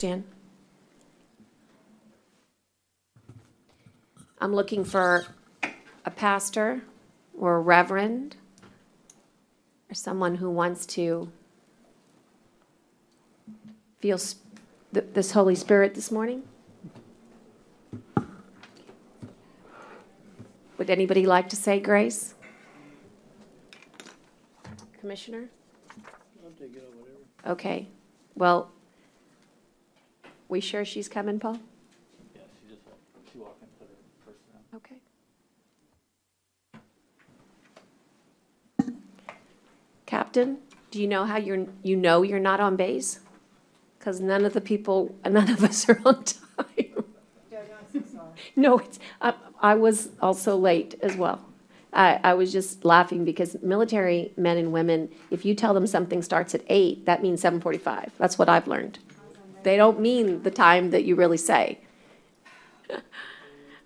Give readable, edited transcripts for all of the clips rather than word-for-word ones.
Jan? I'm looking for a pastor or a reverend or someone who wants to feel this Holy Spirit this morning. Would anybody like to say grace? Commissioner? I'll take it or whatever. Okay. Well, we sure she's coming, Paul? Yeah, she walked in, put her purse down. Okay. Captain, do you know how you're not on base? Because none of us are on time. No, I was also late as well. I was just laughing because military men and women, if you tell them something starts at 8, that means 7:45. That's what I've learned. They don't mean the time that you really say.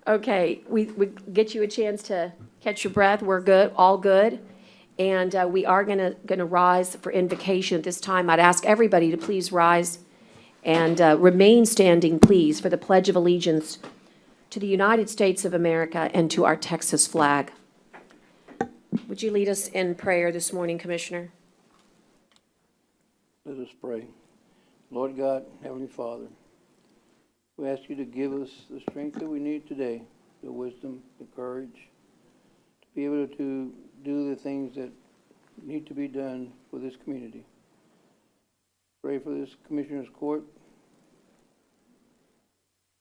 Okay, we get you a chance to catch your breath. We're good, all good. And we are gonna rise for invocation at this time. I'd ask everybody to please rise and remain standing, please, for the Pledge of Allegiance to the United States of America and to our Texas flag. Would you lead us in prayer this morning, Commissioner? Let us pray. Lord God, Heavenly Father, we ask you to give us the strength that we need today, the wisdom, the courage, to be able to do the things that need to be done for this community. Pray for this Commissioner's Court,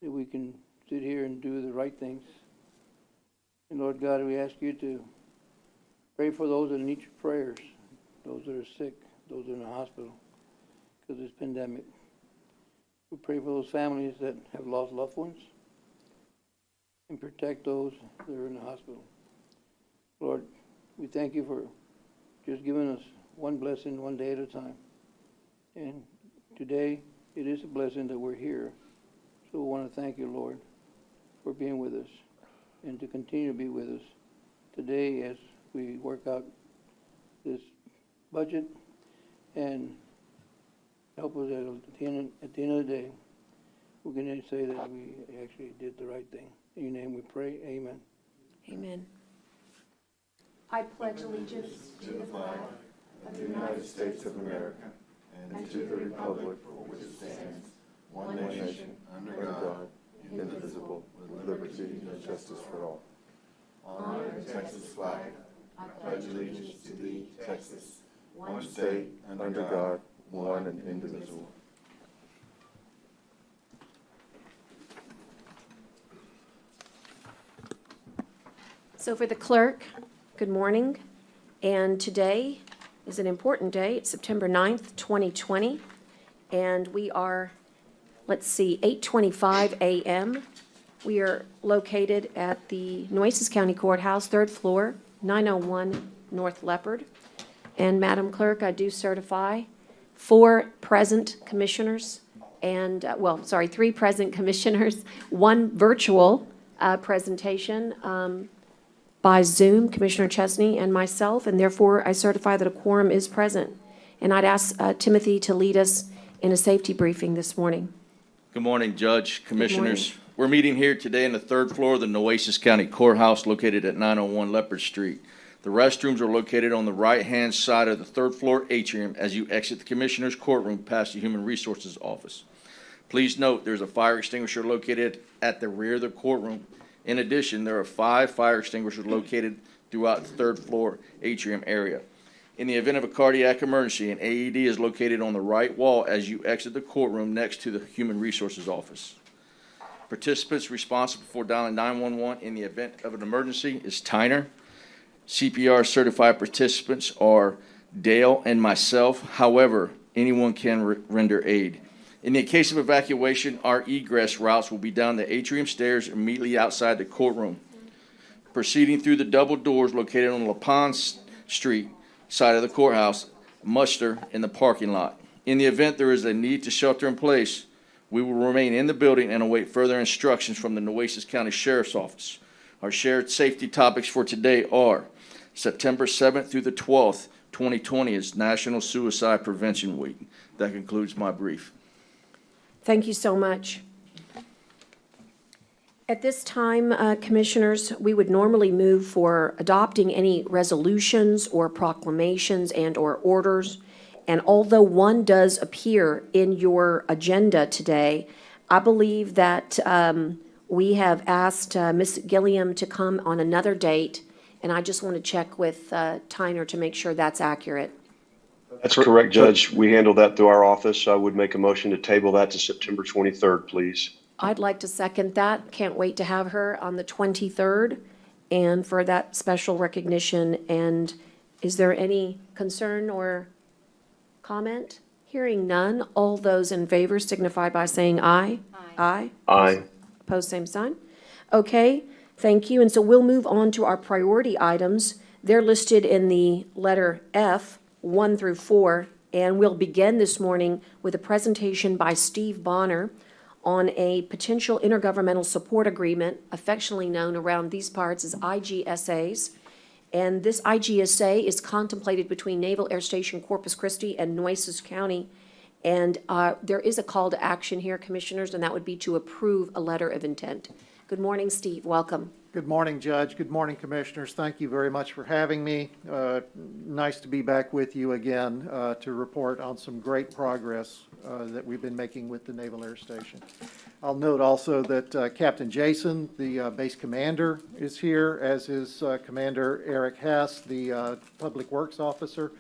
that we can sit here and do the right things. And Lord God, we ask you to pray for those that need your prayers, those that are sick, those that are in the hospital because of this pandemic. We pray for those families that have lost loved ones and protect those that are in the hospital. Lord, we thank you for just giving us one blessing one day at a time. And today, it is a blessing that we're here. So we want to thank you, Lord, for being with us and to continue to be with us today as we work out this budget and help us at the end of the day. We're going to say that we actually did the right thing. In your name we pray. Amen. Amen. I pledge allegiance to the flag of the United States of America and to the republic for which it stands, one nation, under God, indivisible, with liberty and justice for all. Honor the Texas flag. I pledge allegiance to thee, Texas, one state, under God, one and indivisible. So for the clerk, good morning. And today is an important day. It's September 9th, 2020. And we are, 8:25 a.m. We are located at the Nueces County Courthouse, 3rd floor, 901 North Leopard. And Madam Clerk, I do certify 4 present commissioners and, 3 present commissioners, 1 virtual presentation by Zoom, Commissioner Chesney and myself, and therefore I certify that a quorum is present. And I'd ask Timothy to lead us in a safety briefing this morning. Good morning, Judge, Commissioners. We're meeting here today on the 3rd floor of the Nueces County Courthouse located at 901 Leopard Street. The restrooms are located on the right-hand side of the 3rd floor atrium as you exit the Commissioner's courtroom past the Human Resources Office. Please note there's a fire extinguisher located at the rear of the courtroom. In addition, there are 5 fire extinguishers located throughout the 3rd floor atrium area. In the event of a cardiac emergency, an AED is located on the right wall as you exit the courtroom next to the Human Resources Office. Participants responsible for dialing 911 in the event of an emergency is Tyner. CPR certified participants are Dale and myself. However, anyone can render aid. In the case of evacuation, our egress routes will be down the atrium stairs immediately outside the courtroom, proceeding through the double doors located on La Pons Street side of the courthouse, muster in the parking lot. In the event there is a need to shelter in place, we will remain in the building and await further instructions from the Nueces County Sheriff's Office. Our shared safety topics for today are September 7th through the 12th, 2020 is National Suicide Prevention Week. That concludes my brief. Thank you so much. At this time, Commissioners, we would normally move for adopting any resolutions or proclamations and/or orders. And although one does appear in your agenda today, I believe that we have asked Ms. Gilliam to come on another date, and I just want to check with Tyner to make sure that's accurate. That's correct, Judge. We handle that through our office. I would make a motion to table that to September 23rd, please. I'd like to second that. Can't wait to have her on the 23rd and for that special recognition. And is there any concern or comment? Hearing none, all those in favor signify by saying aye. Aye. Aye. Opposed, same sign. Okay, thank you. And so we'll move on to our priority items. They're listed in the letter F, 1 through 4, and we'll begin this morning with a presentation by Steve Bonner on a potential intergovernmental support agreement, affectionately known around these parts as IGSAs. And this IGSA is contemplated between Naval Air Station Corpus Christi and Nueces County. And there is a call to action here, Commissioners, and that would be to approve a letter of intent. Good morning, Steve. Welcome. Good morning, Judge. Good morning, Commissioners. Thank you very much for having me. Nice to be back with you again to report on some great progress that we've been making with the Naval Air Station. I'll note also that Captain Jason, the base commander, is here, as is Commander Eric Hess, the Public Works Officer.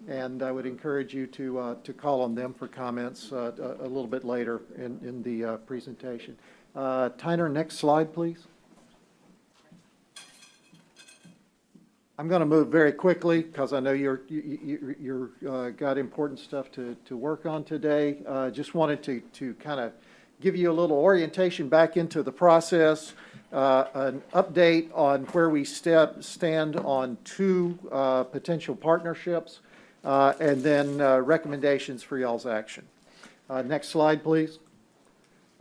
And I would encourage you to call on them for comments a little bit later in the presentation. Tyner, next slide, please. I'm going to move very quickly because I know you're got important stuff to work on today. Just wanted to kind of give you a little orientation back into the process, an update on where we stand on 2 potential partnerships, and then recommendations for y'all's action. Next slide, please.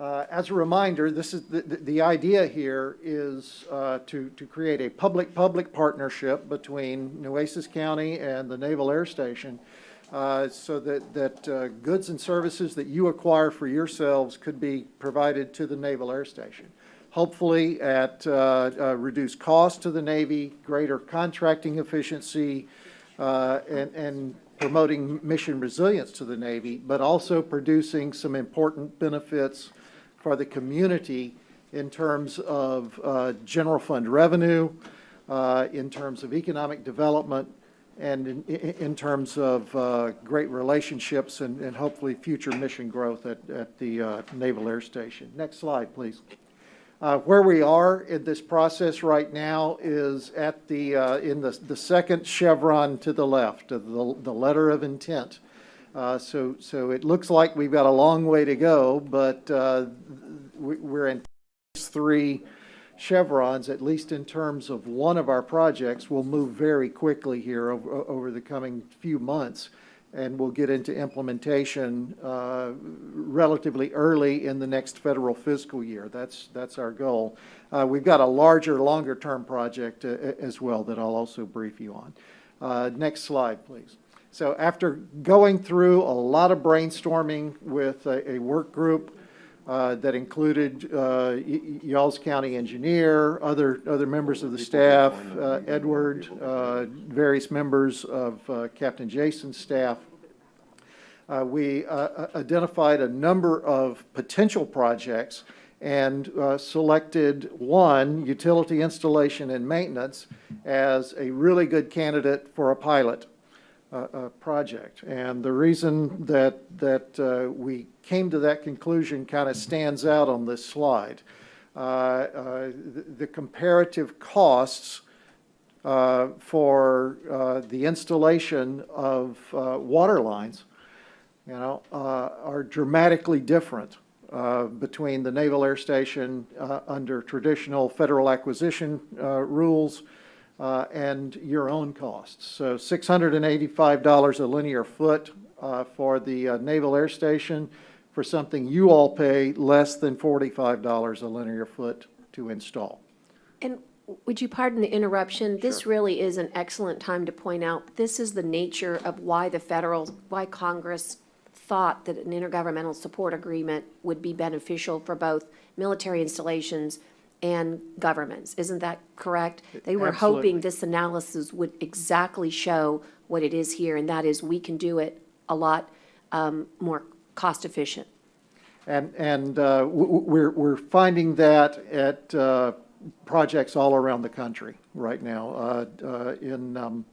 As a reminder, this is the idea here is to create a public-public partnership between Nueces County and the Naval Air Station so that goods and services that you acquire for yourselves could be provided to the Naval Air Station. Hopefully at reduced cost to the Navy, greater contracting efficiency, and promoting mission resilience to the Navy, but also producing some important benefits for the community in terms of general fund revenue, in terms of economic development, and in terms of great relationships and hopefully future mission growth at the Naval Air Station. Next slide, please. Where we are in this process right now is at in the second chevron to the left of the letter of intent. So it looks like we've got a long way to go, but we're in 3 chevrons, at least in terms of one of our projects. We'll move very quickly here over the coming few months, and we'll get into implementation relatively early in the next federal fiscal year. That's our goal. We've got a larger, longer-term project as well that I'll also brief you on. Next slide, please. So after going through a lot of brainstorming with a work group that included y'all's county engineer, other members of the staff, Edward, various members of Captain Jason's staff, we identified a number of potential projects and selected one, utility installation and maintenance, as a really good candidate for a pilot project. And the reason that we came to that conclusion kind of stands out on this slide. The comparative costs for the installation of water lines, are dramatically different between the Naval Air Station under traditional federal acquisition rules and your own costs. So $685 a linear foot for the Naval Air Station, for something you all pay less than $45 a linear foot to install. And would you pardon the interruption? This really is an excellent time to point out, this is the nature of why Congress thought that an intergovernmental support agreement would be beneficial for both military installations and governments. Isn't that correct? They were Absolutely. hoping this analysis would exactly show what it is here, and that is we can do it a lot more cost efficient. We're finding that at projects all around the country right now. In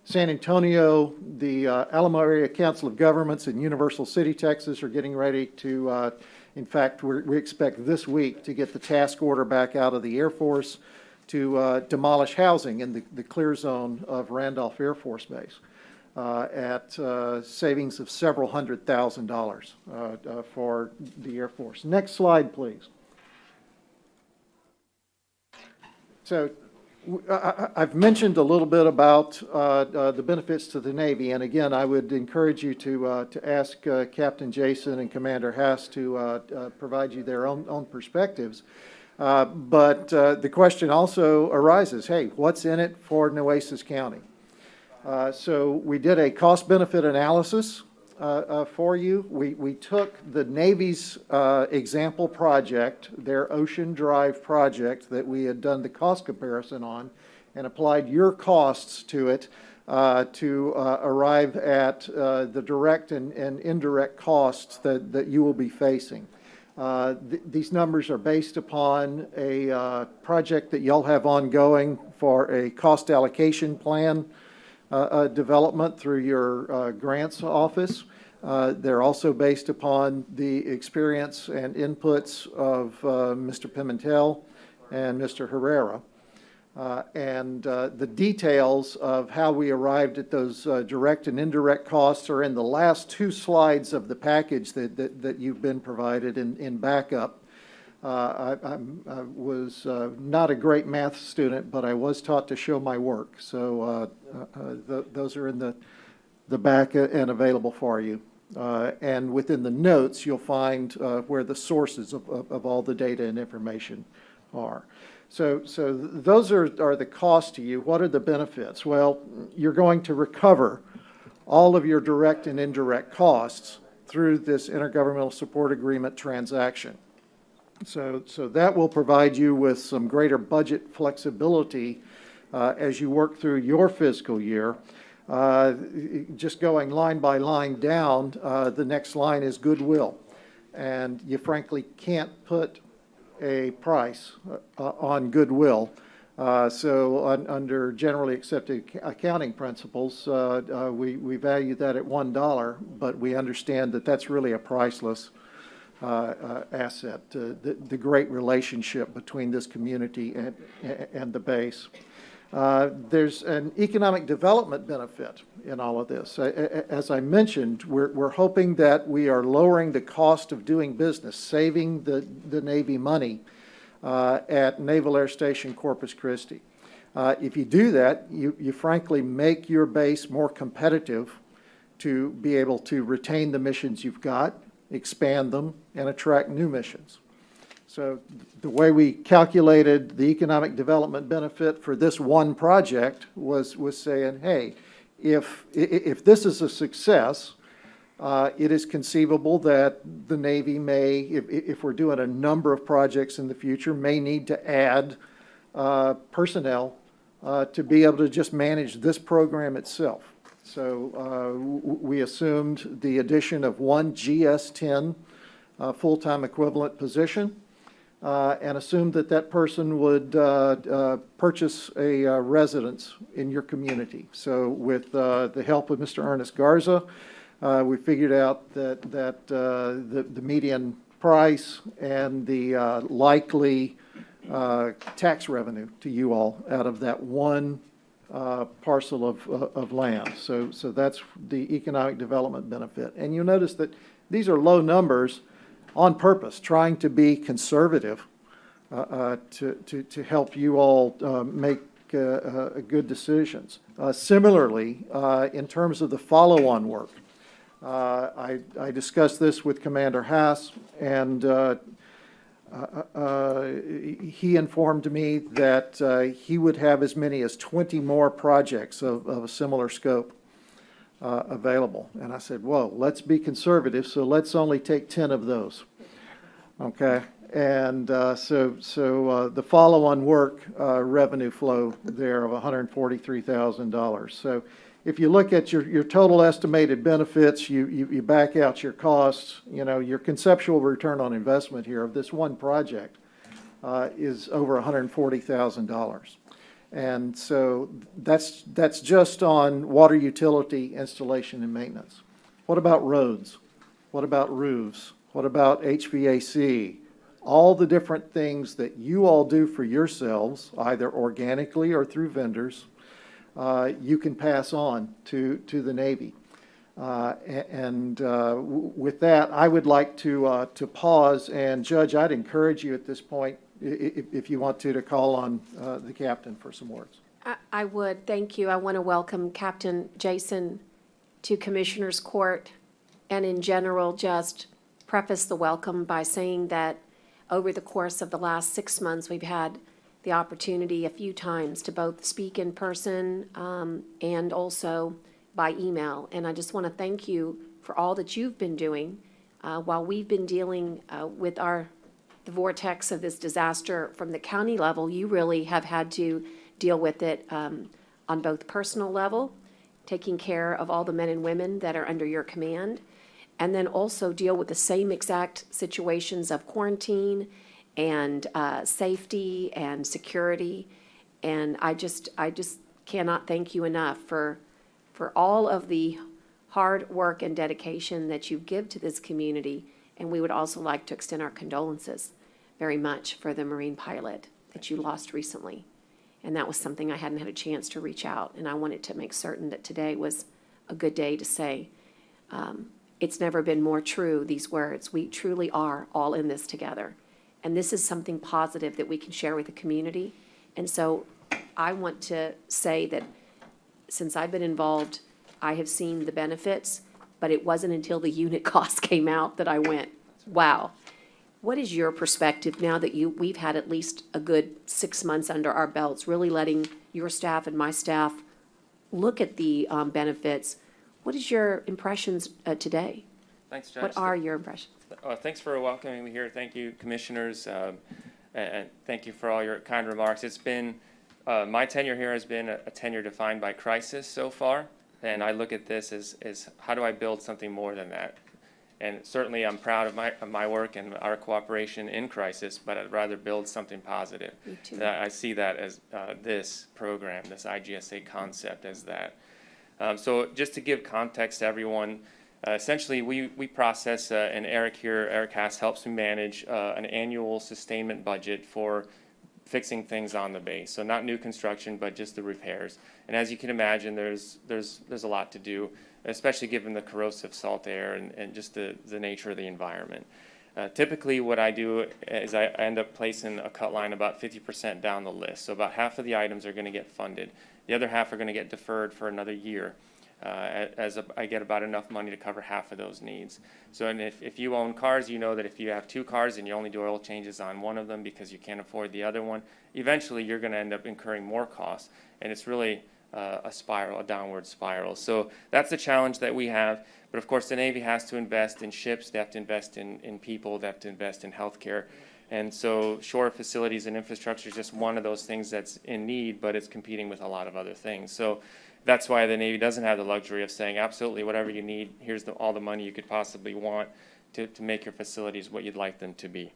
San Antonio, the Alamo Area Council of Governments in Universal City, Texas, are getting ready to, in fact, we expect this week to get the task order back out of the Air Force to demolish housing in the clear zone of Randolph Air Force Base at savings of several $100,000 for the Air Force. Next slide, please. So I've mentioned a little bit about the benefits to the Navy, and again, I would encourage you to ask Captain Jason and Commander Haas to provide you their own perspectives. But the question also arises, hey, what's in it for Nueces County? So we did a cost-benefit analysis for you. We took the Navy's example project, their Ocean Drive project that we had done the cost comparison on, and applied your costs to it to arrive at the direct and indirect costs that you will be facing. These numbers are based upon a project that y'all have ongoing for a cost allocation plan development through your grants office. They're also based upon the experience and inputs of Mr. Pimentel and Mr. Herrera. And the details of how we arrived at those direct and indirect costs are in the last two slides of the package that you've been provided in backup. I was not a great math student, but I was taught to show my work. So those are in the back and available for you. And within the notes, you'll find where the sources of all the data and information are. So those are the costs to you. What are the benefits? Well, you're going to recover all of your direct and indirect costs through this intergovernmental support agreement transaction. So that will provide you with some greater budget flexibility as you work through your fiscal year. Just going line by line down, the next line is goodwill. And you frankly can't put a price on goodwill. Under generally accepted accounting principles, we value that at $1, but we understand that that's really a priceless asset, the great relationship between this community and the base. There's an economic development benefit in all of this. As I mentioned, we're hoping that we are lowering the cost of doing business, saving the Navy money at Naval Air Station Corpus Christi. If you do that, you frankly make your base more competitive to be able to retain the missions you've got, expand them, and attract new missions. So the way we calculated the economic development benefit for this one project was saying, hey, if this is a success, it is conceivable that the Navy may, if we're doing a number of projects in the future, may need to add personnel to be able to just manage this program itself. So we assumed the addition of one GS-10 full-time equivalent position, and assumed that person would purchase a residence in your community. So with the help of Mr. Ernest Garza, we figured out that the median price and the likely tax revenue to you all out of that one parcel of land. So that's the economic development benefit. And you'll notice that these are low numbers on purpose, trying to be conservative to help you all make good decisions. Similarly, in terms of the follow-on work, I discussed this with Commander Haas, and he informed me that he would have as many as 20 more projects of a similar scope available. And I said, whoa, let's be conservative, so let's only take 10 of those. Okay? And so the follow-on work revenue flow there of $143,000. So if you look at your total estimated benefits, you back out your costs, your conceptual return on investment here of this one project is over $140,000. And so that's just on water utility installation and maintenance. What about roads? What about roofs? What about HVAC? All the different things that you all do for yourselves, either organically or through vendors, you can pass on to the Navy. With that, I would like to pause, and Judge, I'd encourage you at this point, if you want to call on the captain for some words. I would, thank you. I want to welcome Captain Jason to Commissioners Court, and in general, just preface the welcome by saying that over the course of the last 6 months, we've had the opportunity a few times to both speak in person and also by email. And I just want to thank you for all that you've been doing while we've been dealing with the vortex of this disaster from the county level. You really have had to deal with it on both personal level, taking care of all the men and women that are under your command, and then also deal with the same exact situations of quarantine and safety and security. And I just cannot thank you enough for all of the hard work and dedication that you give to this community. And we would also like to extend our condolences very much for the Marine pilot that you lost recently. And that was something I hadn't had a chance to reach out. And I wanted to make certain that today was a good day to say, it's never been more true, these words. We truly are all in this together. And this is something positive that we can share with the community. And so I want to say that since I've been involved, I have seen the benefits, but it wasn't until the unit cost came out that I went, wow. What is your perspective now that we've had at least a good 6 months under our belts, really letting your staff and my staff look at the benefits? What is your impressions today? Thanks, Judge. What are your impressions? Thanks for welcoming me here. Thank you, commissioners, and thank you for all your kind remarks. It's been, my tenure here has been a tenure defined by crisis so far, and I look at this as how do I build something more than that? And certainly I'm proud of my work and our cooperation in crisis, but I'd rather build something positive. Me too. I see that as this program, this IGSA concept as that. So just to give context to everyone, essentially we process, and Eric Haas helps me manage an annual sustainment budget for fixing things on the base. So not new construction, but just the repairs. And as you can imagine, there's a lot to do, especially given the corrosive salt air and just the nature of the environment. Typically what I do is I end up placing a cut line about 50% down the list. So about half of the items are going to get funded. The other half are going to get deferred for another year, I get about enough money to cover half of those needs. So and if you own cars, you know that if you have 2 cars and you only do oil changes on one of them because you can't afford the other one, eventually you're going to end up incurring more costs. And it's really a spiral, a downward spiral. So that's the challenge that we have. But of course, the Navy has to invest in ships, they have to invest in people, they have to invest in healthcare. And so shore facilities and infrastructure is just one of those things that's in need, but it's competing with a lot of other things. So that's why the Navy doesn't have the luxury of saying, absolutely, whatever you need, here's all the money you could possibly want to make your facilities what you'd like them to be.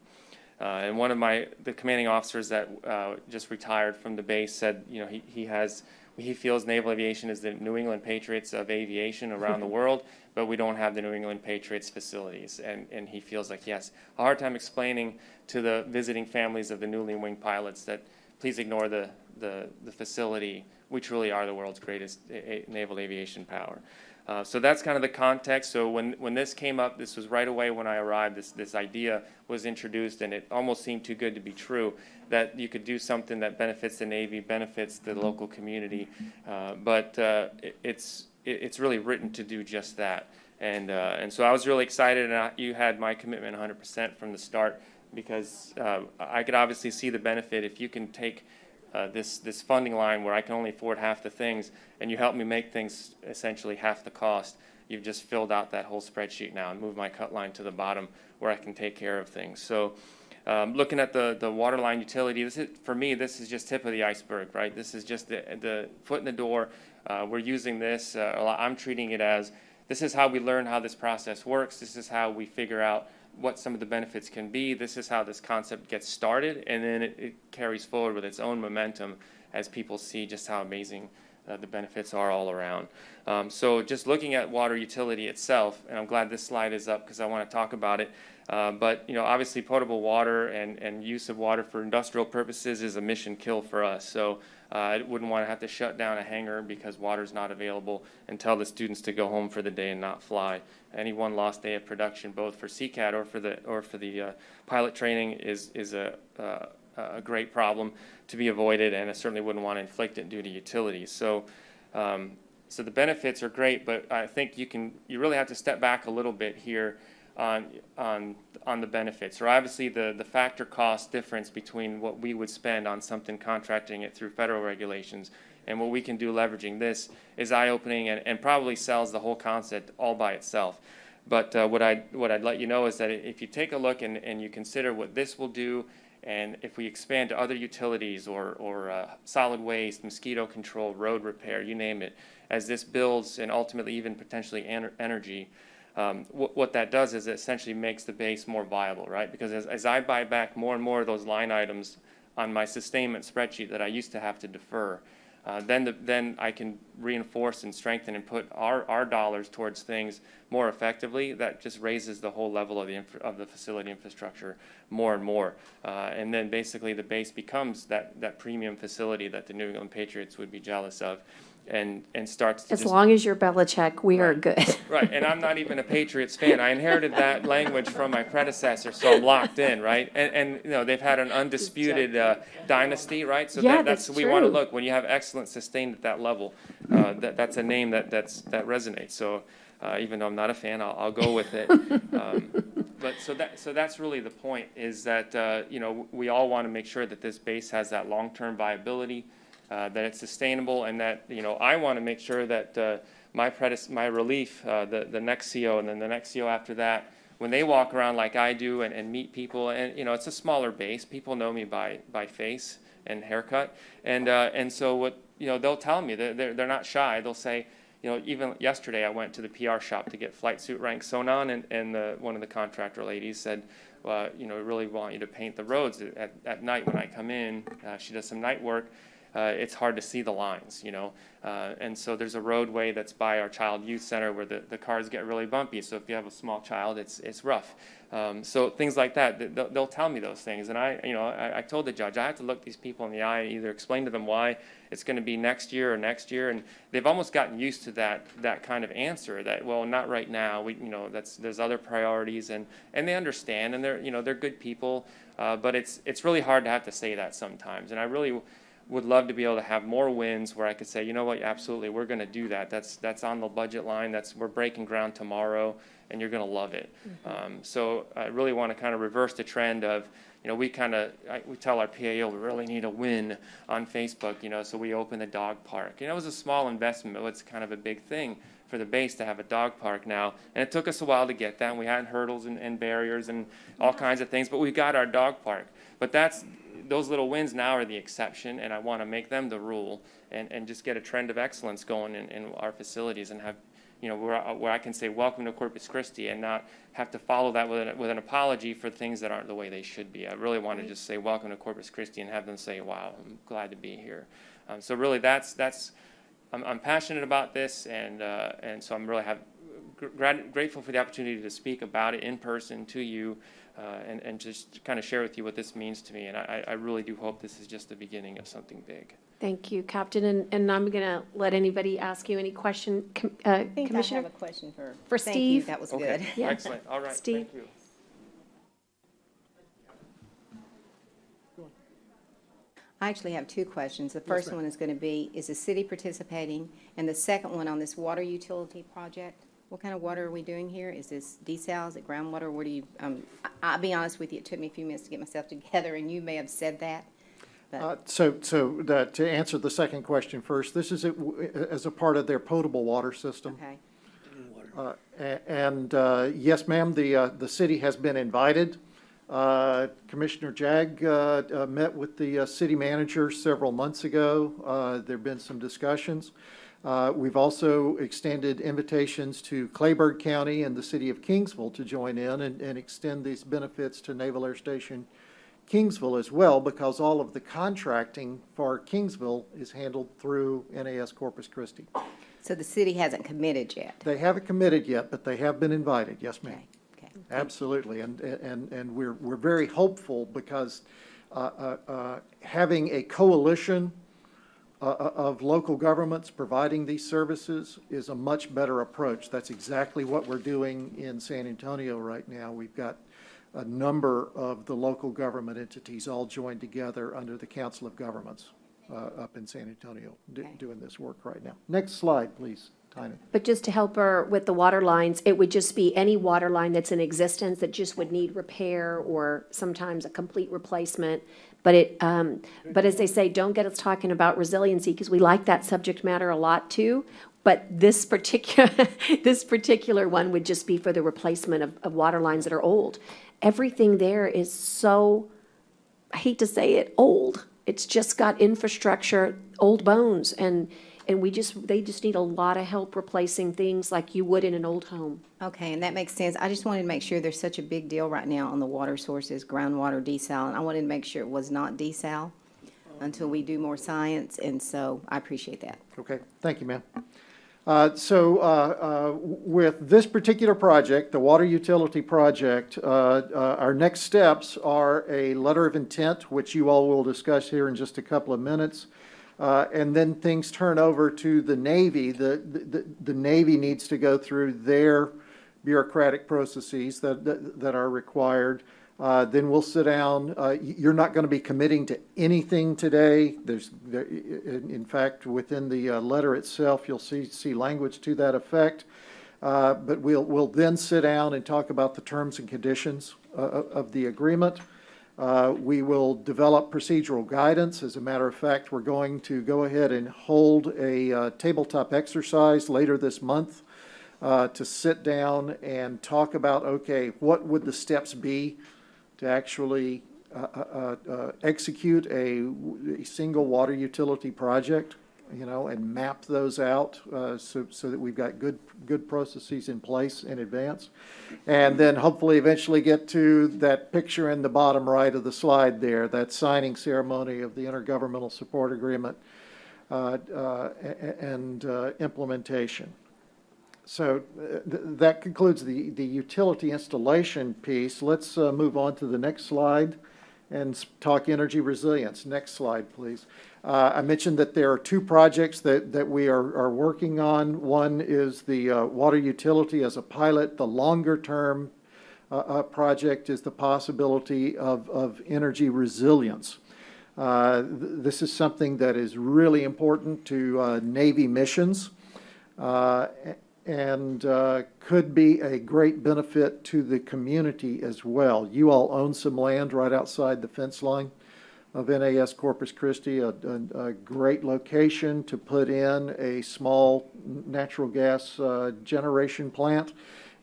And one of the commanding officers that just retired from the base said, he feels naval aviation is the New England Patriots of aviation around the world, but we don't have the New England Patriots facilities. And he feels like he has a hard time explaining to the visiting families of the newly winged pilots that please ignore the facility. We truly are the world's greatest naval aviation power. So that's kind of the context. So when this came up, this was right away when I arrived, this idea was introduced, and it almost seemed too good to be true, that you could do something that benefits the Navy, benefits the local community, but it's really written to do just that. And so I was really excited, and you had my commitment 100% from the start, because I could obviously see the benefit if you can take this funding line where I can only afford half the things, and you help me make things essentially half the cost. You've just filled out that whole spreadsheet now and moved my cut line to the bottom where I can take care of things. So looking at the water line utility, for me, this is just tip of the iceberg, right? This is just the foot in the door. We're using this. I'm treating it as this is how we learn how this process works. This is how we figure out what some of the benefits can be. This is how this concept gets started, and then it carries forward with its own momentum as people see just how amazing the benefits are all around. So just looking at water utility itself, and I'm glad this slide is up because I want to talk about it. But obviously potable water and use of water for industrial purposes is a mission kill for us. So I wouldn't want to have to shut down a hangar because water's not available and tell the students to go home for the day and not fly. Any one lost day of production, both for CCAT or for the pilot training, is a great problem to be avoided, and I certainly wouldn't want to inflict it due to utilities. So the benefits are great, but I think you really have to step back a little bit here on the benefits. Or obviously the factor cost difference between what we would spend on something contracting it through federal regulations and what we can do leveraging this is eye-opening and probably sells the whole concept all by itself. But what I'd let you know is that if you take a look and you consider what this will do, and if we expand to other utilities or solid waste, mosquito control, road repair, you name it, as this builds and ultimately even potentially energy, what that does is it essentially makes the base more viable, right? Because as I buy back more and more of those line items on my sustainment spreadsheet that I used to have to defer, then I can reinforce and strengthen and put our dollars towards things more effectively. That just raises the whole level of the facility infrastructure more and more. And then basically the base becomes that premium facility that the New England Patriots would be jealous of. And starts to As long as you're Belichick, we are good. Right, and I'm not even a Patriots fan. I inherited that language from my predecessor, so I'm locked in, right? And they've had an undisputed dynasty, right? So Yeah, that's that's we want to true. look when you have excellence sustained at that level. That's a name that resonates. So even though I'm not a fan, I'll go with it. But so that's really the point. Is that we all want to make sure that this base has that long-term viability. That it's sustainable, and that I want to make sure that my relief, the next CO, and then the next CO after that, when they walk around like I do and meet people, and it's a smaller base. People know me by face and haircut, and so what they'll tell me they're not shy. They'll say, even yesterday I went to the PR shop to get flight suit rank sewn on, and one of the contractor ladies said, really want you to paint the roads at night when I come in. She does some night work. It's hard to see the lines, and so there's a roadway that's by our child youth center where the cars get really bumpy. So if you have a small child, it's rough. So things like that, they'll tell me those things. And I told the judge, I have to look these people in the eye and either explain to them why it's going to be next year. And they've almost gotten used to that kind of answer that, well, not right now. There's other priorities, and they understand, and they're good people. But it's really hard to have to say that sometimes. And I really would love to be able to have more wins where I could say, absolutely, we're going to do that. That's on the budget line. We're breaking ground tomorrow, and you're going to love it. So I really want to kind of reverse the trend of, we tell our PAO we really need a win on Facebook, so we open the dog park. It was a small investment, but it's kind of a big thing for the base to have a dog park now. And it took us a while to get that, and we had hurdles and barriers and all kinds of things, but we got our dog park. But those little wins now are the exception, and I want to make them the rule and just get a trend of excellence going in our facilities and have, where I can say welcome to Corpus Christi and not have to follow that with an apology for things that aren't the way they should be. I really want to just say welcome to Corpus Christi and have them say, wow, I'm glad to be here. So really I'm passionate about this, and so I'm really grateful for the opportunity to speak about it in person to you. And just kind of share with you what this means to me. And I really do hope this is just the beginning of something big. Thank you, Captain. And I'm going to let anybody ask you any question. I think Commissioner? I have a question For Thank you, Steve? that was Okay, good. Yeah. excellent. All right, Steve? thank you. I actually have two questions. The first one is going to be, is the city participating? And the second one on this water utility project, what kind of water are we doing here? Is this desal? Is it groundwater? What do you, I'll be honest with you, it took me a few minutes to get myself together, and you may have said that. To answer the second question first, this is as a part of their potable water system. Okay. Yes, ma'am, the city has been invited. Commissioner Jag met with the city manager several months ago. There've been some discussions. We've also extended invitations to Clayburgh County and the city of Kingsville to join in and extend these benefits to Naval Air Station Kingsville as well, because all of the contracting for Kingsville is handled through NAS Corpus Christi. So the city hasn't committed yet? They haven't committed yet, but they have been invited. Yes, ma'am. Okay. Okay. Absolutely, and we're very hopeful because having a coalition of local governments providing these services is a much better approach. That's exactly what we're doing in San Antonio right now. We've got a number of the local government entities all joined together under the Council of Governments up in San Antonio doing this work right now. Next slide, please, Tina. But just to help her with the water lines, it would just be any water line that's in existence that just would need repair or sometimes a complete replacement. But but as they say, don't get us talking about resiliency, because we like that subject matter a lot too. But this particular one would just be for the replacement of water lines that are old. Everything there is so, I hate to say it, old. It's just got infrastructure, old bones, and they just need a lot of help replacing things like you would in an old home. Okay, and that makes sense. I just wanted to make sure there's such a big deal right now on the water sources, groundwater desal, and I wanted to make sure it was not desal until we do more science, and so I appreciate that. Okay, thank you, ma'am. With this particular project, the water utility project, our next steps are a letter of intent, which you all will discuss here in just a couple of minutes. And then things turn over to the Navy. The Navy needs to go through their bureaucratic processes that are required. Then we'll sit down. You're not going to be committing to anything today. In fact, within the letter itself, you'll see language to that effect. But we'll then sit down and talk about the terms and conditions of the agreement. We will develop procedural guidance. As a matter of fact, we're going to go ahead and hold a tabletop exercise later this month to sit down and talk about, okay, what would the steps be to actually execute a single water utility project, and map those out so that we've got good processes in place in advance. And then hopefully eventually get to that picture in the bottom right of the slide there, that signing ceremony of the Intergovernmental Support Agreement and implementation. So that concludes the utility installation piece. Let's move on to the next slide and talk energy resilience. Next slide, please. I mentioned that there are two projects that we are working on. One is the water utility as a pilot. The longer term project is the possibility of energy resilience. This is something that is really important to Navy missions. And could be a great benefit to the community as well. You all own some land right outside the fence line of NAS Corpus Christi, a great location to put in a small natural gas generation plant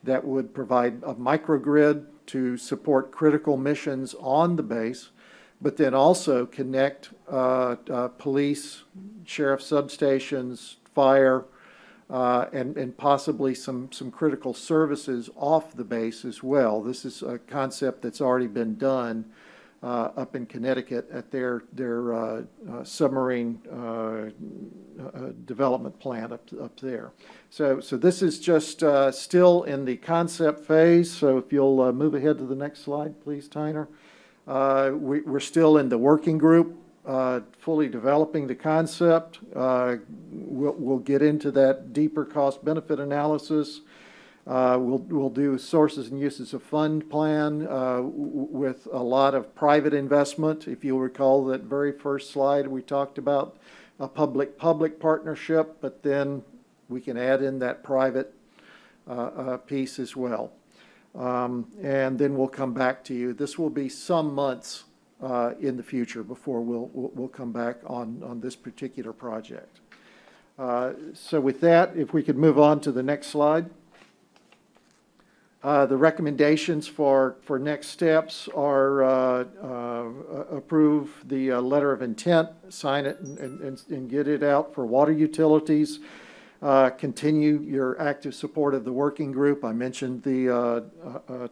that would provide a microgrid to support critical missions on the base, but then also connect police, sheriff substations, fire, and possibly some critical services off the base as well. This is a concept that's already been done up in Connecticut at their submarine development plant up there. So this is just still in the concept phase. So if you'll move ahead to the next slide, please, Tyner. We're still in the working group. Fully developing the concept. We'll get into that deeper cost-benefit analysis. We'll do sources and uses of fund plan with a lot of private investment. If you'll recall that very first slide, we talked about a public-public partnership, but then we can add in that private piece as well. And then we'll come back to you. This will be some months in the future before we'll come back on this particular project. So with that, if we could move on to the next slide. The recommendations for next steps are approve the letter of intent, sign it, and get it out for water utilities. Continue your active support of the working group. I mentioned the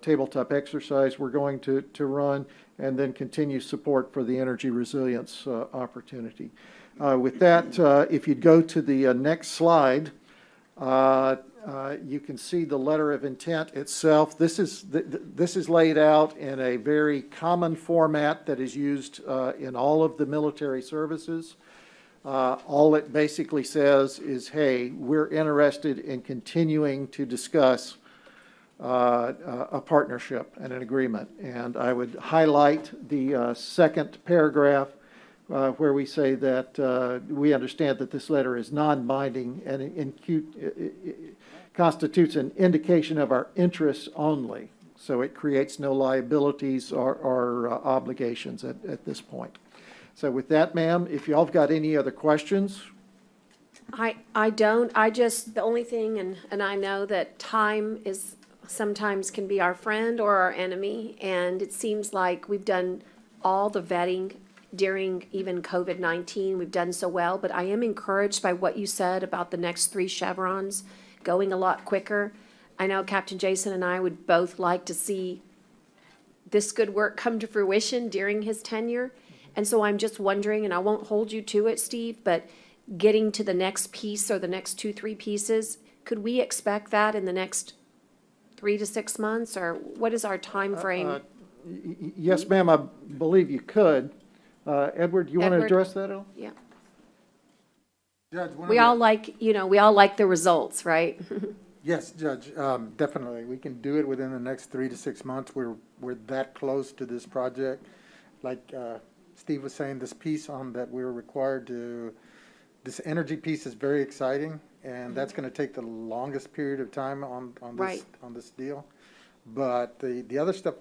tabletop exercise we're going to run, and then continue support for the energy resilience opportunity. With that, if you'd go to the next slide, you can see the letter of intent itself. This is laid out in a very common format that is used in all of the military services. All it basically says is, hey, we're interested in continuing to discuss a partnership and an agreement. And I would highlight the second paragraph where we say that we understand that this letter is non-binding and constitutes an indication of our interests only. So it creates no liabilities or obligations at this point. So with that, ma'am, if y'all have got any other questions. I don't. The only thing, and I know that time is sometimes can be our friend or our enemy, and it seems like we've done all the vetting during even COVID-19. We've done so well, but I am encouraged by what you said about the next 3 chevrons going a lot quicker. I know Captain Jason and I would both like to see this good work come to fruition during his tenure. And so I'm just wondering, and I won't hold you to it, Steve, but getting to the next piece or the next 2-3 pieces, could we expect that in the next 3 to 6 months, or what is our time frame? Yes, ma'am, I believe you could. Edward, you want to Edward? address that at all? Yeah. Judge, one of We the- all like, we all like the results, right? Yes, Judge, definitely. We can do it within the next 3 to 6 months. We're that close to this project. Like Steve was saying, this piece on that we're required to, this energy piece is very exciting, and that's going to take the longest period of time on Right. this on this deal. But the other stuff,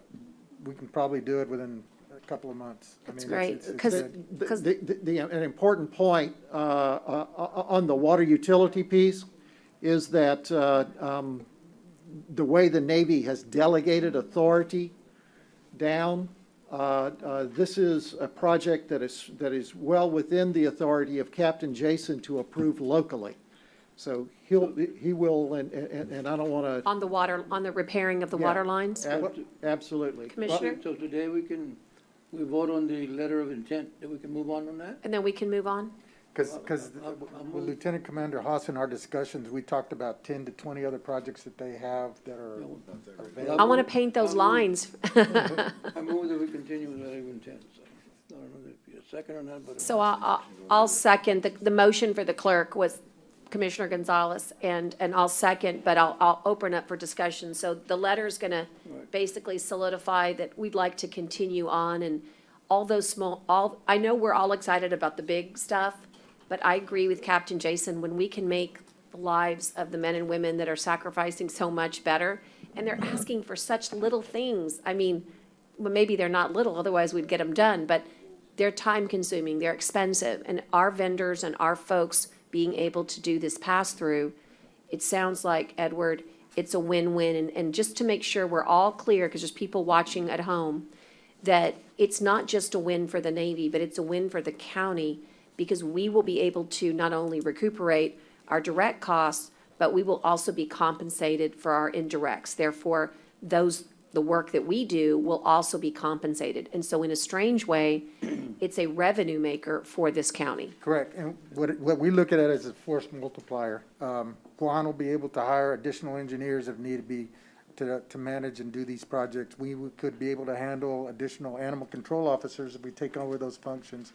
we can probably do it within a couple of months. That's I mean, great, it's because good. An important point on the water utility piece is that the way the Navy has delegated authority down, this is a project that is well within the authority of Captain Jason to approve locally. So he will, and I don't want to. on the repairing of the water lines? Absolutely. Commissioner? So today we vote on the letter of intent, that we can move on that? And then we can move on? Because I'm with Lieutenant Commander Haas in our discussions, we talked about 10 to 20 other projects that they have that are available. I want to paint those lines. I move that we continue with letter of intent, so I don't know if it'd be a second or not, but. So I'll second, the motion for the clerk was Commissioner Gonzalez, and I'll second, but I'll open up for discussion. So the letter's going to basically solidify that we'd like to continue on, and all those I know we're all excited about the big stuff, but I agree with Captain Jason, when we can make the lives of the men and women that are sacrificing so much better, and they're asking for such little things. I mean, well, maybe they're not little, otherwise we'd get them done, but they're time-consuming, they're expensive, and our vendors and our folks being able to do this pass-through, it sounds like, Edward, it's a win-win. And just to make sure we're all clear, because there's people watching at home, that it's not just a win for the Navy, but it's a win for the county, because we will be able to not only recuperate our direct costs, but we will also be compensated for our indirects. Therefore, the work that we do will also be compensated. And so in a strange way, it's a revenue maker for this county. Correct, and what we look at it as a force multiplier. Juan will be able to hire additional engineers if need be to manage and do these projects. We could be able to handle additional animal control officers if we take over those functions,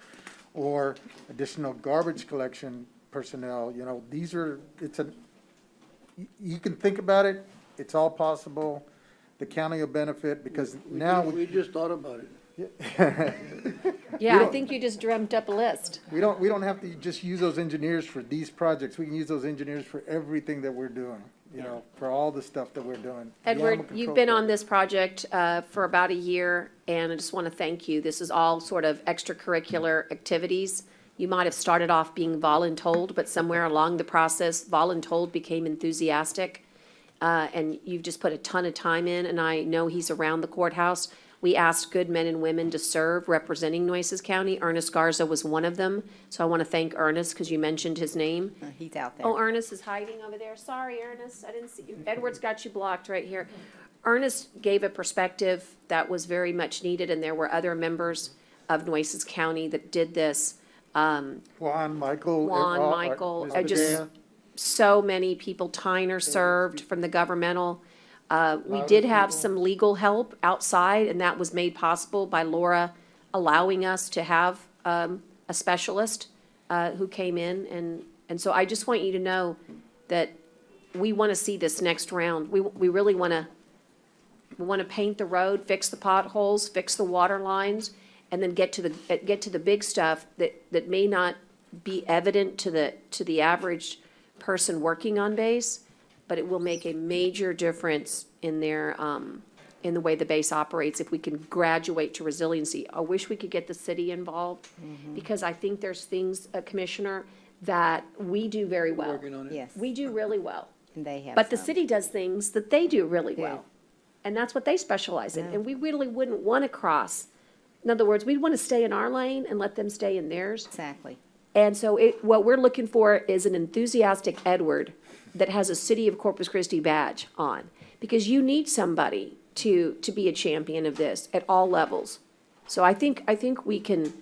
or additional garbage collection personnel. You know, you can think about it, it's all possible. The county will benefit because now. We just thought about it. Yeah, I think you just dreamt up a list. We don't have to just use those engineers for these projects. We can use those engineers for everything that we're doing. you know, for all the stuff that we're doing. The Edward, animal you've control been on program. this project for about a year, and I just want to thank you. This is all sort of extracurricular activities. You might have started off being voluntold, but somewhere along the process, voluntold became enthusiastic. And you've just put a ton of time in, and I know he's around the courthouse. We asked good men and women to serve representing Nueces County. Ernest Garza was one of them, so I want to thank Ernest because you mentioned his name. He's out there. Oh, Ernest is hiding over there. Sorry, Ernest, I didn't see you. Edward's got you blocked right here. Ernest gave a perspective that was very much needed, and there were other members of Nueces County that did this. Juan, Michael. Juan, Michael, Ms. I just, Padilla. so many people. Tyner served from the governmental. We did have some legal help outside, and that was made possible by Laura allowing us to have a specialist who came in. And so I just want you to know that we want to see this next round. We really want to paint the road, fix the potholes, fix the water lines, and then get to the big stuff that may not be evident to the average person working on base, but it will make a major difference in their, in the way the base operates if we can graduate to resiliency. I wish we could get the city involved, because I think there's things, Commissioner, that we do very well. Working on it. Yes, We do really well. and they have But the some. city does things that they do really Yeah. well. And that's what they specialize in. Yeah. And we really wouldn't want to cross. In other words, we'd want to stay in our lane and let them stay in theirs. Exactly. And so what we're looking for is an enthusiastic Edward that has a City of Corpus Christi badge on. Because you need somebody to be a champion of this at all levels. So I think we can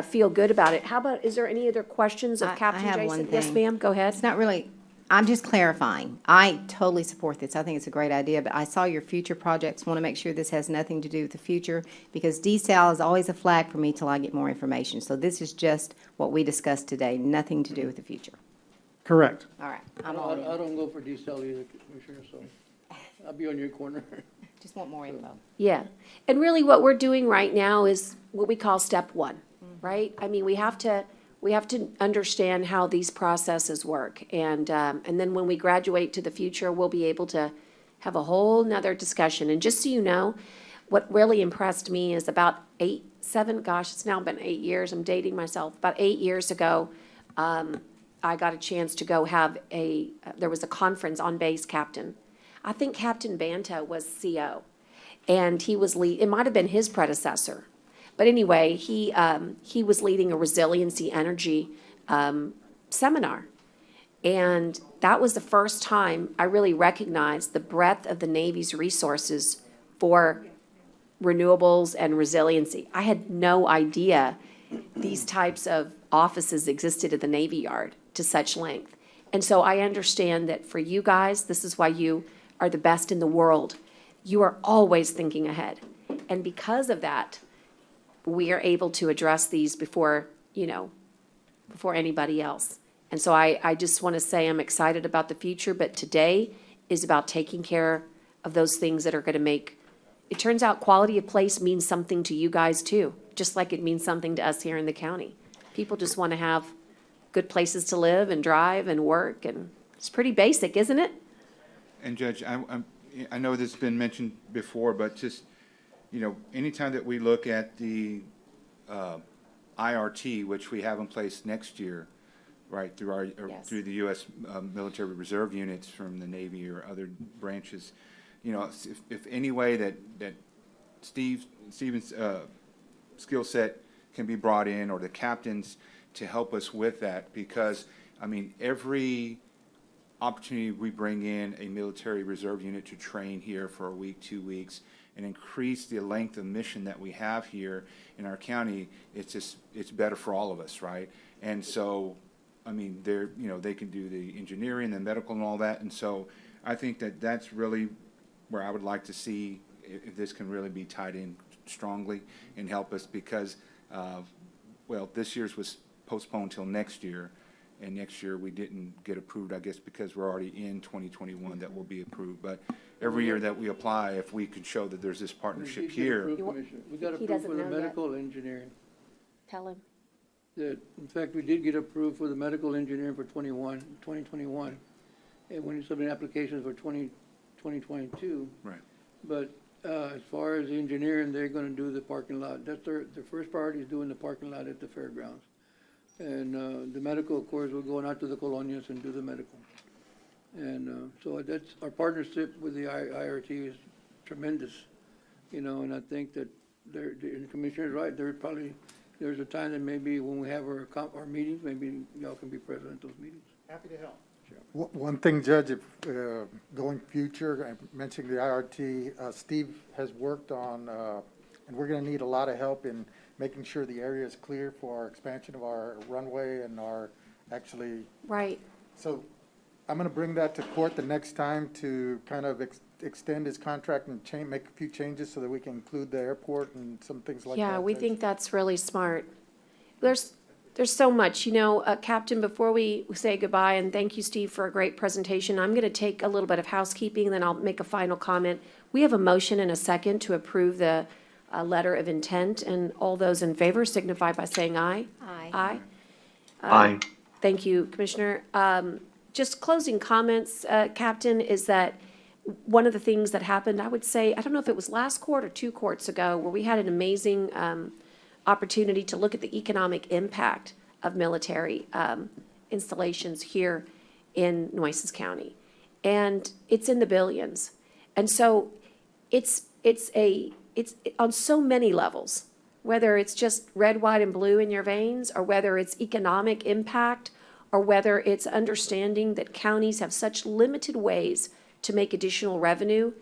feel good about it. How about, is there any other questions of I Captain have Jason? one Yes, thing. ma'am, go ahead. It's not really, I'm just clarifying. I totally support this. I think it's a great idea, but I saw your future projects. Want to make sure this has nothing to do with the future, because desal is always a flag for me till I get more information. So this is just what we discussed today, nothing to do with the future. Correct. All right, I I'm all in. don't go for desal either, Commissioner, so I'll be on your corner. Just want more info. Yeah, and really what we're doing right now is what we call step one, right? I mean, we have to understand how these processes work. And then when we graduate to the future, we'll be able to have a whole nother discussion. And just so you know, what really impressed me is about it's now been 8 years, I'm dating myself. About 8 years ago, I got a chance to go have there was a conference on base captain. I think Captain Banta was CO, and he was it might have been his predecessor. But anyway, he was leading a resiliency energy seminar. And that was the first time I really recognized the breadth of the Navy's resources for renewables and resiliency. I had no idea these types of offices existed at the Navy Yard to such length. And so I understand that for you guys, this is why you are the best in the world. You are always thinking ahead. And because of that, we are able to address these before anybody else. And so I just want to say I'm excited about the future, but today is about taking care of those things that are going to make, it turns out quality of place means something to you guys too, just like it means something to us here in the county. People just want to have good places to live and drive and work, and it's pretty basic, isn't it? And Judge, I know this has been mentioned before, but just, anytime that we look at the IRT, which we have in place next year, right, Yes. through the U.S. Military Reserve units from the Navy or other branches, if any way that Stephen's skill set can be brought in, or the captains to help us with that, because, every opportunity we bring in a military reserve unit to train here for a week, 2 weeks, and increase the length of mission that we have here in our county, it's better for all of us, right? And so, they can do the engineering, the medical and all that, and so I think that that's really where I would like to see if this can really be tied in strongly and help us, because, this year's was postponed till next year, and next year we didn't get approved, I guess, because we're already in 2021 that will be approved. But every year that we apply, if we could show that there's this partnership He's been here. approved, Commissioner. We got He approved doesn't for the know yet. medical engineering. Tell him. In fact, we did get approved for the medical engineering for 2021. and when you submit applications for 2022. Right. But, as far as the engineering, they're gonna do the parking lot. That's their first priority is doing the parking lot at the fairgrounds. And, the medical, of course, we're going out to the colonias and do the medical. And, so that's, our partnership with the IRT is tremendous, you know, and I think that and the commissioner's right, there's a time that maybe when we have our meetings, maybe y'all can be present at those meetings. Happy to help. One thing, Judge, if, going future, I mentioned the IRT, Steve has worked on, and we're gonna need a lot of help in making sure the area is clear for our expansion of our runway and actually, Right. so I'm gonna bring that to court the next time to kind of extend his contract and make a few changes so that we can include the airport and some things like that. Yeah, we think that's really smart. There's so much, you know, Captain, before we say goodbye, and thank you, Steve, for a great presentation, I'm going to take a little bit of housekeeping, and then I'll make a final comment. We have a motion and a second to approve the letter of intent, and all those in favor signify by saying aye. Aye. Aye. Thank you, Commissioner. Just closing comments, Captain, is that one of the things that happened, I would say, I don't know if it was last court or 2 courts ago, where we had an amazing opportunity to look at the economic impact of military installations here in Nueces County. And it's in the billions. And so it's on so many levels, whether it's just red, white, and blue in your veins, or whether it's economic impact, or whether it's understanding that counties have such limited ways to make additional revenue.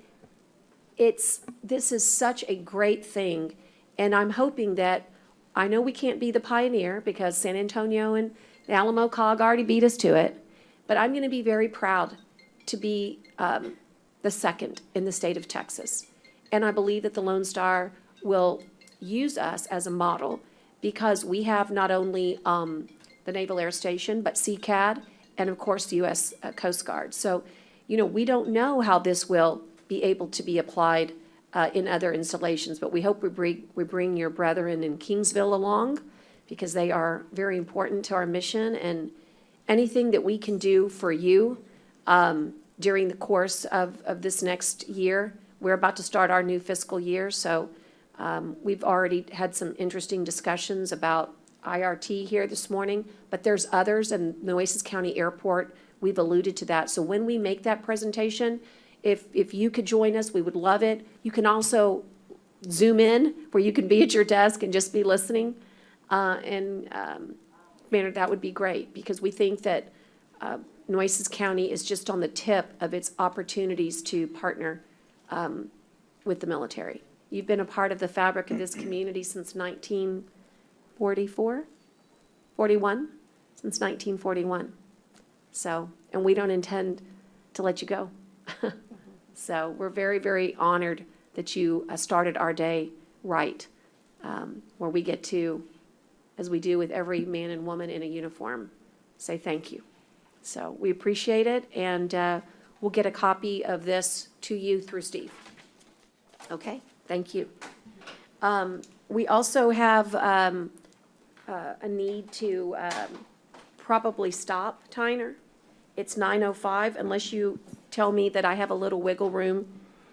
This is such a great thing, and I'm hoping that, I know we can't be the pioneer because San Antonio and the Alamo COG already beat us to it, but I'm going to be very proud to be the second in the state of Texas. And I believe that the Lone Star will use us as a model because we have not only the Naval Air Station, but CCAD, and of course the U.S. Coast Guard. So, you know, we don't know how this will be able to be applied in other installations, but we hope we bring your brethren in Kingsville along because they are very important to our mission, and anything that we can do for you during the course of this next year. We're about to start our new fiscal year, so we've already had some interesting discussions about IRT here this morning, but there's others, and Nueces County Airport, we've alluded to that. So when we make that presentation, if you could join us, we would love it. You can also Zoom in, where you can be at your desk and just be listening. Maynard, that would be great, because we think that Nueces County is just on the tip of its opportunities to partner with the military. You've been a part of the fabric of this community since 1941, since 1941. So, and we don't intend to let you go. So we're very, very honored that you started our day right, where we get to, as we do with every man and woman in a uniform, say thank you. So we appreciate it, and we'll get a copy of this to you through Steve. Okay, thank you. We also have a need to probably stop, Tyner. It's 9:05, unless you tell me that I have a little wiggle room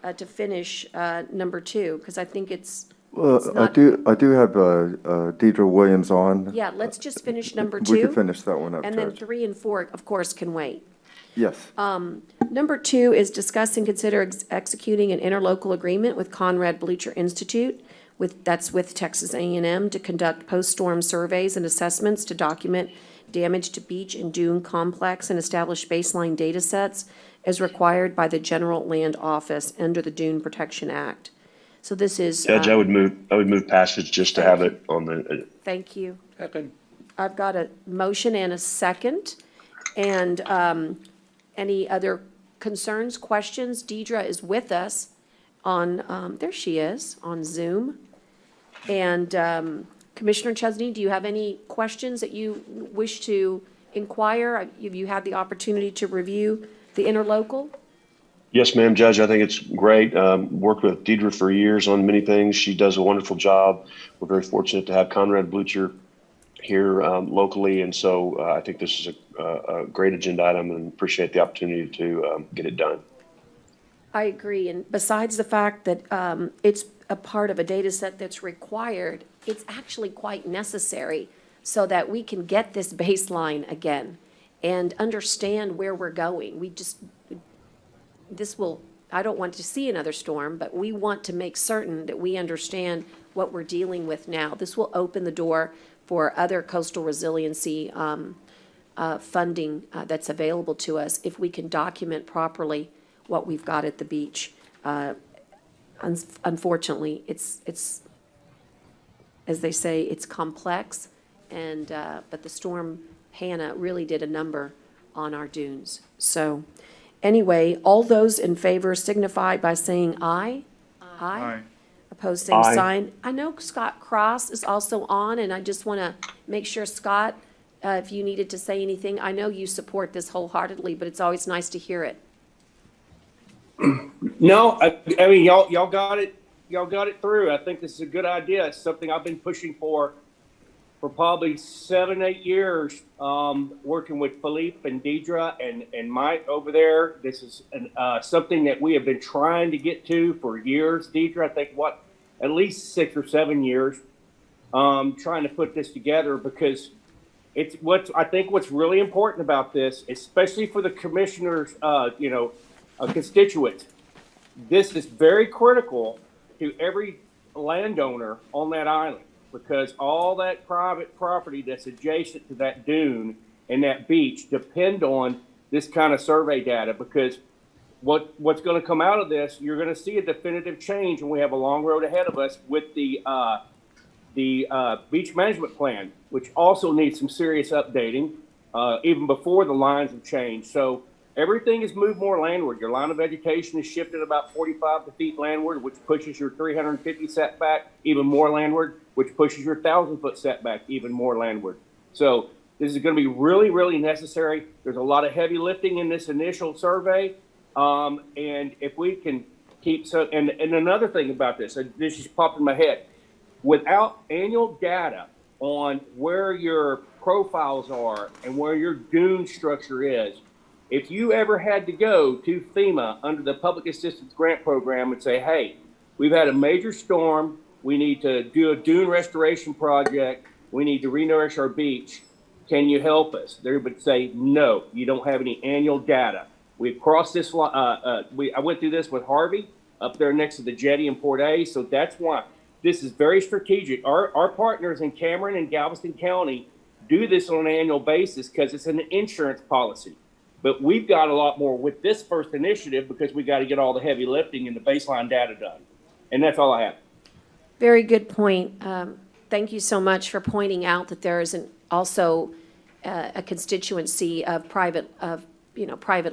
to finish number 2, because I think it's Well, not- I do have Deidre Williams on. Yeah, let's just finish number 2. We can finish that one up, And then Judge. 3 and 4, of course, can wait. Yes. Number 2 is discuss and consider executing an interlocal agreement with Conrad Bleacher Institute, that's with Texas A&M, to conduct post-storm surveys and assessments to document damage to beach and dune complex and establish baseline data sets as required by the General Land Office under the Dune Protection Act. So this is. Judge, I would move passage just to have it on the, Thank you. Second. I've got a motion and a second. And any other concerns, questions? Deidre is with us on, there she is, on Zoom. And Commissioner Chesney, do you have any questions that you wish to inquire? Have you had the opportunity to review the interlocal? yes, ma'am, Judge, I think it's great. Worked with Deidre for years on many things. She does a wonderful job. We're very fortunate to have Conrad Bleacher here locally. And so I think this is a great agenda item and appreciate the opportunity to get it done. I agree, and besides the fact that it's a part of a data set that's required, it's actually quite necessary so that we can get this baseline again and understand where we're going. I don't want to see another storm, but we want to make certain that we understand what we're dealing with now. This will open the door for other coastal resiliency funding that's available to us if we can document properly what we've got at the beach. Unfortunately, it's, as they say, it's complex, and, but the storm Hannah really did a number on our dunes. So, anyway, all those in favor signify by saying aye. Aye. Opposed, same Aye. sign. I know Scott Cross is also on, and I just want to make sure, Scott, if you needed to say anything, I know you support this wholeheartedly, but it's always nice to hear it. No, I mean, y'all got it through. I think this is a good idea. It's something I've been pushing for probably 7-8 years, working with Philippe and Deidre and Mike over there. This is something that we have been trying to get to for years. Deidre, I think at least 6 or 7 years, trying to put this together, because I think what's really important about this, especially for the commissioners, constituents, this is very critical to every landowner on that island, because all that private property that's adjacent to that dune and that beach depend on this kind of survey data, because what's going to come out of this, you're going to see a definitive change, and we have a long road ahead of us with the beach management plan, which also needs some serious updating, even before the lines have changed. So everything has moved more landward. Your line of vegetation is shifted about 45 feet landward, which pushes your 350 setback even more landward, which pushes your 1,000-foot setback even more landward. So this is going to be really, really necessary. There's a lot of heavy lifting in this initial survey. And if we can keep and another thing about this just popped in my head, without annual data on where your profiles are and where your dune structure is, if you ever had to go to FEMA under the Public Assistance Grant Program and say, hey, we've had a major storm, we need to do a dune restoration project, we need to renourish our beach, can you help us? They would say, no, you don't have any annual data. We've crossed this, I went through this with Harvey up there next to the jetty in Port A, so that's why this is very strategic. Our partners in Cameron and Galveston County do this on an annual basis because it's an insurance policy. But we've got a lot more with this first initiative because we got to get all the heavy lifting and the baseline data done. And that's all I have. Very good point. Thank you so much for pointing out that there is also a constituency of private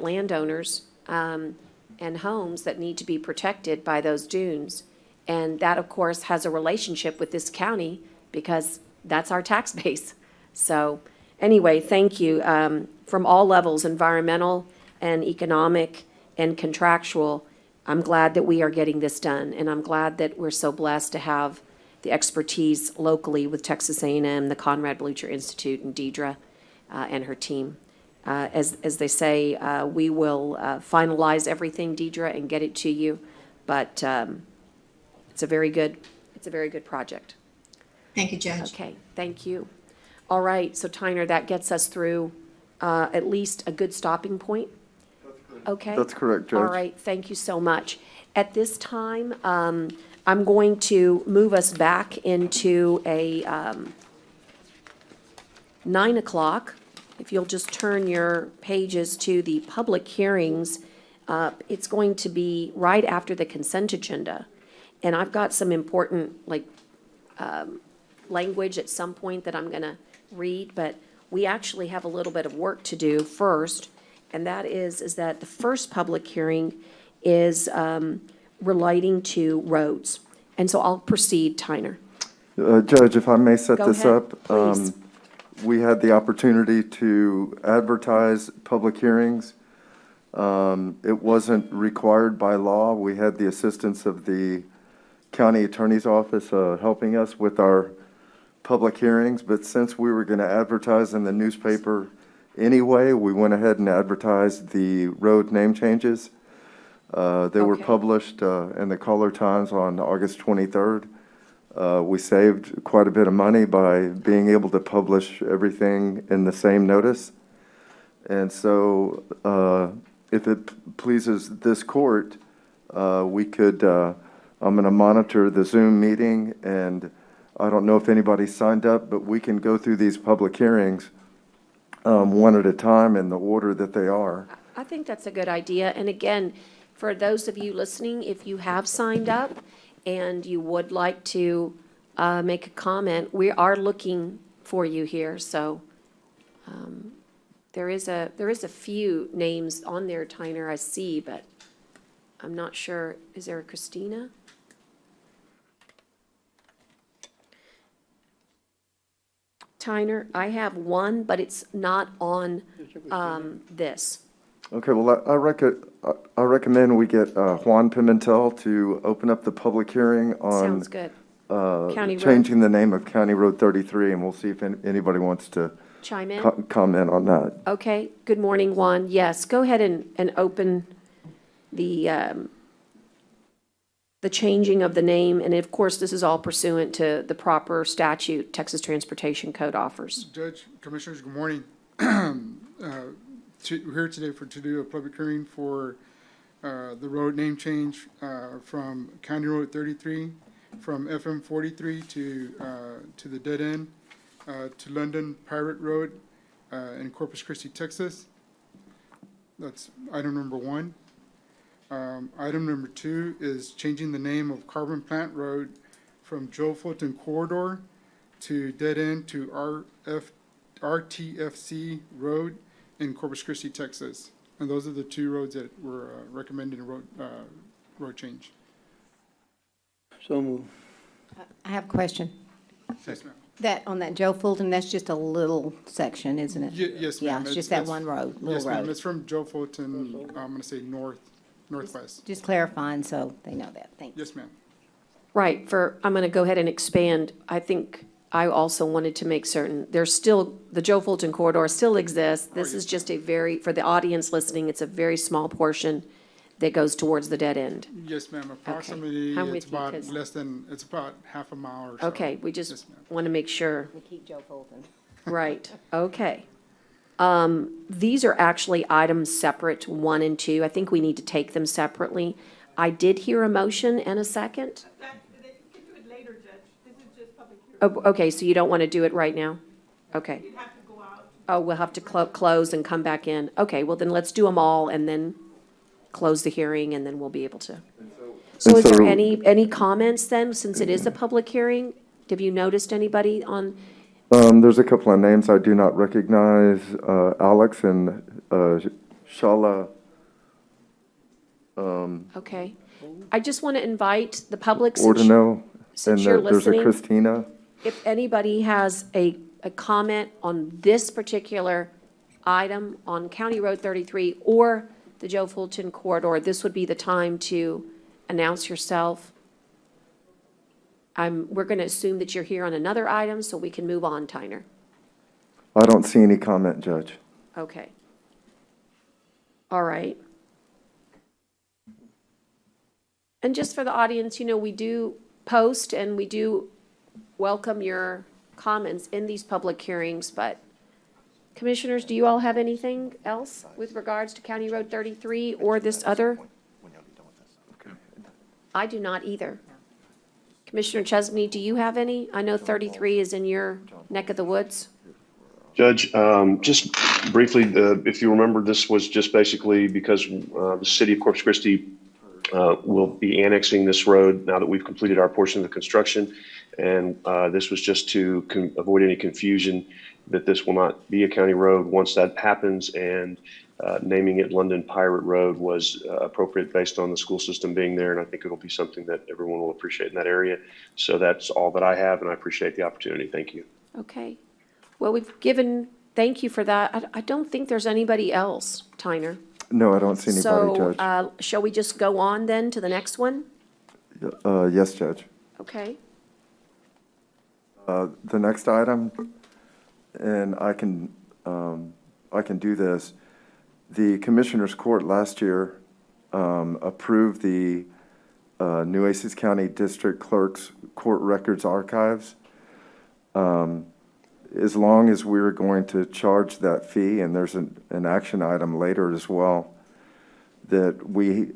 landowners and homes that need to be protected by those dunes. And that, of course, has a relationship with this county because that's our tax base. So anyway, thank you. From all levels, environmental and economic and contractual, I'm glad that we are getting this done. And I'm glad that we're so blessed to have the expertise locally with Texas A&M, the Conrad Blucher Institute, and Deidre and her team. As they say, we will finalize everything, Deidre, and get it to you. But it's a very good project. Thank you, Judge. Okay, thank you. All right, so Tyner, that gets us through at least a good stopping point? Okay? That's correct, Judge. All right, thank you so much. At this time, I'm going to move us back into a 9 o'clock. If you'll just turn your pages to the public hearings, it's going to be right after the consent agenda. And I've got some important, language at some point that I'm going to read, but we actually have a little bit of work to do first, and that is that the first public hearing is relating to roads. And so I'll proceed, Tyner. Judge, if I may set Go this ahead, up. please. We had the opportunity to advertise public hearings. It wasn't required by law. We had the assistance of the county attorney's office helping us with our public hearings, but since we were going to advertise in the newspaper anyway, we went ahead and advertised the road name changes. They were Okay. published in the Caller Times on August 23rd. We saved quite a bit of money by being able to publish everything in the same notice. And so, if it pleases this court, we could, I'm going to monitor the Zoom meeting, and I don't know if anybody signed up, but we can go through these public hearings one at a time in the order that they are. I think that's a good idea. And again, for those of you listening, if you have signed up and you would like to make a comment, we are looking for you here. So there is a few names on there, Tyner, I see, but I'm not sure. Is there a Christina? Tyner, I have one, but it's not on this. Okay, well, I recommend we get Juan Pimentel to open up the public hearing on Sounds good. County Road. changing the name of County Road 33, and we'll see if anybody wants to Chime in? comment on that. Okay, good morning, Juan. Yes, go ahead and open the changing of the name, and of course, this is all pursuant to the proper statute Texas Transportation Code offers. Judge, Commissioners, good morning. We're here today to do a public hearing for the road name change from County Road 33, from FM 43 to the dead end, to London Pirate Road in Corpus Christi, Texas. That's item number one. Item number two is changing the name of Carbon Plant Road from Joe Fulton Corridor to dead end to RTFC Road in Corpus Christi, Texas. And those are the two roads that were recommended a road change. So moved. I have a question. Yes, ma'am. On that Joe Fulton, that's just a little section, isn't it? Yes, ma'am. Yeah, it's just that one road, Yes, little ma'am. road. It's from Joe Fulton, I'm gonna say northwest. Just clarifying so they know that. Thanks. Yes, ma'am. Right, I'm going to go ahead and expand. I think I also wanted to make certain, there's still, the Joe Fulton corridor still exists. This is just for the audience listening, it's a very small portion that goes towards the dead end. Yes, ma'am. Approximately, I'm it's with you, about 'cause- it's about half a mile or so. Okay, we Yes, just ma'am. want to make sure. We keep Joe Fulton. Right, okay. These are actually items separate, 1 and 2. I think we need to take them separately. I did hear a motion and a second. You can do it later, Judge. This is just public hearing. Oh, okay, so you don't want to do it right now? Okay. You have to go out. Oh, we'll have to close and come back in. Okay, well then let's do them all and then close the hearing and then we'll be able to. So is there any comments then, since it is a public hearing? Have you noticed anybody on, There's a couple of names I do not recognize, Alex and Shala. okay. I just want to invite the public, since Ordino, and since you're there's a listening, Christina. if anybody has a comment on this particular item on County Road 33 or the Joe Fulton corridor, this would be the time to announce yourself. We're going to assume that you're here on another item, so we can move on, Tyner. I don't see any comment, Judge. Okay. All right. And just for the audience, we do post and we do welcome your comments in these public hearings, but commissioners, do you all have anything else with regards to County Road 33 or this other? I do not either. Commissioner Chesney, do you have any? I know 33 is in your neck of the woods. Judge, just briefly, if you remember, this was just basically because the city of Corpus Christi will be annexing this road now that we've completed our portion of the construction. And this was just to avoid any confusion that this will not be a county road once that happens. And naming it London Pirate Road was appropriate based on the school system being there. And I think it'll be something that everyone will appreciate in that area. So that's all that I have, and I appreciate the opportunity. Thank you. Okay. Well, thank you for that. I don't think there's anybody else, Tyner. No, I don't see anybody, Judge. So, shall we just go on then to the next one? Yes, Judge. Okay. The next item, and I can do this. The Commissioners Court last year approved the Nueces County District Clerk's Court Records Archives. As long as we're going to charge that fee, and there's an action item later as well, that we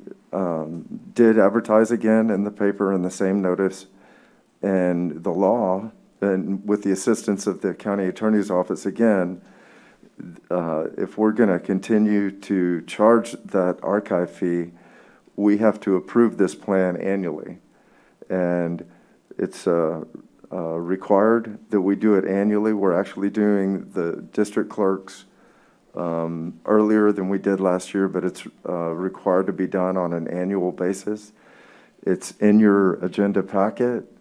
did advertise again in the paper in the same notice, and the law, and with the assistance of the county attorney's office again, if we're going to continue to charge that archive fee, we have to approve this plan annually. And it's required that we do it annually. We're actually doing the district clerks earlier than we did last year, but it's required to be done on an annual basis. It's in your agenda packet,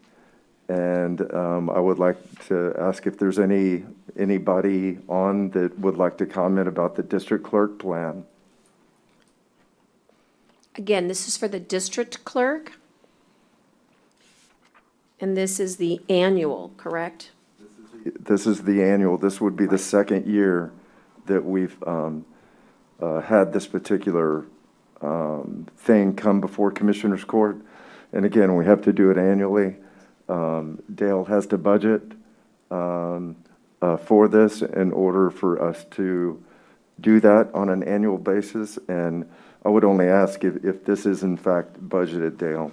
and I would like to ask if there's anybody on that would like to comment about the district clerk plan. Again, this is for the district clerk. And this is the annual, correct? This is the annual. This would be the second year that we've had this particular thing come before Commissioners Court. And again, we have to do it annually. Dale has to budget for this in order for us to do that on an annual basis. And I would only ask if this is in fact budgeted, Dale.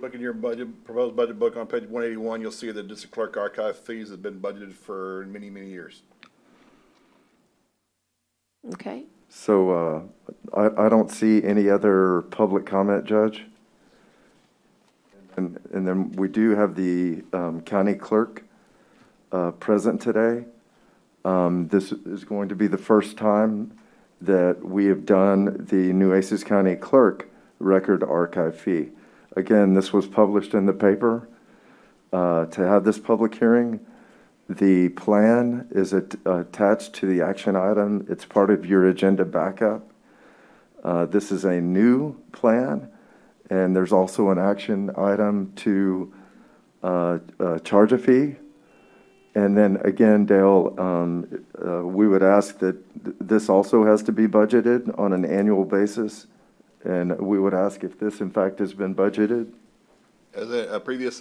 Look in your proposed budget book on page 181, you'll see the district clerk archive fees have been budgeted for many, many years. Okay. So I don't see any other public comment, Judge. And then we do have the county clerk present today. This is going to be the first time that we have done the Nueces County Clerk Record Archive fee. Again, this was published in the paper to have this public hearing. The plan is attached to the action item. It's part of your agenda backup. This is a new plan, and there's also an action item to charge a fee. And then again, Dale, we would ask that this also has to be budgeted on an annual basis. And we would ask if this, in fact, has been budgeted. As a previous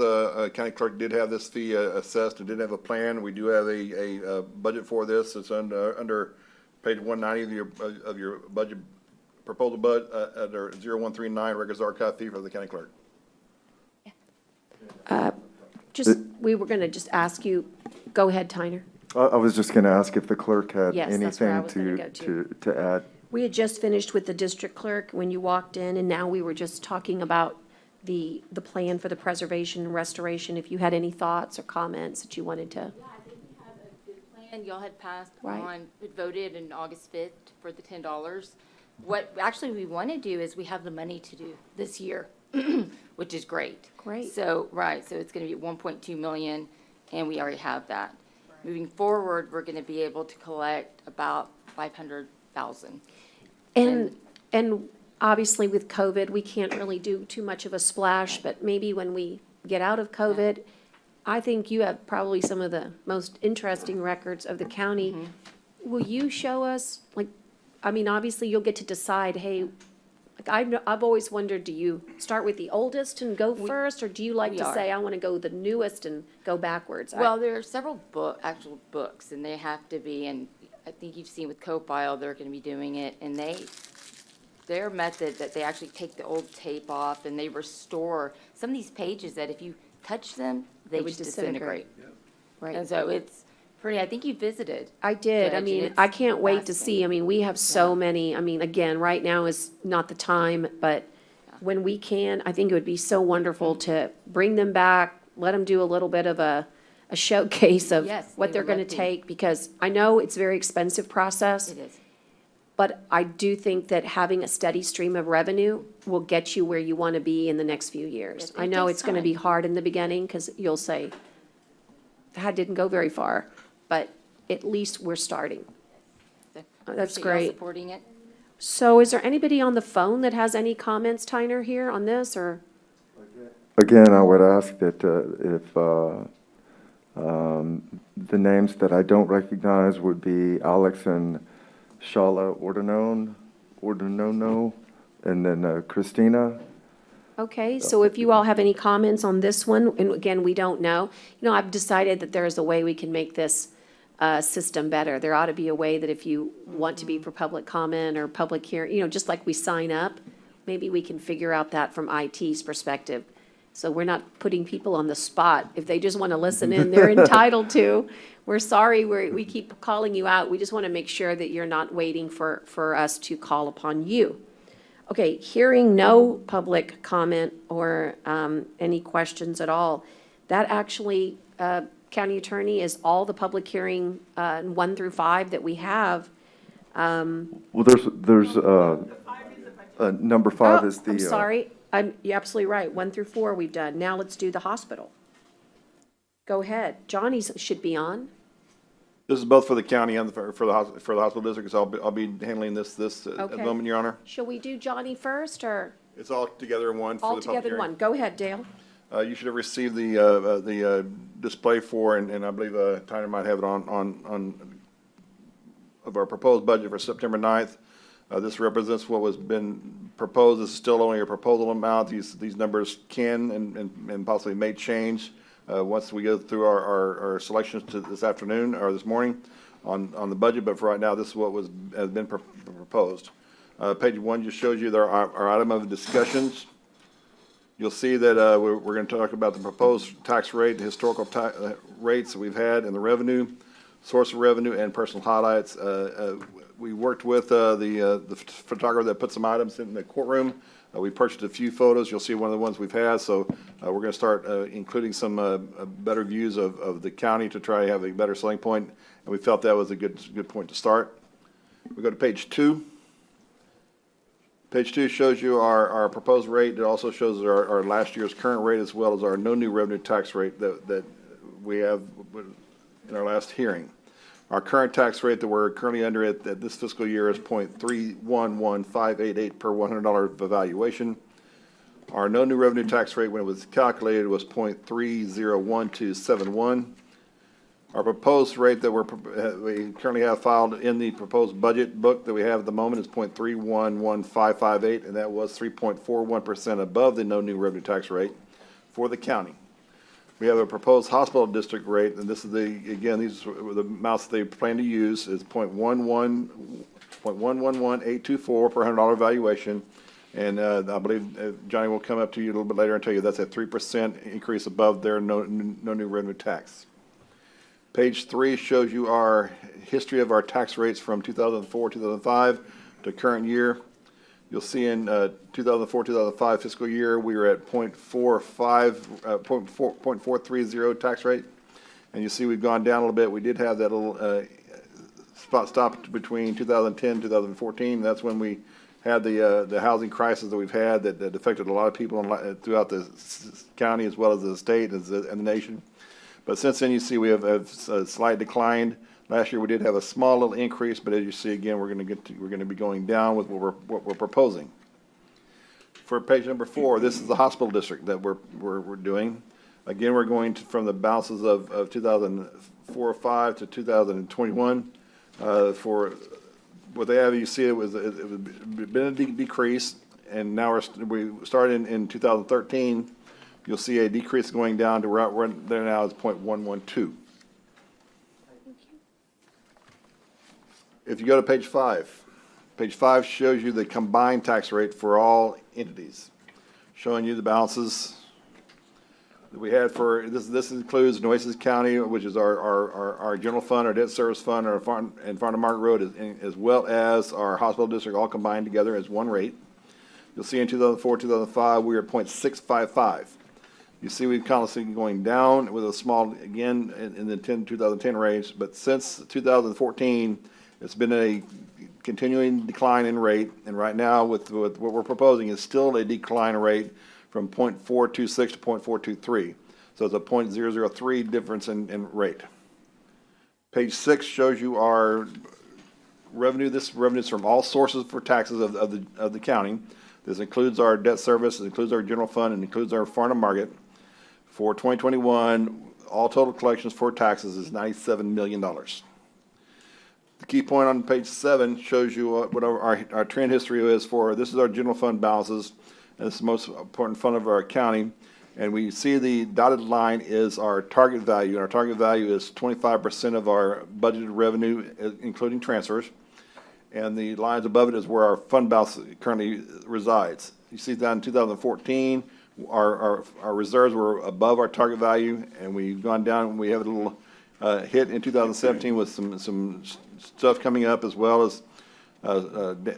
county clerk did have this fee assessed and did have a plan. We do have a budget for this. It's under page 190 of your budget proposal under 0139 records archive fee for the county clerk. We were going to just ask you, go ahead, Tyner. I was just going to ask if the clerk had Yes, that's where I anything was gonna go to add. We had just finished with the district clerk when you walked in, and now we were just talking about the plan for the preservation and restoration. If you had any thoughts or comments that you wanted to. Yeah, I think we have a good plan. Y'all had passed Right. voted on August 5th for the $10. What actually we want to do is we have the money to do this year, which is great. Great. So, right, so it's going to be 1.2 million, and we already have that. Moving forward, we're going to be able to collect about 500,000. And obviously with COVID, we can't really do too much of a splash, but maybe when we get out of COVID, I think you have probably some of the most interesting records of the county. Will you show us, like, I mean, obviously you'll get to decide, hey, like I've always wondered, do you start with the oldest and go first, or do you like we to are. say, I want to go the newest and go backwards? Well, there are several actual books, and they have to be, and I think you've seen with CoFile, they're going to be doing it, and their method that they actually take the old tape off and they restore some of these pages that if you touch them, they would just disintegrate. disintegrate. Right. And so it's pretty, I think you visited. I did. I Judge, mean, it's I can't wait to see. fascinating. I mean, we have so many. I mean, again, right now is not the time, but when we can, I think it would be so wonderful to bring them back, let them do a little bit of a showcase of Yes, what we they're would going love to to. take, because I know it's a very expensive process. It is. But I do think that having a steady stream of revenue will get you where you want to be in the next few years. It I know takes it's going to time. be hard in the beginning, because you'll say, that didn't go very far, but at least we're starting. So That's appreciate y'all great. Supporting it. So is there anybody on the phone that has any comments, Tyner, here on this, or? Again, I would ask that The names that I don't recognize would be Alex and Shala Ordinono, and then Christina. Okay, so if you all have any comments on this one, and again, we don't know, I've decided that there is a way we can make this system better. There ought to be a way that if you want to be for public comment or public hearing, just like we sign up, maybe we can figure out that from IT's perspective. So we're not putting people on the spot. If they just want to listen in, they're entitled to. We're sorry, we keep calling you out. We just want to make sure that you're not waiting for us to call upon you. Okay, hearing no public comment or any questions at all, that actually, County Attorney, is all the public hearing 1 through 5 that we have. Well, there's number 5 is the. I'm sorry, you're absolutely right. 1 through 4 we've done. Now let's do the hospital. Go ahead. Johnny's should be on. This is both for the county and for the hospital district, so I'll be handling this at the Okay. moment, Your Honor. Shall we do Johnny first, or It's all together in one for all the public together in hearing. one? Go ahead, Dale. You should have received the display for, and I believe Tyner might have it on of our proposed budget for September 9th. This represents what was been proposed. This is still only a proposal amount. These numbers can and possibly may change once we go through our selections to this afternoon or this morning on the budget. But for right now, this is what has been proposed. Page 1 just shows you our item of discussions. You'll see that we're going to talk about the proposed tax rate, the historical rates that we've had, and the revenue, source of revenue, and personal highlights. We worked with the photographer that put some items in the courtroom. We purchased a few photos. You'll see one of the ones we've had. So we're going to start including some better views of the county to try to have a better selling point. And we felt that was a good point to start. We go to page 2. Page 2 shows you our proposed rate. It also shows our last year's current rate as well as our no new revenue tax rate that we have in our last hearing. Our current tax rate that we're currently under at this fiscal year is .311588 per $100 of evaluation. Our no new revenue tax rate when it was calculated was .301271. Our proposed rate that we currently have filed in the proposed budget book that we have at the moment is .311558, and that was 3.41% above the no new revenue tax rate for the county. We have a proposed hospital district rate, and this is these are the amounts they plan to use, is .111824 per $100 valuation. And I believe Johnny will come up to you a little bit later and tell you that's a 3% increase above their no new revenue tax. Page 3 shows you our history of our tax rates from 2004, 2005 to current year. You'll see in 2004, 2005 fiscal year, we were at .430 tax rate. And you see we've gone down a little bit. We did have that little stop between 2010 and 2014. That's when we had the housing crisis that we've had that affected a lot of people throughout the county as well as the state and the nation. But since then, you see we have a slight decline. Last year, we did have a small little increase, but as you see again, we're going to be going down with what we're proposing. For page number 4, this is the hospital district that we're doing. Again, we're going from the balances of 2004-05 to 2021. For what they have, you see it was been a decrease, and now we started in 2013. You'll see a decrease going down to right there now is .112. If you go to page 5, page 5 shows you the combined tax rate for all entities, showing you the balances that we had for this. This includes Nueces County, which is our general fund, our debt service fund, and Farm to Market Road, as well as our hospital district, all combined together as one rate. You'll see in 2004, 2005, we were at .655. You see we've constantly going down with a small, again, in the 2010 range, but since 2014, it's been a continuing decline in rate, and right now with what we're proposing is still a decline rate from .426 to .423. So it's a .003 difference in rate. Page 6 shows you our revenue. This revenue is from all sources for taxes of the county. This includes our debt service, it includes our general fund, and includes our farm to market. For 2021, all total collections for taxes is $97 million. The key point on page 7 shows you what our trend history is for, this is our general fund balances, and it's the most important fund of our county. And we see the dotted line is our target value, and our target value is 25% of our budgeted revenue, including transfers. And the lines above it is where our fund balance currently resides. You see that in 2014, our reserves were above our target value, and we've gone down, and we have a little hit in 2017 with some stuff coming up, as well as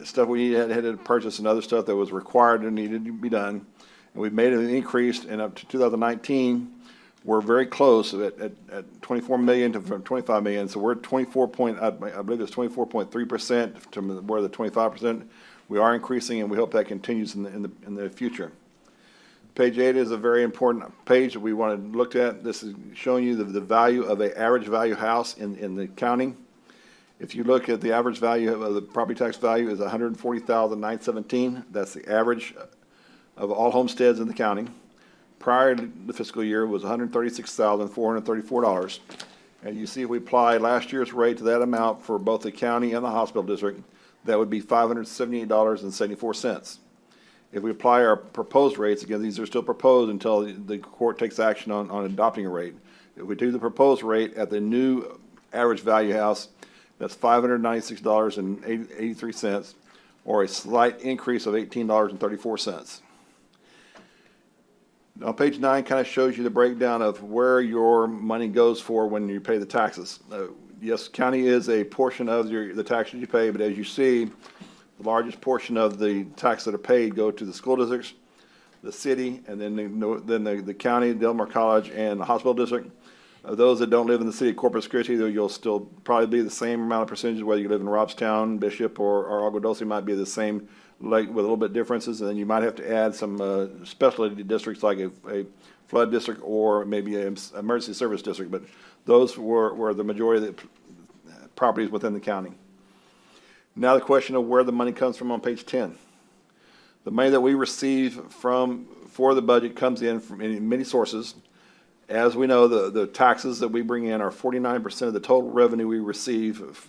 stuff we had to purchase and other stuff that was required and needed to be done. And we've made an increase, and up to 2019, we're very close at 24 million to 25 million. So we're at I believe it's 24.3% to where the 25%. We are increasing, and we hope that continues in the future. Page 8 is a very important page that we want to look at. This is showing you the value of an average value house in the county. If you look at the average value of the property tax value is $140,917. That's the average of all homesteads in the county. Prior to the fiscal year was $136,434. And you see if we apply last year's rate to that amount for both the county and the hospital district, that would be $578.74. If we apply our proposed rates, again, these are still proposed until the court takes action on adopting a rate. If we do the proposed rate at the new average value house, that's $596.83, or a slight increase of $18.34. Now, page 9 kind of shows you the breakdown of where your money goes for when you pay the taxes. Yes, county is a portion of the taxes you pay, but as you see, the largest portion of the taxes that are paid go to the school districts, the city, and then the county, Delmar College, and the hospital district. Those that don't live in the city of Corpus Christi, you'll still probably be the same amount of percentages, whether you live in Robstown, Bishop, or Agua Dulce, might be the same, like with a little bit differences. And then you might have to add some specialty districts like a flood district or maybe an emergency service district. But those were the majority of the properties within the county. Now the question of where the money comes from on page 10. The money that we receive for the budget comes in from many sources. As we know, the taxes that we bring in are 49% of the total revenue we receive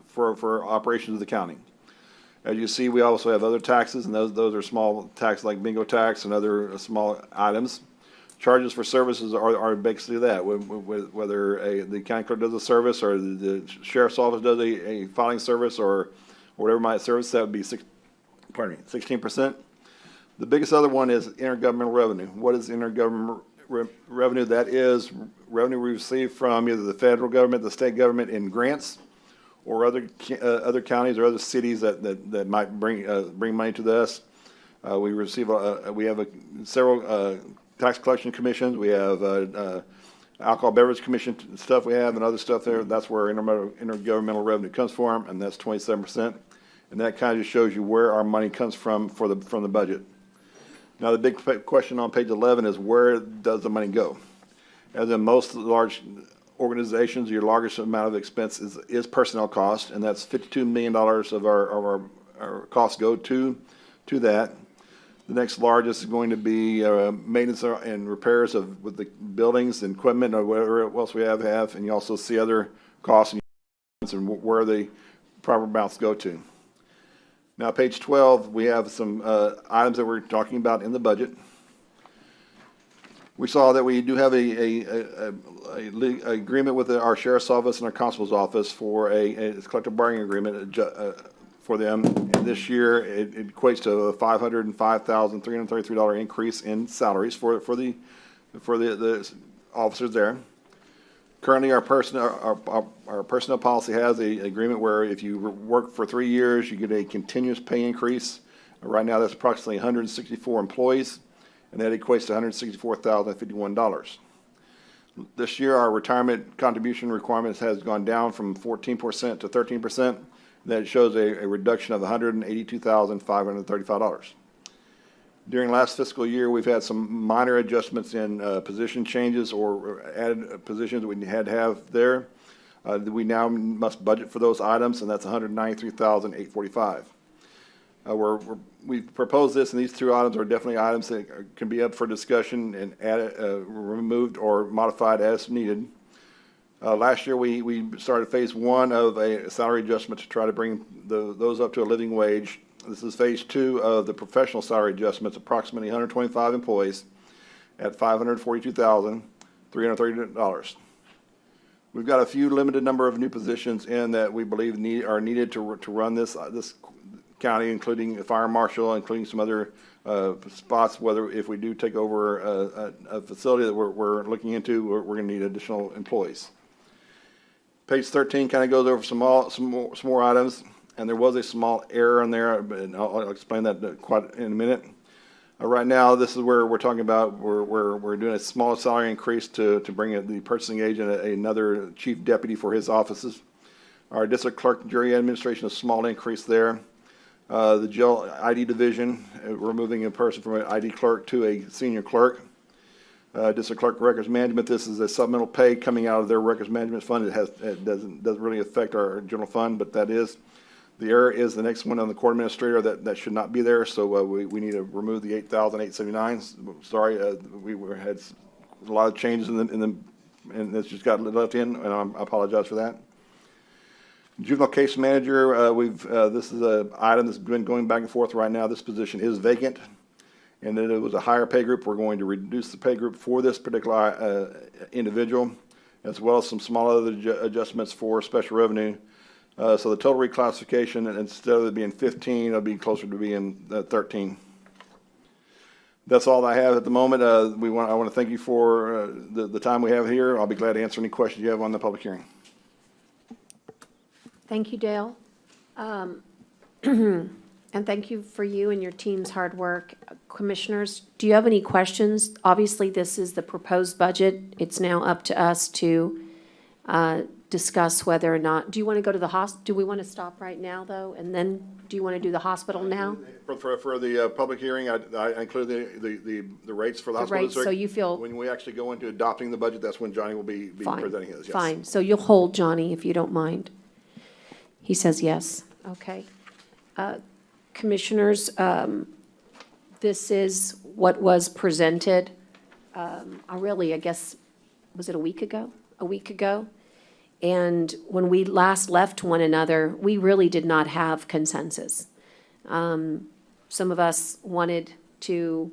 for operations of the county. As you see, we also have other taxes, and those are small taxes like bingo tax and other small items. Charges for services are basically that, whether the county clerk does a service or the sheriff's office does a filing service or whatever might service, that would be 16%. The biggest other one is intergovernmental revenue. What is intergovernmental revenue? That is revenue we receive from either the federal government, the state government in grants, or other counties or other cities that might bring money to us. We have several tax collection commissions. We have alcohol beverage commission stuff we have and other stuff there. That's where intergovernmental revenue comes from, and that's 27%. And that kind of just shows you where our money comes from the budget. Now, the big question on page 11 is where does the money go? As in most large organizations, your largest amount of expense is personnel cost, and that's $52 million of our costs go to that. The next largest is going to be maintenance and repairs with the buildings and equipment or whatever else we have, and you also see other costs and where the proper amounts go to. Now, page 12, we have some items that we're talking about in the budget. We saw that we do have a agreement with our sheriff's office and our constable's office for a collective bargaining agreement for them. And this year, it equates to a $505,333 increase in salaries for the officers there. Currently, our personnel policy has an agreement where if you work for 3 years, you get a continuous pay increase. Right now, that's approximately 164 employees, and that equates to $164,051. This year, our retirement contribution requirements has gone down from 14% to 13%. That shows a reduction of $182,535. During last fiscal year, we've had some minor adjustments in position changes or added positions that we had to have there. We now must budget for those items, and that's $193,845. We've proposed this, and these two items are definitely items that can be up for discussion and added, removed or modified as needed. Last year, we started phase one of a salary adjustment to try to bring those up to a living wage. This is phase two of the professional salary adjustments, approximately 125 employees at $542,330. We've got a few limited number of new positions in that we believe are needed to run this county, including a fire marshal, including some other spots, whether if we do take over a facility that we're looking into, we're going to need additional employees. Page 13 kind of goes over some more items, and there was a small error in there, and I'll explain that quite in a minute. Right now, this is where we're talking about we're doing a small salary increase to bring the purchasing agent another chief deputy for his offices. Our district clerk and jury administration, a small increase there. The jail ID division, we're moving a person from an ID clerk to a senior clerk. District clerk records management, this is a supplemental pay coming out of their records management fund. It doesn't really affect our general fund, but that is. The error is the next one on the court administrator that should not be there, so we need to remove the 8,879. Sorry, we had a lot of changes and this just got left in, and I apologize for that. Juvenile case manager, this is an item that's been going back and forth right now. This position is vacant, and then it was a higher pay group. We're going to reduce the pay group for this particular individual, as well as some small other adjustments for special revenue. So the total reclassification, instead of it being 15, it'll be closer to being 13. That's all I have at the moment. I want to thank you for the time we have here. I'll be glad to answer any questions you have on the public hearing. Thank you, Dale. And thank you for you and your team's hard work. Commissioners, do you have any questions? Obviously, this is the proposed budget. It's now up to us to discuss whether or not, do you want to go to the do we want to stop right now, though? And then, do you want to do the hospital now? For the public hearing, I include the rates for the hospital Rates, district. so you feel. When we actually go into adopting the budget, that's when Johnny will be Fine, presenting his, yes. fine. So you'll hold Johnny if you don't mind. He says yes. Okay. Commissioners, this is what was presented, I guess, was it a week ago? A week ago? And when we last left one another, we really did not have consensus. Some of us wanted to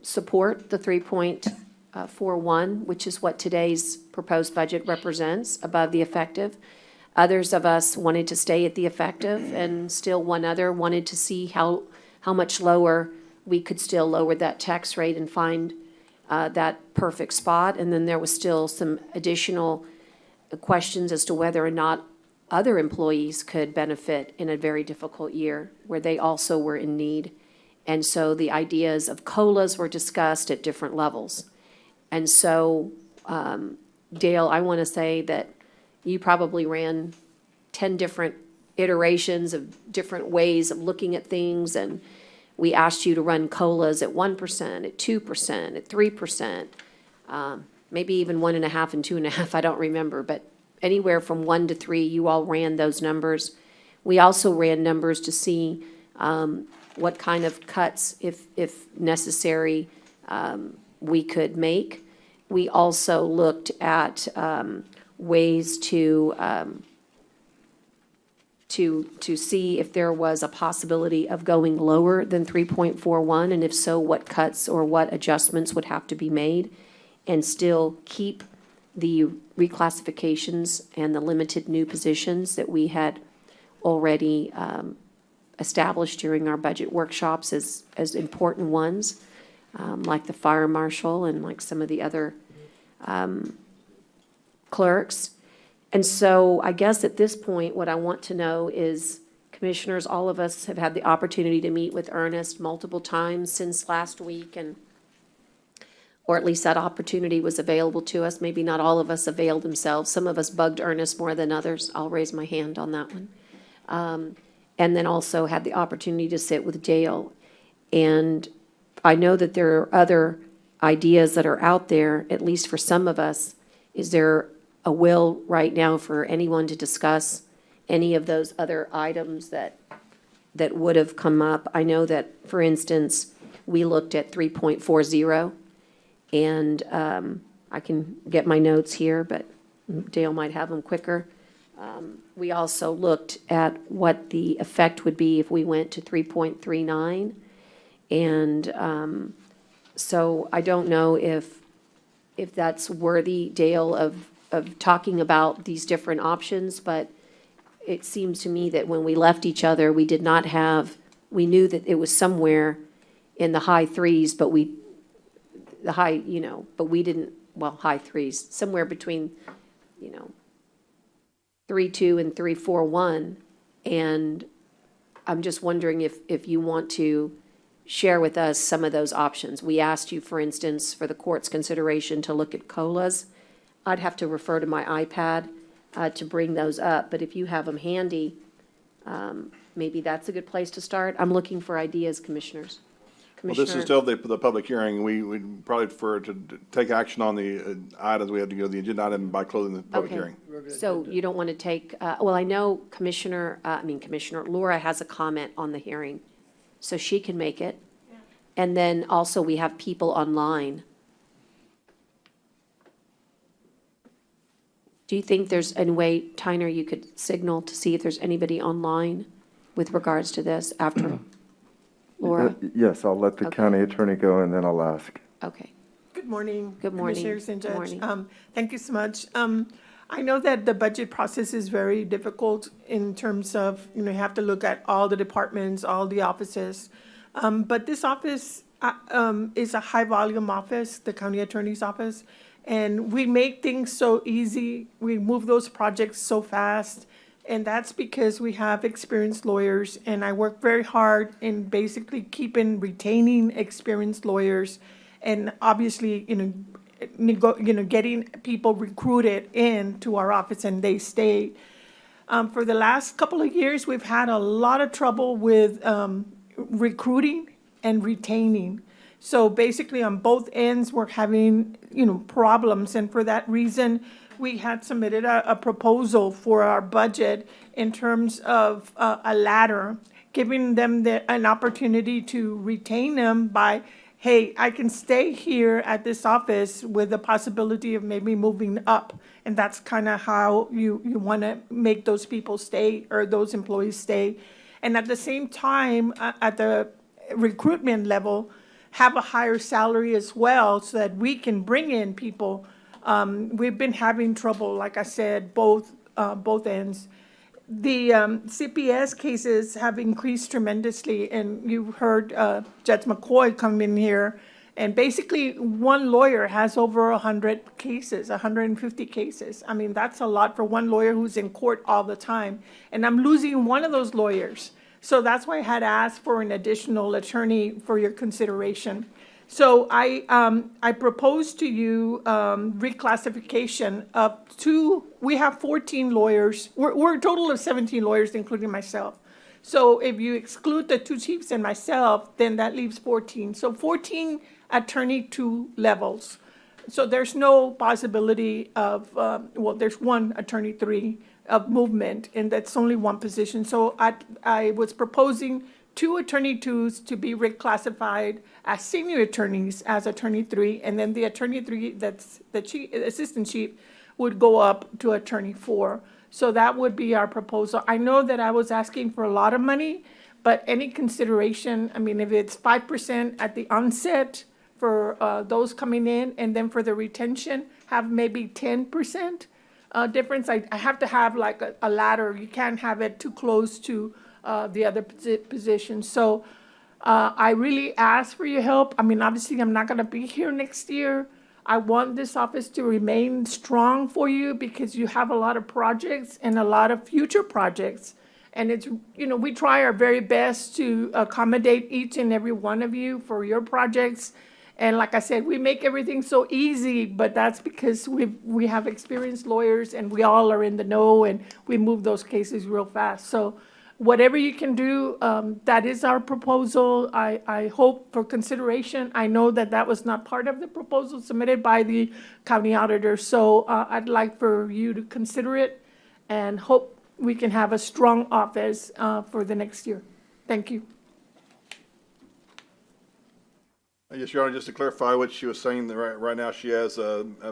support the 3.41, which is what today's proposed budget represents, above the effective. Others of us wanted to stay at the effective, and still one other wanted to see how much lower we could still lower that tax rate and find that perfect spot. And then there was still some additional questions as to whether or not other employees could benefit in a very difficult year where they also were in need. And so the ideas of COLAs were discussed at different levels. And so, Dale, I want to say that you probably ran 10 different iterations of different ways of looking at things, and we asked you to run COLAs at 1%, at 2%, at 3%, maybe even 1.5 and 2.5, I don't remember, but anywhere from 1 to 3, you all ran those numbers. We also ran numbers to see what kind of cuts, if necessary, we could make. We also looked at ways to see if there was a possibility of going lower than 3.41, and if so, what cuts or what adjustments would have to be made, and still keep the reclassifications and the limited new positions that we had already established during our budget workshops as important ones, like the fire marshal and like some of the other clerks. And so I guess at this point, what I want to know is, commissioners, all of us have had the opportunity to meet with Ernest multiple times since last week, or at least that opportunity was available to us. Maybe not all of us availed themselves. Some of us bugged Ernest more than others. I'll raise my hand on that one. And then also had the opportunity to sit with Dale. And I know that there are other ideas that are out there, at least for some of us. Is there a will right now for anyone to discuss any of those other items that that would have come up. I know that, for instance, we looked at 3.40, and I can get my notes here, but Dale might have them quicker. We also looked at what the effect would be if we went to 3.39. And so I don't know if that's worthy, Dale, of talking about these different options, but it seems to me that when we left each other, we did not have, we knew that it was somewhere in the high threes, but we didn't, well, high threes, somewhere between, 3.2 and 3.41. And I'm just wondering if you want to share with us some of those options. We asked you, for instance, for the court's consideration to look at COLAs. I'd have to refer to my iPad to bring those up, but if you have them handy, maybe that's a good place to start. I'm looking for ideas, commissioners. Well, this is still the public hearing. We'd probably prefer to take action on the items. We have to go to the agenda item by closing the public Okay. hearing. So you don't want to take, well, I know Commissioner Laura has a comment on the hearing, so she can make it. And then also we have people online. Do you think there's any way, Tyner, you could signal to see if there's anybody online with regards to this after Laura? Yes, I'll let the Okay. county attorney go, and then I'll ask. Okay. Good morning. Good morning. Commissioners and Good Judge. morning. Thank you so much. I know that the budget process is very difficult in terms of, you have to look at all the departments, all the offices. But this office is a high-volume office, the county attorney's office, and we make things so easy. We move those projects so fast, and that's because we have experienced lawyers, and I work very hard in basically retaining experienced lawyers, and obviously, getting people recruited into our office and they stay. For the last couple of years, we've had a lot of trouble with recruiting and retaining. So basically, on both ends, we're having, problems. And for that reason, we had submitted a proposal for our budget in terms of a ladder, giving them an opportunity to retain them by, hey, I can stay here at this office with the possibility of maybe moving up. And that's kind of how you want to make those people stay, or those employees stay. And at the same time, at the recruitment level, have a higher salary as well, so that we can bring in people. We've been having trouble, like I said, both ends. The CPS cases have increased tremendously, and you heard Judge McCoy come in here, and basically one lawyer has over 100 cases, 150 cases. I mean, that's a lot for one lawyer who's in court all the time, and I'm losing one of those lawyers. So that's why I had asked for an additional attorney for your consideration. So I propose to you reclassification up to, we have 14 lawyers. We're a total of 17 lawyers, including myself. So if you exclude the two chiefs and myself, then that leaves 14. So 14 attorney 2 levels. So there's no possibility of, there's one attorney 3 of movement, and that's only one position. So I was proposing 2 attorney 2s to be reclassified as senior attorneys as attorney 3, and then the attorney 3 that's the chief, assistant chief, would go up to attorney 4. So that would be our proposal. I know that I was asking for a lot of money, but any consideration, I mean, if it's 5% at the onset for those coming in, and then for the retention, have maybe 10% difference. I have to have like a ladder. You can't have it too close to the other position. So I really ask for your help. I mean, obviously, I'm not going to be here next year. I want this office to remain strong for you because you have a lot of projects and a lot of future projects. And it's, we try our very best to accommodate each and every one of you for your projects. And like I said, we make everything so easy, but that's because we have experienced lawyers, and we all are in the know, and we move those cases real fast. So whatever you can do, that is our proposal. I hope for consideration. I know that was not part of the proposal submitted by the county auditor. So I'd like for you to consider it and hope we can have a strong office for the next year. Thank you. Yes, Your Honor, just to clarify what she was saying, that right now she has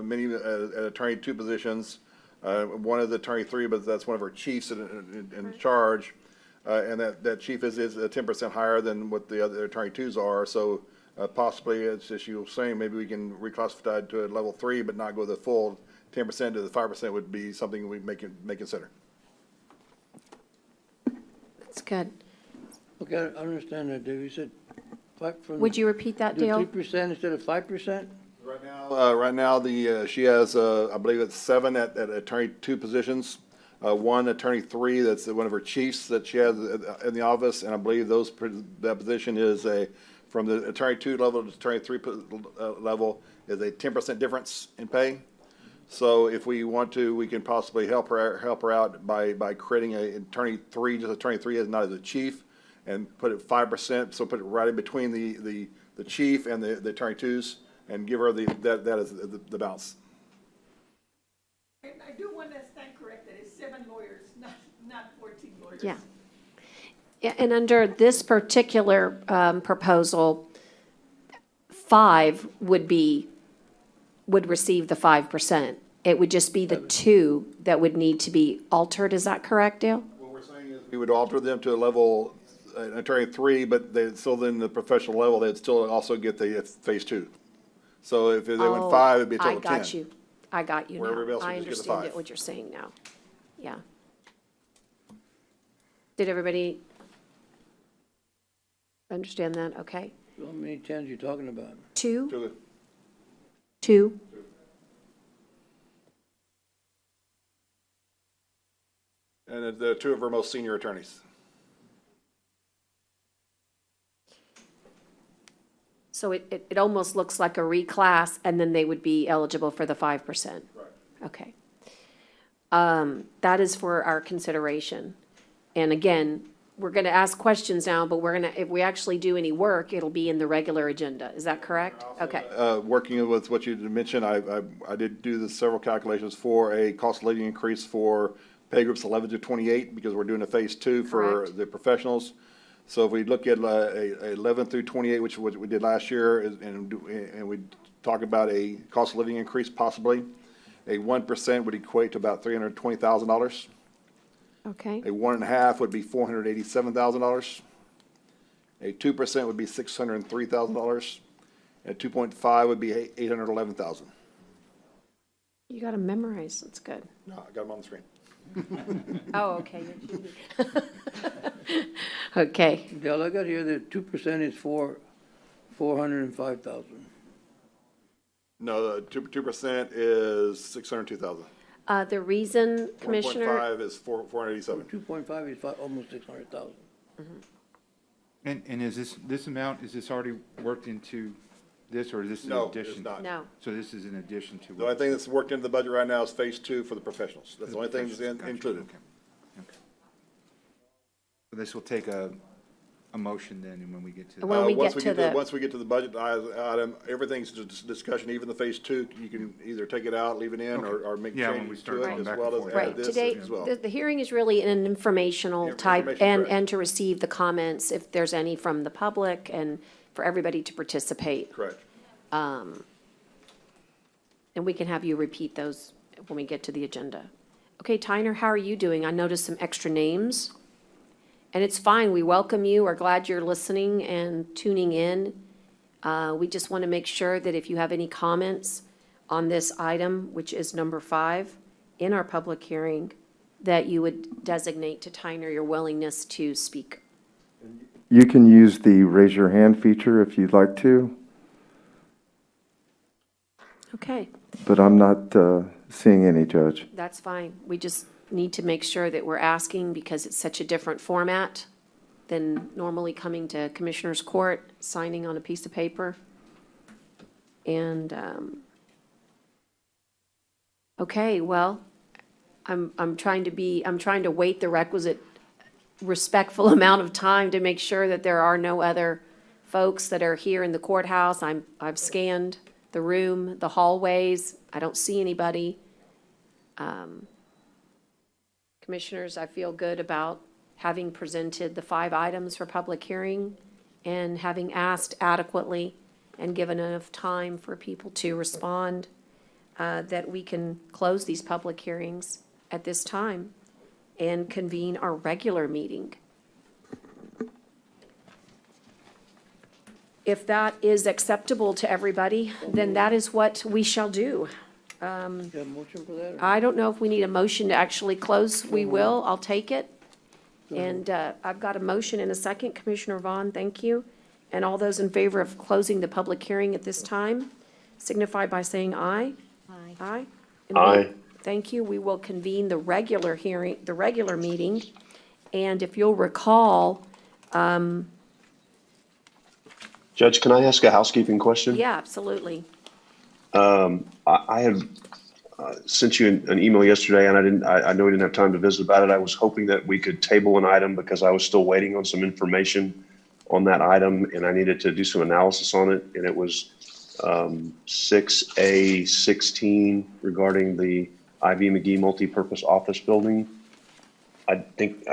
many attorney two positions. One is attorney three, but that's one of her chiefs in charge. And that chief is 10% higher than what the other attorney twos are. So possibly, as she was saying, maybe we can reclassify it to a level three, but not go the full 10% to the 5% would be something we may consider. That's good. Okay, I understand that, Dave. You said Would you repeat that, do Dale? 3% instead of 5%? Right now, she has, I believe it's 7 at attorney two positions. One attorney three, that's one of her chiefs that she has in the office, and I believe that position is from the attorney two level to attorney three level is a 10% difference in pay. So if we want to, we can possibly help her out by creating a attorney three, just attorney three as not as a chief, and put it 5%, so put it right in between the chief and the attorney twos, and give her that as the balance. And I do want to stand corrected, it's 7 lawyers, not 14 lawyers. Yeah. Yeah, and under this particular proposal, 5 would receive the 5%. It would just be the 2 that would need to be altered. Is that correct, Dale? What we're saying is we would alter them to a level, attorney three, but they still then the professional level, they'd still also get the phase 2. So if they went 5, it'd be a total of 10. I got you. I got you Where everybody now. else would I just get the understand 5. what you're saying now. Yeah. Did everybody understand that? Okay. How many 10s you talking about? 2? 2? And the 2 of our most senior attorneys. So it almost looks like a reclass, and then they would be eligible for the 5%? Right. Okay. That is for our consideration. And again, we're going to ask questions now, but if we actually do any work, it'll be in the regular agenda. Is that correct? Okay. Working with what you mentioned, I did do several calculations for a cost of living increase for pay groups 11 to 28, because we're doing a phase 2 for Correct. the professionals. So if we look at 11 through 28, which is what we did last year, and we talk about a cost of living increase possibly, a 1% would equate to about $320,000. Okay. A 1.5 would be $487,000. A 2% would be $603,000. And 2.5 would be $811,000. You got to memorize. That's good. No, I got them on the screen. Oh, okay. You're cheating. Okay. Dale, I got here that 2% is for 405,000. No, the 2% is $602,000. The reason, Commissioner, 1.5 is 487. 2.5 is almost 600,000. And is this amount, is this already worked into this, or is this an No, addition? it's not. no. So this is in addition to. The only thing that's worked into the budget right now is phase 2 for the professionals. That's the only thing that's Gotcha. included. Okay. Okay. So this will take a motion then, and when we get to. When we Once get to the, Once we get to the budget item, everything's just discussion, even the phase 2, you can either take it out, leave it in, or make Yeah, when we changes start to it, going as back well and as forth. add right, this today, as well. the hearing is really an informational Yeah, type, information, correct. and to receive the comments, if there's any from the public, and for everybody to participate. Correct. And we can have you repeat those when we get to the agenda. Okay, Tyner, how are you doing? I noticed some extra names. And it's fine, we welcome you, we're glad you're listening and tuning in. We just want to make sure that if you have any comments on this item, which is number 5 in our public hearing, that you would designate to Tyner your willingness to speak. You can use the raise your hand feature if you'd like to, Okay, but I'm not seeing any, Judge. that's fine. We just need to make sure that we're asking because it's such a different format than normally coming to Commissioner's Court, signing on a piece of paper. And, okay, well, I'm trying to wait the requisite respectful amount of time to make sure that there are no other folks that are here in the courthouse. I've scanned the room, the hallways. I don't see anybody. Commissioners, I feel good about having presented the 5 items for public hearing and having asked adequately and given enough time for people to respond, that we can close these public hearings at this time and convene our regular meeting. If that is acceptable to everybody, then that is what we shall do. You have a motion for that? or- I don't know if we need a motion to actually close. We will. I'll take it. And I've got a motion and a second. Commissioner Vaughn, thank you. And all those in favor of closing the public hearing at this time signify by saying aye. Aye. Aye? And we- Aye. Thank you. We will convene the regular hearing, the regular meeting. And if you'll recall, Judge, can I ask a housekeeping question? yeah, absolutely. I had sent you an email yesterday, and I know we didn't have time to visit about it. I was hoping that we could table an item because I was still waiting on some information on that item, and I needed to do some analysis on it. And it was 6A16 regarding the I.B. McGee multipurpose office building. I think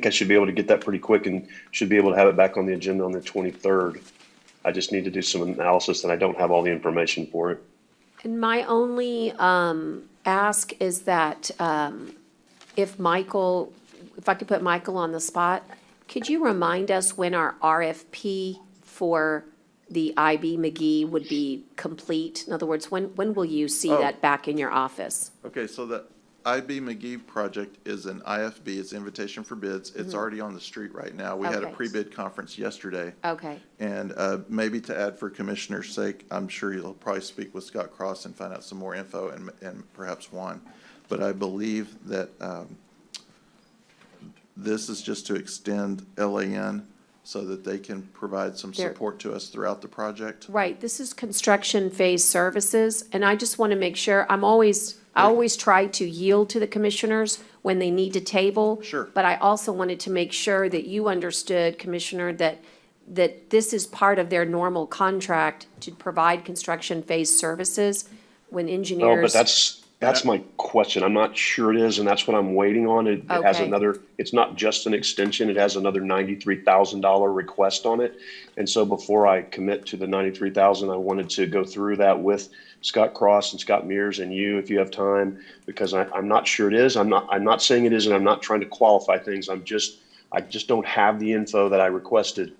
I should be able to get that pretty quick and should be able to have it back on the agenda on the 23rd. I just need to do some analysis, and I don't have all the information for it. And my only ask is that if I could put Michael on the spot, could you remind us when our RFP for the IB McGee would be complete? In other words, when will you see that back in your office? Okay, so the IB McGee project is an IFB, it's invitation for bids. It's already on the street right now. We had a Okay. pre-bid conference yesterday. Okay, And maybe to add for commissioner's sake, I'm sure you'll probably speak with Scott Cross and find out some more info and perhaps Juan. But I believe that this is just to extend LAN so that they can provide some There- support to us throughout the project. right. This is construction phase services, and I just want to make sure, I always try to yield to the commissioners when they need to table. Sure. But I also wanted to make sure that you understood, Commissioner, that this is part of their normal contract to provide construction phase services when No, engineers. but that's my question. I'm not sure it is, and that's what I'm waiting on. It has Okay. it's not just an extension, it has another $93,000 request on it. And so before I commit to the $93,000, I wanted to go through that with Scott Cross and Scott Mears and you, if you have time, because I'm not sure it is. I'm not saying it is, and I'm not trying to qualify things. I just don't have the info that I requested.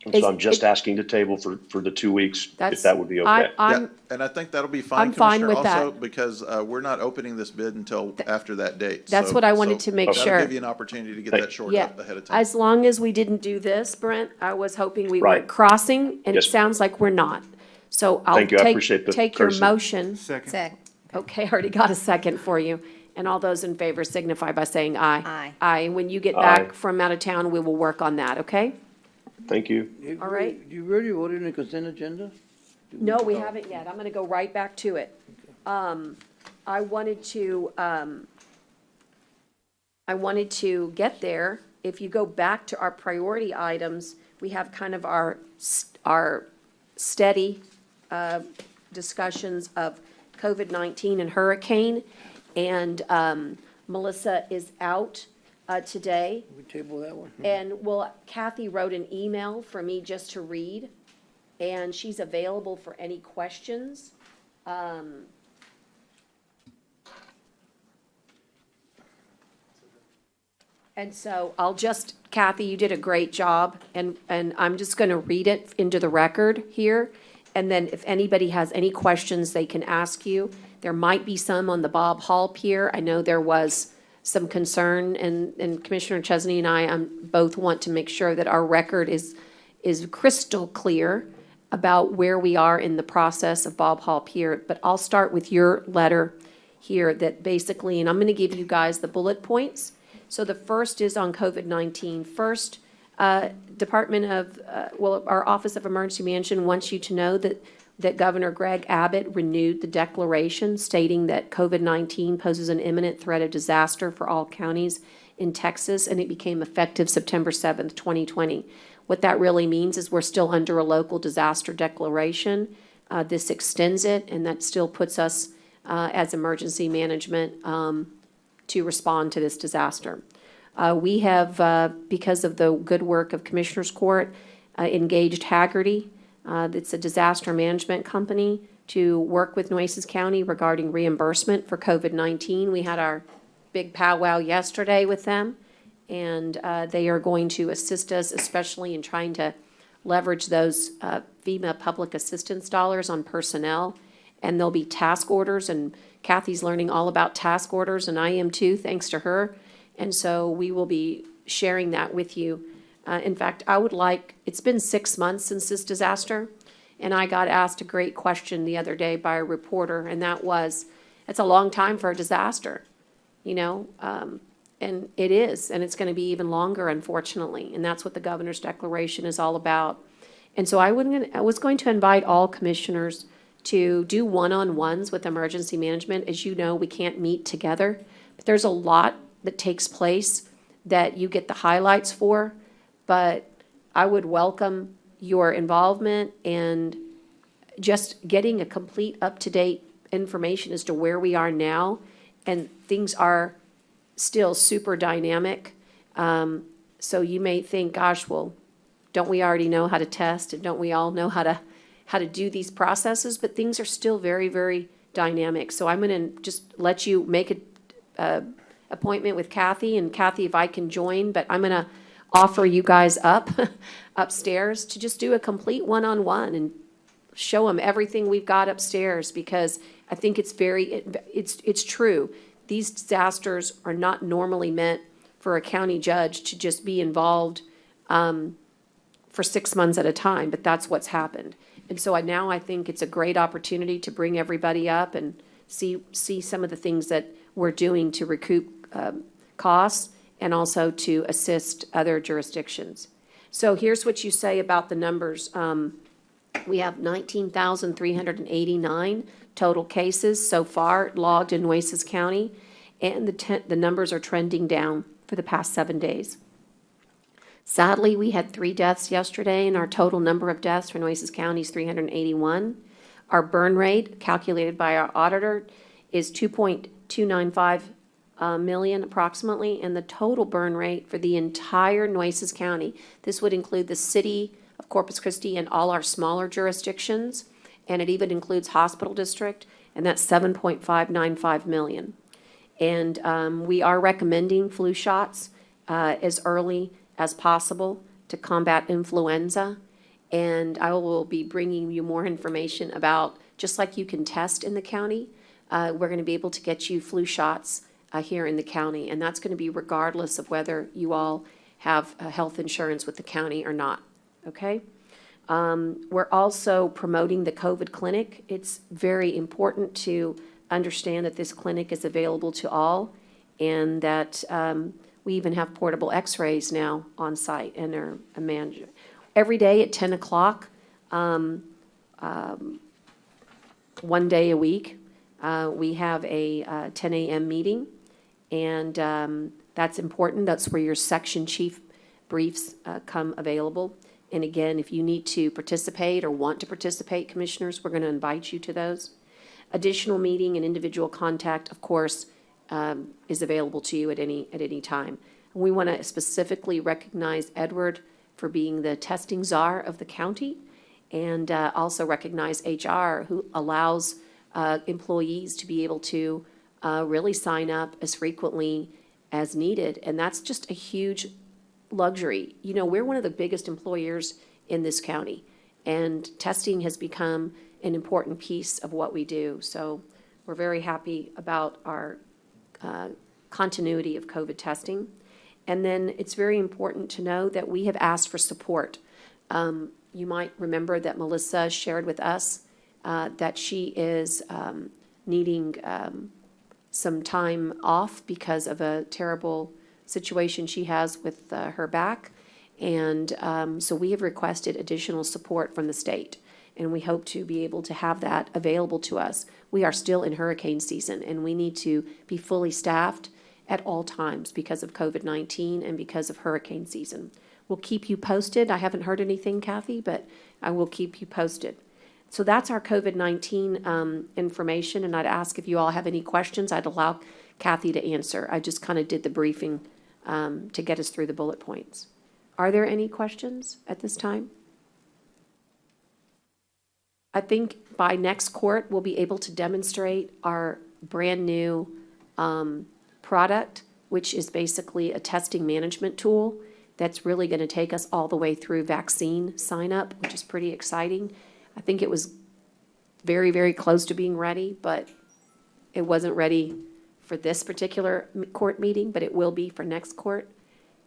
And Is so I'm just it- asking to table for the 2 weeks, if That's- that would be okay. Yeah, I'm, and I think that'll be fine, I'm fine Commissioner, with that. also, because we're not opening this bid until after that date. That's So- what I wanted so to make that'll sure. give you an opportunity to get Thank- that shored yeah, up ahead of time. as long as we didn't do this, Brent, I was hoping we Right. weren't crossing, and it Yes. sounds like we're not. So I'll Thank you. I appreciate the take your courtesy. motion. Second. Second. Okay, I already got a second for you. And all those in favor signify by saying aye. Aye. Aye. And when you get Aye. back from out of town, we will work on that, okay? Thank you. You All right. really- You really voted in the consent agenda? No, we haven't yet. I'm gonna go right back to it. I wanted to get there. If you go back to our priority items, we have kind of our steady discussions of COVID-19 and hurricane. And Melissa is out today. We table that one? And well, Kathy wrote an email for me just to read, and she's available for any questions. And so I'll just, Kathy, you did a great job, and I'm just gonna read it into the record here. And then if anybody has any questions, they can ask you. There might be some on the Bob Hall Pier. I know there was some concern, and Commissioner Chesney and I both want to make sure that our record is crystal clear about where we are in the process of Bob Hall Pier. But I'll start with your letter here that basically, and I'm gonna give you guys the bullet points. So the first is on COVID-19. First, Department of, our Office of Emergency Management wants you to know that Governor Greg Abbott renewed the declaration stating that COVID-19 poses an imminent threat of disaster for all counties in Texas, and it became effective September 7th, 2020. What that really means is we're still under a local disaster declaration. This extends it, and that still puts us as emergency management to respond to this disaster. We have, because of the good work of Commissioners Court, engaged Haggerty, that's a disaster management company, to work with Nueces County regarding reimbursement for COVID-19. We had our big powwow yesterday with them, and they are going to assist us, especially in trying to leverage those FEMA public assistance dollars on personnel. And there'll be task orders, and Kathy's learning all about task orders, and I am too, thanks to her. And so we will be sharing that with you. In fact, it's been 6 months since this disaster, and I got asked a great question the other day by a reporter, and that was, it's a long time for a disaster, and it is, and it's going to be even longer, unfortunately, and that's what the governor's declaration is all about. And so I was going to invite all commissioners to do one-on-ones with emergency management. As you know, we can't meet together, but there's a lot that takes place that you get the highlights for, but I would welcome your involvement and just getting a complete up-to-date information as to where we are now, and things are still super dynamic. So you may think, gosh, well, don't we already know how to test, and don't we all know how to do these processes? But things are still very, very dynamic. So I'm going to just let you make an appointment with Kathy, and Kathy, if I can join, but I'm going to offer you guys upstairs to just do a complete one-on-one and show them everything we've got upstairs, because I think it's true. These disasters are not normally meant for a county judge to just be involved for 6 months at a time, but that's what's happened. And so now I think it's a great opportunity to bring everybody up and see some of the things that we're doing to recoup costs and also to assist other jurisdictions. So here's what you say about the numbers. We have 19,389 total cases so far logged in Nueces County, and the numbers are trending down for the past 7 days. Sadly, we had 3 deaths yesterday, and our total number of deaths for Nueces County is 381. Our burn rate, calculated by our auditor, is 2.295 million approximately, and the total burn rate for the entire Nueces County, this would include the city of Corpus Christi and all our smaller jurisdictions, and it even includes hospital district, and that's 7.595 million. And we are recommending flu shots as early as possible to combat influenza. And I will be bringing you more information about, just like you can test in the county, we're going to be able to get you flu shots here in the county. And that's going to be regardless of whether you all have health insurance with the county or not, okay? We're also promoting the COVID clinic. It's very important to understand that this clinic is available to all, and that we even have portable x-rays now on site, and they're managed. Every day at 10 o'clock, 1 day a week, we have a 10 a.m. meeting, and that's important. That's where your section chief briefs come available. And again, if you need to participate or want to participate, commissioners, we're going to invite you to those. Additional meeting and individual contact, of course, is available to you at any time. We want to specifically recognize Edward for being the testing czar of the county, and also recognize HR, who allows employees to be able to really sign up as frequently as needed. And that's just a huge luxury. You know, we're one of the biggest employers in this county, and testing has become an important piece of what we do. So we're very happy about our continuity of COVID testing. And then it's very important to know that we have asked for support. You might remember that Melissa shared with us that she is needing some time off because of a terrible situation she has with her back. And so we have requested additional support from the state, and we hope to be able to have that available to us. We are still in hurricane season, and we need to be fully staffed at all times because of COVID-19 and because of hurricane season. We'll keep you posted. I haven't heard anything, Kathy, but I will keep you posted. So that's our COVID-19 information, and I'd ask if you all have any questions. I'd allow Kathy to answer. I just kind of did the briefing to get us through the bullet points. Are there any questions at this time? I think by next court, we'll be able to demonstrate our brand-new product, which is basically a testing management tool that's really going to take us all the way through vaccine sign-up, which is pretty exciting. I think it was very, very close to being ready, but it wasn't ready for this particular court meeting, but it will be for next court.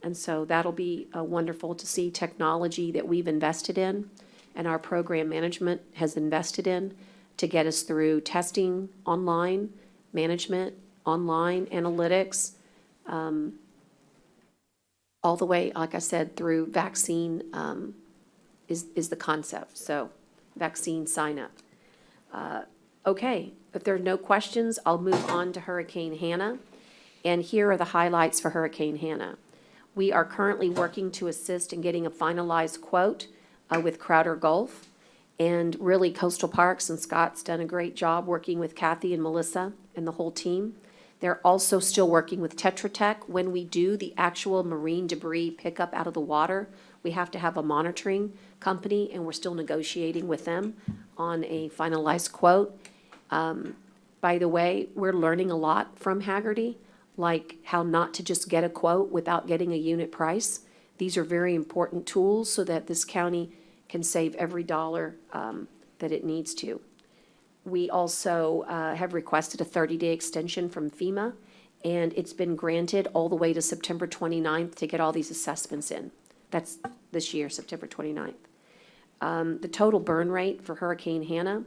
And so that'll be wonderful to see technology that we've invested in and our program management has invested in to get us through testing online, management, online analytics, all the way, like I said, through vaccine is the concept. So vaccine sign up. Okay, if there are no questions, I'll move on to Hurricane Hannah. And here are the highlights for Hurricane Hannah. We are currently working to assist in getting a finalized quote with Crowder Gulf. And really, Coastal Parks and Scott's done a great job working with Kathy and Melissa and the whole team. They're also still working with Tetra Tech. When we do the actual marine debris pickup out of the water, we have to have a monitoring company, and we're still negotiating with them on a finalized quote. By the way, we're learning a lot from Hagerty, like how not to just get a quote without getting a unit price. These are very important tools so that this county can save every dollar that it needs to. We also have requested a 30-day extension from FEMA, and it's been granted all the way to September 29th to get all these assessments in. That's this year, September 29th. The total burn rate for Hurricane Hannah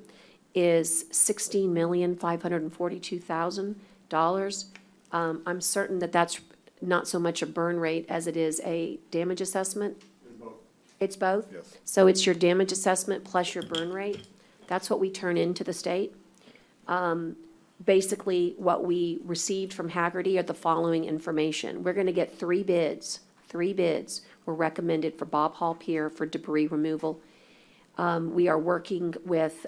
is $16,542,000. I'm certain that that's not so much a burn rate as it is a damage assessment. It's both? Yes. So it's your damage assessment plus your burn rate. That's what we turn into the state. Basically, what we received from Hagerty are the following information. We're going to get 3 bids. 3 bids were recommended for Bob Hall Pier for debris removal. We are working with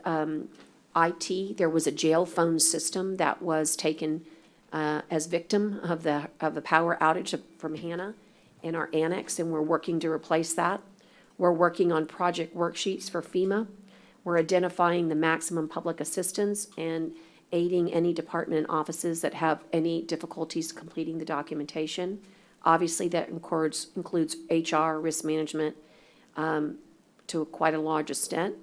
IT. There was a jail phone system that was taken as victim of the power outage from Hannah in our annex, and we're working to replace that. We're working on project worksheets for FEMA. We're identifying the maximum public assistance and aiding any department and offices that have any difficulties completing the documentation. Obviously, that includes HR, risk management, to quite a large extent.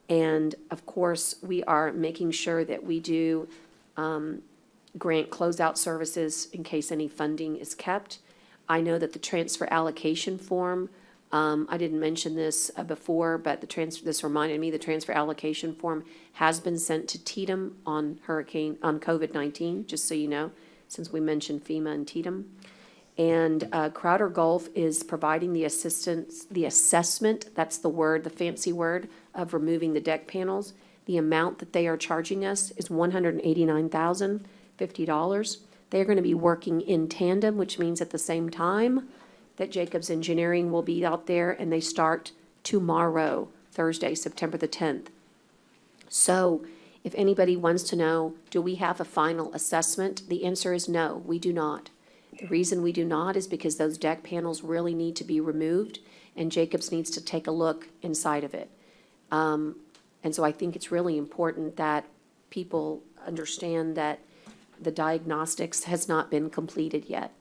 And of course, we are making sure that we do grant closeout services in case any funding is kept. I know that the transfer allocation form, I didn't mention this before, but this reminded me, the transfer allocation form has been sent to Tatum on COVID-19, just so you know, since we mentioned FEMA and Tatum. And Crowder Gulf is providing the assistance, the assessment, that's the word, the fancy word, of removing the deck panels. The amount that they are charging us is $189,050. They're going to be working in tandem, which means at the same time that Jacobs Engineering will be out there, and they start tomorrow, Thursday, September the 10th. So if anybody wants to know, do we have a final assessment? The answer is no, we do not. The reason we do not is because those deck panels really need to be removed, and Jacobs needs to take a look inside of it. And so I think it's really important that people understand that the diagnostics has not been completed yet.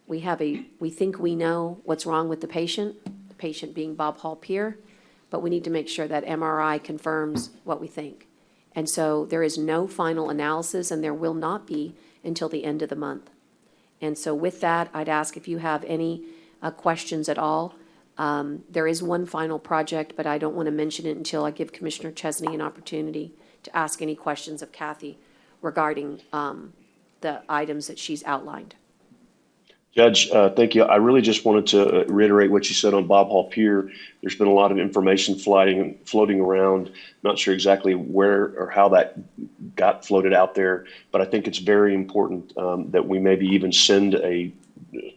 We think we know what's wrong with the patient being Bob Hall Pier, but we need to make sure that MRI confirms what we think. And so there is no final analysis, and there will not be until the end of the month. And so with that, I'd ask if you have any questions at all. There is one final project, but I don't want to mention it until I give Commissioner Chesney an opportunity to ask any questions of Kathy regarding the items that she's outlined. Judge, thank you. I really just wanted to reiterate what you said on Bob Hall Pier. There's been a lot of information floating around. Not sure exactly where or how that got floated out there, but I think it's very important that we maybe even send a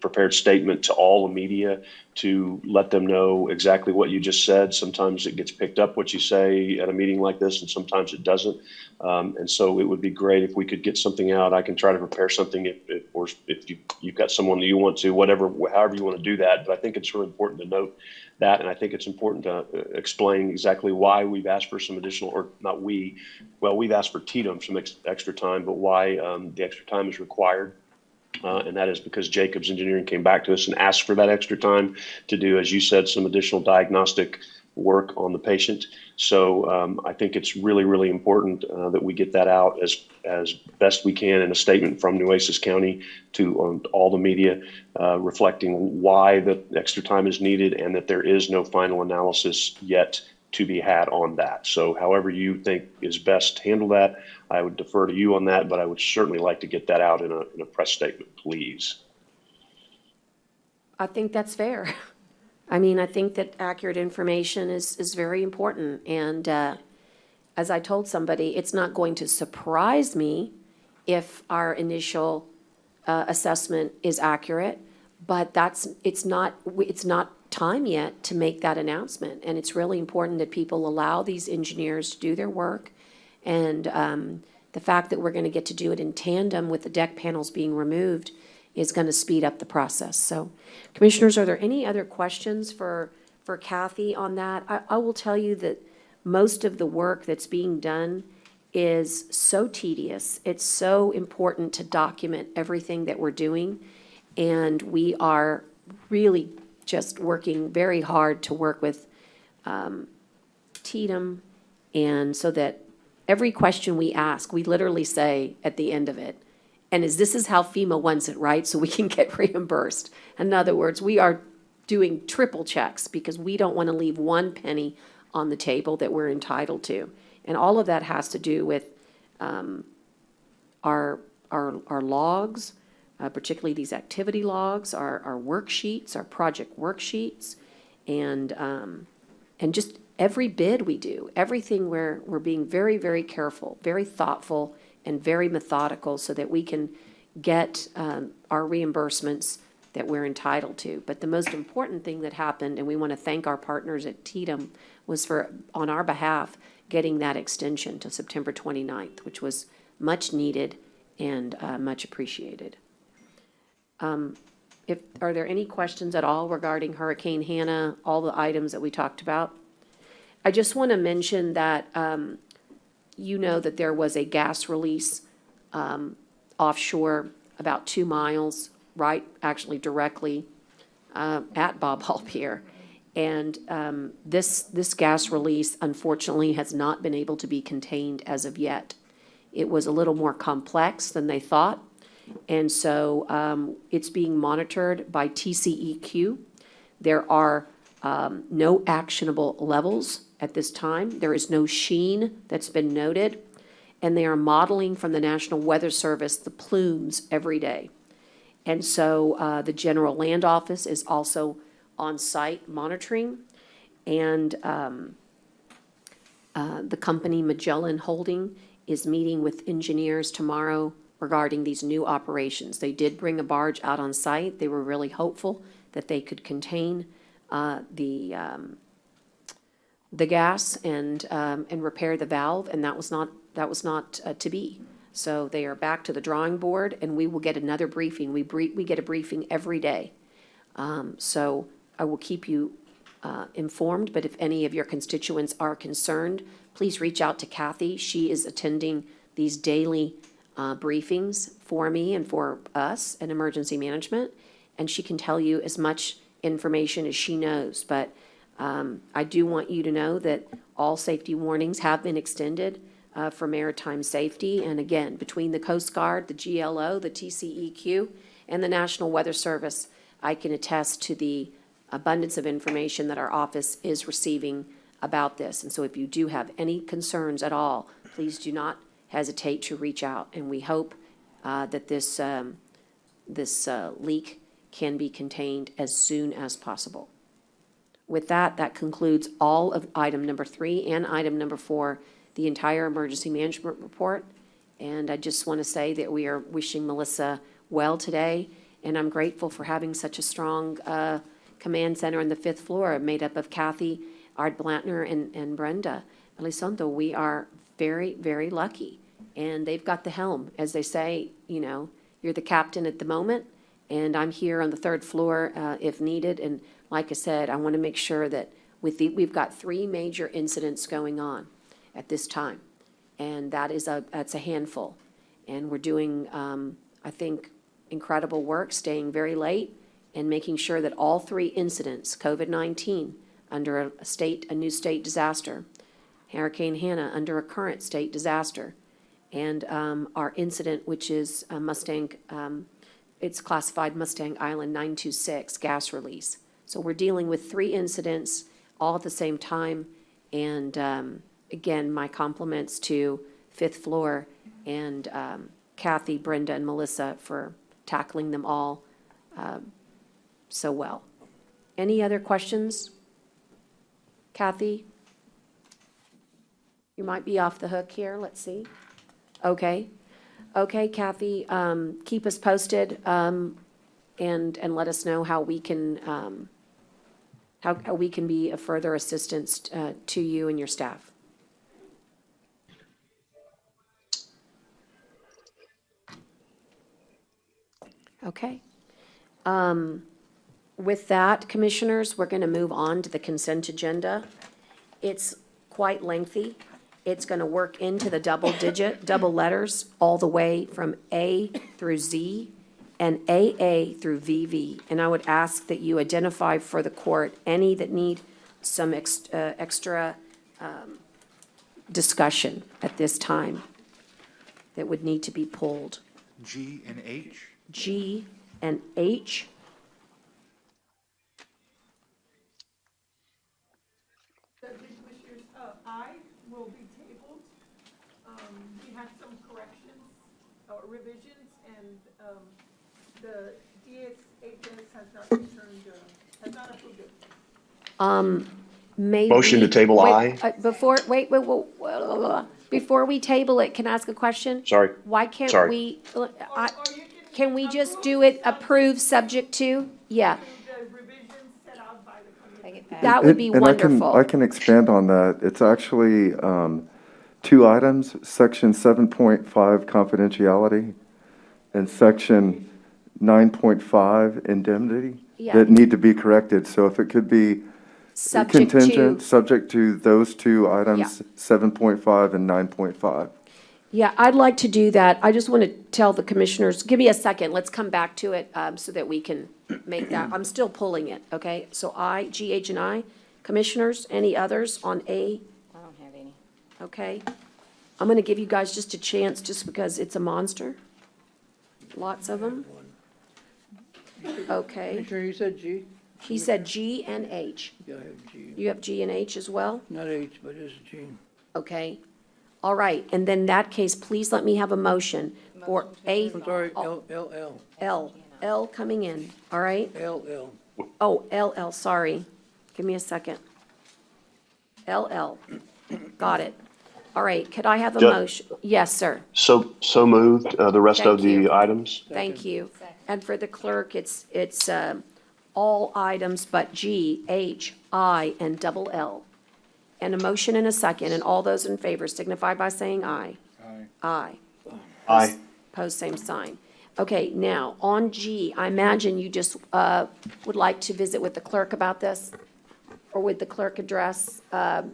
prepared statement to all the media to let them know exactly what you just said. Sometimes it gets picked up what you say at a meeting like this, and sometimes it doesn't. And so it would be great if we could get something out. I can try to prepare something or if you've got someone that you want to, however you want to do that. But I think it's really important to note that, and I think it's important to explain exactly why we've asked for some additional, or not we, well, we've asked for TDM some extra time, but why the extra time is required. And that is because Jacobs Engineering came back to us and asked for that extra time to do, as you said, some additional diagnostic work on the patient. So I think it's really, really important that we get that out as best we can in a statement from Nueces County to all the media, reflecting why the extra time is needed and that there is no final analysis yet to be had on that. So however you think is best to handle that, I would defer to you on that, but I would certainly like to get that out in a press statement, please. I think that's fair. I mean, I think that accurate information is very important. And as I told somebody, it's not going to surprise me if our initial assessment is accurate, but it's not time yet to make that announcement. And it's really important that people allow these engineers to do their work. And the fact that we're going to get to do it in tandem with the deck panels being removed is going to speed up the process. So, Commissioners, are there any other questions for Kathy on that? I will tell you that most of the work that's being done is so tedious. It's so important to document everything that we're doing. And we are really just working very hard to work with TDM, and so that every question we ask, we literally say at the end of it, and this is how FEMA wants it, right? So we can get reimbursed. In other words, we are doing triple checks because we don't want to leave one penny on the table that we're entitled to. And all of that has to do with our logs, particularly these activity logs, our worksheets, our project worksheets, and just every bid we do, everything we're being very, very careful, very thoughtful, and very methodical so that we can get our reimbursements that we're entitled to. But the most important thing that happened, and we want to thank our partners at TDM, was for, on our behalf, getting that extension to September 29th, which was much needed and much appreciated. Are there any questions at all regarding Hurricane Hannah, all the items that we talked about? I just want to mention that you know that there was a gas release offshore about 2 miles, right, actually directly at Bob Hall Pier. And this gas release, unfortunately, has not been able to be contained as of yet. It was a little more complex than they thought. And so it's being monitored by TCEQ. There are no actionable levels at this time. There is no sheen that's been noted. And they are modeling from the National Weather Service the plumes every day. And so the General Land Office is also on site monitoring. And the company Magellan Holding is meeting with engineers tomorrow regarding these new operations. They did bring a barge out on site. They were really hopeful that they could contain the gas and repair the valve, and that was not to be. So they are back to the drawing board, and we will get another briefing. We get a briefing every day. So I will keep you informed, but if any of your constituents are concerned, please reach out to Kathy. She is attending these daily briefings for me and for us in emergency management, and she can tell you as much information as she knows. But I do want you to know that all safety warnings have been extended for maritime safety. And again, between the Coast Guard, the GLO, the TCEQ, and the National Weather Service, I can attest to the abundance of information that our office is receiving about this. And so if you do have any concerns at all, please do not hesitate to reach out. And we hope that this leak can be contained as soon as possible. With that, that concludes all of item number 3 and item number 4, the entire emergency management report. And I just want to say that we are wishing Melissa well today, And I'm grateful for having such a strong command center on the fifth floor made up of Kathy, Art Blantner, and Brenda Elizondo. We are very, very lucky. And they've got the helm. As they say, you know, you're the captain at the moment, and I'm here on the third floor if needed. And like I said, I want to make sure that we've got 3 major incidents going on at this time. And that's a handful. And we're doing, I think, incredible work, staying very late, and making sure that all 3 incidents, COVID-19 under a new state disaster, Hurricane Hannah under a current state disaster, and our incident, which is Mustang, it's classified Mustang Island 926 gas release. So we're dealing with 3 incidents all at the same time. And again, my compliments to fifth floor and Kathy, Brenda, and Melissa for tackling them all so well. Any other questions? Kathy? You might be off the hook here. Let's see. Okay. Okay, Kathy, keep us posted and let us know how we can how we can be a further assistance to you and your staff. Okay. With that, commissioners, we're going to move on to the consent agenda. It's quite lengthy. It's going to work into the double letters, all the way from A through Z and AA through VV. And I would ask that you identify for the court any that need some extra discussion at this time that would need to be pulled. G and H? G and H. Commissioners, I will be tabled. We had some corrections or revisions, and the DSHS has not returned, has not approved it. Maybe. Motion to table wait, I. Before we table it, can I ask a question? Sorry. Why can't Sorry. we, Or you can we just do it approved subject to? Yeah, the revisions set out by the committee. that would be And wonderful. I can expand on that. It's actually 2 items, section 7.5 confidentiality and section 9.5 indemnity Yeah. that need to be corrected. So if it could be Subject to, contingent, subject to those 2 items, 7.5 and 9.5. yeah, I'd like to do that. I just want to tell the commissioners, give me a second, let's come back to it so that we can make that. I'm still pulling it, okay? So I, G, H, and I. Commissioners, any others on A? I don't have any. Okay. I'm going to give you guys just a chance, just because it's a monster. Lots of them. Okay. Commissioner, you said G? He said G and H. Yeah, I have G. You have G and H as well? Not H, but it's G. Okay. All right. And then in that case, please let me have a motion for A. I'm sorry, L. L coming in, all right? L. Oh, LL, sorry. Give me a second. LL. Got it. All right. Could I have a Ju- motion? Yes, sir. So moved, the rest of Thank you. the items. Thank you. And for the clerk, it's all items but G, H, I, and double L. And a motion and a second, and all those in favor signify by saying aye. Aye. Aye. Aye. Pose same sign. Okay, now, on G, I imagine you just would like to visit with the clerk about this? Or would the clerk address the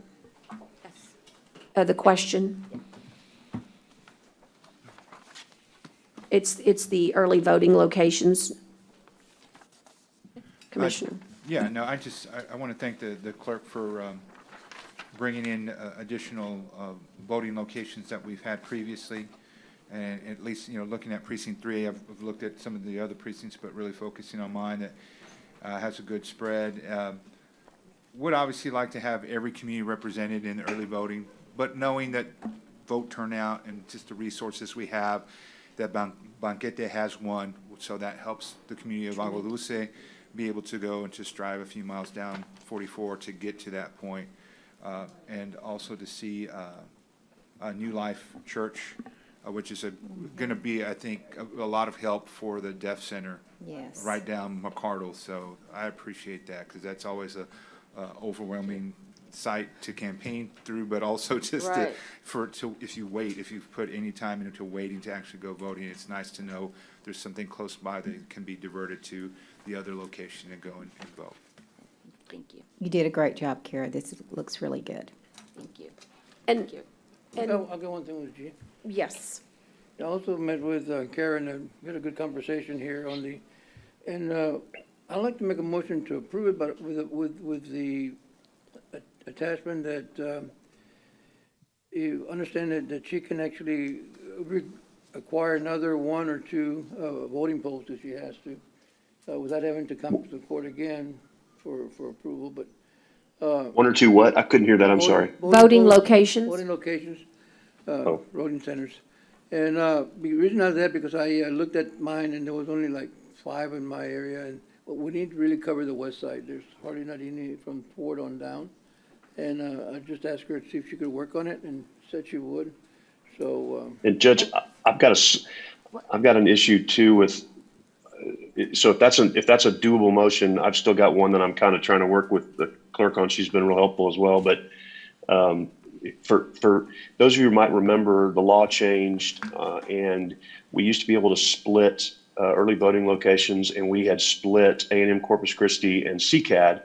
question? It's the early voting locations. Commissioner. Yeah, no, I want to thank the clerk for bringing in additional voting locations that we've had previously. And at least, looking at precinct 3, I've looked at some of the other precincts, but really focusing on mine that has a good spread. Would obviously like to have every community represented in the early voting, but knowing that vote turnout and just the resources we have, that Banquete has one, so that helps the community of Agua Dulce be able to go and just drive a few miles down 44 to get to that point. And also to see New Life Church which is gonna be, I think, a lot of help for the Deaf Center Yes. right down McCardle. So I appreciate that, because that's always a overwhelming site to campaign through, but also just Right. if you put any time into waiting to actually go voting, it's nice to know there's something close by that can be diverted to the other location and go and vote. Thank you, You did a great job, Kara. Looks really good. thank you, And, thank you. and, I'll get one thing with G. yes, I also met with Karen, and we had a good conversation here on the, and I'd like to make a motion to approve it, but with the attachment that you understand that she can actually acquire another one or two voting posts if she has to, without having to come to the court again for approval, but. One or two what? I couldn't hear that, I'm sorry. Voting posts, locations? Voting locations, Oh. voting centers. And the reason I that, because I looked at mine and there was only like 5 in my area, and but we need to really cover the west side. There's hardly not any from Ford on down. And I just asked her to see if she could work on it, and said she would. So, And Judge, I've got an issue too with, so if that's a doable motion, I've still got one that I'm kind of trying to work with the clerk on. She's been real helpful as well. But for those of you who might remember, the law changed, and we used to be able to split early voting locations, and we had split A&M Corpus Christi and CCAD.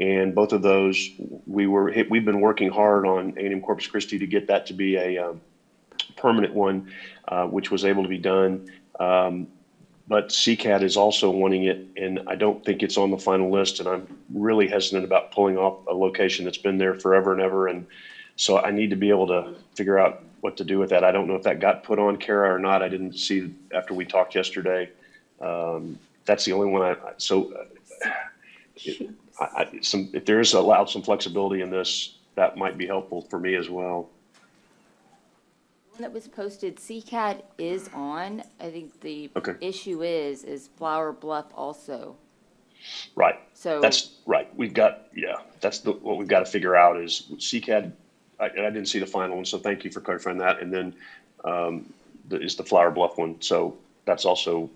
And both of those, we've been working hard on A&M Corpus Christi to get that to be a permanent one, which was able to be done. But CCAD is also wanting it, and I don't think it's on the final list, and I'm really hesitant about pulling off a location that's been there forever and ever. And so I need to be able to figure out what to do with that. I don't know if that got put on, Kara, or not. I didn't see after we talked yesterday. That's the only one if there is allowed some flexibility in this, that might be helpful for me as well. One that was posted, CCAD is on. I think the Okay. issue is Flower Bluff also. Right. So That's right. That's what we've got to figure out is CCAD. I didn't see the final one, so thank you for clarifying that. And then is the Flower Bluff one. So that's also,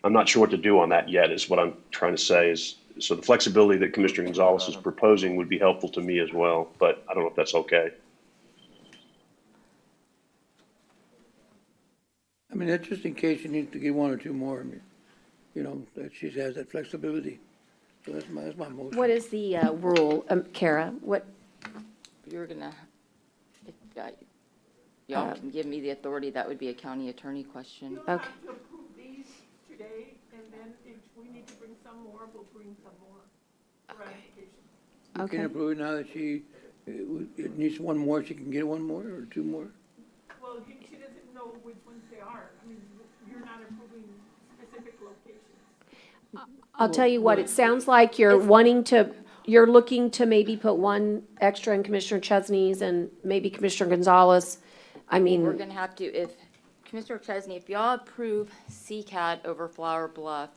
I'm not sure what to do on that yet is what I'm trying to say is, so the flexibility that Commissioner Gonzalez is proposing would be helpful to me as well, but I don't know if that's okay. I mean, that's just in case you need to get 1 or 2 more. I mean, that she has that flexibility. So that's my motion. what is the rule, Kara? What, you're gonna, if y'all can give me the authority, that would be a county attorney question. okay, To approve these today, and then if we need to bring some more, we'll bring some more for ratification. You okay. can approve it now that it needs 1 more, she can get 1 more or 2 more? Well, she doesn't know which ones they are. I mean, you're not approving specific locations. I'll tell you what, it sounds like you're looking to maybe put one extra in Commissioner Chesney's and maybe Commissioner Gonzalez. I We're mean, gonna have to, if Commissioner Chesney, if y'all approve CCAD over Flower Bluff,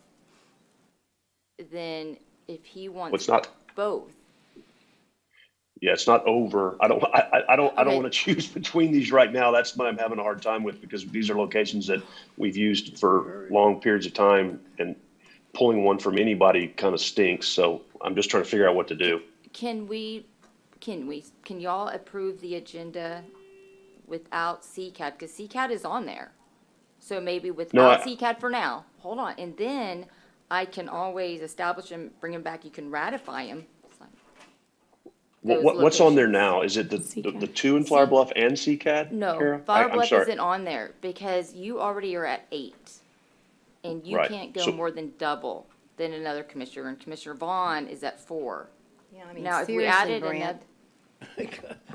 then if he Well, wants it's not, both, yeah, it's not over. I don't Okay. want to choose between these right now. That's what I'm having a hard time with because these are locations that we've used for long periods of time and pulling one from anybody kind of stinks. So I'm just trying to figure out what to do. can y'all approve the agenda without CCAD? Because CCAD is on there. So maybe without CCAD for now, hold on, and then I can always establish him, bring him back, you can ratify him. Those What's on there locations. now? Is it the CCAD. 2 in Flower Bluff and CCAD? No, Kara? Flower I'm Bluff sorry. isn't on there because you already are at 8. And you Right. can't go So- more than double than another commissioner, and Commissioner Vaughn is at 4. Yeah, I mean, Now, if we seriously, added Brent. another.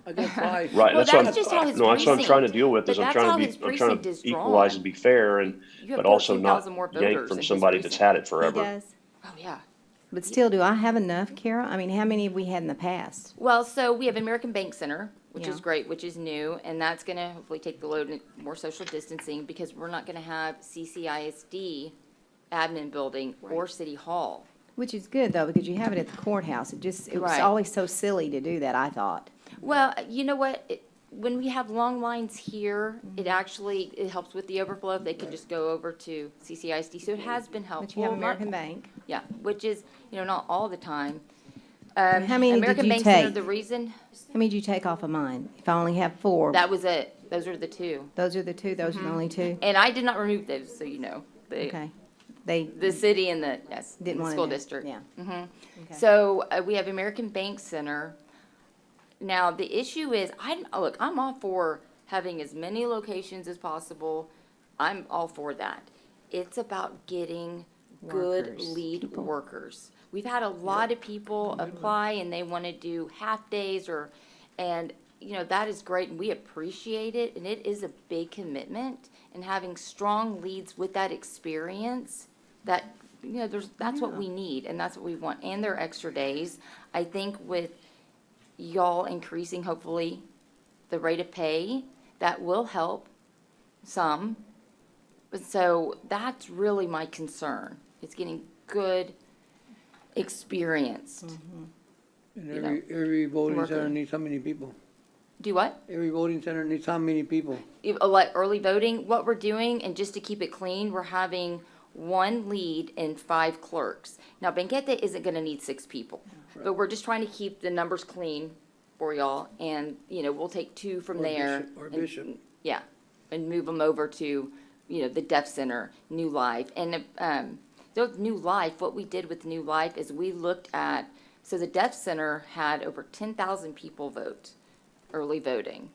I got 5. Right. Well, That's what that's just how his no, that's what I'm trying to precinct- deal with is but I'm that's trying how to his I'm trying precinct to is equalize drawn. and be fair and You have but also not 14,000 more yank voters from in his somebody that's precinct. had it He forever. does. Oh, yeah. But still, do I have enough, Kara? I mean, how many have we had in the past? Well, so we have American Bank Center, which is Yeah. great, which is new, and that's gonna hopefully take the load in more social distancing because we're not gonna have CCISD admin building or City Hall. Which is good, though, because you have it at the courthouse. It was Right. always so silly to do that, I thought. Well, you know what? when we have long lines here, it actually, it helps with the overflow. If they can just go over to CCISD, so it has been helpful. But you have Not- American Bank. Yeah, which is, not all the time. How many did American you Bank Center, take? the reason, How many did you take off of mine? If I only have 4, that was it. Those are the two. those are the 2, those are the only 2? And I did not remove those, so you know. Okay. They The city and the, yes, didn't the want to. school district. Yeah. Okay. So we have American Bank Center. Now, the issue is, look, I'm all for having as many locations as possible. I'm all for that. It's about getting good Workers, lead people. workers. We've had a lot of people apply and they want to do half days and that is great and we appreciate it. And it is a big commitment, and having strong leads with that experience that, that's what we need and that's what we want. And their extra days. I think with y'all increasing, hopefully, the rate of pay, that will help some. But so that's really my concern. It's getting good, experienced. And You every voting worker. center needs how many people? Do what? Every voting center needs how many people? Like early voting, what we're doing, and just to keep it clean, we're having 1 lead and 5 clerks. Now, Banquete isn't gonna need 6 people, but we're just trying to keep the numbers clean for y'all, and, we'll take 2 from Or there. bishop, or and- bishop. Yeah, and move them over to, the Deaf Center, New Life. And, so New Life, what we did with New Life is we looked at, so the Deaf Center had over 10,000 people vote, early voting,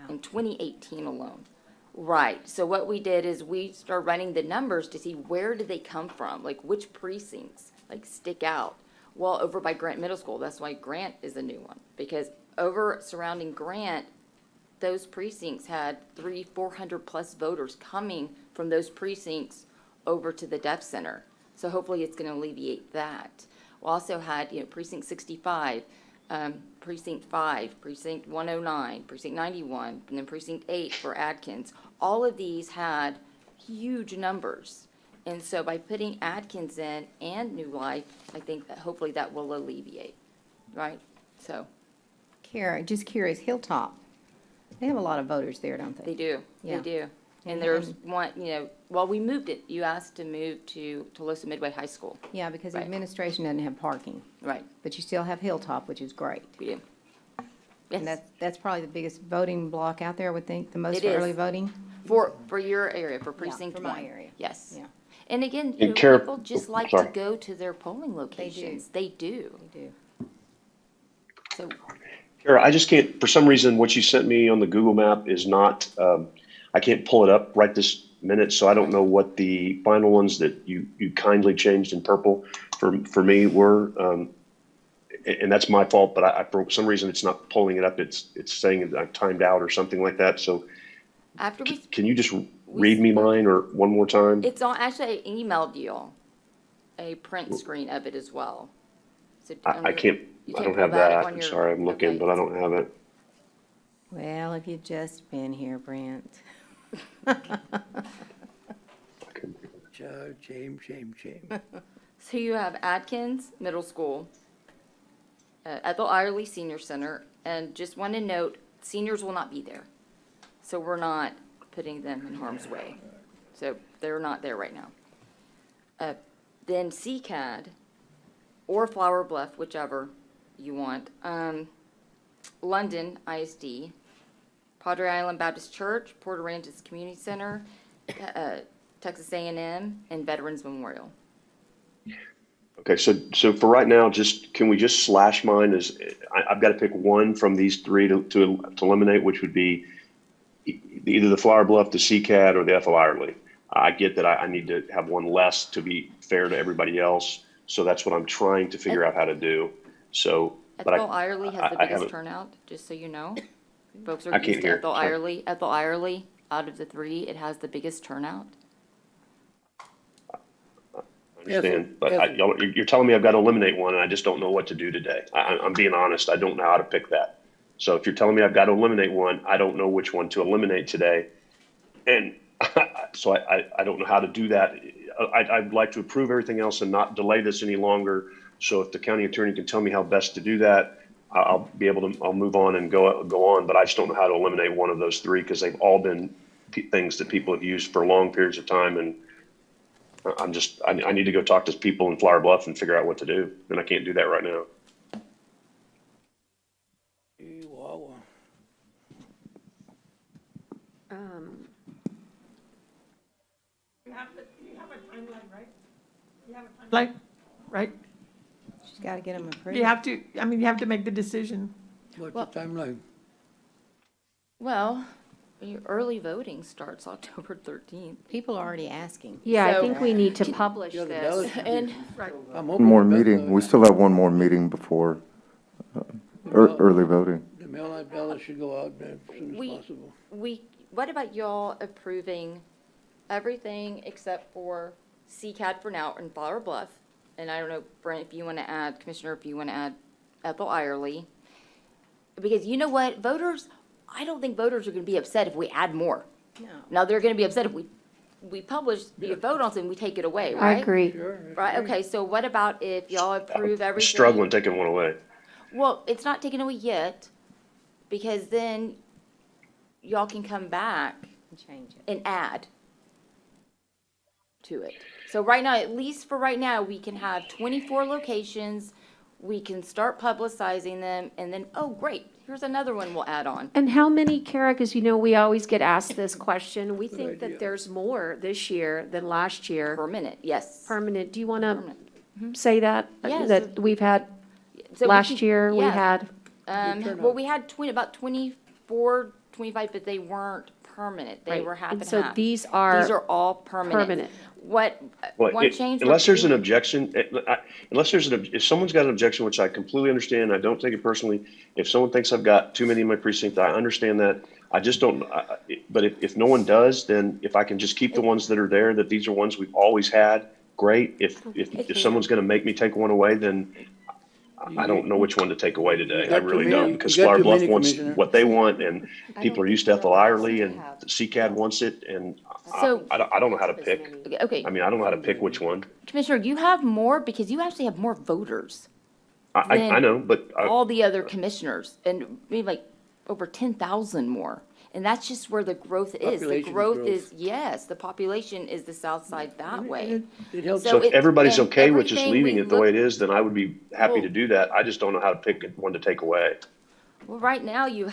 in 2018 alone. Right, so what we did is we started running the numbers to see where did they come from, like which precincts, stick out. Well, over by Grant Middle School, that's why Grant is a new one, because over surrounding Grant, those precincts had 400 plus voters coming from those precincts over to the Deaf Center. So hopefully it's gonna alleviate that. We also had, precinct 65, precinct 5, precinct 109, precinct 91, and then precinct 8 for Adkins. All of these had huge numbers. And so by putting Adkins in and New Life, I think that hopefully that will alleviate, right? So, Kara, just curious, Hilltop, they have a lot of voters there, don't they they? do, Yeah. they do. And And- there's and- one, well, we moved it. You asked to move to Tolosa Midway High School. Yeah, because the Right. administration doesn't have parking, Right, but you still have Hilltop, which is great. we do. And Yes, that's probably the biggest voting block out there, I would think, the most It for is. early voting. for your area, for precinct for 1. my area. Yes. Yeah. And again, And Kara- people just like sorry. to go to their polling locations. They do. They do. So, Kara, I just can't, for some reason, what you sent me on the Google map is not, I can't pull it up right this minute, so I don't know what the final ones that you kindly changed in purple for me were. And that's my fault, but for some reason, it's not pulling it up. It's saying that I've timed out or something like that. So after we, can you just read me mine or one more time? it's on, actually, I emailed you all a print screen of it as well. So I can't, you I can't don't pull have that that. on I'm your- sorry, I'm looking, okay. but I don't have it. Well, if you'd just been here, Brent. Shame. So you have Adkins Middle School, Ethel Irely Senior Center, and just want to note, seniors will not be there. So we're not putting them in harm's way. So they're not there right now. Then CCAD or Flower Bluff, whichever you want. London ISD, Padre Island Baptist Church, Port Aransas Community Center, Texas A&M, and Veterans Memorial. Okay, so for right now, can we just slash mine as, I've got to pick one from these 3 to eliminate, which would be either the Flower Bluff, the CCAD, or the Ethel Irely. I get that I need to have one less to be fair to everybody else, so that's what I'm trying to figure out how to do. So, but Ethel Irely has the I biggest haven't- turnout, just so you know. Folks I are can't used to hear. Ethel Sorry. Irely. Ethel Irely, out of the 3, it has the biggest turnout. I understand, but Ethel. you're telling me I've got to eliminate one, and I just don't know what to do today. I'm being honest, I don't know how to pick that. So if you're telling me I've got to eliminate one, I don't know which one to eliminate today. And so I don't know how to do that. I'd like to approve everything else and not delay this any longer. So if the county attorney can tell me how best to do that, I'll be able to, I'll move on and go on, but I just don't know how to eliminate one of those three because they've all been things that people have used for long periods of time. And I need to go talk to people in Flower Bluff and figure out what to do. And I can't do that right now. Chihuahua. You have a timeline, right? You have a timeline, right? She's got to get them approved. You have to, I mean, you have to make the decision. What's the timeline? Well, your early voting starts October 13th. People are already asking. Yeah, I So- think we need to publish Yeah, the this. ballot should be- And I'm One hoping more the ballot- meeting, we still have one more meeting before early voting. The mail-out ballot should go out as soon as We- possible. what about y'all approving everything except for CCAD for now in Flower Bluff? And I don't know, Brent, if you want to add, Commissioner, if you want to add Ethel Irely. Because you know what, voters, I don't think voters are going to be upset if we add more. No. Now, they're going to be upset if we publish, you vote on something, we take it away, I right? agree. Sure. Right, okay, so what about if y'all approve everything? Struggling taking one away. Well, it's not taken away yet, because then y'all can come back Change it. and add to it. So right now, at least for right now, we can have 24 locations, we can start publicizing them, and then, oh, great, here's another one we'll add on. And how many, Kara, because you know, we always get asked this question. We think idea. that there's more this year than last year. Per minute, yes. Permanent. Do you want to Permanent. say that? Yes. That we've had, So we last can- year, we yeah. had, Well, we had about 24, 25, but they weren't permanent. They right. were half And and so half. these These are are all permanent. permanent. What, Well, one change. unless there's an we're- objection, unless there's if someone's got an objection, which I completely understand, I don't take it personally. If someone thinks I've got too many in my precinct, I understand that. I just don't, but if no one does, then if I can just keep the ones that are there, that these are ones we've always had, great. If someone's gonna make me take one away, then I don't know which one to take away today. I really don't, because you got Flower too Bluff many, wants Commissioner. what they want, and I people don't are used to think Ethel we're Irely, allowed and to have- CCAD wants it, and So- I don't know how to pick. Okay, I mean, I don't know how to pick which one. Commissioner, you have more because you actually have more voters. I know, but All the other commissioners, and maybe like over 10,000 more. And that's just where the growth is. The Population growth growth. is, yes, the population is the south side that way. It helps. So so if it's- everybody's and okay with just everything leaving we it the way look- it is, then I would be happy to Well- do that. I just don't know how to pick one to take away. Well, right now you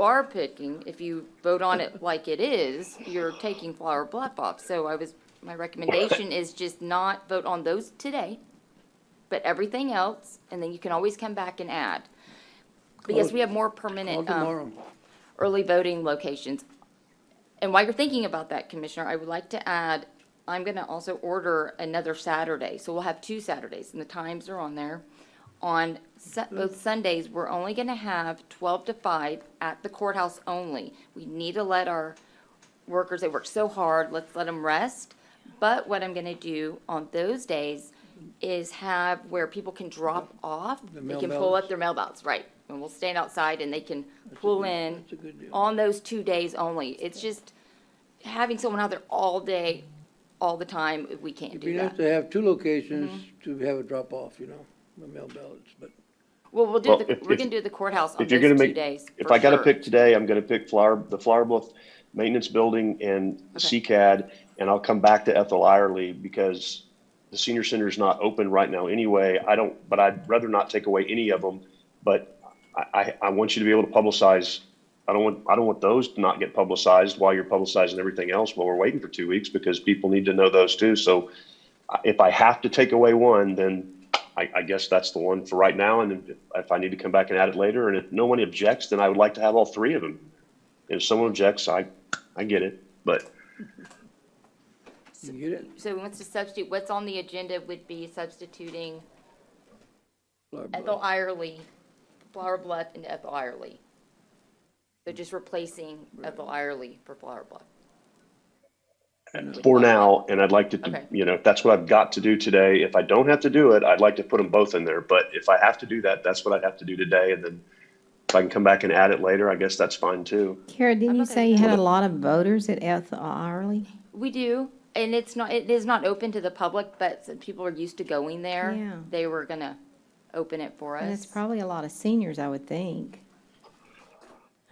are picking, if you vote on it like it is, you're taking Flower Bluff off. So my recommendation is just not vote on those today, but everything else, and then you can always come back and add. Because we have more Call permanent, tomorrow. early voting locations. And while you're thinking about that, Commissioner, I would like to add, I'm gonna also order another Saturday. So we'll have 2 Saturdays, and the times are on there. On both Sundays, we're only gonna have 12 to 5 at the courthouse only. We need to let our workers, they work so hard, let's let them rest. But what I'm gonna do on those days is have where people can drop off. The They mail can pull ballots. up their mail ballots, right. And we'll stand outside and they can pull in That's a good deal. on those 2 days only. It's just having someone out there all day, all the time, we can't It'd be do nice that. to have 2 locations to have a drop-off, the mail ballots, but Well, we're gonna do the courthouse on If you're those gonna 2 make, days, if for I gotta sure. pick today, I'm gonna pick the Flower Bluff Maintenance Building and CCAD, and I'll come back to Ethel Irely because the senior center is not open right now anyway. But I'd rather not take away any of them, but I want you to be able to publicize. I don't want those to not get publicized while you're publicizing everything else while we're waiting for 2 weeks, because people need to know those too. So if I have to take away one, then I guess that's the one for right now. And if I need to come back and add it later, and if no one objects, then I would like to have all 3 of them. And if someone objects, I get it, but you get it? So wants to substitute, what's on the agenda would be substituting Flower Bluff. Ethel Irely, Flower Bluff into Ethel Irely. So just replacing Ethel Irely for Flower Bluff. for now, and I'd like to, Okay. if that's what I've got to do today. If I don't have to do it, I'd like to put them both in there. But if I have to do that, that's what I'd have to do today. And then if I can come back and add it later, I guess that's fine too. Kara, didn't you okay say with you had a lot of voters at Ethel Irely? We do, and it is not open to the public, but since people are used to going there. Yeah. They were gonna open it for us. And it's probably a lot of seniors, I would think.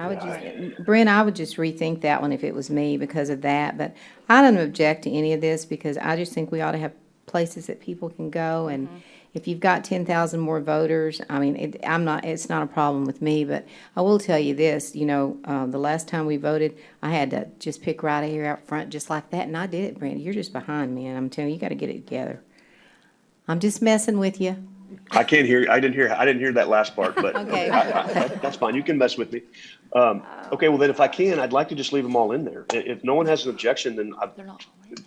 I would just, Brent, I would just rethink that one if it was me because of that, but I don't object to any of this because I just think we ought to have places that people can go, and if you've got 10,000 more voters, I mean, it's not a problem with me, but I will tell you this, the last time we voted, I had to just pick right here out front just like that, and I did it, Brent. You're just behind me, and I'm telling you, you got to get it together. I'm just messing with you. I can't hear you. I didn't hear that last part, but Okay. that's fine. You can mess with me. Okay, well then if I can, I'd like to just leave them all in there. If no one has an objection, then I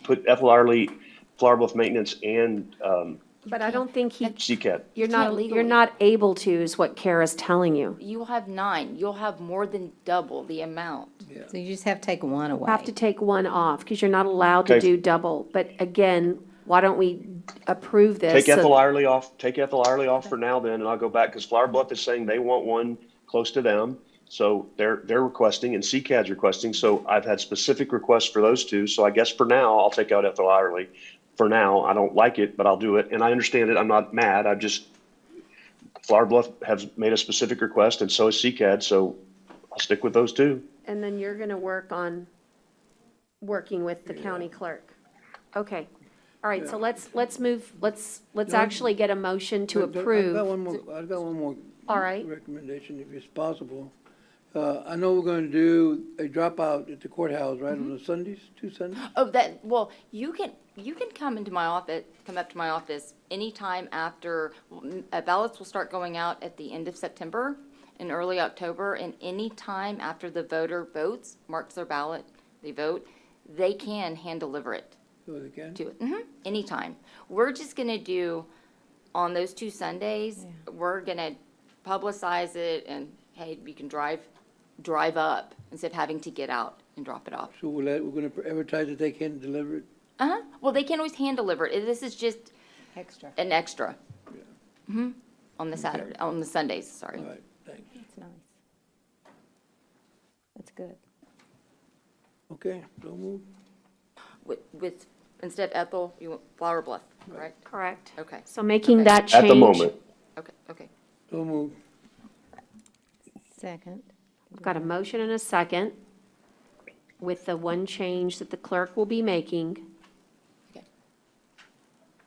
put Ethel Ireland, Flower Bluff Maintenance, and But I don't think CCAT. you're Can't not, legally. you're not able to, is what Kara's telling you. You'll have 9. You'll have more than double the amount. So you just have to take one away. Have to take one off, because you're not allowed to Okay. do double. But again, why don't we approve this? Take so- Ethel Ireland off. Take Ethel Ireland off for now, then, and I'll go back because Flower Bluff is saying they want one close to them, so they're requesting, and CCAD's requesting. So I've had specific requests for those two. So I guess for now, I'll take out Ethel Ireland. For now, I don't like it, but I'll do it, and I understand it. I'm not mad. I just Flower Bluff has made a specific request, and so has CCAD. So I'll stick with those two. And then you're gonna work on working with the county clerk. Okay. All right, so let's move, let's actually get a motion to I've got approve. one more All right. recommendation, if it's possible. I know we're gonna do a dropout at the courthouse, right, on the Sundays, 2 Sundays? Oh, well, you can come into my office, come up to my office anytime after, ballots will start going out at the end of September and early October, and any time after the voter votes, marks their ballot, they vote, they can hand deliver it So they can? to it, anytime. We're just gonna do, on those 2 Sundays, we're gonna publicize it, and, hey, you can drive up instead of having to get out and drop it off. So we're gonna advertise that they can deliver it? Well, they can always hand deliver it. This is just Extra. an extra. On the Saturday, on the Sundays, sorry. All right, thanks. That's nice. That's good. Okay, don't move. With, instead of Ethel, you want Flower Bluff, right? Correct. Okay, So making Okay. that change. At the moment. okay. Don't move. Second. I've got a motion and a second with the one change that the clerk will be making Okay.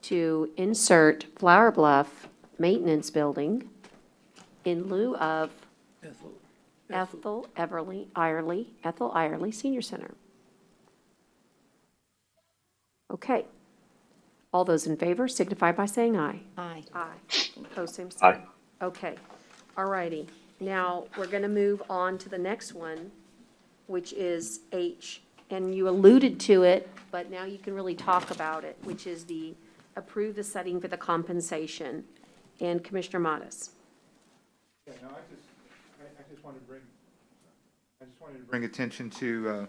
to insert Flower Bluff Maintenance Building in lieu of Ethel. Ethel Ireland Senior Center. Okay. All those in favor signify by saying aye. Aye. Aye. Opposed, same sign. Aye. Okay, all righty. Now, we're gonna move on to the next one, which is H. And you alluded to it, but now you can really talk about it, which is the approve the setting for the compensation. And Commissioner Modis. Yeah, no, I just wanted to bring attention to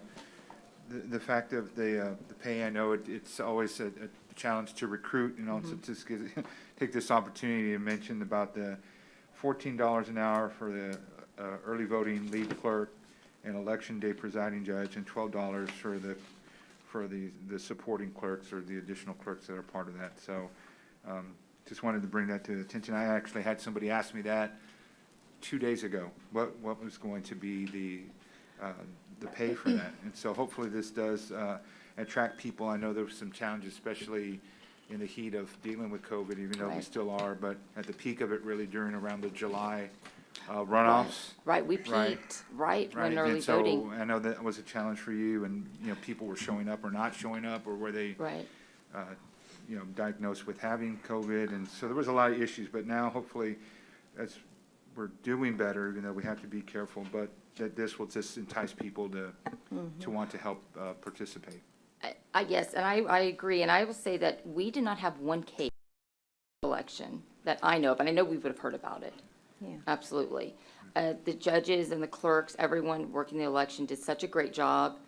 the fact of the pay. I know it's always a challenge to recruit, and also just take this opportunity to mention about the $14 an hour for the early voting lead clerk and election day presiding judge, and $12 for the supporting clerks or the additional clerks that are part of that. So just wanted to bring that to attention. I actually had somebody ask me that 2 days ago, what was going to be the pay for that. And so hopefully this does attract people. I know there were some challenges, especially in the heat of dealing with COVID, even though we Right. still are, but at the peak of it really during around the July runoffs. Right, we Right. peaked, right, when Right, early and so voting. I know that was a challenge for you, and, people were showing up or not showing up, or were they, Right. diagnosed with having COVID, and so there was a lot of issues, but now hopefully, as we're doing better, even though we have to be careful, but that this will just entice people to want to help participate. Yes, and I agree, and I will say that we did not have one case election that I know of, and I know we would have heard about it. Yeah. Absolutely. The judges and the clerks, everyone working the election did such a great job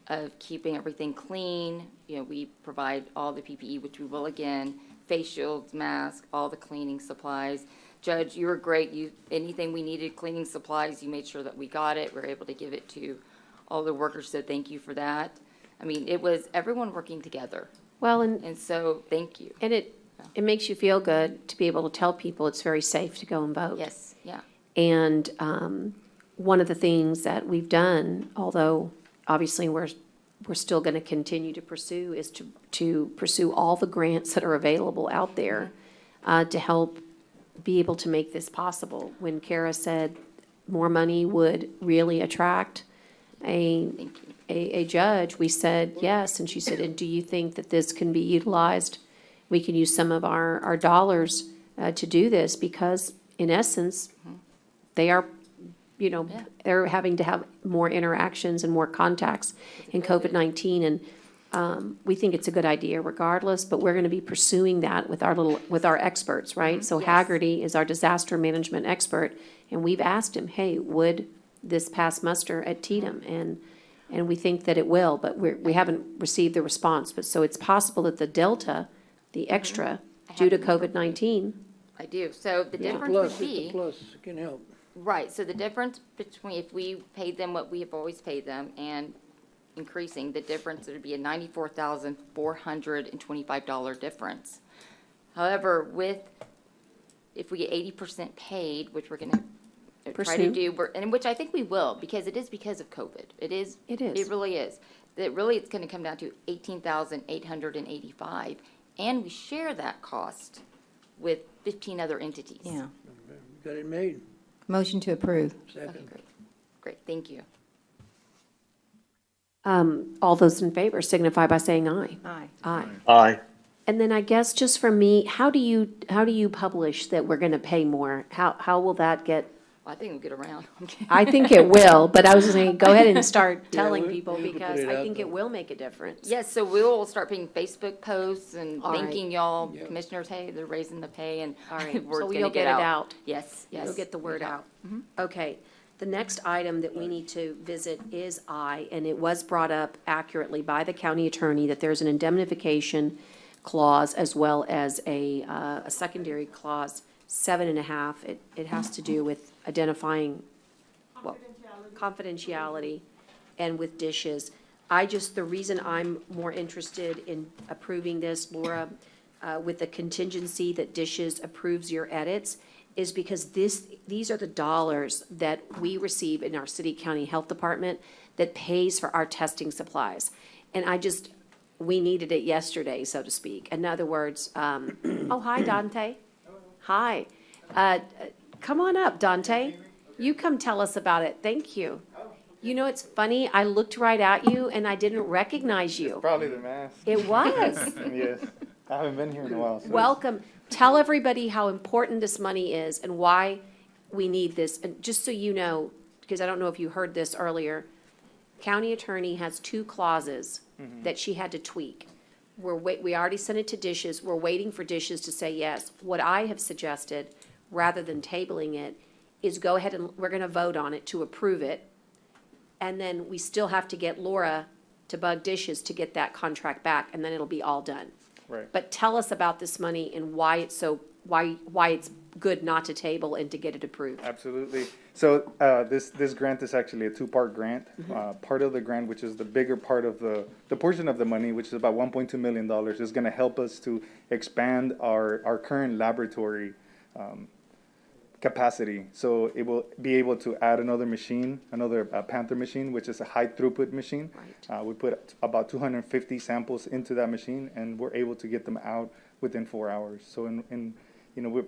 of keeping everything clean. We provide all the PPE, which we will again, face shields, masks, all the cleaning supplies. Judge, you were great. Anything we needed, cleaning supplies, you made sure that we got it. We were able to give it to all the workers, so thank you for that. I mean, it was everyone working together, Well, and and so thank you. And it makes you feel good to be able to tell people it's very safe to go and vote. Yes, yeah. And one of the things that we've done, although obviously we're still going to continue to pursue, is to pursue all the grants that are available out there to help be able to make this possible. When Kara said more money would really attract a judge, we said yes. And she said, and do you think that this can be utilized? We can use some of our dollars to do this, because in essence, they are, they're having to have more interactions and more contacts in COVID-19. And we think it's a good idea regardless, but we're going to be pursuing that with our experts, right? So Yes. Haggerty is our disaster management expert, and we've asked him, hey, would this pass muster at Tatum? And we think that it will, but we haven't received the response. But so it's possible that the delta, the extra, due to COVID-19. I do. So the It's a difference plus, would it's a be, plus, it can help. right, so the difference between, if we paid them what we have always paid them and increasing, the difference would be a $94,425 difference. However, if we get 80% paid, which we're gonna try to Pursue. do, and which I think we will, because it is because of COVID. It is. It is. It really is. It's gonna come down to 18,885, and we share that cost with 15 other entities. Yeah. Got it made. Motion to approve. Okay, Second. great. Great, thank you. All those in favor signify by saying aye. Aye. Aye. Aye. And then I guess just for me, how do you publish that we're going to pay more? How will that get? Well, I think we'll get around. I'm kidding. I think it will, but I was saying, go ahead and start Yeah, telling we- people, we can because put it I out think there. it will make a difference. Yes, so we'll start putting Facebook posts and All right. thanking y'all Yep. commissioners, hey, they're raising the pay, and All right, word's so gonna you'll get it out. Yes, yes. You'll get the word out. Mm-hmm. Okay. The next item that we need to visit is and it was brought up accurately by the county attorney, that there's an indemnification clause as well as a secondary clause, 7.5. It has to do with identifying, well, confidentiality and with dishes. The reason I'm more interested in approving this, Laura, with the contingency that dishes approves your edits, is because these are the dollars that we receive in our city county health department that pays for our testing supplies. And we needed it yesterday, so to speak. In other words, oh, hi, Dante. Hi. Come on up, Dante. You come tell us about it. Thank you. You know, it's funny, I looked right at you and I didn't recognize you. Probably the mask. It was. Yes. I haven't been here in a while. So Welcome. Tell everybody how important this money is and why we need this. And just so you know, because I don't know if you heard this earlier, county attorney has 2 clauses that she had to tweak. We already sent it to dishes. We're waiting for dishes to say yes. What I have suggested, rather than tabling it, is go ahead and we're going to vote on it to approve it. And then we still have to get Laura to bug dishes to get that contract back, and then it'll be all done. Right. But tell us about this money and why it's good not to table and to get it approved. Absolutely. So this grant is actually a 2-part grant. Part of the grant, which is the bigger part of the portion of the money, which is about $1.2 million, is going to help us to expand our current laboratory capacity. So it will be able to add another machine, another Panther machine, which is a high throughput machine. We put about 250 samples into that machine, and we're able to get them out within 4 hours. So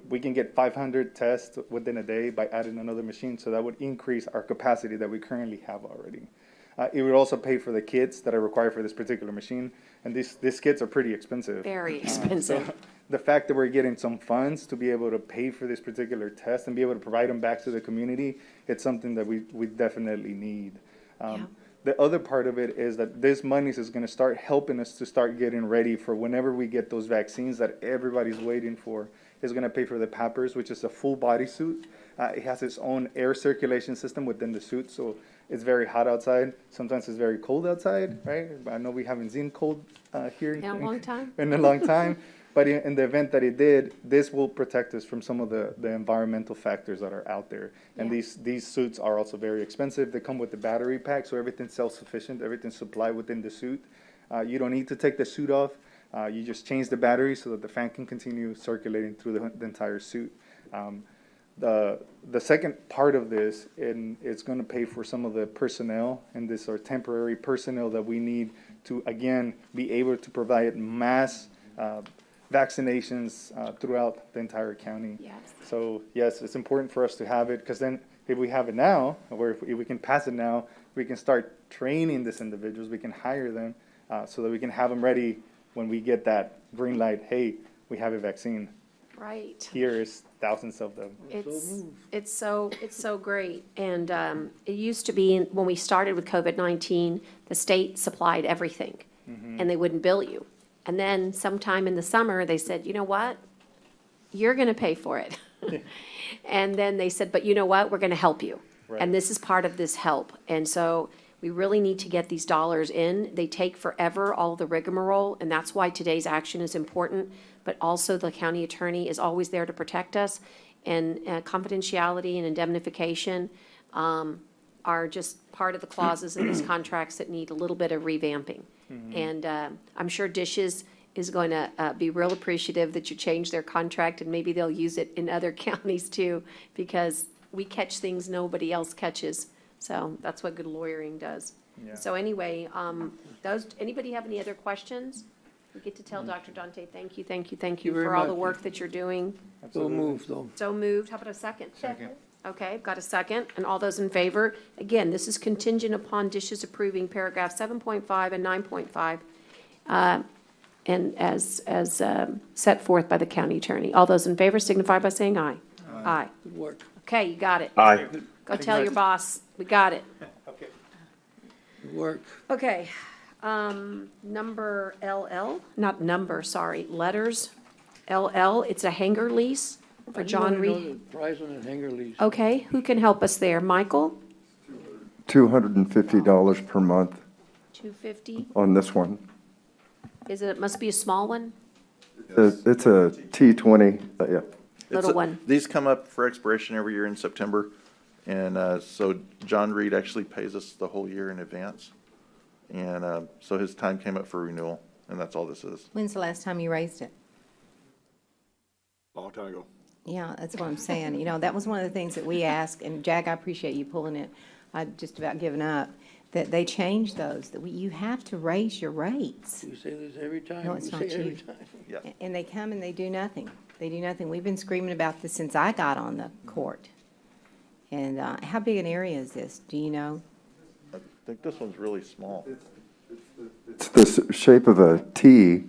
we can get 500 tests within a day by adding another machine. So that would increase our capacity that we currently have already. It would also pay for the kits that are required for this particular machine. And these kits are pretty expensive. Very expensive. So the fact that we're getting some funds to be able to pay for this particular test and be able to provide them back to the community, it's something that we definitely need. The other part of it is that this money is going to start helping us to start getting ready for whenever we get those vaccines that everybody's waiting for. It's going to pay for the PAPPers, which is a full body suit. It has its own air circulation system within the suit, so it's very hot outside. Sometimes it's very cold outside, right? I know we haven't seen cold here In a long time. in a long time. But in the event that it did, this will protect us from some of the environmental factors that are out there. And these suits are also very expensive. They come with the battery pack, so everything's self-sufficient. Everything's supplied within the suit. You don't need to take the suit off. You just change the battery so that the fan can continue circulating through the entire suit. The second part of this, and it's going to pay for some of the personnel, and this are temporary personnel that we need to, again, be able to provide mass vaccinations throughout the entire county. Yes. So yes, it's important for us to have it, because then if we have it now, or if we can pass it now, we can start training these individuals, we can hire them, so that we can have them ready when we get that green light, hey, we have a vaccine. Right. Here is thousands of them. It's so great. And it used to be, when we started with COVID-19, the state supplied everything, and they wouldn't bill you. And then sometime in the summer, they said, you know what? You're going to pay for it. And then they said, but you know what? We're going to help you. Right. And this is part of this help. And so we really need to get these dollars in. They take forever, all the rigmarole, and that's why today's action is important. But also the county attorney is always there to protect us. And confidentiality and indemnification are just part of the clauses in these contracts that need a little bit of revamping. And I'm sure Dishes is going to be real appreciative that you changed their contract, and maybe they'll use it in other counties too, because we catch things nobody else catches. So that's what good lawyering does. Yeah. So anyway, anybody have any other questions? We get to tell Dr. Dante, thank you very for all the much. work that you're doing. So moved, though. So moved. How about a second? Second. Okay, got a second. And all those in favor? Again, this is contingent upon Dishes approving paragraph 7.5 and 9.5, and as set forth by the county attorney. All those in favor signify by saying aye. Aye. Good work. Okay, you got it. Aye. Go tell your boss, we got it. Good work. Okay, number LL, not number, sorry, letters. LL, it's a hangar lease for John Reed. I know the price on that hangar lease. Okay, who can help us there? Michael? $250 per month 250? on this one. It must be a small one? It's a T20, yeah. Little one. These come up for expiration every year in September, and so John Reed actually pays us the whole year in advance. And so his time came up for renewal, and that's all this is. When's the last time you raised it? Long time ago. Yeah, that's what I'm saying. You know, that was one of the things that we asked, and Jack, I appreciate you pulling it. I'd just about given up, that they changed those, that you have to raise your rates. You say this every time. No, it's You not say it every you. time. Yeah. And they come and they do nothing. They do nothing. We've been screaming about this since I got on the court. And how big an area is this? Do you know? I think this one's really small. It's the shape of a T,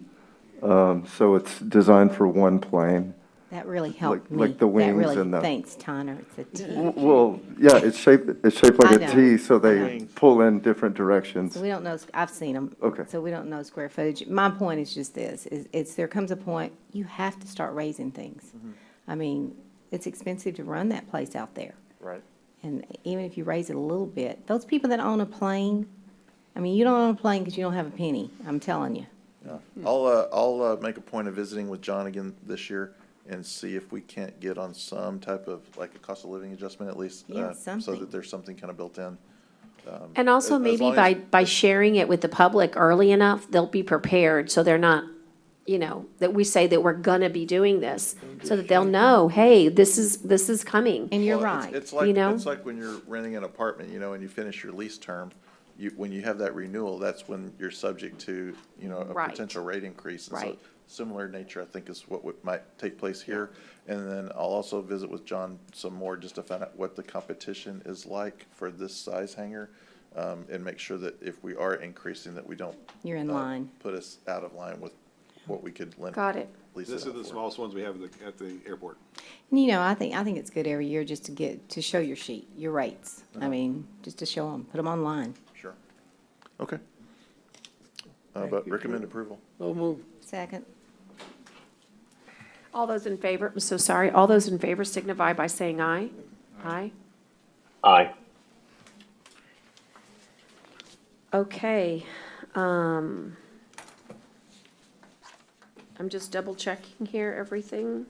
so it's designed for one plane. That really helped me. Like the That wings really, and the- thanks, Tyner. It's a T. Well, yeah, it's shaped like I a know. T, so I they know. pull in different directions. So we don't know, I've seen them. Okay. So we don't know square footage. My point is just this, there comes a point, you have to start raising things. I mean, it's expensive to run that place out there. Right. And even if you raise it a little bit, those people that own a plane, I mean, you don't own a plane because you don't have a penny, I'm telling you. Yeah. I'll make a point of visiting with John again this year and see if we can't get on some type of, like a cost of living adjustment at least. Yeah, So something. that there's something kind of built in. And also as maybe long as- by sharing it with the public early enough, they'll be prepared, so they're not, that we say that we're gonna be doing this, so that they'll know, hey, this is coming. And you're Well, right. It's like, You know? it's like when you're renting an apartment, and you finish your lease term, when you have that renewal, that's when you're subject to, a Right. potential rate increase. And so Right. similar nature, I think, is what might take place here. And then I'll also visit with John some more just to find out what the competition is like for this size hangar, and make sure that if we are increasing, that we don't. You're in line. Put us out of line with what we could lend. Got it. lease This it is the out for. smallest ones we have at the airport. And I think it's good every year just to show your sheet, your rates. I mean, just to show them, put them online. Sure. Okay. Thank But you. recommend approval. So moved. Second. All those in favor, I'm so sorry, all those in favor signify by saying aye. Aye. Aye. Okay, I'm just double checking here, everything.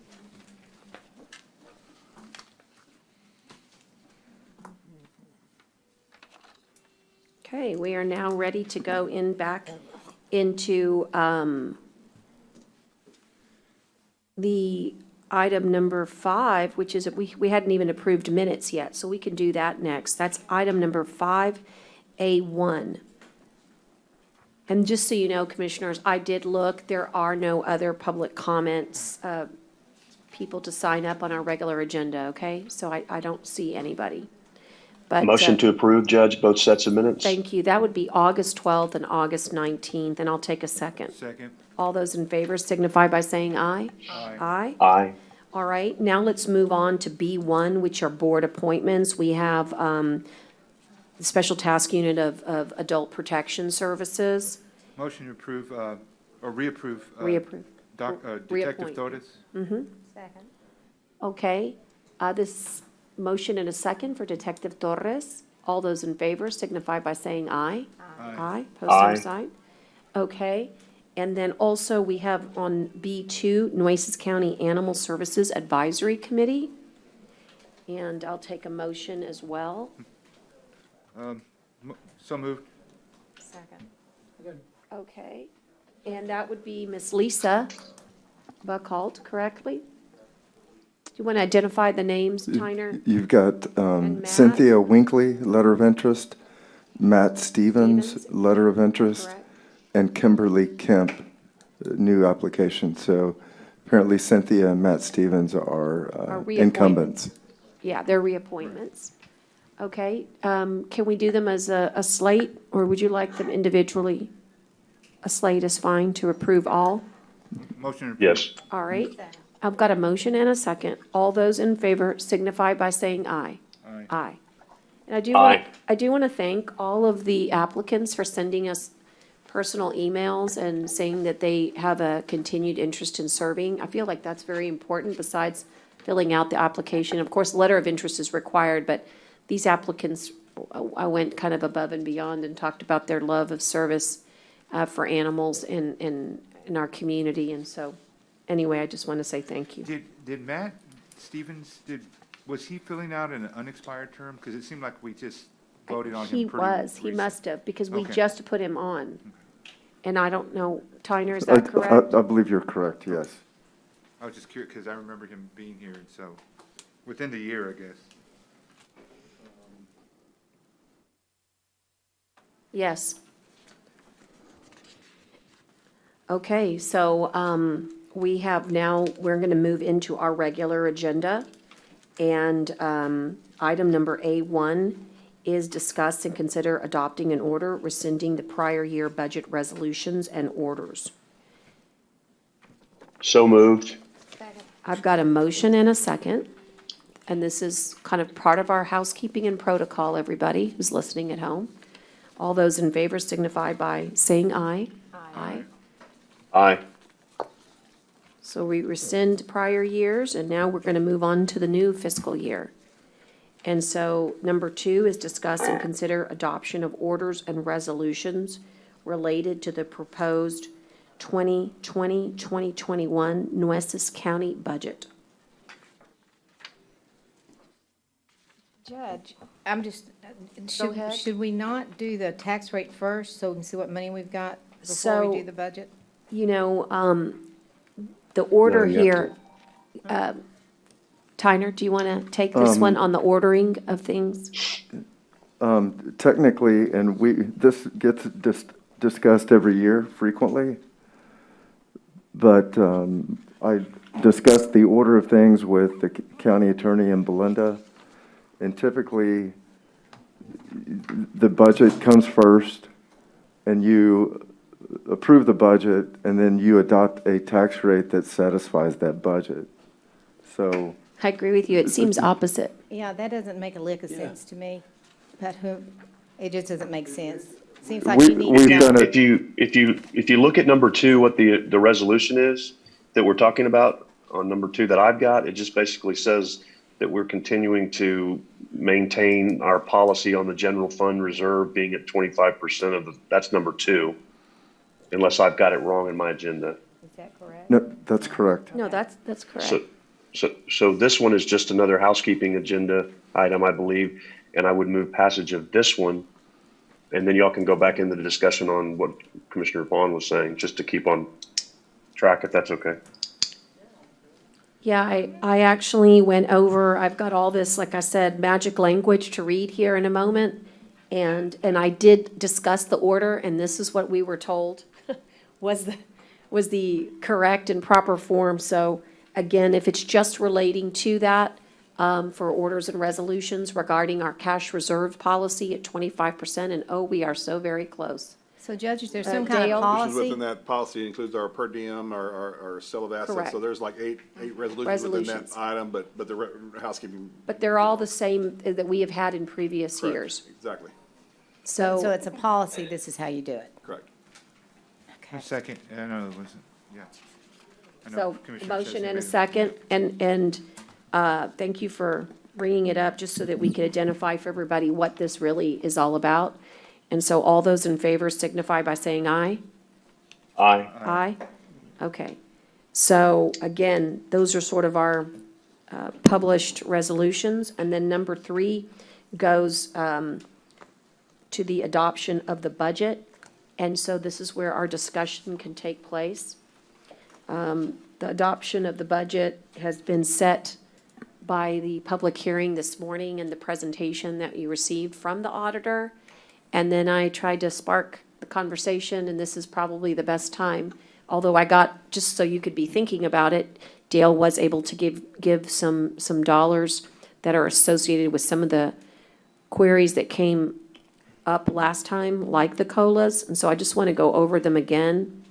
Okay, we are now ready to go back into the item number 5, which is, we hadn't even approved minutes yet, so we can do that next. That's item number 5A1. And just so you know, Commissioners, I did look, there are no other public comments, people to sign up on our regular agenda, okay? So I don't see anybody. But Motion to approve, Judge, both sets of minutes? thank you. That would be August 12th and August 19th, and I'll take a second. Second. All those in favor signify by saying aye. Aye. Aye. All right, now let's move on to B1, which are board appointments. We have the Special Task Unit of Adult Protection Services. Motion to approve, or reapprove. Reapprove. Detective Reappoint. Torres. Second. Okay, this motion and a second for Detective Torres. All those in favor signify by saying aye. Aye. Post Aye. same sign. Okay, and then also we have on B2, Nueces County Animal Services Advisory Committee. And I'll take a motion as well. So moved. Second. Okay, and that would be Miss Lisa Buckalt, correctly? Do you want to identify the names, Tyner? You've got And Matt? Cynthia Winkley, letter of interest, Matt Stevens, Stevens? letter of interest, Correct. and Kimberly Kemp, new application. So apparently Cynthia and Matt Stevens are reappointments. incumbents. Yeah, they're reappointments. Okay, can we do them as a slate, or would you like them individually? A slate is fine to approve all? Motion to approve. Yes. All right. I've got a motion and a second. All those in favor signify by saying aye. Aye. Aye. And Aye. I do want to thank all of the applicants for sending us personal emails and saying that they have a continued interest in serving. I feel like that's very important besides filling out the application. Of course, letter of interest is required, but these applicants, I went kind of above and beyond and talked about their love of service for animals in our community. And so, anyway, I just want to say thank you. Did Matt Stevens, was he filling out an unexpired term? Because it seemed like we just voted on him He pretty was, he recent. must have, because we Okay. just put him on. And I don't know, Tyner, is that correct? I believe you're correct, yes. I was just curious, because I remember him being here, and so, within the year, I guess. Yes. Okay, so we have now, we're going to move into our regular agenda. And item number A1 is discuss and consider adopting an order rescinding the prior year budget resolutions and orders. So moved. I've got a motion and a second. And this is kind of part of our housekeeping and protocol, everybody who's listening at home. All those in favor signify by saying aye. Aye. Aye. So we rescind prior years, and now we're going to move on to the new fiscal year. And so number 2 is discuss and consider adoption of orders and resolutions related to the proposed 2020-2021 Nueces County budget. Judge, I'm just, ahead. should we not do the tax rate first so we can see what money we've got before So- we do the budget? You know, the order No, you have here, Tyner, do you want to take this one on the ordering of things? Technically, and this gets discussed every year frequently, but I discussed the order of things with the county attorney in Belinda, and typically, the budget comes first, and you approve the budget, and then you adopt a tax rate that satisfies that budget. So, I agree with you. It seems opposite. Yeah, that doesn't make a lick of sense to me. But it just doesn't make sense. Seems like you need we've to done know. it. If you look at number 2, what the resolution is that we're talking about on number 2 that I've got, it just basically says that we're continuing to maintain our policy on the general fund reserve being at 25% of that's number 2, unless I've got it wrong in my agenda. Is that correct? no, that's correct. No, that's correct. So this one is just another housekeeping agenda item, I believe, and I would move passage of this one. And then y'all can go back into the discussion on what Commissioner Vaughn was saying, just to keep on track, if that's okay. Yeah, I actually went over, I've got all this, like I said, magic language to read here in a moment. And I did discuss the order, and this is what we were told was the correct and proper form. So again, if it's just relating to that, for orders and resolutions regarding our cash reserve policy at 25%, and oh, we are so very close. So Judge, is there some kind Dale? of Which is policy? within that policy includes our per diem, our sale of assets. Correct. So there's like eight resolutions within Resolutions. that item, but the housekeeping. But they're all the same that we have had in previous Correct. years. Exactly, So it's a policy, this is how you do it. correct. Okay. Second, no, it wasn't, yeah. I know So, Commissioner motion Chesney and a made second, and thank you for bringing it up, just so that we could identify for everybody what this really is all about. And so all those in favor signify by saying aye. Aye. Aye? Okay. So again, those are sort of our published resolutions. And then number 3 goes to the adoption of the budget. And so this is where our discussion can take place. The adoption of the budget has been set by the public hearing this morning and the presentation that you received from the auditor. And then I tried to spark the conversation, and this is probably the best time. Although I got, just so you could be thinking about it, Dale was able to give some dollars that are associated with some of the queries that came up last time, like the COLAs. And so I just want to go over them again.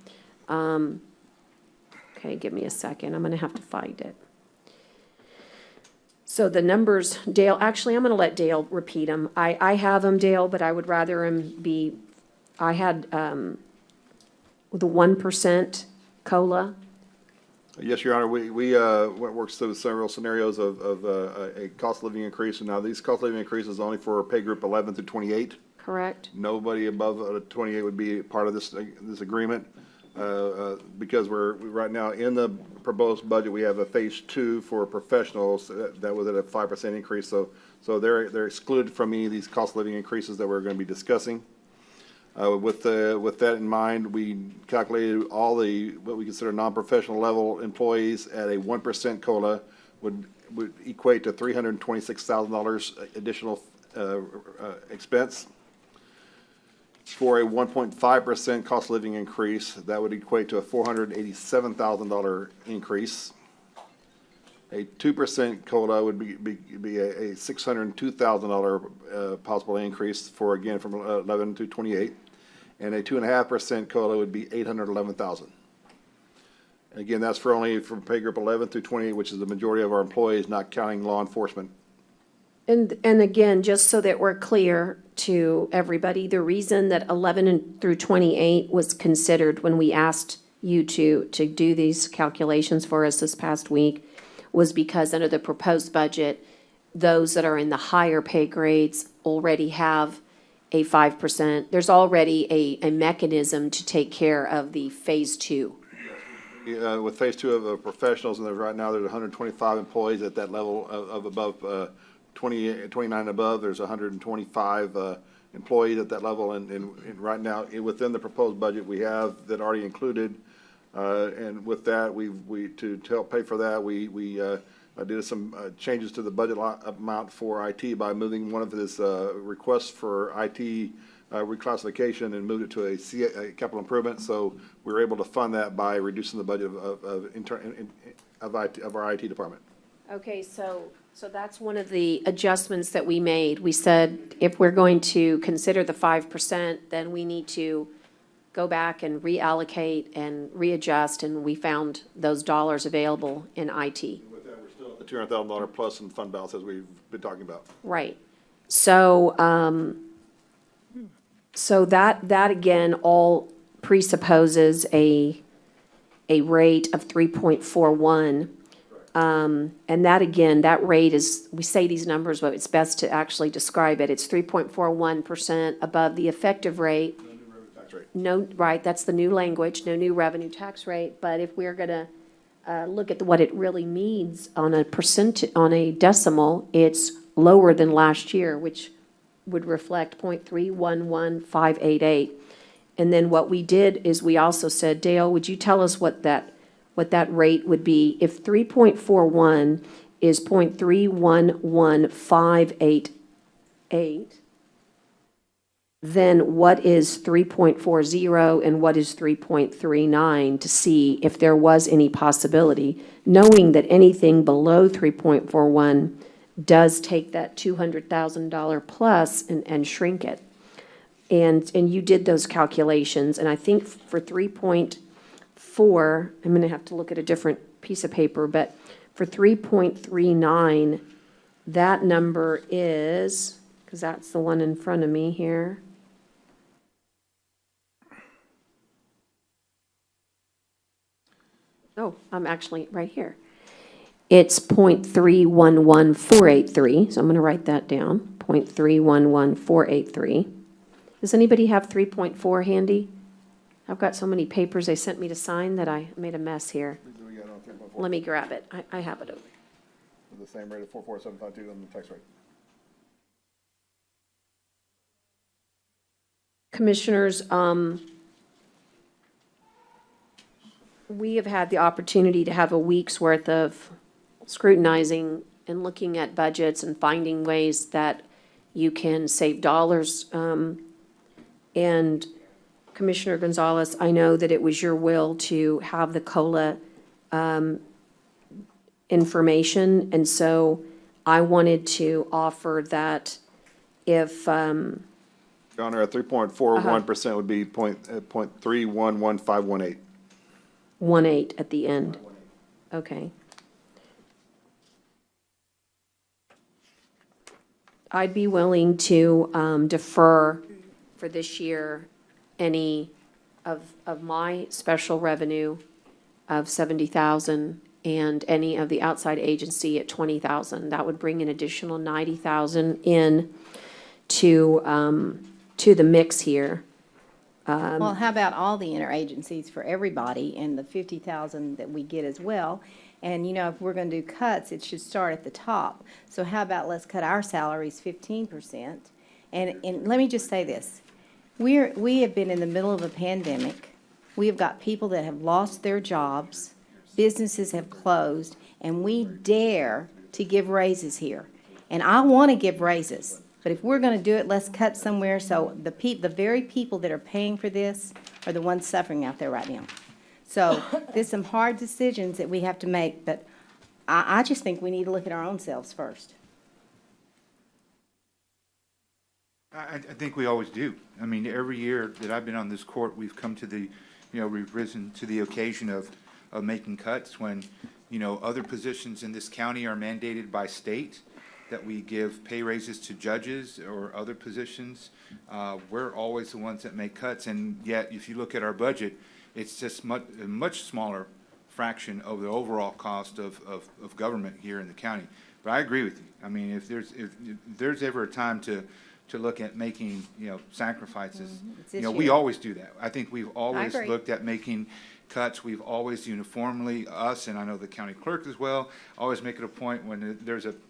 Okay, give me a second. I'm going to have to find it. So the numbers, Dale, actually, I'm going to let Dale repeat them. I have them, Dale, but I would rather him be, I had the 1% COLA. Yes, Your Honor, we worked through several scenarios of a cost of living increase. And now these cost of living increases only for pay group 11 through 28. Correct. Nobody above 28 would be part of this agreement. Because we're right now in the proposed budget, we have a phase 2 for professionals that was at a 5% increase. So they're excluded from any of these cost of living increases that we're going to be discussing. With that in mind, we calculated all what we consider non-professional level employees at a 1% COLA would equate to $326,000 additional expense. For a 1.5% cost of living increase, that would equate to a $487,000 increase. A 2% COLA would be a $602,000 possible increase for, again, from 11 to 28. And a 2.5% COLA would be $811,000. Again, that's from pay group 11 through 28, which is the majority of our employees, not counting law enforcement. And again, just so that we're clear to everybody, the reason that 11 through 28 was considered when we asked you to do these calculations for us this past week was because under the proposed budget, those that are in the higher pay grades already have a 5%. There's already a mechanism to take care of the phase 2. With phase 2 of professionals, and right now there's 125 employees at that level of above 29 above. There's 125 employees at that level, and right now within the proposed budget we have that already included. And with that, we to help pay for that, we did some changes to the budget amount for IT by moving one of his requests for IT reclassification and moved it to a capital improvement. So we were able to fund that by reducing the budget of our IT department. Okay, so that's one of the adjustments that we made. We said if we're going to consider the 5%, then we need to go back and reallocate and readjust, and we found those dollars available in IT. With that, we're still at the $200,000 plus in fund balance as we've been talking about. Right. So, so that again all presupposes a rate of 3.41. And that again, that rate is, we say these numbers, but it's best to actually describe it. It's 3.41% above the effective rate. Tax rate. No, right, that's the new language, no new revenue tax rate. But if we're gonna look at what it really means on a on a decimal, it's lower than last year, which would reflect 0.311588. And then what we did is we also said, Dale, would you tell us what that what that rate would be. If 3.41 is 0.311588, then what is 3.40 and what is 3.39 to see if there was any possibility, knowing that anything below 3.41 does take that $200,000 plus and shrink it. And you did those calculations, and I think for 3.4, I'm gonna have to look at a different piece of paper, but for 3.39, that number is, because that's the one in front of me here. Oh, I'm actually right here. It's 0.311483, so I'm gonna write that down, 0.311483. Does anybody have 3.4 handy? I've got so many papers they sent me to sign that I made a mess here. Let me grab it. I have it over. The same rate of 44752 on the tax rate. Commissioners, we have had the opportunity to have a week's worth of scrutinizing and looking at budgets and finding ways that you can save dollars. And Commissioner Gonzalez, I know that it was your will to have the COLA information, and so I wanted to offer that if, Your Honor, at 3.41% would be 0.311518. 1.8 at the end. Okay. I'd be willing to defer for this year any of my special revenue of 70,000 and any of the outside agency at 20,000. That would bring an additional 90,000 in to the mix here. Well, how about all the interagencies for everybody and the 50,000 that we get as well? And, you know, if we're gonna do cuts, it should start at the top. So how about let's cut our salaries 15%? And let me just say this. We have been in the middle of a pandemic. We have got people that have lost their jobs, businesses have closed, and we dare to give raises here. And I want to give raises, but if we're going to do it, let's cut somewhere so the very people that are paying for this are the ones suffering out there right now. So there's some hard decisions that we have to make, but I just think we need to look at our own selves first. I think we always do. I mean, every year that I've been on this court, we've come to the, we've risen to the occasion of making cuts when, other positions in this county are mandated by state, that we give pay raises to judges or other positions. We're always the ones that make cuts, and yet, if you look at our budget, it's just a much smaller fraction of the overall cost of government here in the county. But I agree with you. I mean, if there's ever a time to look at making, sacrifices, we always do that. I think we've always looked at making cuts. We've always uniformly, us, and I know the county clerk as well, always make it a point when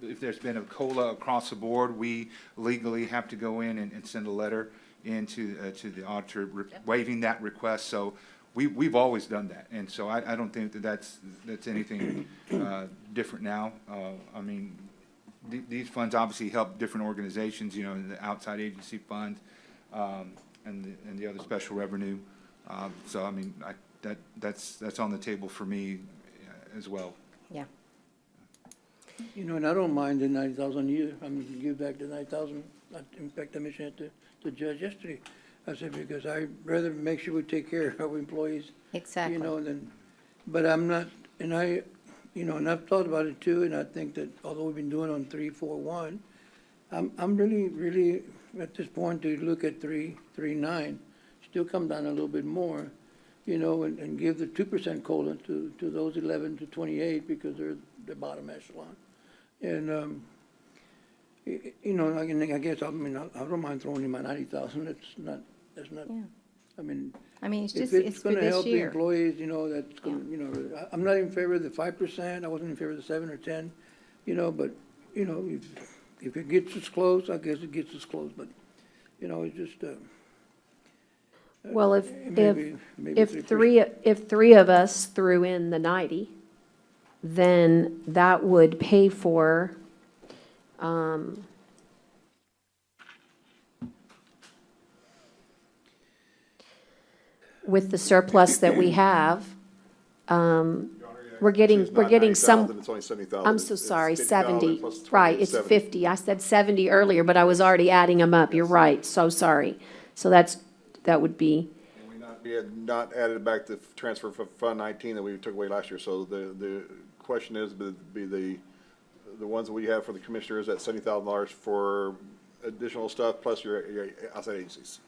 if there's been a COLA across the board, we legally have to go in and send a letter into to the auditor waiving that request. So we've always done that, and so I don't think that's anything different now. I mean, these funds obviously help different organizations, in the outside agency fund and the other special revenue. So I mean, that's on the table for me as well. Yeah. And I don't mind the 90,000 either. I mean, give back the 90,000. In fact, I mentioned it to the judge yesterday. I said, because I'd rather make sure we take care of employees. Exactly. But I'm not, and and I've thought about it too, and I think that although we've been doing on 341, I'm really at this point to look at 339, still come down a little bit more, and give the 2% COLA to those 11 to 28 because they're the bottom echelon. And, I guess, I don't mind throwing in my 90,000. That's not, Yeah. I mean, it's if just, it's it's for gonna this help the year. employees, that's gonna, I'm not in favor of the 5%. I wasn't in favor of the 7 or 10, but, if it gets us close, I guess it gets us close. But, it's just, Well, Maybe if three of us threw in the 90, then that would pay for, with the surplus that we have, we're getting some. It's only 70,000. I'm so It's sorry, 50,000 70, plus 20 right, is it's 70. 50. I said 70 earlier, but I was already adding them up. You're right, so sorry. So that would be, We had not added back the transfer from Fund 19 that we took away last year, so the question is, be the ones that we have for the commissioners at $70,000 for additional stuff, plus your outside agencies.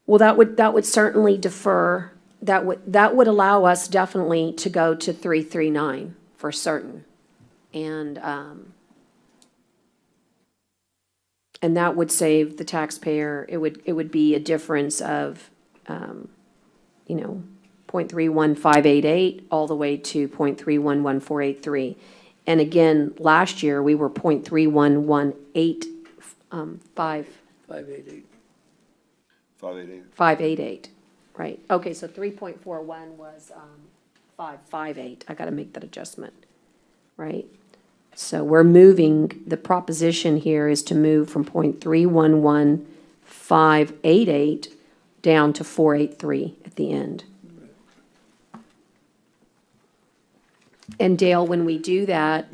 well, that would certainly defer, that would allow us definitely to go to 339 for certain. And that would save the taxpayer, it would be a difference of, 0.31588 all the way to 0.311483. And again, last year, we were 0.31185. 588. 588. 588, right. Okay, so 3.41 was 558. I got to make that adjustment, right? So we're moving, the proposition here is to move from 0.311588 down to 483 at the end. And Dale, when we do that,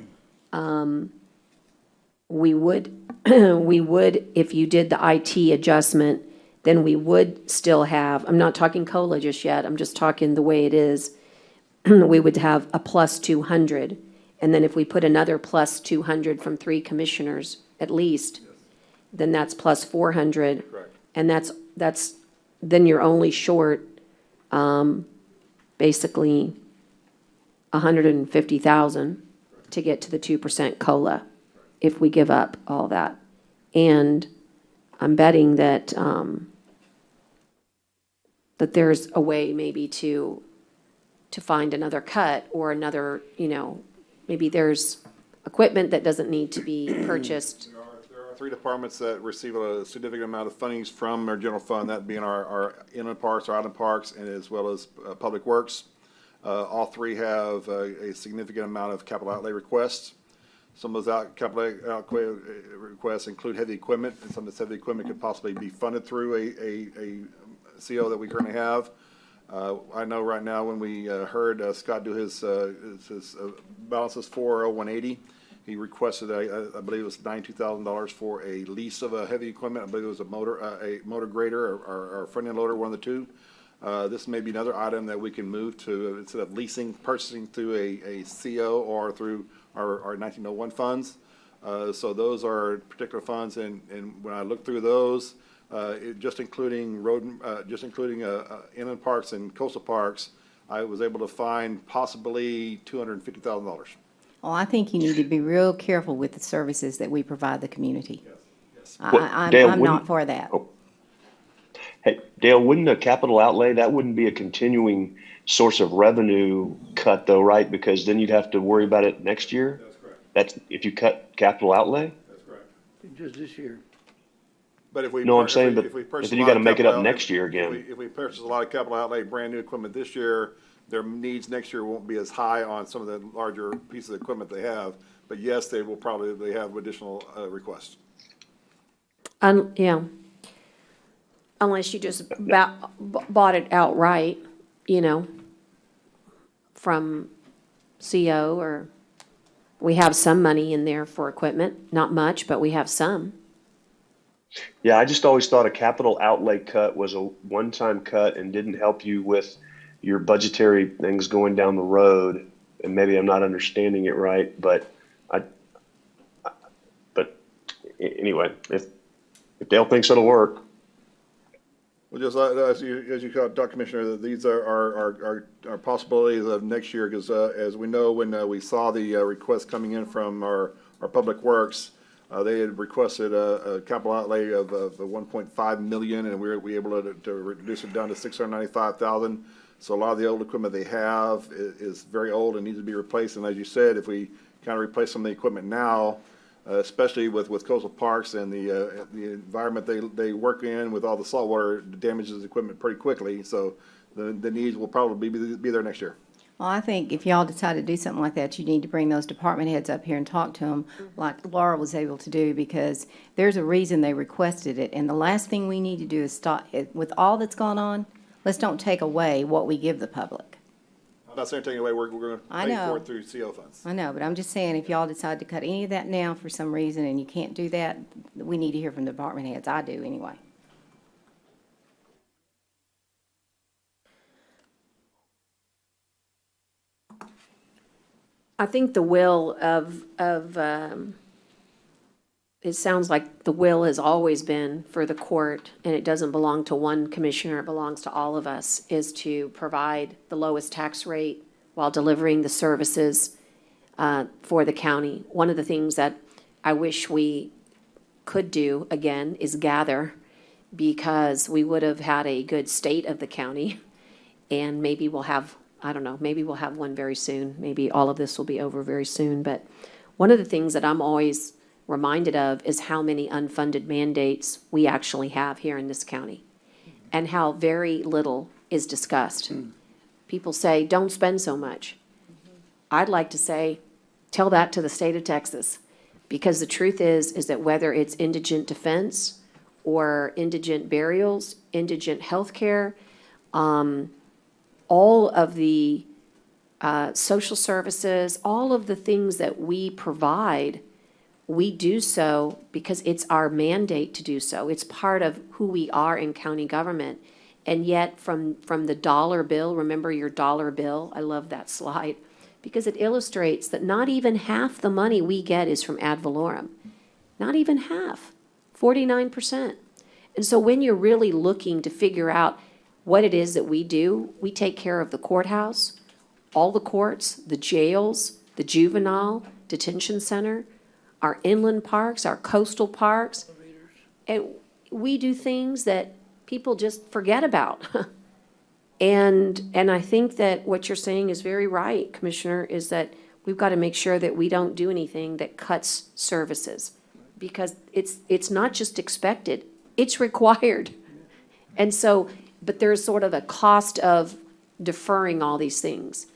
we would, if you did the IT adjustment, then we would still have, I'm not talking COLA just yet, I'm just talking the way it is. We would have a plus 200. And then if we put another plus 200 from 3 commissioners at least, then that's plus 400. Correct. And then you're only short, basically 150,000 to get to the 2% COLA if we give up all that. And I'm betting that, that there's a way maybe to find another cut or another, maybe there's equipment that doesn't need to be purchased. There are 3 departments that receive a significant amount of fundings from our general fund, that being our inland parks, our island parks, and as well as public works. All 3 have a significant amount of capital outlay requests. Some of those capital outlay requests include heavy equipment, and some of this heavy equipment could possibly be funded through a CO that we currently have. I know right now when we heard Scott do his balances for 180, he requested, I believe it was $92,000 for a lease of a heavy equipment. I believe it was a motor grader or front end loader, one of the two. This may be another item that we can move to, instead of purchasing through a CO or through our 1901 funds. So those are particular funds, and when I look through those, just including inland parks and coastal parks, I was able to find possibly $250,000. Well, I think you need to be real careful with the services that we provide the community. Well, Dale, I'm not for that. Hey, Dale, wouldn't a capital outlay, that wouldn't be a continuing source of revenue cut though, right? Because then you'd have to worry about it next year? That's correct. That's if you cut capital outlay? That's correct. Just this year. But if we. No, I'm saying, but purchase then a you lot got to of make it capital up outlay- next year again. If we purchase a lot of capital outlay, brand new equipment this year, their needs next year won't be as high on some of the larger pieces of equipment they have. But yes, they have additional requests. Yeah. Unless you just bought it outright, from CO, or we have some money in there for equipment, not much, but we have some. Yeah, I just always thought a capital outlay cut was a one-time cut and didn't help you with your budgetary things going down the road. And maybe I'm not understanding it right, but anyway, if Dale thinks it'll work. Well, just as you talked, Commissioner, that these are possibilities of next year, because as we know, when we saw the request coming in from our Public Works, they had requested a capital outlay of 1.5 million, and we were able to reduce it down to 695,000. So a lot of the old equipment they have is very old and needs to be replaced. And as you said, if we kind of replace some of the equipment now, especially with coastal parks and the environment they work in with all the saltwater damages equipment pretty quickly. So the needs will probably be there next year. Well, I think if y'all decide to do something like that, you need to bring those department heads up here and talk to them like Laura was able to do, because there's a reason they requested it. And the last thing we need to do is stop, with all that's gone on, let's don't take away what we give the public. I'm not saying taking away, we're going to I pay know. for it through CO funds. I know, but I'm just saying, if y'all decide to cut any of that now for some reason and you can't do that, we need to hear from the department heads. I do anyway. I think the will it sounds like the will has always been for the court, and it doesn't belong to one commissioner, it belongs to all of us, is to provide the lowest tax rate while delivering the services for the county. One of the things that I wish we could do again is gather, because we would have had a good state of the county, and maybe we'll have, I don't know, maybe we'll have one very soon. Maybe all of this will be over very soon. But one of the things that I'm always reminded of is how many unfunded mandates we actually have here in this county, and how very little is discussed. People say, don't spend so much. I'd like to say, tell that to the state of Texas, because the truth is that whether it's indigent defense or indigent burials, indigent healthcare, all of the social services, all of the things that we provide, we do so because it's our mandate to do so. It's part of who we are in county government. And yet from the dollar bill, remember your dollar bill? I love that slide, because it illustrates that not even half the money we get is from ad valorem. Not even half, 49%. And so when you're really looking to figure out what it is that we do, we take care of the courthouse, all the courts, the jails, the juvenile detention center, our inland parks, our coastal parks. And we do things that people just forget about. And I think that what you're saying is very right, Commissioner, is that we've got to make sure that we don't do anything that cuts services, because it's not just expected, it's required. And so, but there's sort of a cost of deferring all these things.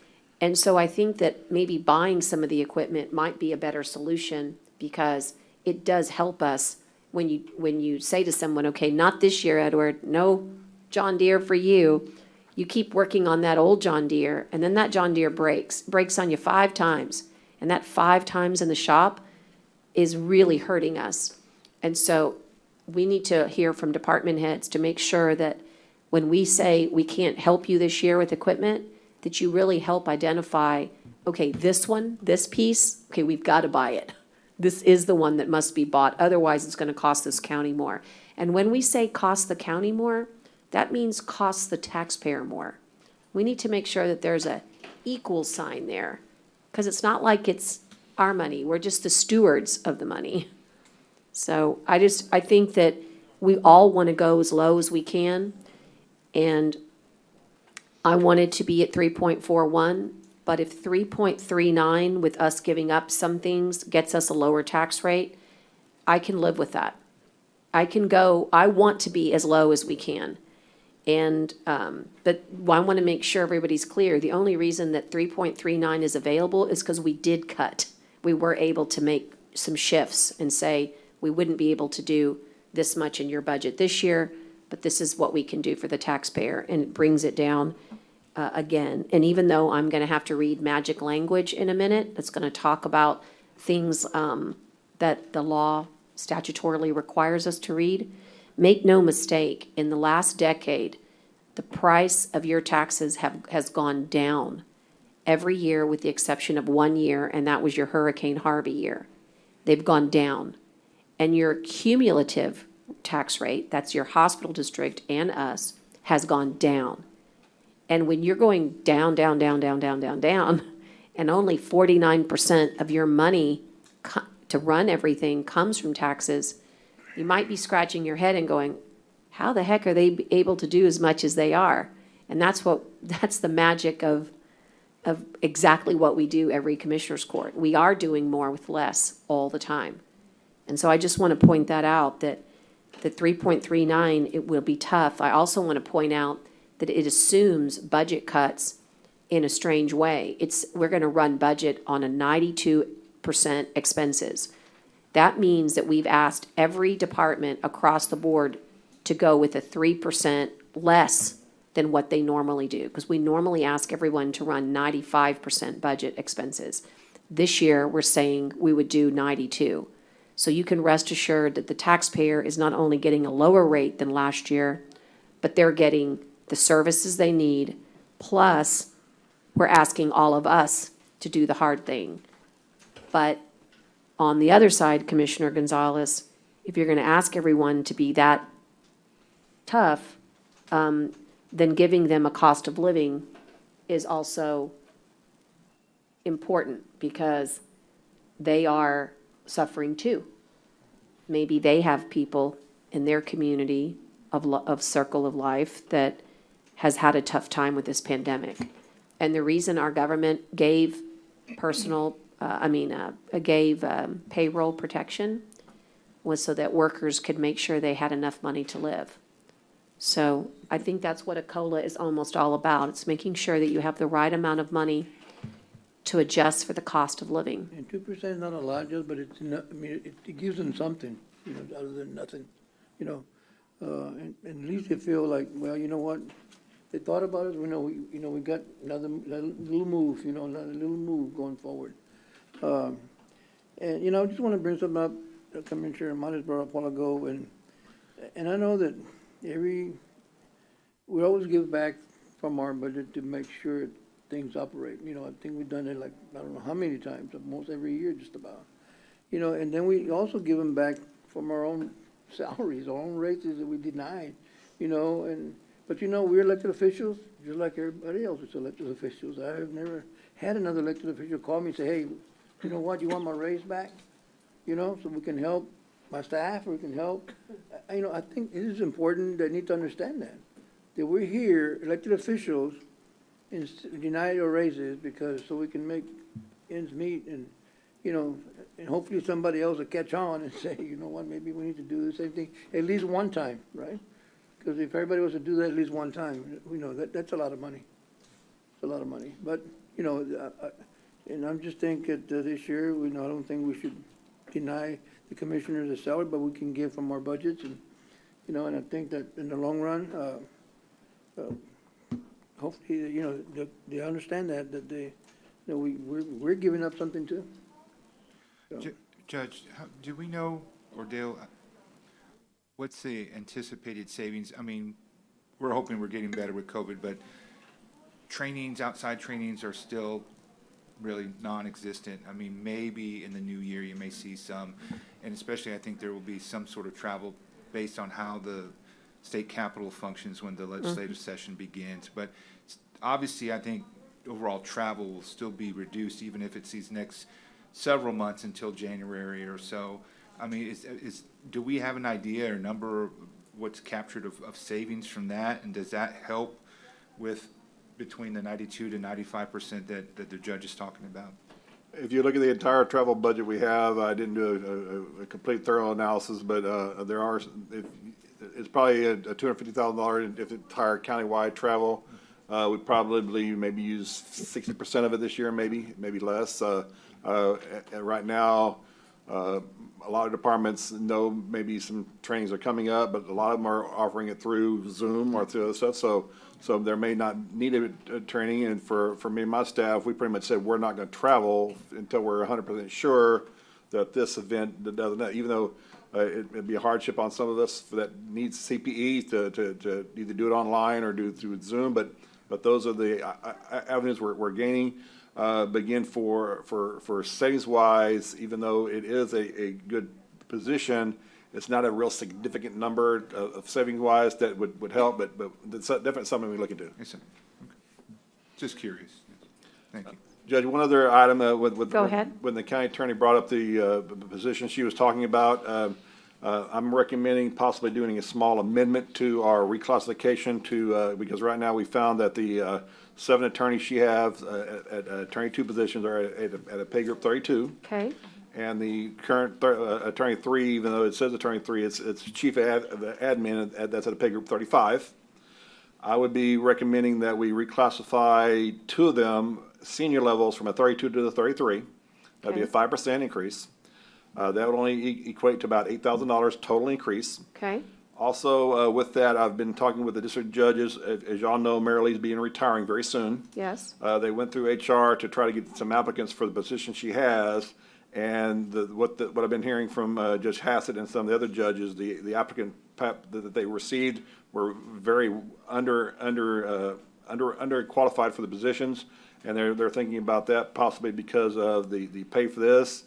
And so I think that maybe buying some of the equipment might be a better solution, because it does help us when you say to someone, okay, not this year, Edward, no John Deere for you. You keep working on that old John Deere, and then that John Deere breaks on you 5 times. And that 5 times in the shop is really hurting us. And so we need to hear from department heads to make sure that when we say we can't help you this year with equipment, that you really help identify, okay, this one, this piece, okay, we've got to buy it. This is the one that must be bought. Otherwise, it's going to cost this county more. And when we say cost the county more, that means cost the taxpayer more. We need to make sure that there's a equal sign there, because it's not like it's our money. We're just the stewards of the money. So I think that we all want to go as low as we can. And I wanted to be at 3.41, but if 3.39 with us giving up some things gets us a lower tax rate, I can live with that. I want to be as low as we can. And, but I want to make sure everybody's clear. The only reason that 3.39 is available is because we did cut. We were able to make some shifts and say, we wouldn't be able to do this much in your budget this year, but this is what we can do for the taxpayer, and it brings it down again. And even though I'm going to have to read magic language in a minute, that's going to talk about things that the law statutorily requires us to read, make no mistake, in the last decade, the price of your taxes has gone down every year with the exception of 1 year, and that was your Hurricane Harvey year. They've gone down. And your cumulative tax rate, that's your hospital district and us, has gone down. And when you're going down, down, down, down, down, down, down, and only 49% of your money to run everything comes from taxes, you might be scratching your head and going, how the heck are they able to do as much as they are? And that's the magic of exactly what we do every commissioner's court. We are doing more with less all the time. And so I just want to point that out, that the 3.39, it will be tough. I also want to point out that it assumes budget cuts in a strange way. We're going to run budget on a 92% expenses. That means that we've asked every department across the board to go with a 3% less than what they normally do, because we normally ask everyone to run 95% budget expenses. This year, we're saying we would do 92. So you can rest assured that the taxpayer is not only getting a lower rate than last year, but they're getting the services they need, plus we're asking all of us to do the hard thing. But on the other side, Commissioner Gonzalez, if you're going to ask everyone to be that tough, then giving them a cost of living is also important, because they are suffering too. Maybe they have people in their community of circle of life that has had a tough time with this pandemic. And the reason our government gave payroll protection was so that workers could make sure they had enough money to live. So I think that's what a COLA is almost all about. It's making sure that you have the right amount of money to adjust for the cost of living. And 2% is not a lot, just, but it's not, I mean, it gives them something, other than nothing, and at least they feel like, well, you know what? They thought about it, we got another little move, another little move going forward. And, I just want to bring something up, Commissioner Montes brought up a while ago, and I know that we always give back from our budget to make sure things operate. I think we've done it like, I don't know how many times, almost every year just about. And then we also give them back from our own salaries, our own raises that we denied, but we're elected officials, just like everybody else is elected officials. I've never had another elected official call me and say, hey, you know what, you want my raise back? So we can help my staff, or we can help. I think it is important, they need to understand that we're here, elected officials, and deny your raises so we can make ends meet, and hopefully somebody else will catch on and say, you know what, maybe we need to do the same thing at least one time, right? Because if everybody was to do that at least one time, that's a lot of money. It's a lot of money. But, and I'm just thinking that this year, I don't think we should deny the commissioners a salary, but we can give from our budgets, and, and I think that in the long run, hopefully, they understand that they, we're giving up something too. So. Judge, do we know, or Dale, what's the anticipated savings? I mean, we're hoping we're getting better with COVID, but outside trainings are still really non-existent. I mean, maybe in the new year you may see some, and especially I think there will be some sort of travel based on how the state capitol functions when the legislative session begins. But obviously, I think overall travel will still be reduced, even if it's these next several months until January or so. I mean, do we have an idea or number of what's captured of savings from that? And does that help with between the 92 to 95% that the judge is talking about? If you look at the entire travel budget we have, I didn't do a complete thorough analysis, but it's probably a $250,000 if the entire countywide travel. We probably maybe use 60% of it this year, maybe less. Right now, a lot of departments know maybe some trainings are coming up, but a lot of them are offering it through Zoom or through other stuff. So there may not need a training. And for me and my staff, we pretty much said we're not going to travel until we're 100% sure that this event doesn't, even though it'd be a hardship on some of us that needs CPE to either do it online or do it through Zoom. But those are the avenues we're gaining. Again, for savings-wise, even though it is a good position, it's not a real significant number of savings-wise that would help, but it's definitely something we look into. Yes, sir. Okay. Just curious. Thank you. Judge, one other item Go ahead. When the county attorney brought up the position she was talking about, I'm recommending possibly doing a small amendment to our reclassification because right now we found that the 7 attorneys she has at attorney 2 positions are at a pay group 32. Okay. And the current Attorney 3, even though it says Attorney 3, it's Chief of Admin, that's at a pay group 35. I would be recommending that we reclassify two of them, senior levels, from a 32 to the 33. That'd be a 5% increase. That would only equate to about $8,000 total increase. Okay, Also, with that, I've been talking with the district judges. As y'all know, Mary Lee's being retiring very soon. yes, They went through HR to try to get some applicants for the position she has. And what I've been hearing from Judge Hassett and some of the other judges, the applicant that they received were very underqualified for the positions. And they're thinking about that possibly because of the pay for this.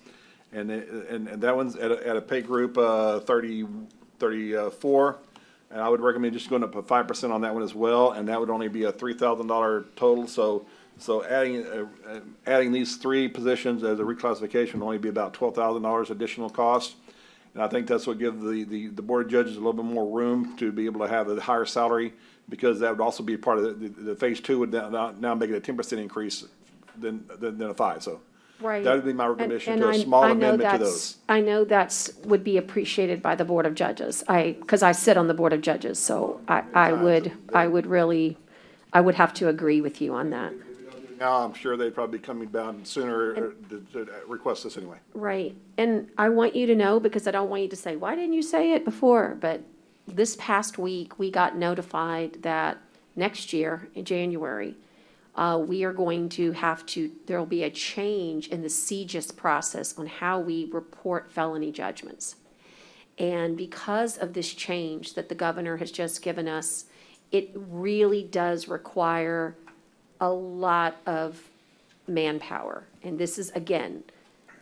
And that one's at a pay group 34. And I would recommend just going up to 5% on that one as well. And that would only be a $3,000 total. So adding these three positions as a reclassification would only be about $12,000 additional cost. And I think that's what give the Board of Judges a little bit more room to be able to have a higher salary, because that would also be part of the phase two would now make it a 10% increase than a 5. So right. that would be my recommendation And to a small amendment to those. I know would be appreciated by the Board of Judges. Because I sit on the Board of Judges, so I would have to agree with you on that. Now, I'm sure they'd probably be coming down sooner to request this anyway. Right. And I want you to know, because I don't want you to say, why didn't you say it before? But this past week, we got notified that next year, in January, we are going to there'll be a change in the CJIS process on how we report felony judgments. And because of this change that the governor has just given us, it really does require a lot of manpower. And this is, again,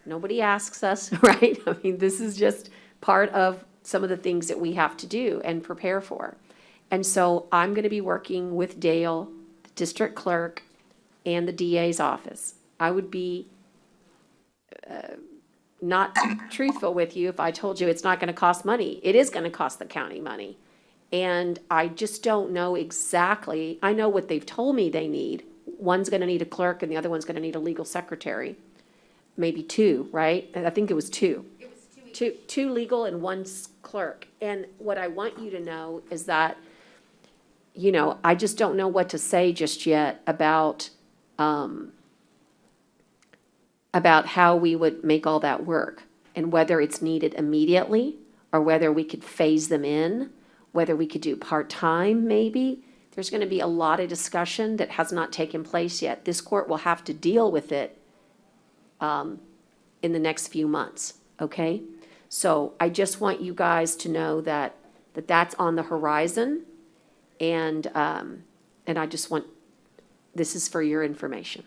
nobody asks us, right? I mean, this is just part of some of the things that we have to do and prepare for. And so I'm going to be working with Dale, the district clerk, and the DA's office. I would be not truthful with you if I told you it's not going to cost money. It is going to cost the county money. And I just don't know exactly. I know what they've told me they need. One's going to need a clerk and the other one's going to need a legal secretary. Maybe two, right? And I think it was two. It was two legal and one clerk. And what I want you to know is that, I just don't know what to say just yet about how we would make all that work, and whether it's needed immediately or whether we could phase them in, whether we could do part-time maybe. There's going to be a lot of discussion that has not taken place yet. This court will have to deal with it in the next few months, okay? So I just want you guys to know that that's on the horizon, and I just want, this is for your information.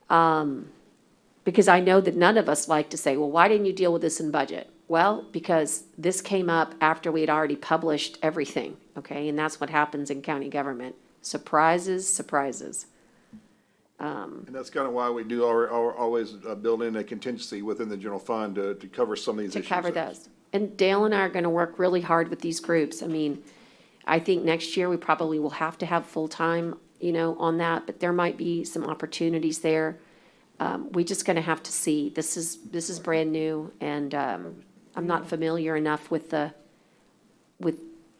Because I know that none of us like to say, well, why didn't you deal with this in budget? Well, because this came up after we had already published everything, okay? And that's what happens in county government. Surprises, surprises. And that's kind of why we do always build in a contingency within the general fund to cover some of these issues. To cover those. And Dale and I are going to work really hard with these groups. I mean, I think next year we probably will have to have full-time, on that, but there might be some opportunities there. We're just going to have to see. This is brand new, and I'm not familiar enough with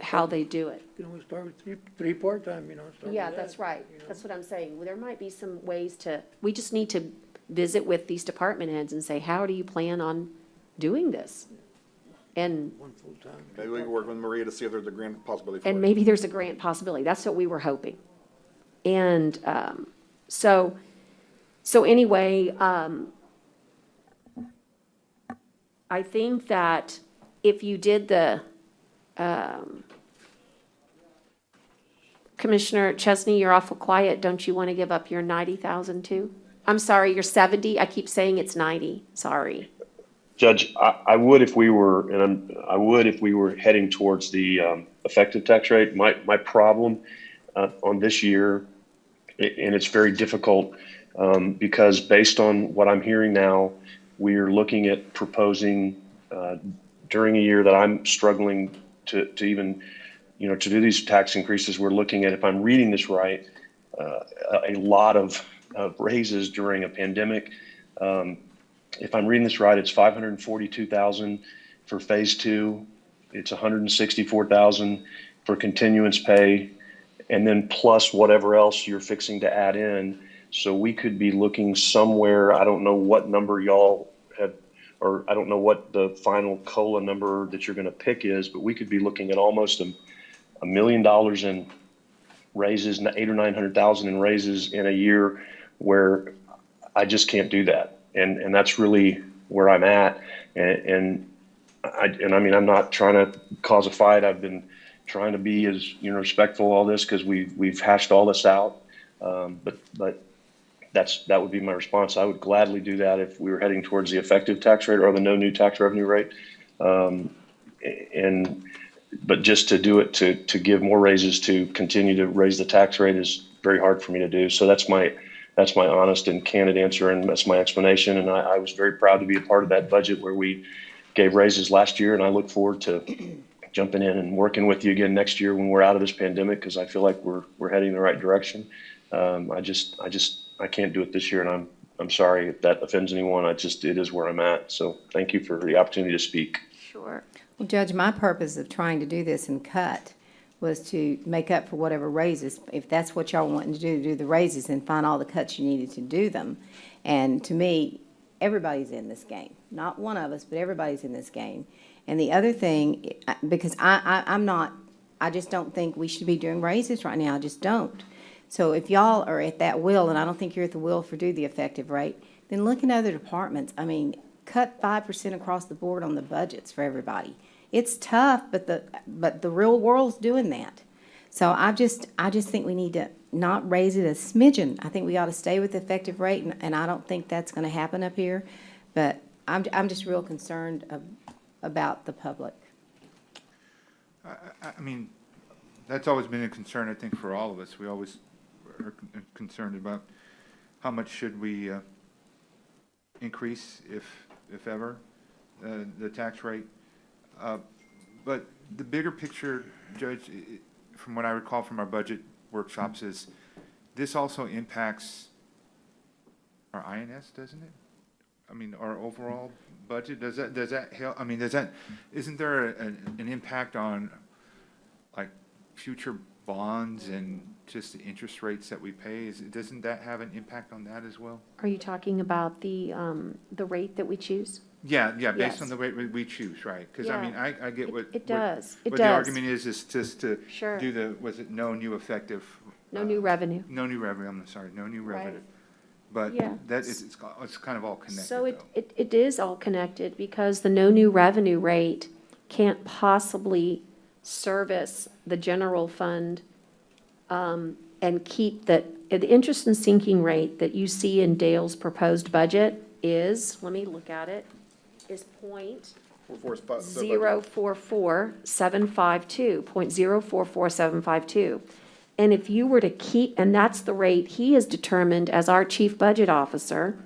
how they do it. You can always start with three part-time, start Yeah, with that's that, right. That's what I'm saying. Well, there might be some ways we just need to visit with these department heads and say, how do you plan on doing this? And One full-time. Maybe we can work with Maria to see if there's a grant possibility for it. maybe there's a grant possibility. That's what we were hoping. And so anyway, I think that if you did the, Commissioner Chesney, you're awful quiet. Don't you want to give up your 90,000 too? I'm sorry, you're 70. I keep saying it's 90. Sorry. Judge, I would if we were, I would if we were heading towards the effective tax rate. My problem on this year, and it's very difficult because based on what I'm hearing now, we are looking at proposing during a year that I'm struggling to even, to do these tax increases. We're looking at, if I'm reading this right, a lot of raises during a pandemic. if I'm reading this right, it's 542,000 for phase two. It's 164,000 for continuance pay, and then plus whatever else you're fixing to add in. So we could be looking somewhere, I don't know what number y'all have, or I don't know what the final COLA number that you're gonna pick is, but we could be looking at almost $1 million in raises, 800 or 900,000 in raises in a year, where I just can't do that. And that's really where I'm at. And I mean, I'm not trying to cause a fight. I've been trying to be as, respectful of all this, because we've hashed all this out. But that would be my response. I would gladly do that if we were heading towards the effective tax rate or the no new tax revenue rate. But just to do it, to give more raises, to continue to raise the tax rate, is very hard for me to do. So that's my honest and candid answer, and that's my explanation. And I was very proud to be a part of that budget where we gave raises last year, and I look forward to jumping in and working with you again next year when we're out of this pandemic, because I feel like we're heading in the right direction. I can't do it this year, and I'm sorry if that offends anyone. It is where I'm at. So thank you for the opportunity to speak. Sure. Well, Judge, my purpose of trying to do this and cut was to make up for whatever raises. If that's what y'all wanting to do the raises, and find all the cuts you needed to do them. And to me, everybody's in this game. Not one of us, but everybody's in this game. And the other thing, because I just don't think we should be doing raises right now. I just don't. So if y'all are at that will, and I don't think you're at the will for do the effective rate, then look in other departments. I mean, cut 5% across the board on the budgets for everybody. It's tough, but the real world's doing that. So I just think we need to not raise it a smidgen. I think we ought to stay with the effective rate, and I don't think that's going to happen up here. But I'm just real concerned about the public. I mean, that's always been a concern, I think, for all of us. We always are concerned about how much should we increase, if ever, the tax rate. But the bigger picture, Judge, from what I recall from our budget workshops, is this also impacts our INS, doesn't it? I mean, our overall budget, does that help? I mean, isn't there an impact on, like, future bonds and just the interest rates that we pay? Doesn't that have an impact on that as well? Are you talking about the rate that we choose? Yeah, based Yes. on the rate we choose, right? Because, I mean, I get what. It does. It what does. the argument is just to Sure. do no new effective. No new revenue. No new revenue, I'm sorry, no new revenue. Right. But Yeah. it's kind of all connected, So though. it is all connected, because the no new revenue rate can't possibly service the general fund and keep the interest and sinking rate that you see in Dale's proposed budget is, let me look at it, is 0.044752. And if you were to keep, and that's the rate he has determined as our chief budget officer,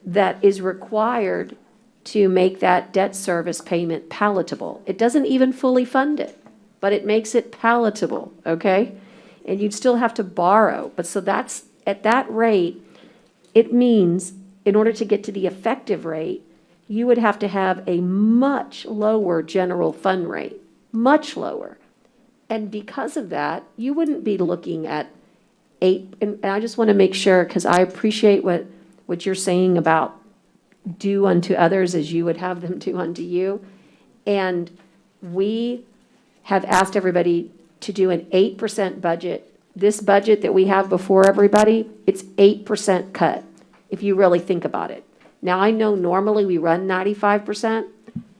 that is required to make that debt service payment palatable. It doesn't even fully fund it, but it makes it palatable, okay? And you'd still have to borrow, but so that's, at that rate, it means in order to get to the effective rate, you would have to have a much lower general fund rate, much lower. And because of that, you wouldn't be looking at 8, and I just want to make sure, because I appreciate what you're saying about do unto others as you would have them do unto you. And we have asked everybody to do an 8% budget. This budget that we have before everybody, it's 8% cut, if you really think about it. Now, I know normally we run 95%,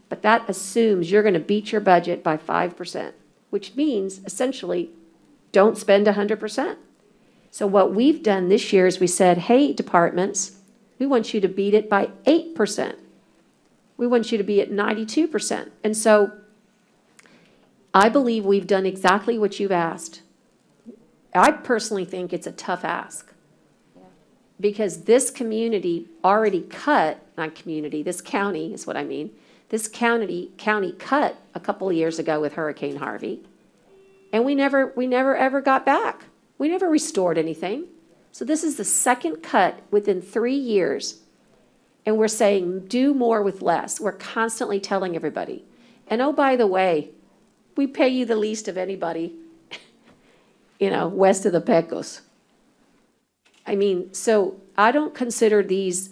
but that assumes you're going to beat your budget by 5%, which means essentially don't spend 100%. So what we've done this year is we said, hey, departments, we want you to beat it by 8%. We want you to be at 92%. And so I believe we've done exactly what you've asked. I personally think it's a tough ask, because this community already cut, not community, this county is what I mean. This county cut a couple of years ago with Hurricane Harvey, and we never ever got back. We never restored anything. So this is the second cut within 3 years. And we're saying, do more with less. We're constantly telling everybody. And oh, by the way, we pay you the least of anybody, west of the Pecos. I mean, so I don't consider these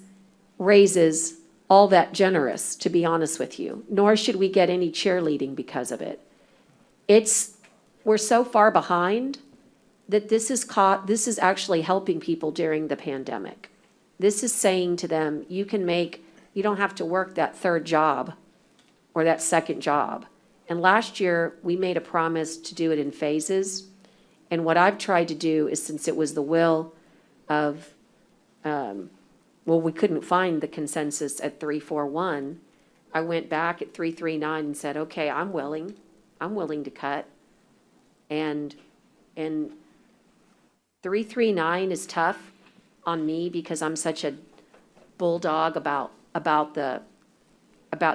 raises all that generous, to be honest with you, nor should we get any cheerleading because of it. We're so far behind that this is actually helping people during the pandemic. This is saying to them, you don't have to work that third job or that second job. And last year, we made a promise to do it in phases. And what I've tried to do is, since it was the will of, we couldn't find the consensus at 341, I went back at 339 and said, okay, I'm willing to cut. And 339 is tough on me because I'm such a bulldog about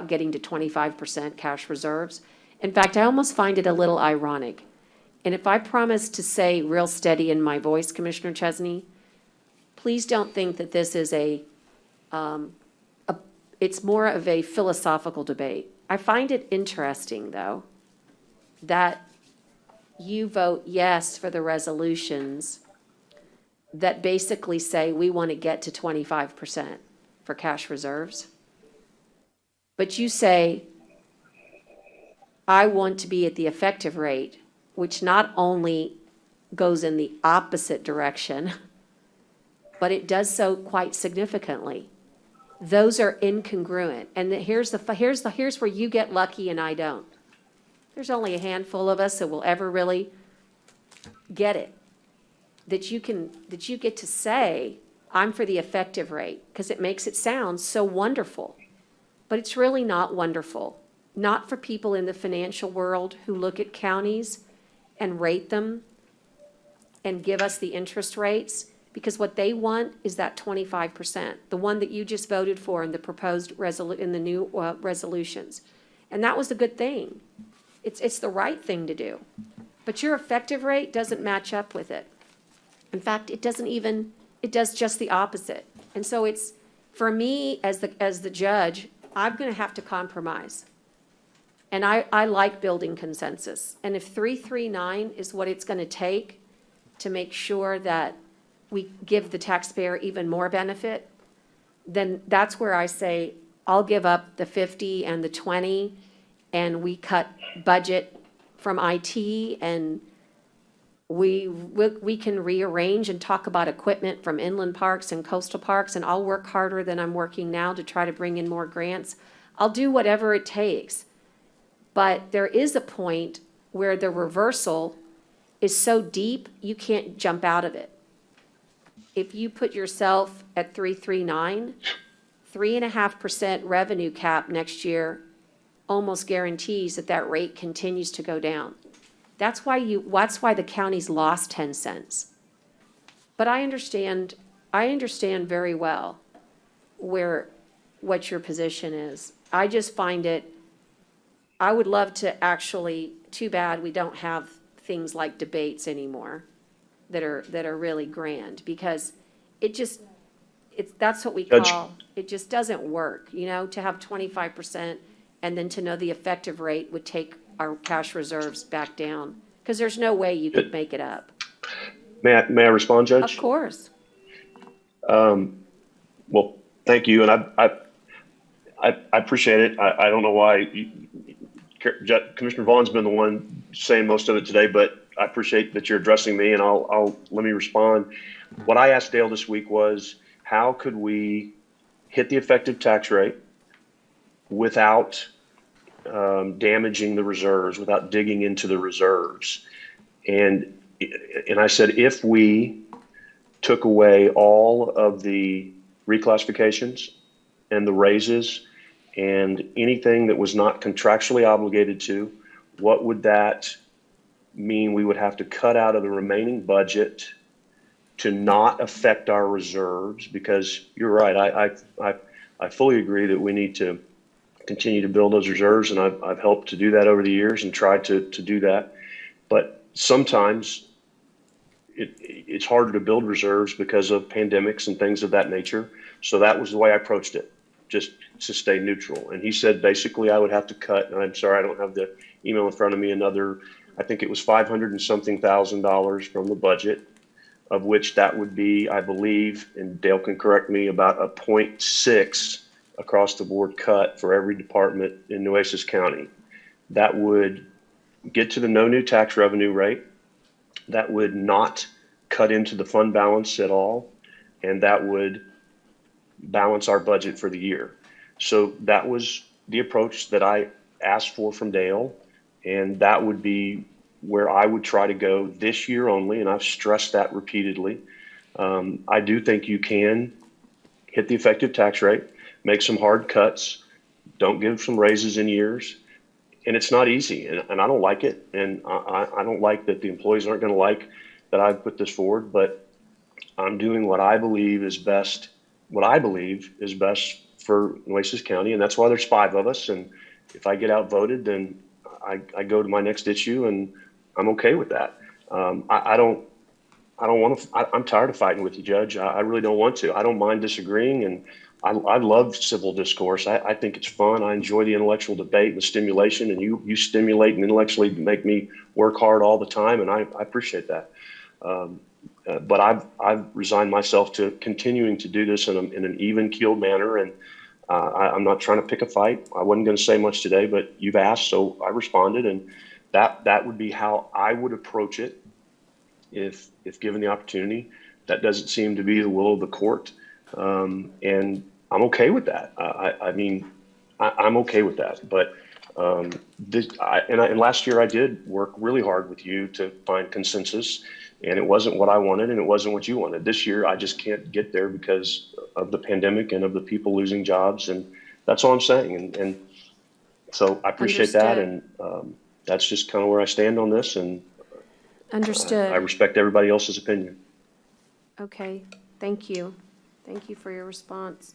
getting to 25% cash reserves. In fact, I almost find it a little ironic. And if I promise to say real steady in my voice, Commissioner Chesney, please don't think that this is it's more of a philosophical debate. I find it interesting, though, that you vote yes for the resolutions that basically say we want to get to 25% for cash reserves. But you say, I want to be at the effective rate, which not only goes in the opposite direction, but it does so quite significantly. Those are incongruent. And here's where you get lucky and I don't. There's only a handful of us that will ever really get it. That you get to say, I'm for the effective rate, because it makes it sound so wonderful. But it's really not wonderful. Not for people in the financial world who look at counties and rate them and give us the interest rates, because what they want is that 25%, the one that you just voted for in the proposed in the new resolutions. And that was a good thing. It's the right thing to do. But your effective rate doesn't match up with it. In fact, it does just the opposite. And so it's, for me, as the judge, I'm going to have to compromise. And I like building consensus. And if 339 is what it's going to take to make sure that we give the taxpayer even more benefit, then that's where I say, I'll give up the 50 and the 20, and we cut budget from IT, and we can rearrange and talk about equipment from inland parks and coastal parks, and I'll work harder than I'm working now to try to bring in more grants. I'll do whatever it takes. But there is a point where the reversal is so deep, you can't jump out of it. If you put yourself at 339, 3.5% revenue cap next year almost guarantees that rate continues to go down. That's why the counties lost 10 cents. But I understand very well what your position is. I just find I would love to actually, too bad we don't have things like debates anymore that are really grand, because that's what we call, it just doesn't work, to have 25% and then to know the effective rate would take our cash reserves back down, because there's no way you could make it up. May I respond, Judge? Of course. Well, thank you, and I appreciate it. I don't know why Commissioner Vaughn's been the one saying most of it today, but I appreciate that you're addressing me, and let me respond. What I asked Dale this week was, how could we hit the effective tax rate without damaging the reserves, without digging into the reserves? And I said, if we took away all of the reclassifications and the raises and anything that was not contractually obligated to, what would that mean we would have to cut out of the remaining budget to not affect our reserves? Because you're right, I fully agree that we need to continue to build those reserves, and I've helped to do that over the years and tried to do that. But sometimes it's harder to build reserves because of pandemics and things of that nature. So that was the way I approached it. just to stay neutral. And he said, basically, I would have to cut, and I'm sorry, I don't have the email in front of me, another, I think it was 500 and something $1,000 from the budget, of which that would be, I believe, and Dale can correct me, about a 0.6 across the board cut for every department in Nueces County. That would get to the no new tax revenue rate. That would not cut into the fund balance at all. And that would balance our budget for the year. So that was the approach that I asked for from Dale. And that would be where I would try to go this year only. And I've stressed that repeatedly. I do think you can hit the effective tax rate, make some hard cuts, don't give some raises in years. And it's not easy, and I don't like it. And I don't like that the employees aren't going to like that I've put this forward, but I'm doing what I believe is best for Nueces County. And that's why there's 5 of us. And if I get outvoted, then I go to my next issue, and I'm okay with that. I don't want to, I'm tired of fighting with you, Judge. I really don't want to. I don't mind disagreeing, and I love civil discourse. I think it's fun. I enjoy the intellectual debate and the stimulation, and you stimulate and intellectually make me work hard all the time, and I appreciate that. But I've resigned myself to continuing to do this in an even-keeled manner, and I'm not trying to pick a fight. I wasn't going to say much today, but you've asked, so I responded, and that would be how I would approach it if given the opportunity. That doesn't seem to be the will of the court, and I'm okay with that. I'm okay with that. But and last year I did work really hard with you to find consensus, and it wasn't what I wanted, and it wasn't what you wanted. This year I just can't get there because of the pandemic and of the people losing jobs, and that's all I'm saying. And so I appreciate that, and that's just kind of where I stand on this. And Understood. I respect everybody else's opinion. Okay, thank you. Thank you for your response.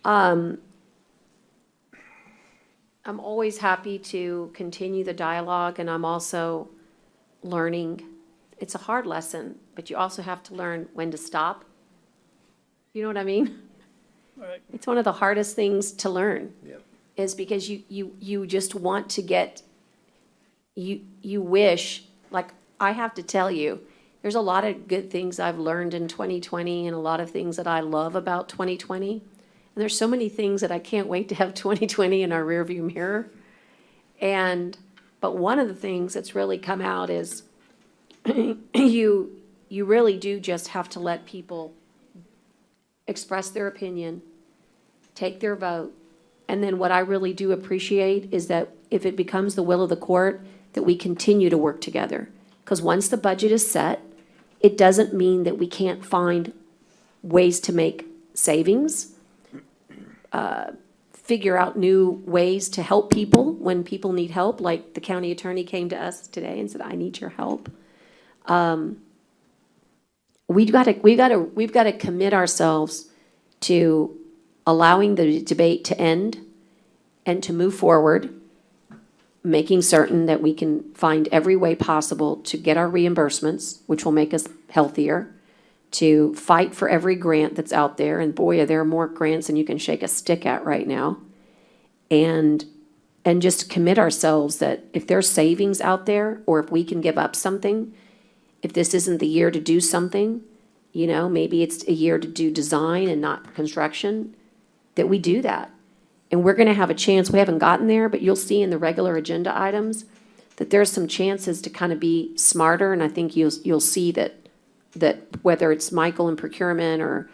I'm always happy to continue the dialogue, and I'm also learning. It's a hard lesson, but you also have to learn when to stop. You know what I mean? Right. It's one of the hardest things to learn. Yep. Is because you just want to get, you wish, like, I have to tell you, there's a lot of good things I've learned in 2020 and a lot of things that I love about 2020. And there's so many things that I can't wait to have 2020 in our rearview mirror. But one of the things that's really come out is you really do just have to let people express their opinion, take their vote. And then what I really do appreciate is that if it becomes the will of the court, that we continue to work together. Because once the budget is set, it doesn't mean that we can't find ways to make savings, figure out new ways to help people when people need help, like the county attorney came to us today and said, I need your help. We've got to commit ourselves to allowing the debate to end and to move forward, making certain that we can find every way possible to get our reimbursements, which will make us healthier, to fight for every grant that's out there. And boy, there are more grants than you can shake a stick at right now. And just commit ourselves that if there's savings out there, or if we can give up something, if this isn't the year to do something, maybe it's a year to do design and not construction, that we do that. And we're going to have a chance. We haven't gotten there, but you'll see in the regular agenda items that there's some chances to kind of be smarter. And I think you'll see that whether it's Michael in procurement or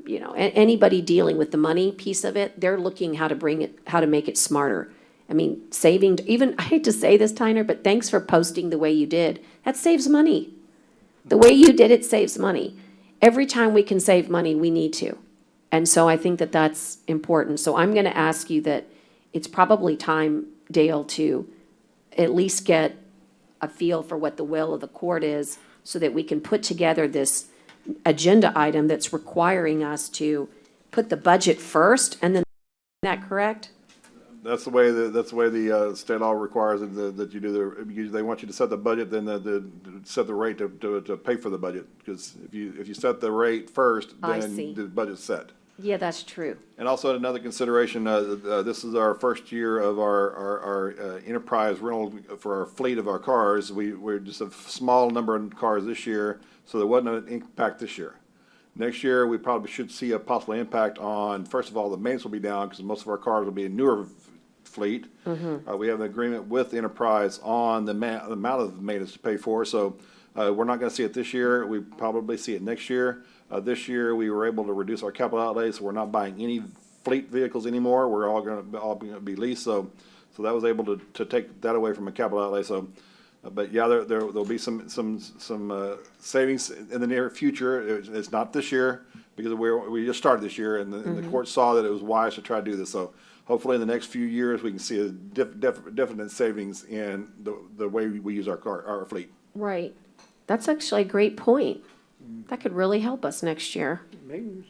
anybody dealing with the money piece of it, they're looking how to make it smarter. I mean, saving, even, I hate to say this, Tyner, but thanks for posting the way you did. That saves money. The way you did it saves money. Every time we can save money, we need to. And so I think that that's important. So I'm going to ask you that it's probably time, Dale, to at least get a feel for what the will of the court is so that we can put together this agenda item that's requiring us to put the budget first, and then, is that correct? That's the way the state law requires it, that you do because they want you to set the budget, then set the rate to pay for the budget. Because if you set the rate first, then the budget's set. Yeah, that's true. And also another consideration, this is our first year of our enterprise rental for our fleet of our cars. We're just a small number of cars this year, so there wasn't an impact this year. Next year, we probably should see a possible impact on, first of all, the maintenance will be down because most of our cars will be a newer fleet. We have an agreement with Enterprise on the amount of maintenance to pay for, so we're not going to see it this year. We probably see it next year. This year, we were able to reduce our capital outlay, so we're not buying any fleet vehicles anymore. We're all going to be leased, so that was able to take that away from a capital outlay. So, but yeah, there'll be some savings in the near future. It's not this year because we just started this year, and the court saw that it was wise to try to do this. So hopefully, in the next few years, we can see a definite savings in the way we use our fleet. Right. That's actually a great point. That could really help us next year. Maintenance.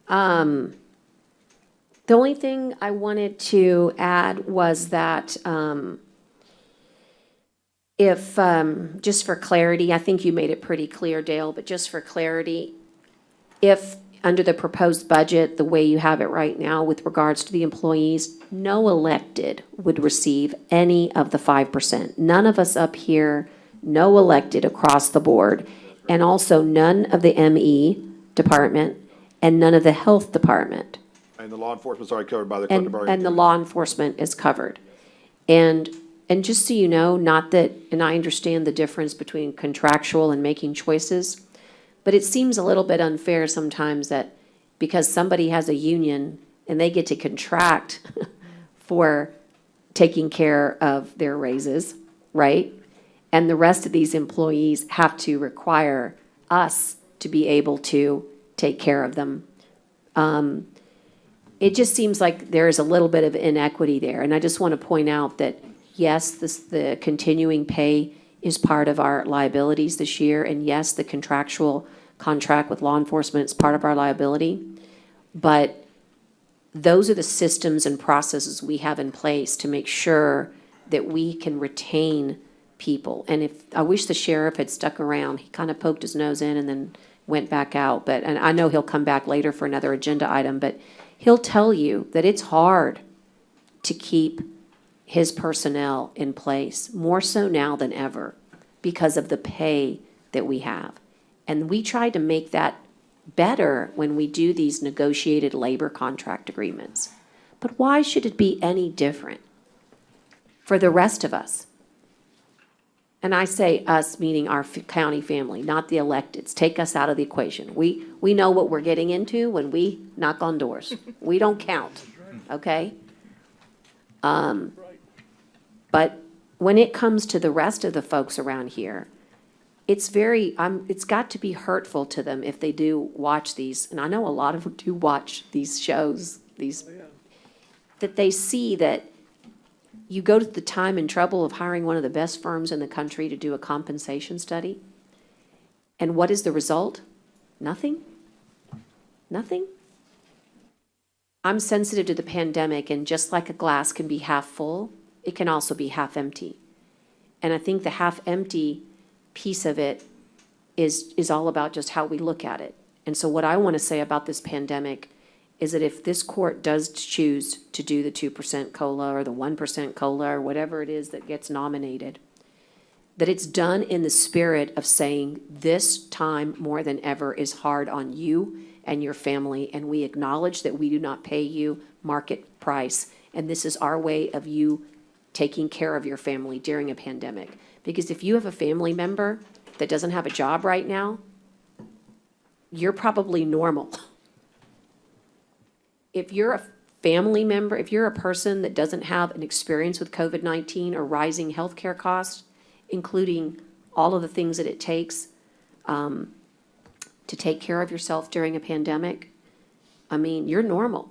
The only thing I wanted to add was that if, just for clarity, I think you made it pretty clear, Dale, but just for clarity, if under the proposed budget, the way you have it right now with regards to the employees, no elected would receive any of the 5%. None of us up here, no elected across the board, and also none of the ME department and none of the health department. And the law enforcement's already covered by the collective bargaining And the agreement. law enforcement is covered. And just so you know, not that, and I understand the difference between contractual and making choices, but it seems a little bit unfair sometimes that because somebody has a union and they get to contract for taking care of their raises, right? And the rest of these employees have to require us to be able to take care of them. It just seems like there is a little bit of inequity there. And I just want to point out that, yes, the continuing pay is part of our liabilities this year. And yes, the contractual contract with law enforcement is part of our liability. But those are the systems and processes we have in place to make sure that we can retain people. And I wish the sheriff had stuck around. He kind of poked his nose in and then went back out. And I know he'll come back later for another agenda item, but he'll tell you that it's hard to keep his personnel in place, more so now than ever, because of the pay that we have. And we try to make that better when we do these negotiated labor contract agreements. But why should it be any different for the rest of us? And I say us, meaning our county family, not the electeds. Take us out of the equation. We know what we're getting into when we knock on doors. We don't count, okay? But when it comes to the rest of the folks around here, it's got to be hurtful to them if they do watch these, and I know a lot of them do watch these shows, that they see that you go to the time and trouble of hiring one of the best firms in the country to do a compensation study. And what is the result? Nothing? Nothing? I'm sensitive to the pandemic, and just like a glass can be half full, it can also be half empty. And I think the half empty piece of it is all about just how we look at it. And so what I want to say about this pandemic is that if this court does choose to do the 2% COLA or the 1% COLA or whatever it is that gets nominated, that it's done in the spirit of saying this time more than ever is hard on you and your family, and we acknowledge that we do not pay you market price, and this is our way of you taking care of your family during a pandemic. Because if you have a family member that doesn't have a job right now, you're probably normal. If you're a family member, if you're a person that doesn't have an experience with COVID-19 or rising healthcare costs, including all of the things that it takes to take care of yourself during a pandemic, I mean, you're normal.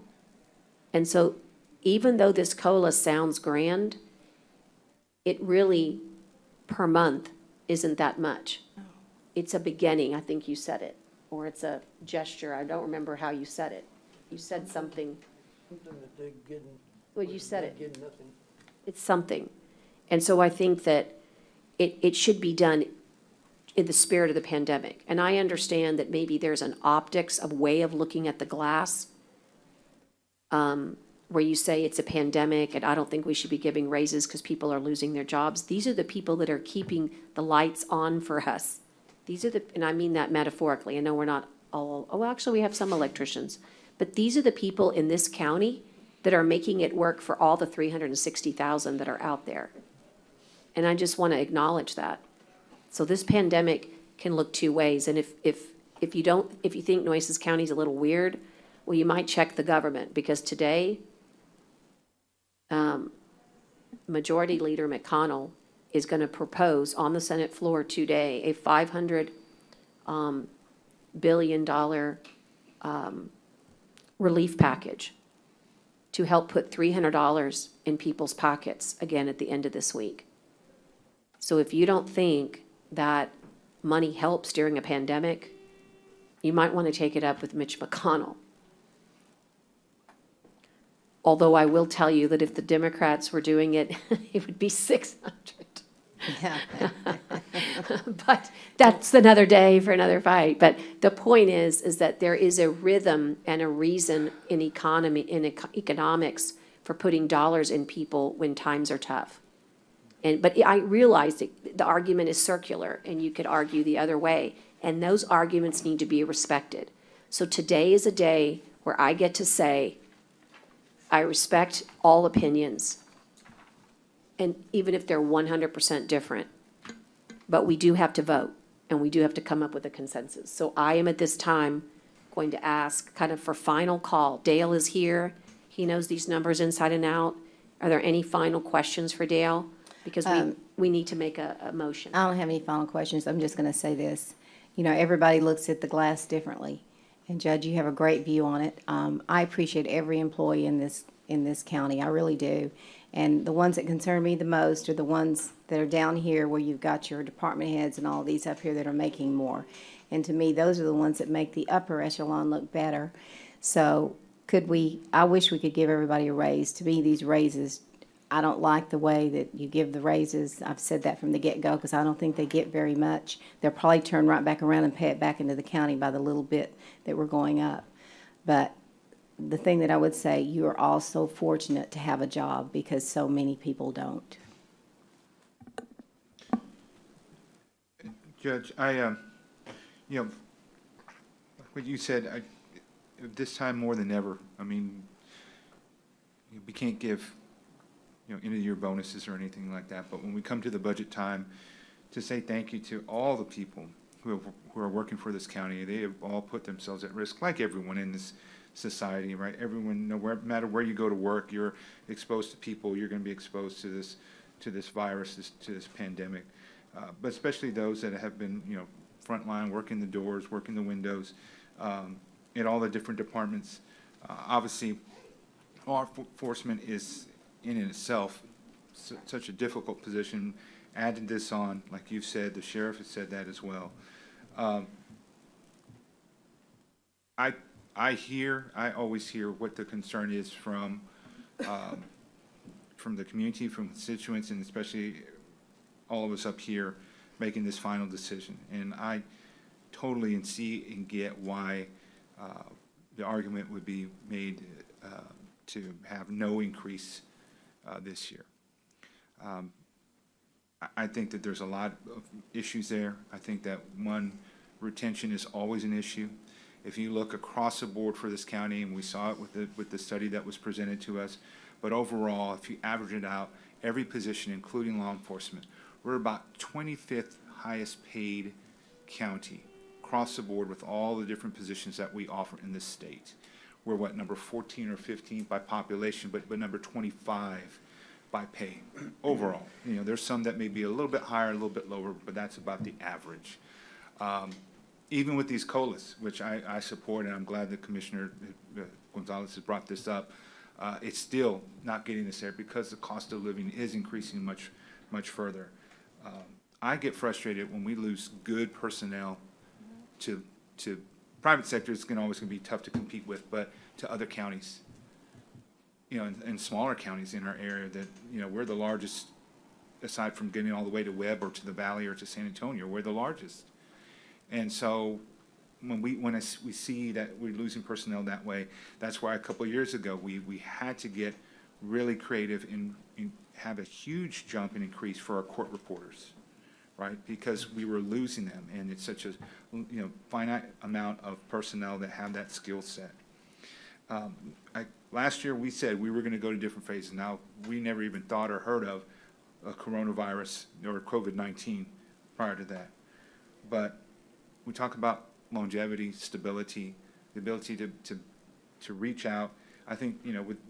And so even though this COLA sounds grand, it really, per month, isn't that much. It's a beginning, I think you said it, or it's a gesture. I don't remember how you said it. You said something. Something that they're getting. Well, you said it. Getting nothing. It's something. And so I think that it should be done in the spirit of the pandemic. And I understand that maybe there's an optics, a way of looking at the glass where you say it's a pandemic and I don't think we should be giving raises because people are losing their jobs. These are the people that are keeping the lights on for us. These are the, and I mean that metaphorically. I know we're not all, oh, actually, we have some electricians. But these are the people in this county that are making it work for all the 360,000 that are out there. And I just want to acknowledge that. So this pandemic can look two ways. And if you think Nueces County is a little weird, well, you might check the government, because today, Majority Leader McConnell is going to propose on the Senate floor today a $500 billion relief package to help put $300 in people's pockets again at the end of this week. So if you don't think that money helps during a pandemic, you might want to take it up with Mitch McConnell. Although I will tell you that if the Democrats were doing it, it would be 600. Yeah. But that's another day for another fight. But the point is that there is a rhythm and a reason in economics for putting dollars in people when times are tough. But I realize that the argument is circular, and you could argue the other way, and those arguments need to be respected. So today is a day where I get to say, I respect all opinions, and even if they're 100% different, but we do have to vote, and we do have to come up with a consensus. So I am at this time going to ask kind of for final call. Dale is here. He knows these numbers inside and out. Are there any final questions for Dale? Because we need to make a motion. I don't have any final questions. I'm just going to say this. You know, everybody looks at the glass differently. And Judge, you have a great view on it. I appreciate every employee in this county. I really do. And the ones that concern me the most are the ones that are down here where you've got your department heads and all these up here that are making more. And to me, those are the ones that make the upper echelon look better. So I wish we could give everybody a raise. To me, these raises, I don't like the way that you give the raises. I've said that from the get-go because I don't think they get very much. They'll probably turn right back around and pay it back into the county by the little bit that we're going up. But the thing that I would say, you are all so fortunate to have a job because so many people don't. Judge, what you said, this time more than ever, I mean, we can't give, end-of-the-year bonuses or anything like that, but when we come to the budget time, to say thank you to all the people who are working for this county. They have all put themselves at risk, like everyone in this society, right? Everyone, no matter where you go to work, you're exposed to people. You're going to be exposed to this virus, to this pandemic. But especially those that have been, frontline, working the doors, working the windows, in all the different departments. Obviously, law enforcement is in itself such a difficult position. Adding this on, like you've said, the sheriff has said that as well. I always hear what the concern is from the community, from constituents, and especially all of us up here making this final decision. And I totally see and get why the argument would be made to have no increase this year. I think that there's a lot of issues there. I think that, one, retention is always an issue. If you look across the board for this county, and we saw it with the study that was presented to us, but overall, if you average it out, every position, including law enforcement, we're about 25th highest paid county across the board with all the different positions that we offer in this state. We're number 14 or 15 by population, but number 25 by pay overall. There's some that may be a little bit higher, a little bit lower, but that's about the average. Even with these COLAs, which I support, and I'm glad that Commissioner Gonzalez has brought this up, it's still not getting us there because the cost of living is increasing much, much further. I get frustrated when we lose good personnel to private sector. It's always going to be tough to compete with, but to other counties, and smaller counties in our area that, we're the largest, aside from getting all the way to Webb or to the Valley or to San Antonio, we're the largest. And so we see that we're losing personnel that way, that's why a couple of years ago, we had to get really creative and have a huge jump and increase for our court reporters, right? Because we were losing them, and it's such a, finite amount of personnel that have that skill set. Last year, we said we were gonna go to different phases. Now, we never even thought or heard of a coronavirus or COVID-19 prior to that. But we talk about longevity, stability, the ability to reach out. I think,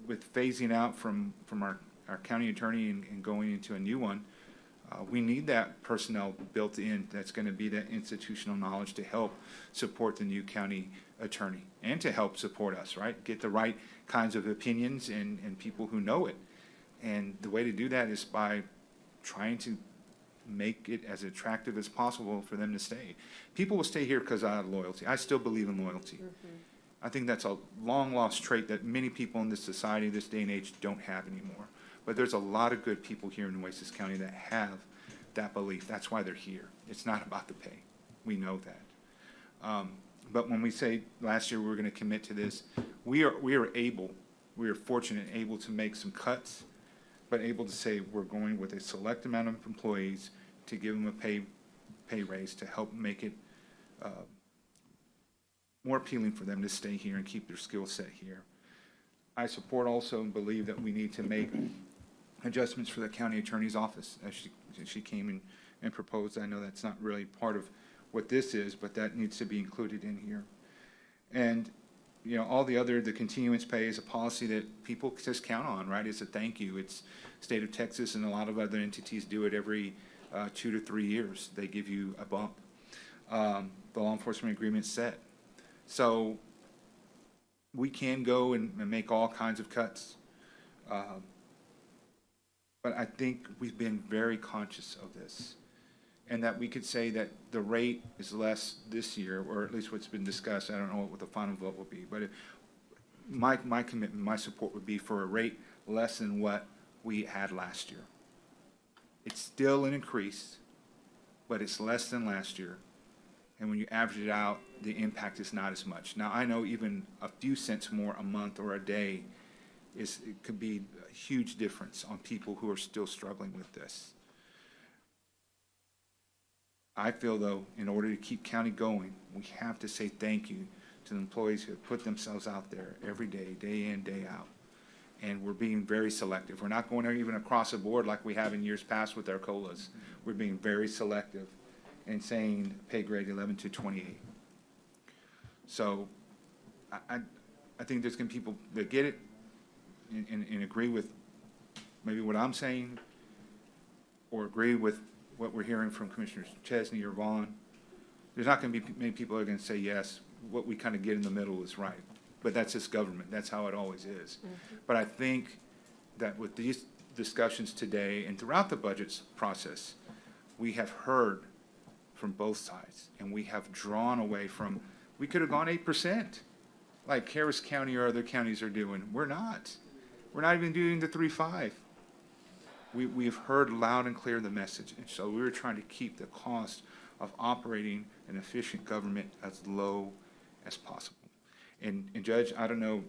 with phasing out from our county attorney and going into a new one, we need that personnel built in that's going to be that institutional knowledge to help support the new county attorney and to help support us, right? Get the right kinds of opinions and people who know it. And the way to do that is by trying to make it as attractive as possible for them to stay. People will stay here because of loyalty. I still believe in loyalty. I think that's a long-lost trait that many people in this society, this day and age, don't have anymore. But there's a lot of good people here in Nueces County that have that belief. That's why they're here. It's not about the pay. We know that. But when we say last year we were going to commit to this, we are fortunate and able to make some cuts, but able to say we're going with a select amount of employees to give them a pay raise to help make it more appealing for them to stay here and keep their skill set here. I support also and believe that we need to make adjustments for the county attorney's office, as she came and proposed. I know that's not really part of what this is, but that needs to be included in here. And, all the continuance pay is a policy that people just count on, right? It's a thank you. It's state of Texas and a lot of other entities do it every 2 to 3 years. They give you a bump. The law enforcement agreement's set. So we can go and make all kinds of cuts. But I think we've been very conscious of this, and that we could say that the rate is less this year, or at least what's been discussed. I don't know what the final vote will be, but my commitment, my support would be for a rate less than what we had last year. It's still an increase, but it's less than last year. And when you average it out, the impact is not as much. Now, I know even a few cents more a month or a day it could be a huge difference on people who are still struggling with this. I feel, though, in order to keep county going, we have to say thank you to the employees who have put themselves out there every day, day in, day out. And we're being very selective. We're not going even across the board like we have in years past with our COLAs. We're being very selective and saying pay grade 11 to 28. So I think there's going to be people that get it and agree with maybe what I'm saying, or agree with what we're hearing from Commissioners Chesney or Vaughn. There's not going to be many people that are going to say yes. What we kind of get in the middle is right. But that's just government. That's how it always is. But I think that with these discussions today and throughout the budget process, we have heard from both sides, and we have drawn away from, we could have gone 8%, like Harris County or other counties are doing. We're not. We're not even doing the 3.5. We've heard loud and clear the message, and so we were trying to keep the cost of operating an efficient government as low as possible. And Judge, I don't know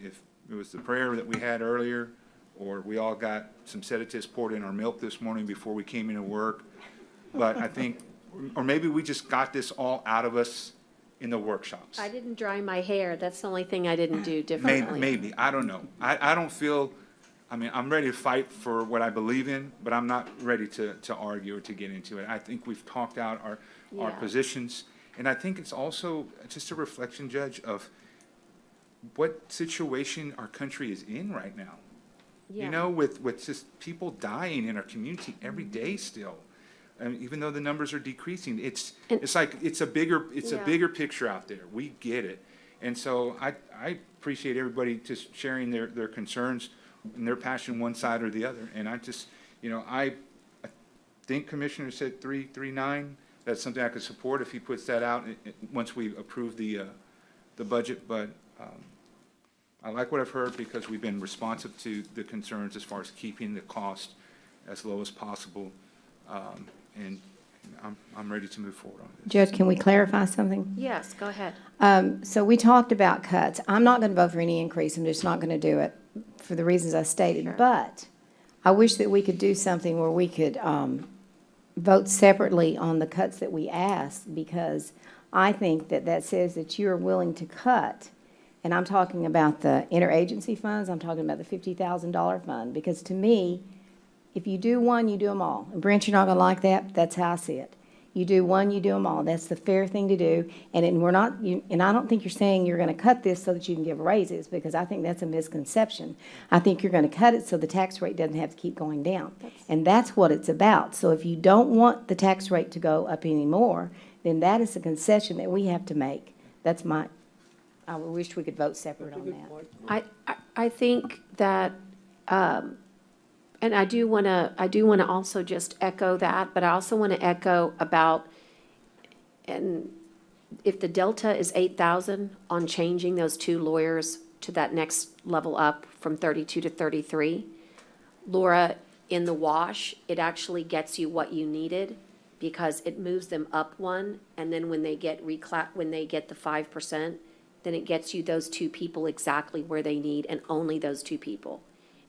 if it was the prayer that we had earlier, or we all got some sedatives poured in our milk this morning before we came into work, but I think, or maybe we just got this all out of us in the workshops. I didn't dry my hair. That's the only thing I didn't do differently. Maybe, I don't know. I don't feel, I'm ready to fight for what I believe in, but I'm not ready to argue or to get into it. I think we've talked out our positions, and I think it's also just a reflection, Judge, of what situation our country is in right now. Yeah. With just people dying in our community every day still. Even though the numbers are decreasing, it's a bigger picture out there. We get it. And so I appreciate everybody just sharing their concerns and their passion one side or the other. And I just, I think Commissioner said 339. That's something I could support if he puts that out once we approve the budget. But I like what I've heard because we've been responsive to the concerns as far as keeping the cost as low as possible. And I'm ready to move forward on this. Judge, can we clarify something? Yes, go ahead. So we talked about cuts. I'm not going to vote for any increase. I'm just not going to do it for the reasons I stated. Sure. But I wish that we could do something where we could vote separately on the cuts that we asked, because I think that that says that you are willing to cut. And I'm talking about the interagency funds. I'm talking about the $50,000 fund, because to me, if you do one, you do them all. And Brent, you're not going to like that. That's how I see it. You do one, you do them all. That's the fair thing to do. And we're not, and I don't think you're saying you're going to cut this so that you can give raises, because I think that's a misconception. I think you're going to cut it so the tax rate doesn't have to keep going down. And that's what it's about. So if you don't want the tax rate to go up anymore, then that is a concession that we have to make. That's my, I wish we could vote separate on that. I think that, and I do want to also just echo that, but I also want to echo about, and if the delta is 8,000 on changing those two lawyers to that next level up from 32 to 33, Laura, in the wash, it actually gets you what you needed, because it moves them up one, and then when they get when they get the 5%, then it gets you those two people exactly where they need, and only those two people.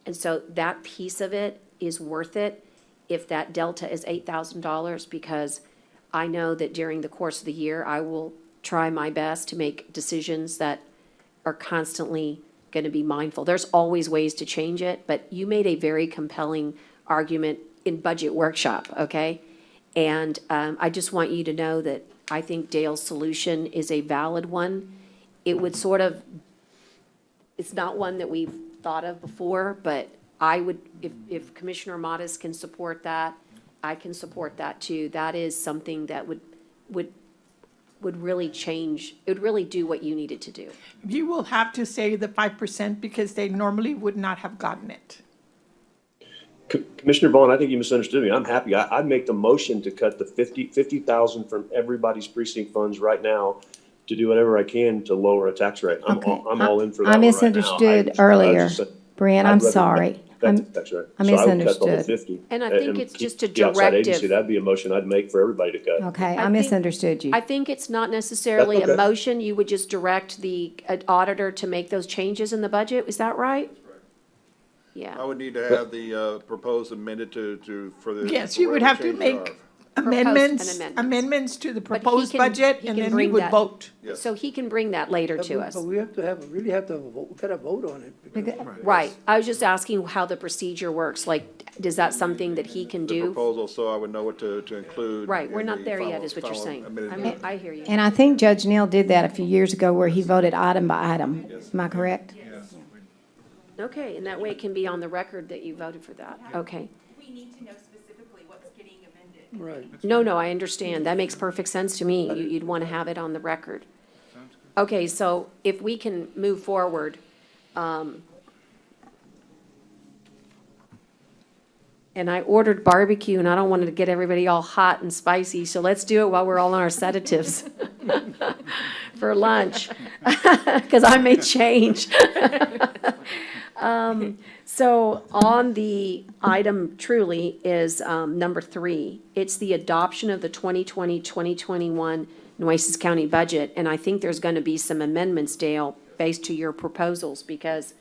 And so that piece of it is worth it if that delta is $8,000, because I know that during the course of the year, I will try my best to make decisions that are constantly going to be mindful. There's always ways to change it, but you made a very compelling argument in budget workshop, okay? And I just want you to know that I think Dale's solution is a valid one. It would sort of, it's not one that we've thought of before, but I would, if Commissioner Modis can support that, I can support that too. That is something that would really change, it would really do what you needed to do. You will have to say the 5% because they normally would not have gotten it. Commissioner Vaughn, I think you misunderstood me. I'm happy. I'd make the motion to cut the 50,000 from everybody's precinct funds right now to do whatever I can to lower a tax rate. I'm all in for that I one right now. misunderstood earlier. Brent, I'm sorry. That's right. I So I would cut the whole misunderstood. 50. And I think it's keep just a the outside agency. directive. That'd be a motion I'd make for everybody to cut. Okay, I I think- misunderstood you. I think it's not necessarily That's a okay. motion. You would just direct the auditor to make those changes in the budget. Is that right? I Yeah. would need to have the proposed amended for the. Yes, for you would whatever have to changes there make are. amendments to the But he proposed can- budget, he and can then we bring would that. vote. Yes. So he can bring that later to us. But we have to really have to vote, we gotta vote on it. because- Right. I was just asking how the procedure works. Like, is that something that he can The do? proposal, so I would know what to include. Right, we're in not the there yet, final- is what you're final saying. amended I mean, I hear you. And I think Judge Neal did that a few years ago where he voted item by item. Am I correct? Okay, and that way it can be on the record that you voted for that. Okay. We need to know specifically what's getting amended. Right. No, I understand. That makes perfect sense to me. You'd want to have it on the record. Okay, so if we can move forward, and I ordered barbecue, and I don't want to get everybody all hot and spicy, so let's do it while we're all on our sedatives for lunch, because I may change. So on the item truly is number 3. It's the adoption of the 2020-2021 Nueces County budget. And I think there's going to be some amendments, Dale, based to your proposals, because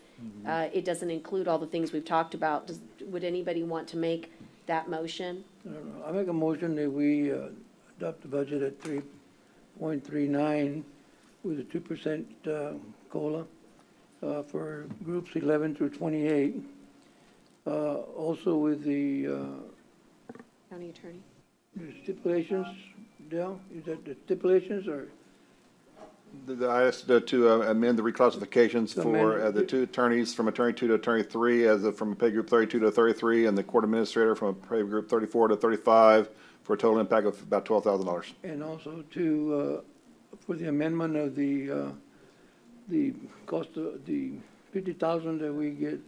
it doesn't include all the things we've talked about. Would anybody want to make that motion? I don't know. I make a motion that we adopt the budget at 3.39 with a 2% COLA for groups 11 through 28. Also with the County Attorney? stipulations, Dale, is that the stipulations or? I asked to amend the reclassifications To for amend- the two attorneys, from attorney 2 to attorney 3, from pay group 32 to 33, and the court administrator from pay group 34 to 35, for a total impact of about $12,000. And also to, for the amendment of the cost of the 50,000 that we get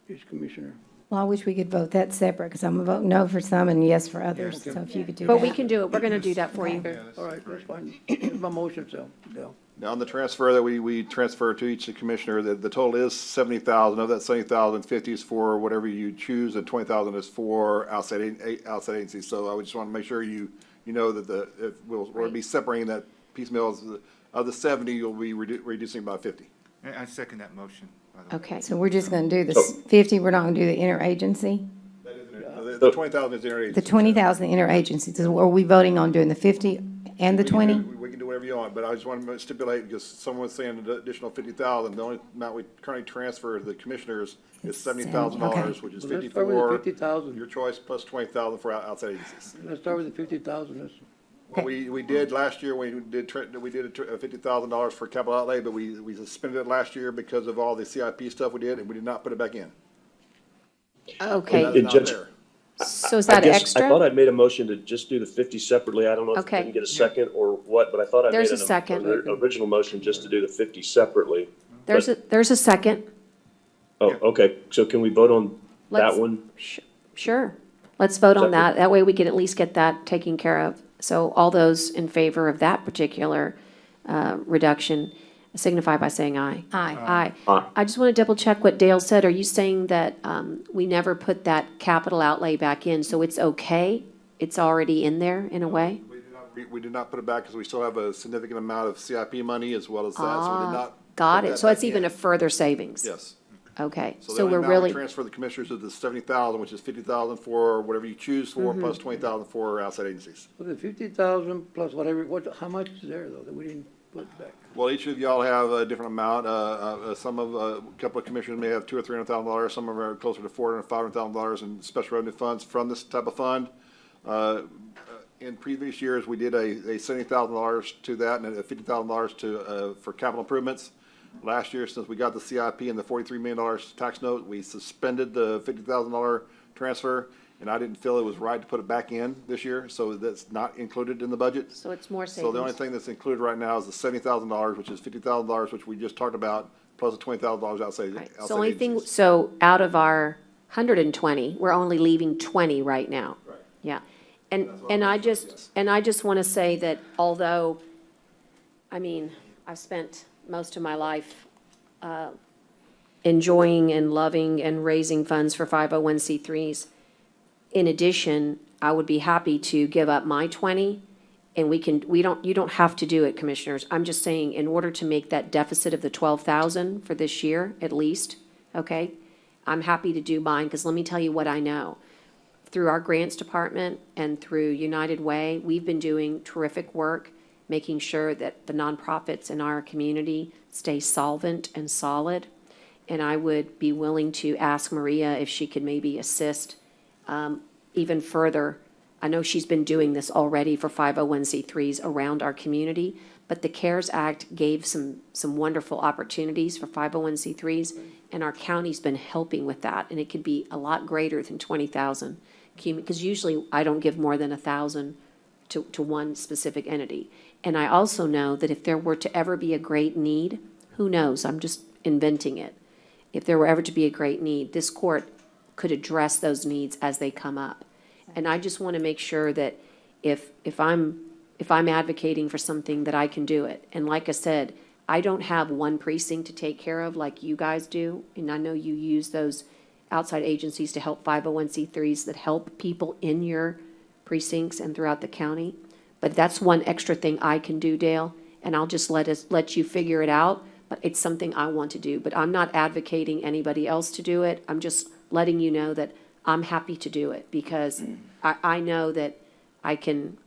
each commissioner. Well, I wish we could vote that separate, because I'm going to vote no for some and yes for others. So if you could do that. But we can do it. We're going to do that for you. All right, that's fine. It's my motion, so, Dale. Now, on the transfer that we transfer to each commissioner, the total is 70,000. Of that 70,000, 50 is for whatever you choose, and 20,000 is for outside agencies. So I would just want to make sure you you know that we'll be separating that piecemeal. Of the 70, you'll be reducing by 50. I second that motion, by the way. Okay. So we're just gonna do the 50, we're not gonna do the interagency? The 20,000 is interagency. The 20,000 interagency, so are we voting on doing the 50 and the 20? We can do whatever you want, but I just want to stipulate, because someone was saying an additional 50,000, the only amount we currently transfer to the commissioners is $70,000, okay. which is Well, let's 50 start with for the 50,000. your choice, plus 20,000 for outside agencies. Let's start with the 50,000. Well, we did last year, we did $50,000 for capital outlay, but we suspended it last year because of all the CIP stuff we did, and we did not put it back in. Okay, That's not Judge- there. so is that I extra? thought I'd made a motion to just do the 50 separately. I don't know if Okay. I didn't get a second or what, but I thought I made There's a second. an original motion just to do the 50 separately. There's a second. Oh, okay. So can we vote on Let's- that one? Sure. Let's vote on Separate. that. That way we can at least get that taken care of. So all those in favor of that particular reduction signify by saying aye. Aye. Aye. I just want to double check what Dale said. Are you saying that we never put that capital outlay back in, so it's okay? It's already in there in a way? We did not put it back because we still have a significant amount of CIP money as well as that, so we did not. Got put it. that So it's back even in. a further savings? Yes. Okay. So the So only we're amount we really, transfer the commissioners is the 70,000, which is 50,000 for whatever you choose for, Mm-hmm. plus 20,000 for outside agencies. Well, the 50,000 plus whatever, how much is there though, that we didn't put back? Well, each of y'all have a different amount. A couple of commissioners may have $200,000 or $300,000. Some of them are closer to $400,000, $500,000 in special revenue funds from this type of fund. In previous years, we did a $70,000 to that and a $50,000 to, for capital improvements. Last year, since we got the CIP and the $43 million tax note, we suspended the $50,000 transfer, and I didn't feel it was right to put it back in this year, so that's not included in the budget. so it's more So the only savings. thing that's included right now is the $70,000, which is $50,000, which we just talked about, plus the $20,000 outside. Right. outside So only thing, agencies. so out of our 120, we're only leaving 20 right now. Right. Yeah. That's what And I'm I saying, just, yes. and I just want to say that although, I mean, I've spent most of my life enjoying and loving and raising funds for 501c3s. In addition, I would be happy to give up my 20, and you don't have to do it, commissioners. I'm just saying, in order to make that deficit of the 12,000 for this year, at least, okay? I'm happy to do mine, because let me tell you what I know. Through our grants department and through United Way, we've been doing terrific work, making sure that the nonprofits in our community stay solvent and solid. And I would be willing to ask Maria if she could maybe assist even further. I know she's been doing this already for 501c3s around our community, but the CARES Act gave some wonderful opportunities for 501c3s, and our county's been helping with that, and it could be a lot greater than 20,000. Because usually I don't give more than 1,000 to one specific entity. And I also know that if there were to ever be a great need, who knows, I'm just inventing it. If there were ever to be a great need, this court could address those needs as they come up. And I just want to make sure that if I'm advocating for something, that I can do it. And like I said, I don't have one precinct to take care of like you guys do. And I know you use those outside agencies to help 501c3s that help people in your precincts and throughout the county. But that's one extra thing I can do, Dale, and I'll just let you figure it out. But it's something I want to do. But I'm not advocating anybody else to do it. I'm just letting you know that I'm happy to do it because I know that I can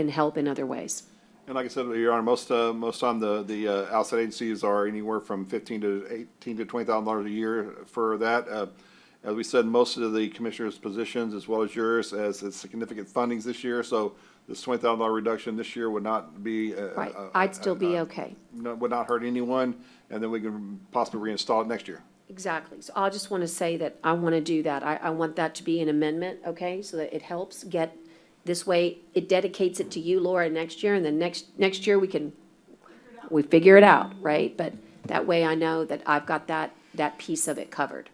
help in other ways. And like I said, Your Honor, most time the outside agencies are anywhere from $15,000 to $18,000 to $20,000 a year for that. As we said, most of the commissioners' positions, as well as yours, has significant fundings this year. So this $20,000 reduction this year would not be. Right, I'd still be okay. Would not hurt anyone, and then we can possibly reinstall it next year. Exactly. So I just want to say that I want to do that. I want that to be an amendment, okay, so that it helps get, this way, it dedicates it to you, Laura, next year, and then next year we figure it out, right? But that way I know that I've got that piece of it covered.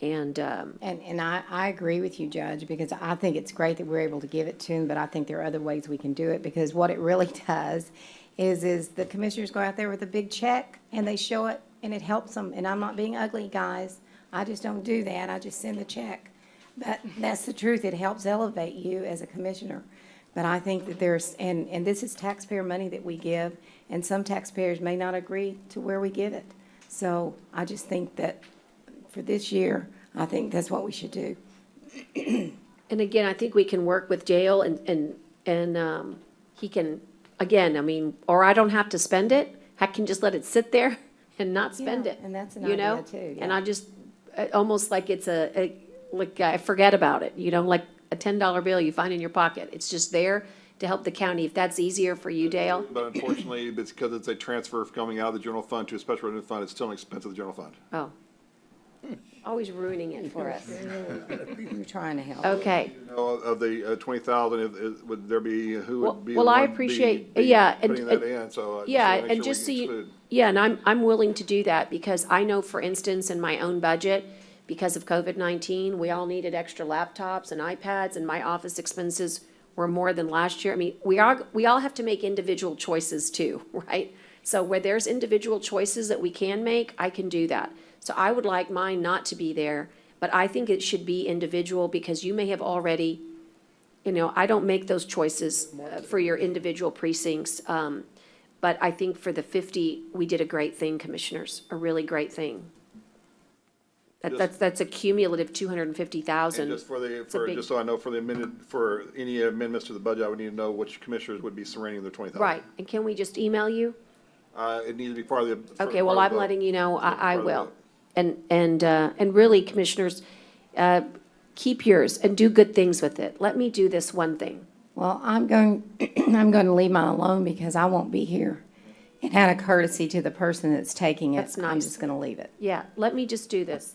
And I agree with you, Judge, because I think it's great that we're able to give it to them, but I think there are other ways we can do it, because what it really does is the commissioners go out there with a big check and they show it and it helps them. And I'm not being ugly, guys. I just don't do that. I just send the check. That's the truth. It helps elevate you as a commissioner. But I think that there's, and this is taxpayer money that we give, and some taxpayers may not agree to where we give it. So I just think that for this year, I think that's what we should do. And again, I think we can work with Dale and he can, again, I mean, or I don't have to spend it. I can just let it sit there and not spend Yeah, it. and that's an you know? idea too, And yeah. I just, almost like it's like I forget about it, like a $10 bill you find in your pocket. It's just there to help the county. If that's easier for you, Dale. But unfortunately, it's because it's a transfer coming out of the general fund to a special revenue fund, it's still an expense of the general fund. Oh. Always ruining it for us. I'm trying to help. Okay. You know, of the 20,000, would there be, who Well, would be? well, I one appreciate- be yeah, and- Putting that in, so. Yeah, wanna make and sure just so we you, exclude. yeah, and I'm willing to do that because I know, for instance, in my own budget, because of COVID-19, we all needed extra laptops and iPads, and my office expenses were more than last year. I mean, we all have to make individual choices too, right? So where there's individual choices that we can make, I can do that. So I would like mine not to be there, but I think it should be individual because you may have already, I don't make those choices for your individual precincts. But I think for the 50, we did a great thing, commissioners, a really great thing. That's a cumulative 250,000. And just for the, It's a big- just so I know, for any amendments to the budget, I would need to know which commissioners would be surrendering their 20,000. Right, and can we just email you? It needs to be part of the. Okay, well, I'm letting you know, I part of the will. vote. And really, commissioners, keep yours and do good things with it. Let me do this one thing. Well, I'm going to leave mine alone because I won't be here. And out of courtesy to the person that's taking it, That's I'm nice. just going to leave it. Yeah, let me just do this.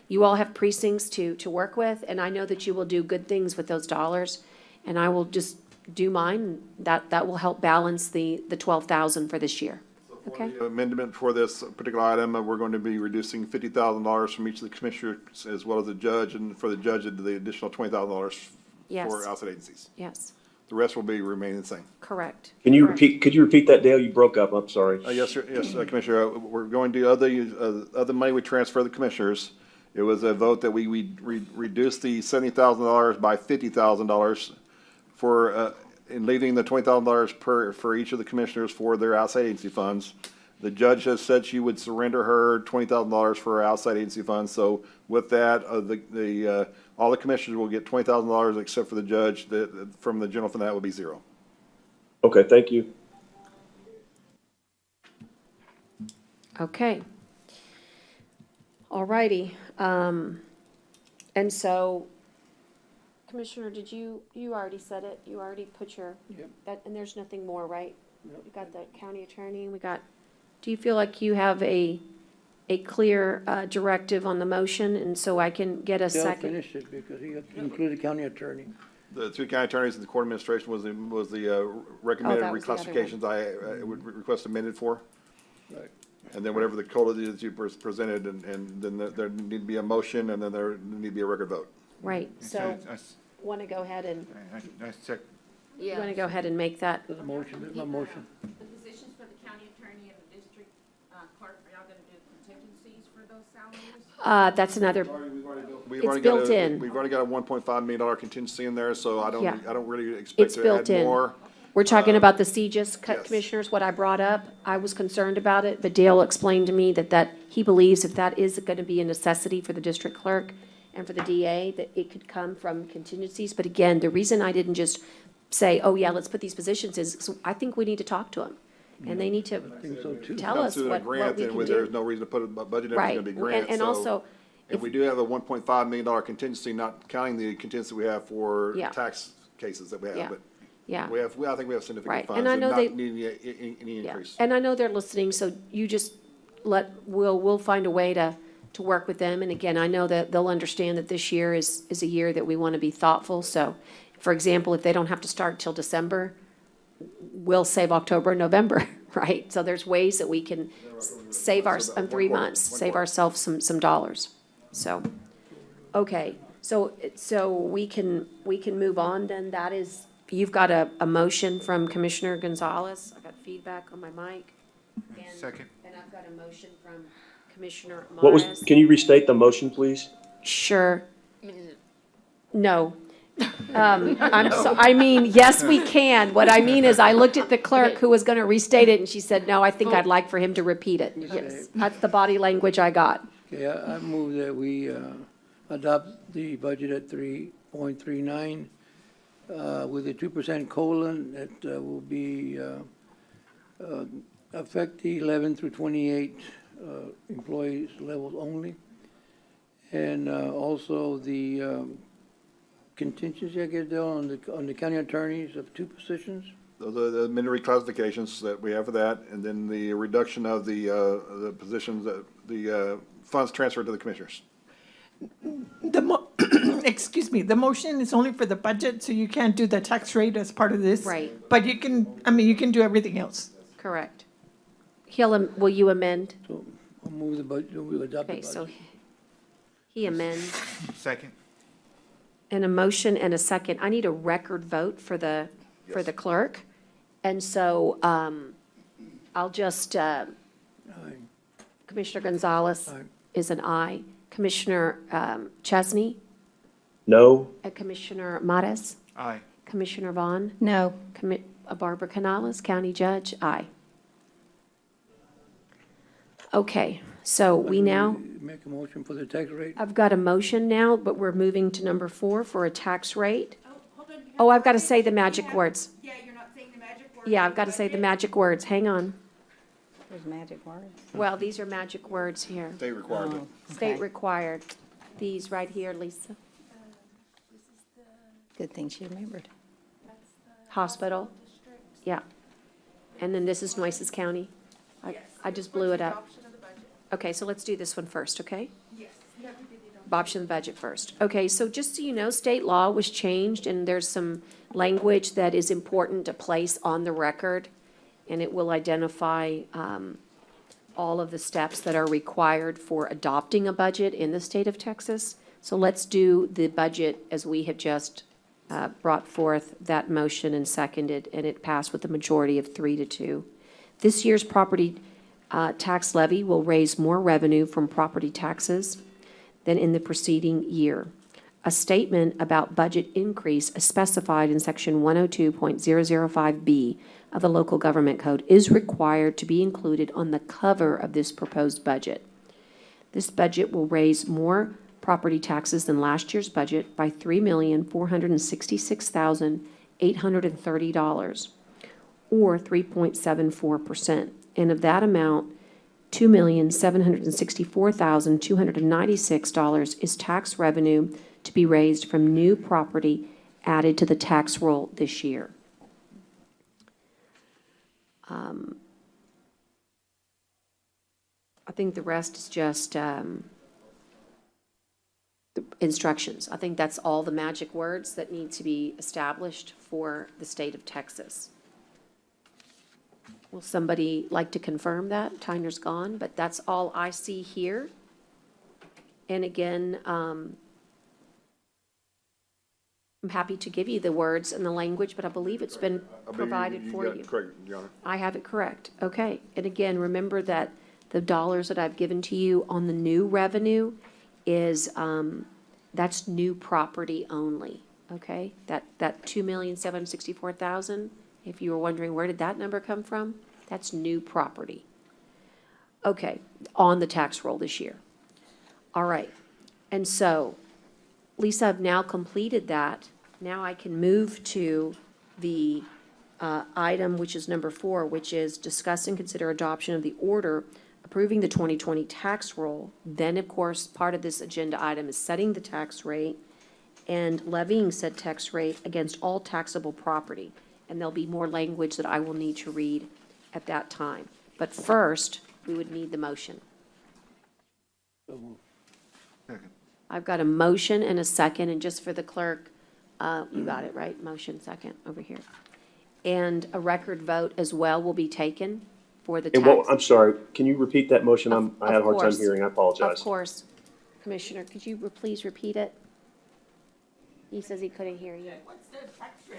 You all have precincts to work with, and I know that you will do good things with those dollars, and I will just do mine. That will help balance the 12,000 for this year. Okay? The amendment for this particular item, we're going to be reducing $50,000 from each of the commissioners as well as the judge, and for the judge, the additional $20,000 Yes. for outside agencies. Yes, The rest will be remaining the same. correct. Can you Correct. repeat, could you repeat that, Dale? You broke up, I'm sorry. Yes, sir, yes, Commissioner, we're going to other money we transfer to the commissioners. It was a vote that we reduce the $70,000 by $50,000 for, in leaving the $20,000 for each of the commissioners for their outside agency funds. The judge has said she would surrender her $20,000 for her outside agency funds, so with that, all the commissioners will get $20,000 except for the judge. From the general fund, that would be zero. Okay, thank you. Okay. All righty. And so, Commissioner, you already said it, you already put your, and there's nothing more, right? Yep. We got the county attorney, do you feel like you have a clear directive on the motion, and so I can get a Dale second? finished it because he included county attorney. The two county attorneys and the court administration was the recommended that was the other one. reclassifications I would request amended for. Right. And then whatever the COLA is you presented, and then there need to be a motion, and then there need to be a record vote. Right, so, I want to go ahead and, check. you want to go ahead and make that? There's a motion, there's my motion. The positions for the county attorney and the district clerk, are y'all gonna do contingencies for those salaries? That's another, We've It's already got built in. We've already got a $1.5 million contingency in there, so I Yeah. don't really It's expect to built add in. more. We're talking about the CJIS yes. commissioners, what I brought up. I was concerned about it, but Dale explained to me that he believes if that is going to be a necessity for the district clerk and for the DA, that it could come from contingencies. But again, the reason I didn't just say, oh, yeah, let's put these positions is, 'cause I think we need to talk to them. And they need to I think so too. tell Comes us to a what grant, we and can there's do. no reason to put a budget in, it's Right, gonna be grant, and so. also, And we do have a $1.5 million contingency, not counting the contingency we have for Yeah. tax cases that we Yeah. have, but yeah. I think we have significant Right, funds and I and know not they- needing any Yeah, increase. and I know they're listening, so you just we'll find a way to work with them. And again, I know that they'll understand that this year is a year that we want to be thoughtful. So, for example, if they don't have to start till December, we'll save October and November, right? So there's ways that we can save So our, about 3 one months, quarter. save ourselves some dollars. So, okay, so we can move on then. That is, you've got a motion from Commissioner Gonzalez. I got feedback on my mic. And- Second. And I've got a motion from Commissioner What Morris. can you restate the motion, please? Sure. No. I mean, yes, we can. What I mean is I looked at the clerk who was going to restate it, and she said, no, I think I'd like for him to repeat it. Yes, that's the body language I got. Okay, I move that we adopt the budget at 3.39 with a 2% colon that will be affect the 11 through 28 employees levels only. And also the contingency, I guess, Dale, on the county attorneys of 2 positions. Those are the many reclassifications that we have for that, and then the reduction of the positions, the funds transferred to the commissioners. Excuse me, the motion is only for the budget, so you can't do the tax rate as part of this. Right. But you can, you can do everything else. Correct. Will you amend? So I'll move the budget, we'll adopt the Okay, budget. so he amends. Second. And a motion and a second. I need a record vote for the clerk. And so I'll just, Aye. Commissioner Gonzalez Aye. is an aye. Commissioner Chesney, No. Commissioner Mares, Aye. Commissioner Vaughn, No. Barbara Canales, County Judge, aye. Okay, so we now, Make a motion for the tax rate. I've got a motion now, but we're moving to number 4 for a tax rate. Hold on. Oh, I've got to say the magic words. Yeah, you're not saying the magic word. Yeah, I've got to say the magic words. Hang on. There's magic words. Well, these are magic words here. State requirement. State required. These right here, Lisa. Good thing she remembered. Hospital. Yeah. And then this is Nueces County. I just blew it up. Okay, so let's do this one first, okay? Yes, you have to do the Adoption of the budget first. Okay, so just so you know, state law was changed, and there's some language that is important to place on the record, and it will identify all of the steps that are required for adopting a budget in the state of Texas. So let's do the budget as we have just brought forth that motion and seconded, and it passed with a majority of 3-2. This year's property tax levy will raise more revenue from property taxes than in the preceding year. A statement about budget increase as specified in section 102.005B of the local government code is required to be included on the cover of this proposed budget. This budget will raise more property taxes than last year's budget by $3,466,830, or 3.74%. And of that amount, $2,764,296 is tax revenue to be raised from new property added to the tax roll this year. I think the rest is just the instructions. I think that's all the magic words that need to be established for the state of Texas. Will somebody like to confirm that? Tyner's gone, but that's all I see here. And again, I'm happy to give you the words and the language, but I believe it's been provided for got you. it correct, Your Honor. I have it correct. Okay. And again, remember that the dollars that I've given to you on the new revenue is, that's new property only, okay? That $2,764,000, if you were wondering where did that number come from, that's new property. Okay, on the tax roll this year. All right. And so, Lisa, I've now completed that. Now I can move to the item, which is number 4, which is discuss and consider adoption of the order approving the 2020 tax roll. Then, of course, part of this agenda item is setting the tax rate and levying said tax rate against all taxable property. And there'll be more language that I will need to read at that time. But first, we would need the motion. I've got a motion and a second, and just for the clerk, you got it, right? Motion, second, over here. And a record vote as well will be taken for the And tax. I'm sorry, can you repeat that motion? I had a Of hard time course. hearing, I apologize. Of course. Commissioner, could you please repeat it? He says he couldn't hear you. What's the tax rate?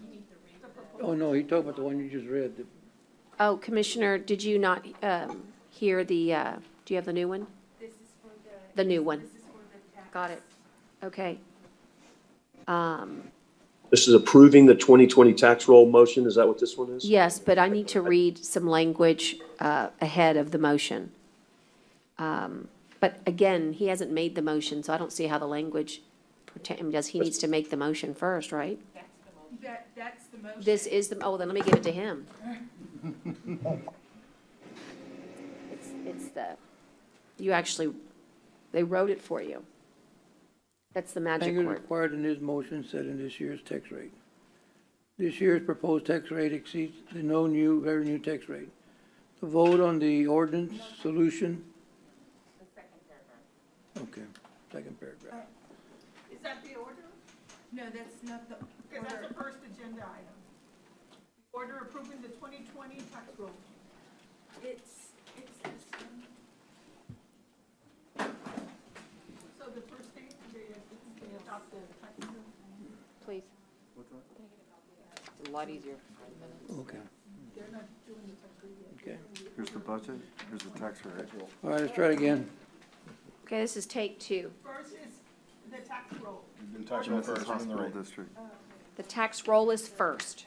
You need to read the proposal. Oh, no, he talked about the one you just read. Oh, Commissioner, did you not hear the, do you have the new one? This is for The new one. This is for the tax. Got it. Okay. This is approving the 2020 tax roll motion. Is that what this one is? Yes, but I need to read some language ahead of the motion. But again, he hasn't made the motion, so I don't see how the language, does he needs to make the motion first, right? That's the motion. This is the, oh, then let me give it to him. It's the, you actually, they wrote it for you. That's the magic Language word. required in this motion set in this year's tax rate. This year's proposed tax rate exceeds the no new revenue tax rate. The vote on the ordinance solution. The second paragraph. Okay, second paragraph. Is that the order? No, that's not the Because that's order. the first agenda item. Order approving the 2020 tax roll. It's this one. So the first thing, they adopt the tax roll. Please. It's a lot easier. Okay, They're not doing the tax roll yet. okay. Here's the budget, here's the tax rate. All right, let's try it again. Okay, this is take two. First is the tax roll. Nueces Hospital District. The tax roll is first.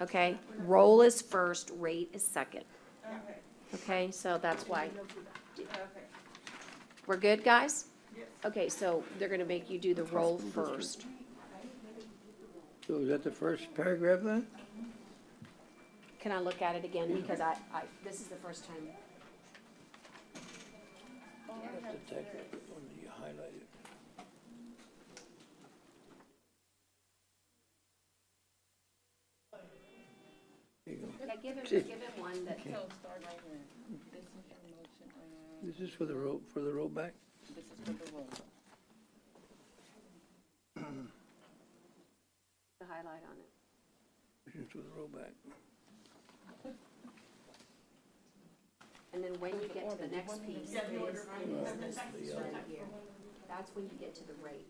Okay, roll is first, rate is second. Okay, so that's why. We're good, guys? Okay, so they're gonna make you do the roll first. So is that the first paragraph then? Can I look at it again, because this is the first time. That's the tax rate, the one that you highlighted. There you go. Yeah, give him one that. Okay. Start right here. This is your motion, This is for the rollback? this is for the roll. The highlight on it. This is for the rollback. And then when you get to the next piece, Yeah, the order. is this right here. That's when you get to the rate.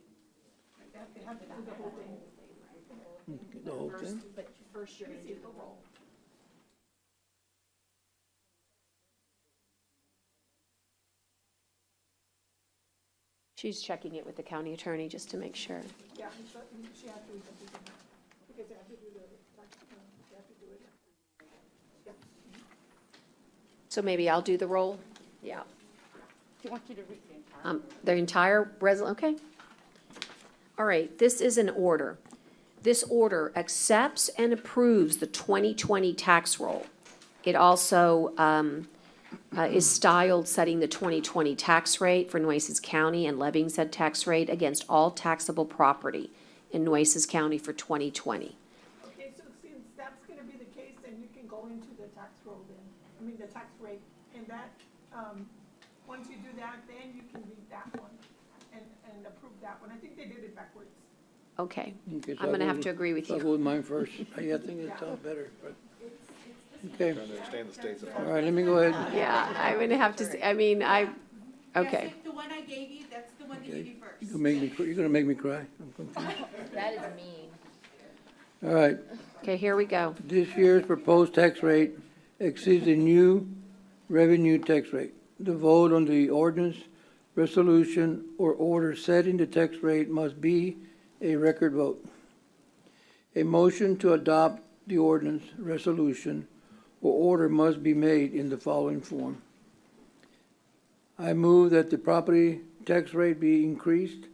They have to do the whole thing. The whole thing? But first you're gonna do the roll. She's checking it with the county attorney just to make sure. Yeah, so she has to, because they have to do the tax, they have to do it. Yeah. So maybe I'll do the roll? Yeah. He wants you to read the entire. The entire okay. All right, this is an order. This order accepts and approves the 2020 tax roll. It also is styled setting the 2020 tax rate for Nueces County and levying said tax rate against all taxable property in Nueces County for 2020. Okay, so since that's gonna be the case, then you can go into the tax roll then, I mean, the tax rate, and that, once you do that, then you can read that one and approve that one. I think they did it backwards. Okay, Okay, so I'm I'll gonna go have with- to agree with so I'll you. go with mine first. I think it sounds better, but, okay. Understand the states of. All right, let me go ahead. Yeah, I'm gonna have to, okay. The one I gave you, that's the one that you do first. You're gonna make me cry. I'm confused. That is mean. All right, Okay, here we go. this year's proposed tax rate exceeds the new revenue tax rate. The vote on the ordinance, resolution, or order setting the tax rate must be a record vote. A motion to adopt the ordinance, resolution, or order must be made in the following form. I move that the property tax rate be increased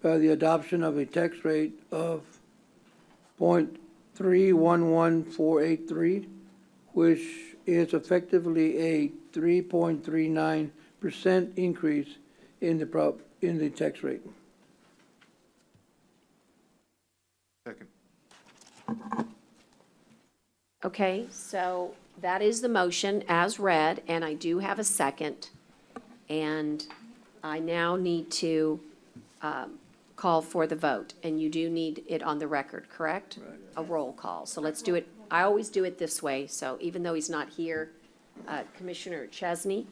by the adoption of a tax rate of 0.311483, which is effectively a 3.39% increase in the tax rate. Second. Okay, so that is the motion as read, and I do have a second. And I now need to call for the vote, and you do need it on the record, correct? A roll call. So let's do it. I always do it this way, so even though he's not here, Commissioner Chesney,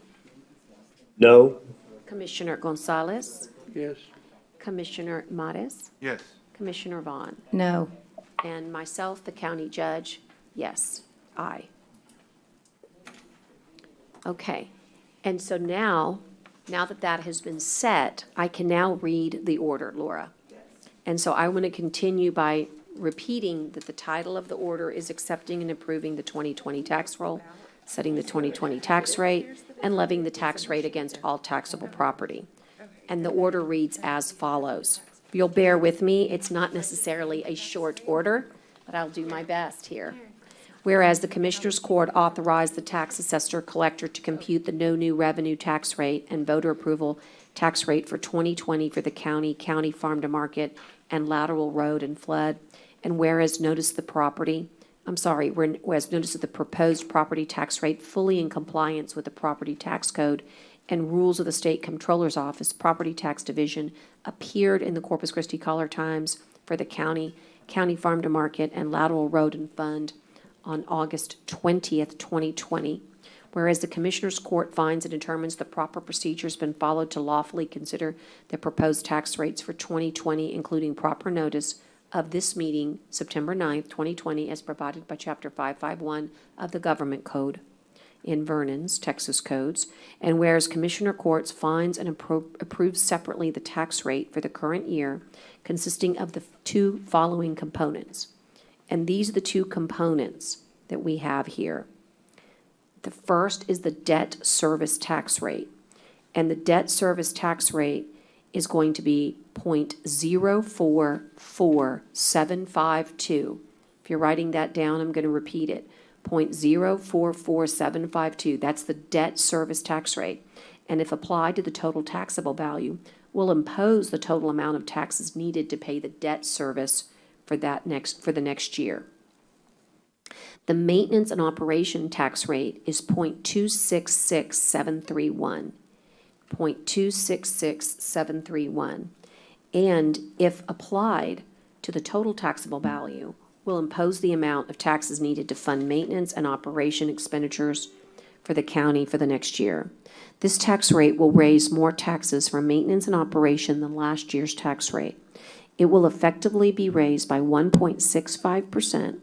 No. Commissioner Gonzalez, Yes. Commissioner Mares, Yes. Commissioner Vaughn, No. and myself, the county judge, yes, aye. Okay, and so now that that has been set, I can now read the order, Laura. And so I want to continue by repeating that the title of the order is accepting and approving the 2020 tax roll, setting the 2020 tax rate, and levying the tax rate against all taxable property. And the order reads as follows. You'll bear with me, it's not necessarily a short order, but I'll do my best here. Whereas the Commissioners Court authorized the tax assessor collector to compute the no new revenue tax rate and voter approval tax rate for 2020 for the county farm to market, and lateral road and flood. And whereas notice the whereas notice of the proposed property tax rate fully in compliance with the property tax code and rules of the State Comptroller's Office Property Tax Division appeared in the Corpus Christi Caller-Times for the county farm to market, and lateral road and fund on August 20th, 2020. Whereas the Commissioners Court finds and determines the proper procedure has been followed to lawfully consider the proposed tax rates for 2020, including proper notice of this meeting, September 9th, 2020, as provided by Chapter 551 of the Government Code in Vernon's Texas Codes. And whereas Commissioner Courts finds and approves separately the tax rate for the current year, consisting of the two following components. And these are the two components that we have here. The first is the debt service tax rate. And the debt service tax rate is going to be 0.044752. If you're writing that down, I'm going to repeat it. 0.044752. That's the debt service tax rate. And if applied to the total taxable value, will impose the total amount of taxes needed to pay the debt service for the next year. The maintenance and operation tax rate is 0.266731. 0.266731. And if applied to the total taxable value, will impose the amount of taxes needed to fund maintenance and operation expenditures for the county for the next year. This tax rate will raise more taxes for maintenance and operation than last year's tax rate. It will effectively be raised by 1.65%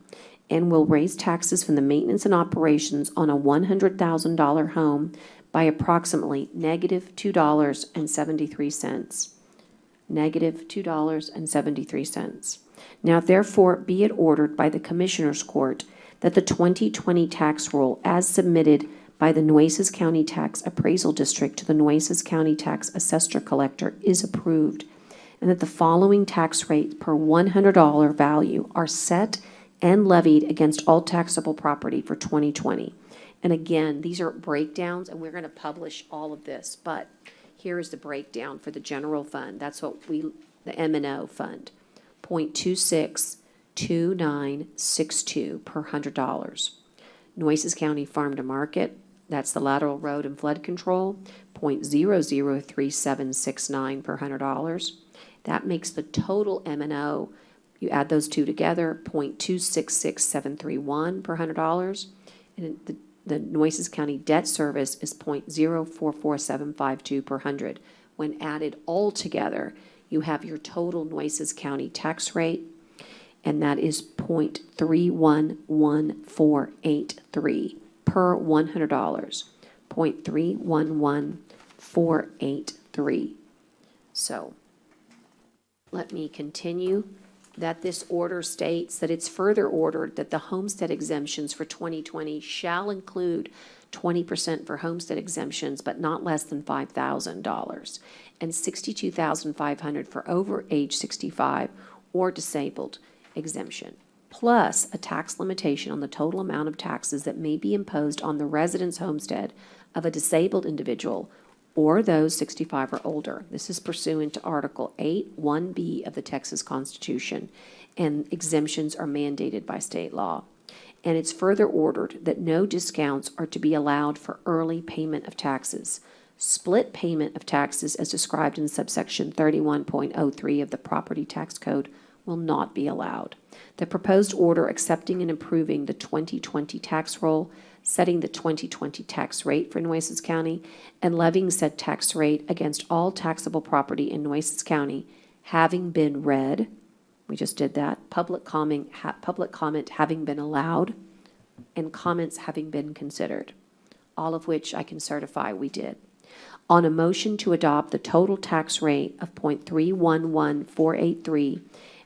and will raise taxes from the maintenance and operations on a $100,000 home by approximately negative $2.73. Negative $2.73. Now therefore be it ordered by the Commissioners Court that the 2020 tax roll as submitted by the Nueces County Tax Appraisal District to the Nueces County Tax Assessor Collector is approved, and that the following tax rates per $100 value are set and levied against all taxable property for 2020. And again, these are breakdowns, and we're going to publish all of this, but here is the breakdown for the general fund. That's what the M&O fund, 0.262962 per $100. Nueces County Farm to Market, that's the lateral road and flood control, 0.003769 per $100. That makes the total M&O, you add those two together, 0.266731 per $100. And the Nueces County debt service is 0.044752 per 100. When added all together, you have your total Nueces County tax rate, and that is 0.311483 per $100. 0.311483. So let me continue. That this order states that it's further ordered that the homestead exemptions for 2020 shall include 20% for homestead exemptions, but not less than $5,000, and $62,500 for over age 65 or disabled exemption, plus a tax limitation on the total amount of taxes that may be imposed on the residence homestead of a disabled individual or those 65 or older. This is pursuant to Article 8, 1B of the Texas Constitution, and exemptions are mandated by state law. And it's further ordered that no discounts are to be allowed for early payment of taxes. Split payment of taxes, as described in subsection 31.03 of the Property Tax Code, will not be allowed. The proposed order accepting and approving the 2020 tax roll, setting the 2020 tax rate for Nueces County, and levying said tax rate against all taxable property in Nueces County, having been read, we just did that, public comment having been allowed, and comments having been considered, all of which I can certify we did. On a motion to adopt the total tax rate of .311483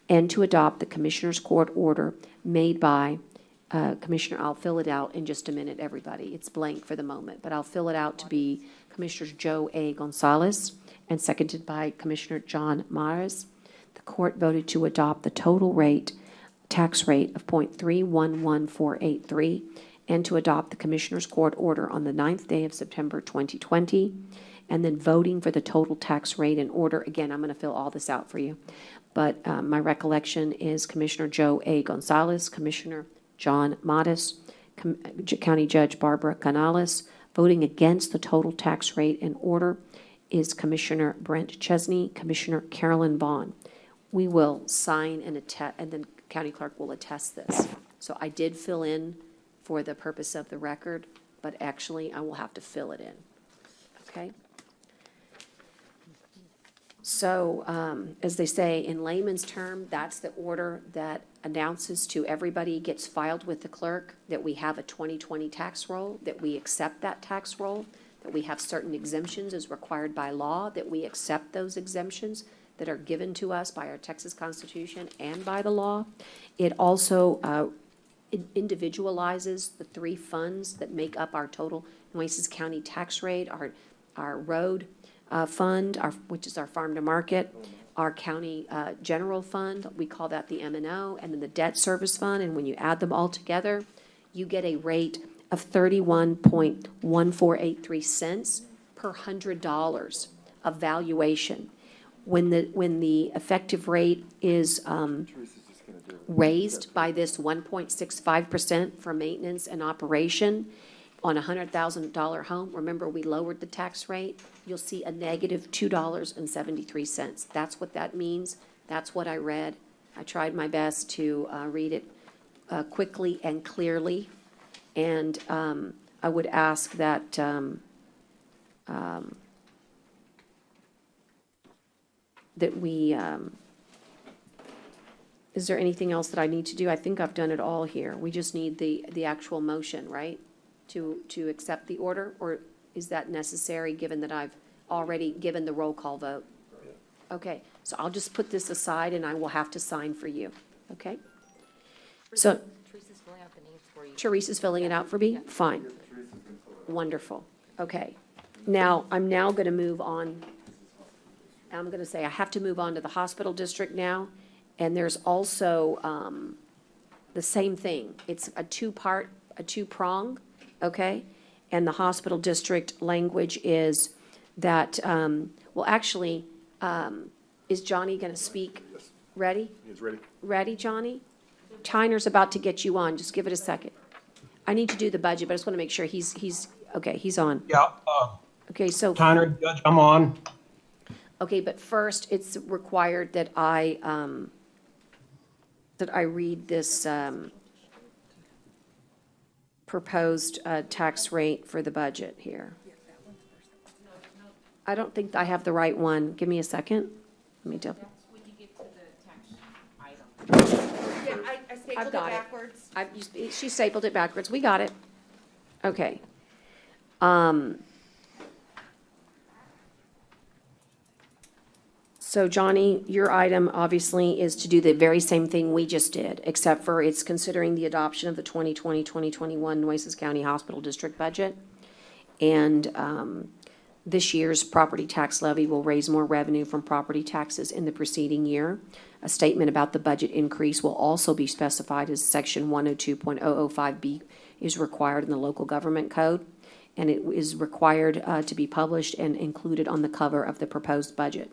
and to adopt the Commissioners Court order made by Commissioner, I'll fill it out in just a minute, everybody. It's blank for the moment, but I'll fill it out to be Commissioners Joe A. Gonzalez and seconded by Commissioner John Mares. The court voted to adopt the total tax rate of .311483 and to adopt the Commissioners Court order on the 9th day of September 2020, and then voting for the total tax rate and order. Again, I'm going to fill all this out for you. But my recollection is Commissioner Joe A. Gonzalez, Commissioner John Modis, County Judge Barbara Canales. Voting against the total tax rate and order is Commissioner Brent Chesney, Commissioner Carolyn Vaughn. We will sign and attest, and then County Clerk will attest this. So I did fill in for the purpose of the record, but actually I will have to fill it in. Okay? So, as they say in layman's term, that's the order that announces to everybody, gets filed with the clerk, that we have a 2020 tax roll, that we accept that tax roll, that we have certain exemptions as required by law, that we accept those exemptions that are given to us by our Texas Constitution and by the law. It also individualizes the three funds that make up our total Nueces County tax rate, our road fund, which is our farm to market, our county general fund, we call that the M&O, and then the debt service fund, and when you add them all together, you get a rate of 31.1483 cents per $100 of valuation. When the effective rate is raised by this 1.65% for maintenance and operation on a $100,000 home, remember we lowered the tax rate, you'll see a negative $2.73. That's what that means. That's what I read. I tried my best to read it quickly and clearly. And I would ask that we, is there anything else that I need to do? I think I've done it all here. We just need the actual motion, right? To accept the order, or is that necessary, given that I've already given the roll call vote? Okay, so I'll just put this aside and I will have to sign for you, okay? So, Teresa's filling out the names for you. Teresa's filling it out for me? Fine. Wonderful, okay. Now, I'm now gonna move on. I'm gonna say I have to move on to the hospital district now, and there's also the same thing. It's a two-prong, okay? And the hospital district language is that, well, actually, is Johnny going to speak? Ready? He's ready. Ready, Johnny? Tyner's about to get you on. Just give it a second. I need to do the budget, but I just want to make sure he's, okay, he's on. Yeah. Okay, so. Tyner, Judge, I'm on. Okay, but first, it's required that I read this, proposed tax rate for the budget here. I don't think I have the right one. Give me a second. Let me double. When you get to the tax item. Yeah, I stapled I've it got backwards. She stapled it backwards. We got it. Okay. So Johnny, your item obviously is to do the very same thing we just did, except for it's considering the adoption of the 2020-2021 Nueces County Hospital District budget. And this year's property tax levy will raise more revenue from property taxes in the preceding year. A statement about the budget increase will also be specified as Section 102.005B is required in the local government code, and it is required to be published and included on the cover of the proposed budget.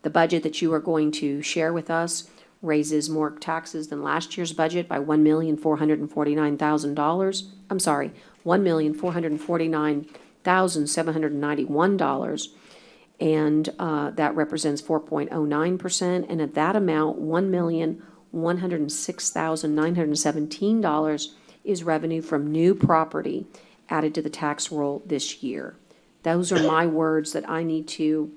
The budget that you are going to share with us raises more taxes than last year's budget by $1,449,000. I'm sorry, $1,449,791. And that represents 4.09%. And at that amount, $1,106,917 is revenue from new property added to the tax roll this year. Those are my words that I need to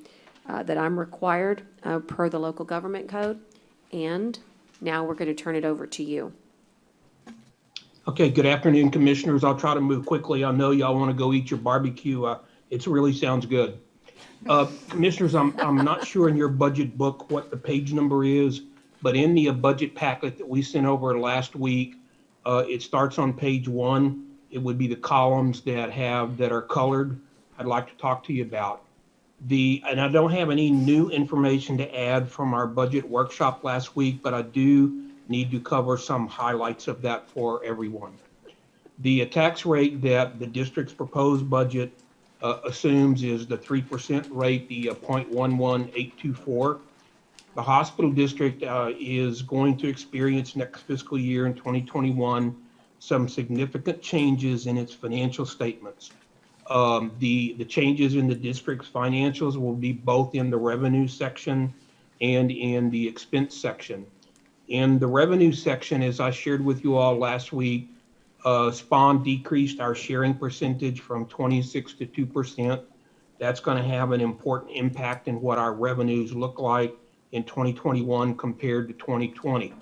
that I'm required per the local government code. And now we're going to turn it over to you. Okay, good afternoon, Commissioners. I'll try to move quickly. I know y'all want to go eat your barbecue It really sounds good. Commissioners, I'm not sure in your budget book what the page number is, but in the budget packet that we sent over last week, it starts on page 1. It would be the columns that are colored. I'd like to talk to you about. And I don't have any new information to add from our budget workshop last week, but I do need to cover some highlights of that for everyone. The tax rate that the district's proposed budget assumes is the 3% rate, the 0.11824. The hospital district is going to experience next fiscal year in 2021 some significant changes in its financial statements. The changes in the district's financials will be both in the revenue section and in the expense section. In the revenue section, as I shared with you all last week, SPON decreased our sharing percentage from 26 to 2%. That's going to have an important impact in what our revenues look like in 2021 compared to 2020.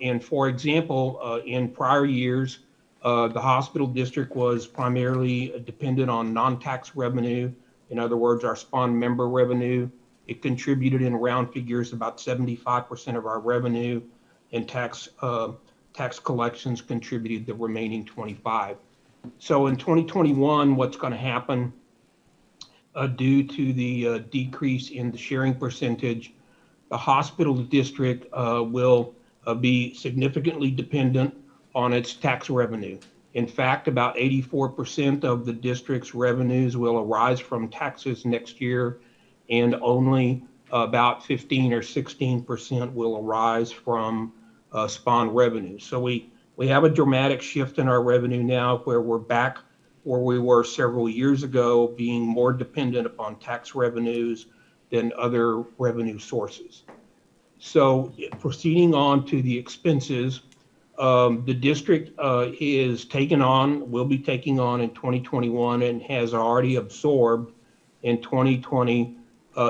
And for example, in prior years, the hospital district was primarily dependent on non-tax revenue. In other words, our SPON member revenue. It contributed in round figures about 75% of our revenue, and tax collections contributed the remaining 25. So in 2021, what's going to happen due to the decrease in the sharing percentage, the hospital district will be significantly dependent on its tax revenue. In fact, about 84% of the district's revenues will arise from taxes next year, and only about 15 or 16% will arise from SPON revenue. So we have a dramatic shift in our revenue now, where we're back where we were several years ago, being more dependent upon tax revenues than other revenue sources. So proceeding on to the expenses, the district will be taking on in 2021 and has already absorbed in 2020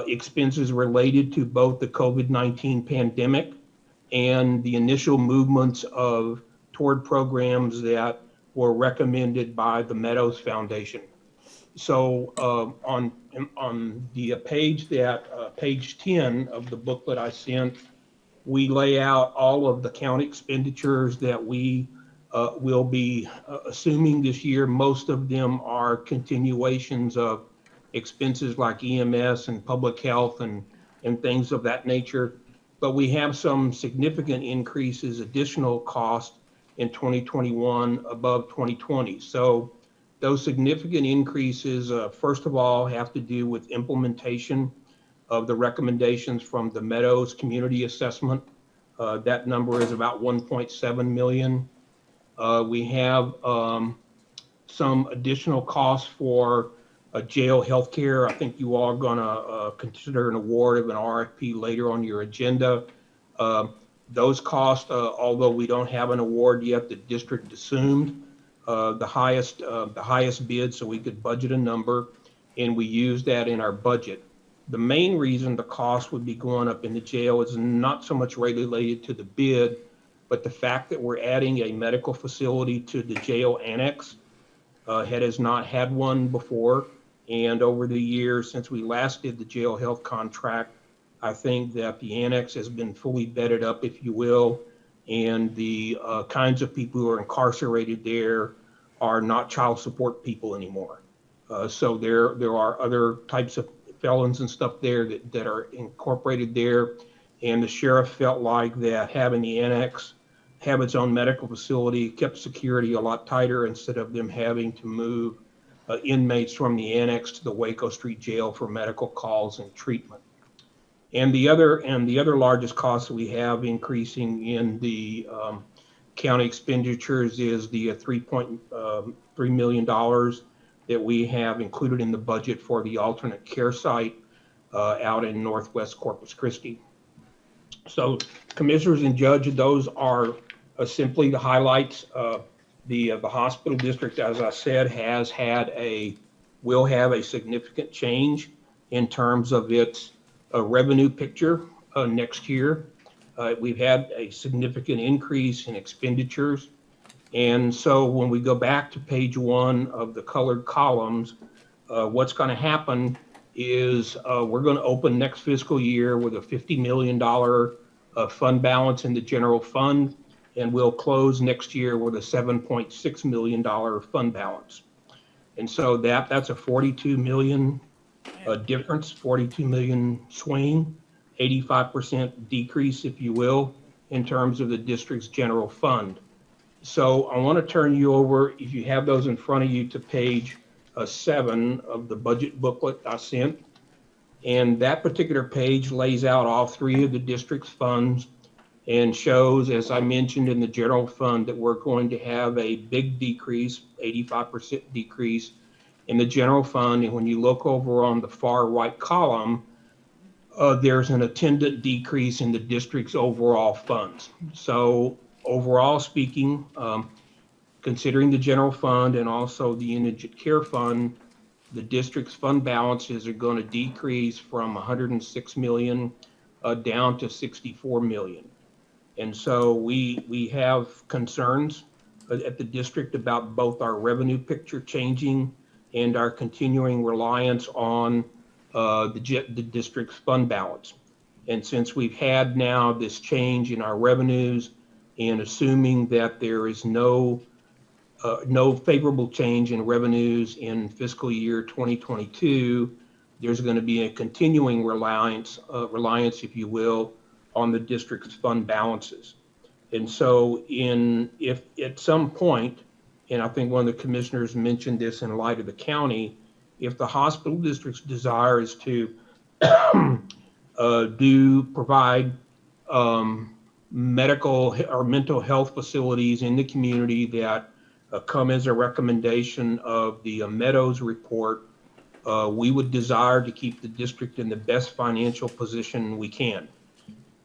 expenses related to both the COVID-19 pandemic and the initial movements toward programs that were recommended by the Meadows Foundation. So on the page 10 of the booklet I sent, we lay out all of the county expenditures that we will be assuming this year. Most of them are continuations of expenses like EMS and public health and things of that nature. But we have some significant increases, additional cost in 2021 above 2020. So those significant increases, first of all, have to do with implementation of the recommendations from the Meadows Community Assessment. That number is about 1.7 million. We have some additional costs for jail healthcare. I think you all are gonna consider an award of an RFP later on your agenda. Those costs, although we don't have an award yet, the district assumed the highest bid so we could budget a number, and we used that in our budget. The main reason the cost would be going up in the jail is not so much related to the bid, but the fact that we're adding a medical facility to the jail annex. Head has not had one before, and over the years since we last did the jail health contract, I think that the annex has been fully bedded up, if you will, and the kinds of people who are incarcerated there are not child support people anymore. So there are other types of felons and stuff there that are incorporated there, and the sheriff felt like that having the annex have its own medical facility kept security a lot tighter instead of them having to move inmates from the annex to the Waco Street Jail for medical calls and treatment. And the other largest cost we have increasing in the county expenditures is the $3.3 million that we have included in the budget for the alternate care site out in Northwest Corpus Christi. So commissioners and judge, those are simply the highlights. The hospital district, as I said, will have a significant change in terms of its revenue picture next year. We've had a significant increase in expenditures. And so when we go back to page 1 of the colored columns, what's going to happen is we're going to open next fiscal year with a $50 million fund balance in the general fund, and we'll close next year with a $7.6 million fund balance. And so that's a 42 million difference, 42 million swing, 85% decrease, if you will, in terms of the district's general fund. So I want to turn you over, if you have those in front of you, to page 7 of the budget booklet I sent. And that particular page lays out all 3 of the district's funds and shows, as I mentioned, in the general fund that we're going to have a big decrease, 85% decrease in the general fund. And when you look over on the far right column, there's an attendant decrease in the district's overall funds. So overall speaking, considering the general fund and also the indigent care fund, the district's fund balances are going to decrease from 106 million down to 64 million. And so we have concerns at the district about both our revenue picture changing and our continuing reliance on the district's fund balance. And since we've had now this change in our revenues, and assuming that there is no favorable change in revenues in fiscal year 2022, there's going to be a continuing reliance, if you will, on the district's fund balances. And so if at some point, and I think one of the commissioners mentioned this in light of the county, if the hospital district's desire is to provide medical or mental health facilities in the community that come as a recommendation of the Meadows report, we would desire to keep the district in the best financial position we can.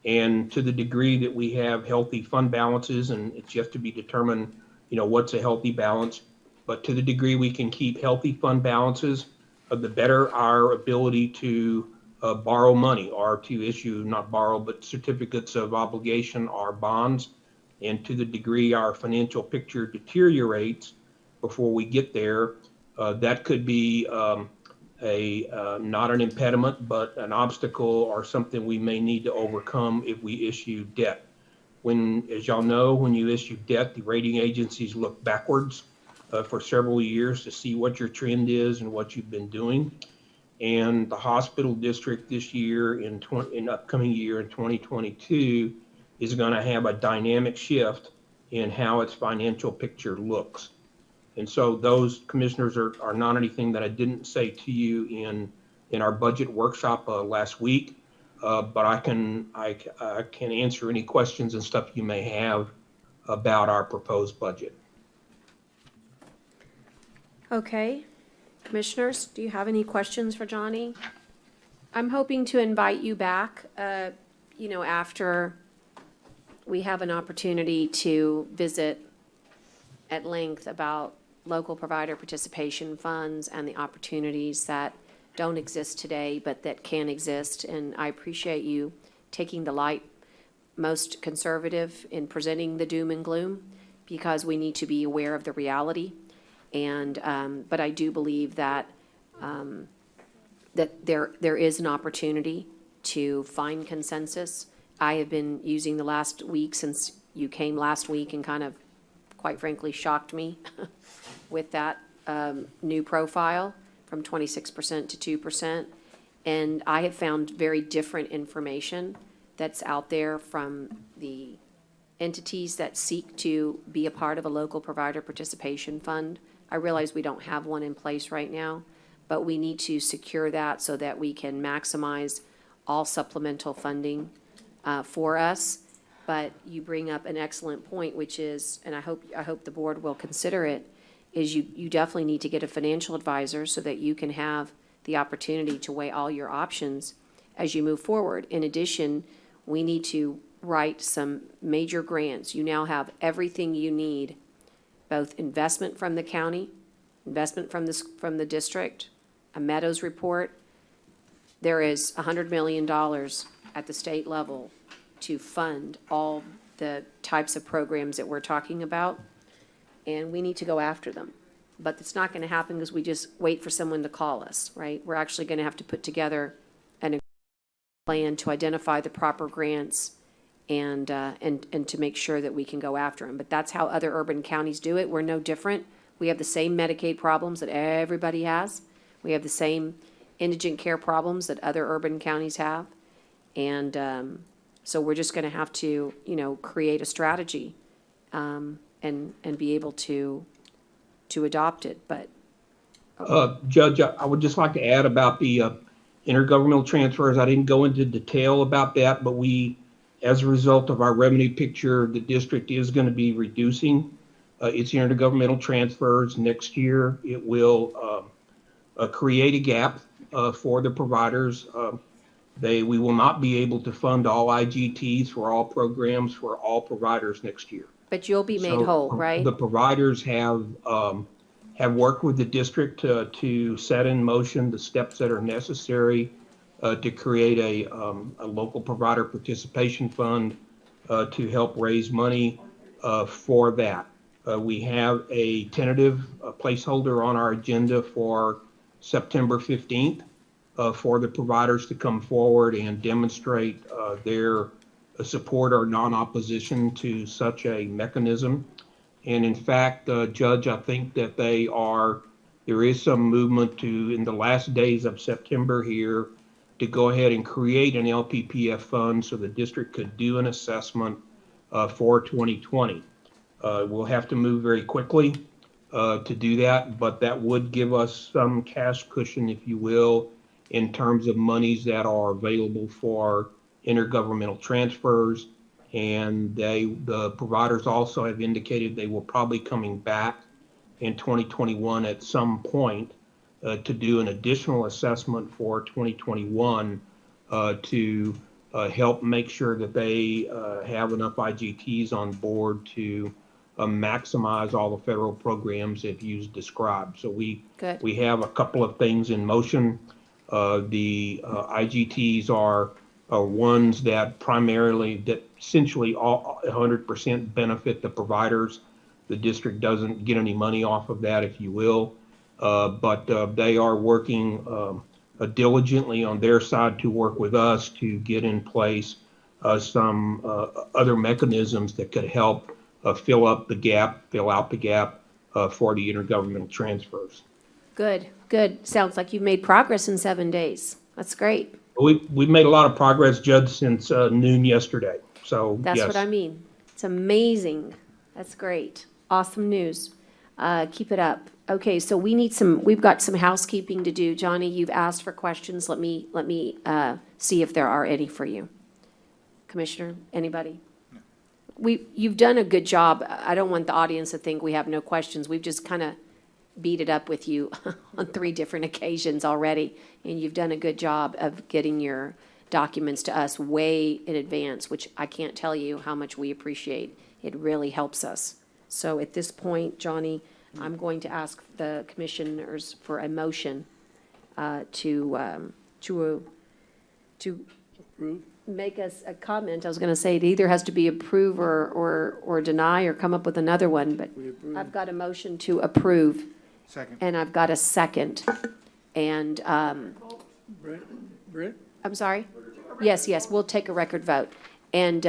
And to the degree that we have healthy fund balances, and it's yet to be determined, what's a healthy balance, but to the degree we can keep healthy fund balances, the better our ability to borrow money or to issue, not borrow, but certificates of obligation or bonds. And to the degree our financial picture deteriorates before we get there, that could be not an impediment, but an obstacle or something we may need to overcome if we issue debt. As y'all know, when you issue debt, the rating agencies look backwards for several years to see what your trend is and what you've been doing. And the hospital district this year, in upcoming year in 2022, is going to have a dynamic shift in how its financial picture looks. And so those, commissioners, are not anything that I didn't say to you in our budget workshop last week, but I can answer any questions and stuff you may have about our proposed budget. Okay. Commissioners, do you have any questions for Johnny? I'm hoping to invite you back, after we have an opportunity to visit at length about local provider participation funds and the opportunities that don't exist today, but that can exist. And I appreciate you taking the light, most conservative in presenting the doom and gloom, because we need to be aware of the reality. And, but I do believe that, that there is an opportunity to find consensus. I have been using the last week since you came last week and kind of, quite frankly, shocked me with that new profile from 26% to 2%. And I have found very different information that's out there from the entities that seek to be a part of a local provider participation fund. I realize we don't have one in place right now, but we need to secure that so that we can maximize all supplemental funding for us. But you bring up an excellent point, which is, and I hope the board will consider it, is you definitely need to get a financial advisor so that you can have the opportunity to weigh all your options as you move forward. In addition, we need to write some major grants. You now have everything you need, both investment from the county, investment from the district, a Meadows report. There is $100 million at the state level to fund all the types of programs that we're talking about, and we need to go after them. but it's not going to happen because we just wait for someone to call us, right? We're actually going to have to put together an plan to identify the proper grants and to make sure that we can go after them. But that's how other urban counties do it. We're no different. We have the same Medicaid problems that everybody has. We have the same indigent care problems that other urban counties have. And so we're just going to have to, create a strategy and be able to adopt it. But Judge, I would just like to add about the intergovernmental transfers. I didn't go into detail about that, but as a result of our revenue picture, the district is going to be reducing its intergovernmental transfers next year. It will create a gap for the providers. We will not be able to fund all IGTs for all programs for all providers next year. But you'll be made So, whole, right? The providers have worked with the district to set in motion the steps that are necessary to create a local provider participation fund to help raise money for that. We have a tentative placeholder on our agenda for September 15th for the providers to come forward and demonstrate their support or non-opposition to such a mechanism. And in fact, Judge, I think that there is some movement in the last days of September here to go ahead and create an LPPF fund so the district could do an assessment for 2020. We'll have to move very quickly to do that, but that would give us some cash cushion, if you will, in terms of monies that are available for intergovernmental transfers. And the providers also have indicated they will probably coming back in 2021 at some point to do an additional assessment for 2021 to help make sure that they have enough IGTs on board to maximize all the federal programs that you've described. So we have a couple of things in motion. The IGTs are ones that essentially all 100% benefit the providers. The district doesn't get any money off of that, if you will. But they are working diligently on their side to work with us to get in place some other mechanisms that could help fill out the gap for the intergovernmental transfers. Good. Sounds like you've made progress in 7 days. That's great. We've made a lot of progress, Judge, since noon yesterday. So That's yes. what I mean. It's amazing. That's great. Awesome news. Keep it up. Okay, so we've got some housekeeping to do. Johnny, you've asked for questions. Let me see if there are any for you. Commissioner, anybody? You've done a good job. I don't want the audience to think we have no questions. We've just kind of beat it up with you on 3 different occasions already, and you've done a good job of getting your documents to us way in advance, which I can't tell you how much we appreciate. It really helps us. So at this point, Johnny, I'm going to ask the commissioners for a motion to make us a comment. I was going to say it either has to be approve or deny or come up with another one, but I've got a motion to approve. Second. And I've got a second. And, Brett? I'm sorry? Yes, we'll take a record vote. And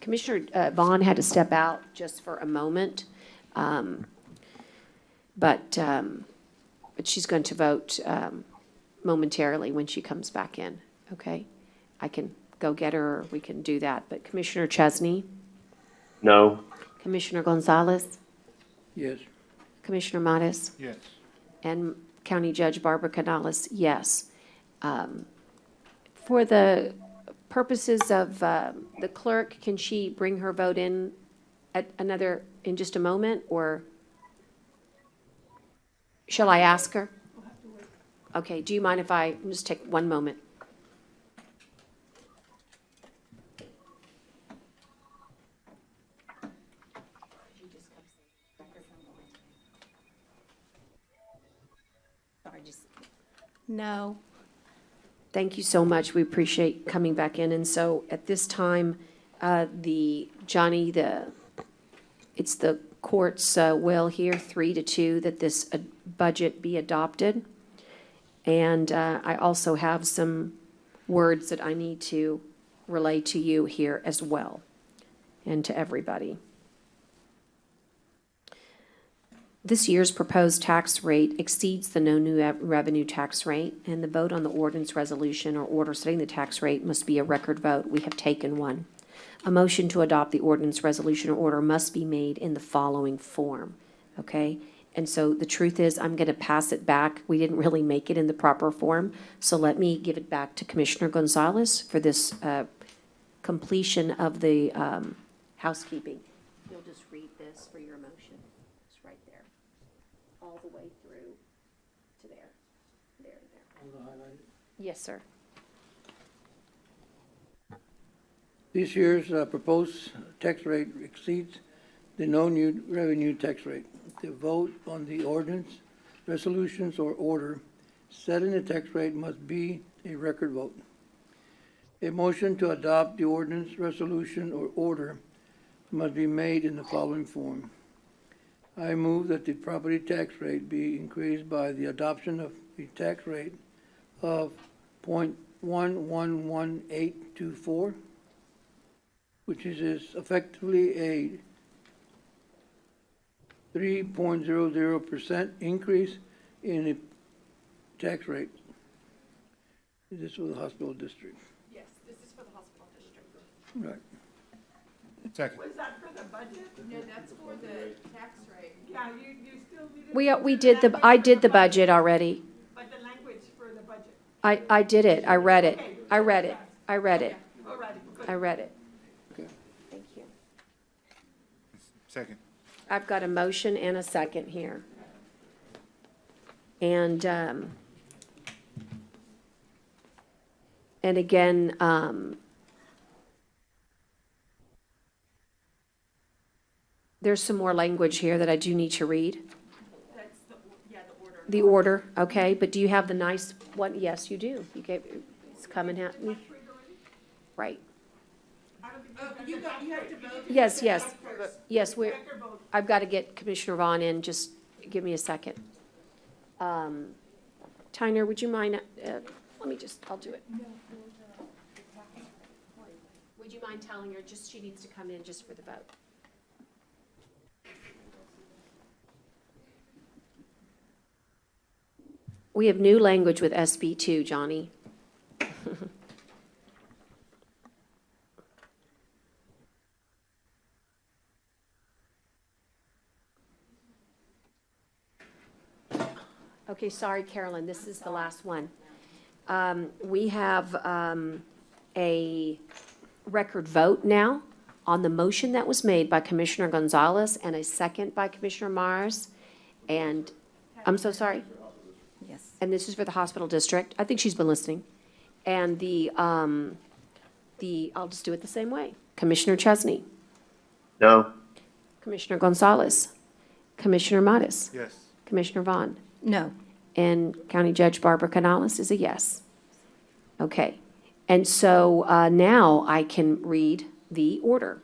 Commissioner Vaughn had to step out just for a moment. But she's going to vote momentarily when she comes back in, okay? I can go get her, or we can do that. But Commissioner Chesney? No. Commissioner Gonzalez? Yes. Commissioner Mattis? Yes. And County Judge Barbara Canales, yes. For the purposes of the clerk, can she bring her vote in in just a moment, or shall I ask her? Okay, do you mind if I just take one moment? No. Thank you so much. We appreciate coming back in. And so at this time, it's the court's will here, 3-2, that this budget be adopted. And I also have some words that I need to relay to you here as well, and to everybody. This year's proposed tax rate exceeds the no new revenue tax rate, and the vote on the ordinance resolution or order setting the tax rate must be a record vote. We have taken one. A motion to adopt the ordinance resolution or order must be made in the following form, okay? And so the truth is, I'm going to pass it back. We didn't really make it in the proper form, so let me give it back to Commissioner Gonzalez for this completion of the housekeeping. You'll just read this for your motion. It's right there, all the way through to there, there, there. Yes, sir. This year's proposed tax rate exceeds the no new revenue tax rate. The vote on the ordinance, resolutions, or order setting the tax rate must be a record vote. A motion to adopt the ordinance, resolution, or order must be made in the following form. I move that the property tax rate be increased by the adoption of the tax rate of 0.11824, which is effectively a 3.00% increase in the tax rate. Is this for the hospital district? Yes, this is for the hospital district. Right. Second. Was that for the budget? No, that's for the tax rate. Yeah, you still need. We did I did the budget already. But the language for the budget. I did it. I read it. Okay. I read it. I read it. All righty, good. I read it. Okay. Thank you. Second. I've got a motion and a second here. And again, there's some more language here that I do need to read. That's the order. The order, okay, but do you have the nice one? Yes, you do. You gave, it's coming at me. Right. You have to vote. Yes, yes, I've got to get Commissioner Vaughn in, just give me a second. Tyner, would you mind, I'll do it. Would you mind telling her, she needs to come in just for the vote? We have new language with SB 2, Johnny. Okay, sorry, Carolyn, this is the last one. We have a record vote now on the motion that was made by Commissioner Gonzalez and a second by Commissioner Mars. And, I'm so sorry. Yes. And this is for the hospital district. I think she's been listening. And I'll just do it the same way. Commissioner Chesney, No. Commissioner Gonzalez, Commissioner Mattis, Yes. Commissioner Vaughn. No. And County Judge Barbara Canales is a yes. Okay, and so now I can read the order.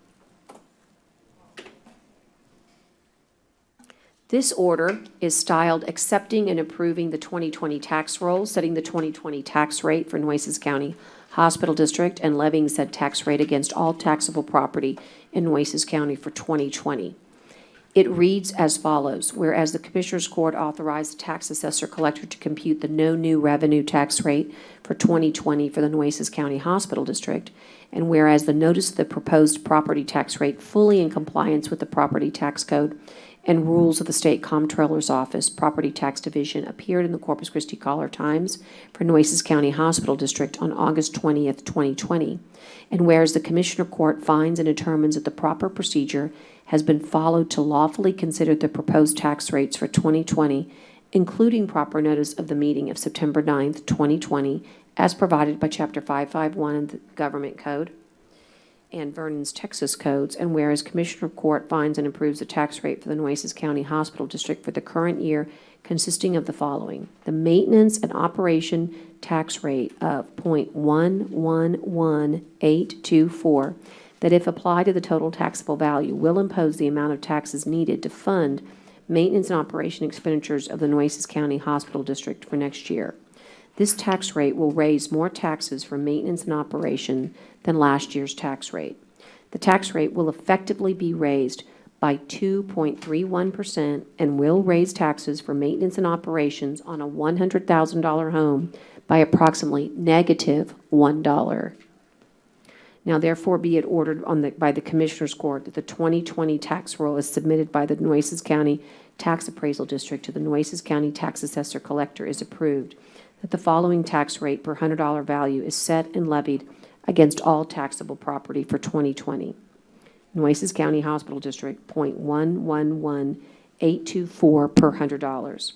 This order is styled accepting and approving the 2020 tax roll, setting the 2020 tax rate for Nueces County Hospital District, and levying said tax rate against all taxable property in Nueces County for 2020. It reads as follows: whereas the Commissioners Court authorized the tax assessor collector to compute the no new revenue tax rate for 2020 for the Nueces County Hospital District, and whereas the notice of the proposed property tax rate fully in compliance with the property tax code and rules of the State Comptroller's Office Property Tax Division appeared in the Corpus Christi Caller-Times for Nueces County Hospital District on August 20th, 2020, and whereas the Commissioner Court finds and determines that the proper procedure has been followed to lawfully consider the proposed tax rates for 2020, including proper notice of the meeting of September 9th, 2020, as provided by Chapter 551 of the Government Code and Vernon's Texas Codes, and whereas Commissioner Court finds and approves the tax rate for the Nueces County Hospital District for the current year consisting of the following: the maintenance and operation tax rate of 0.111824, that if applied to the total taxable value, will impose the amount of taxes needed to fund maintenance and operation expenditures of the Nueces County Hospital District for next year. This tax rate will raise more taxes for maintenance and operation than last year's tax rate. The tax rate will effectively be raised by 2.31% and will raise taxes for maintenance and operations on a $100,000 home by approximately negative $1. Now therefore be it ordered by the Commissioners Court that the 2020 tax roll is submitted by the Nueces County Tax Appraisal District to the Nueces County Tax Assessor Collector is approved, that the following tax rate per $100 value is set and levied against all taxable property for 2020. Nueces County Hospital District, 0.111824 per $100.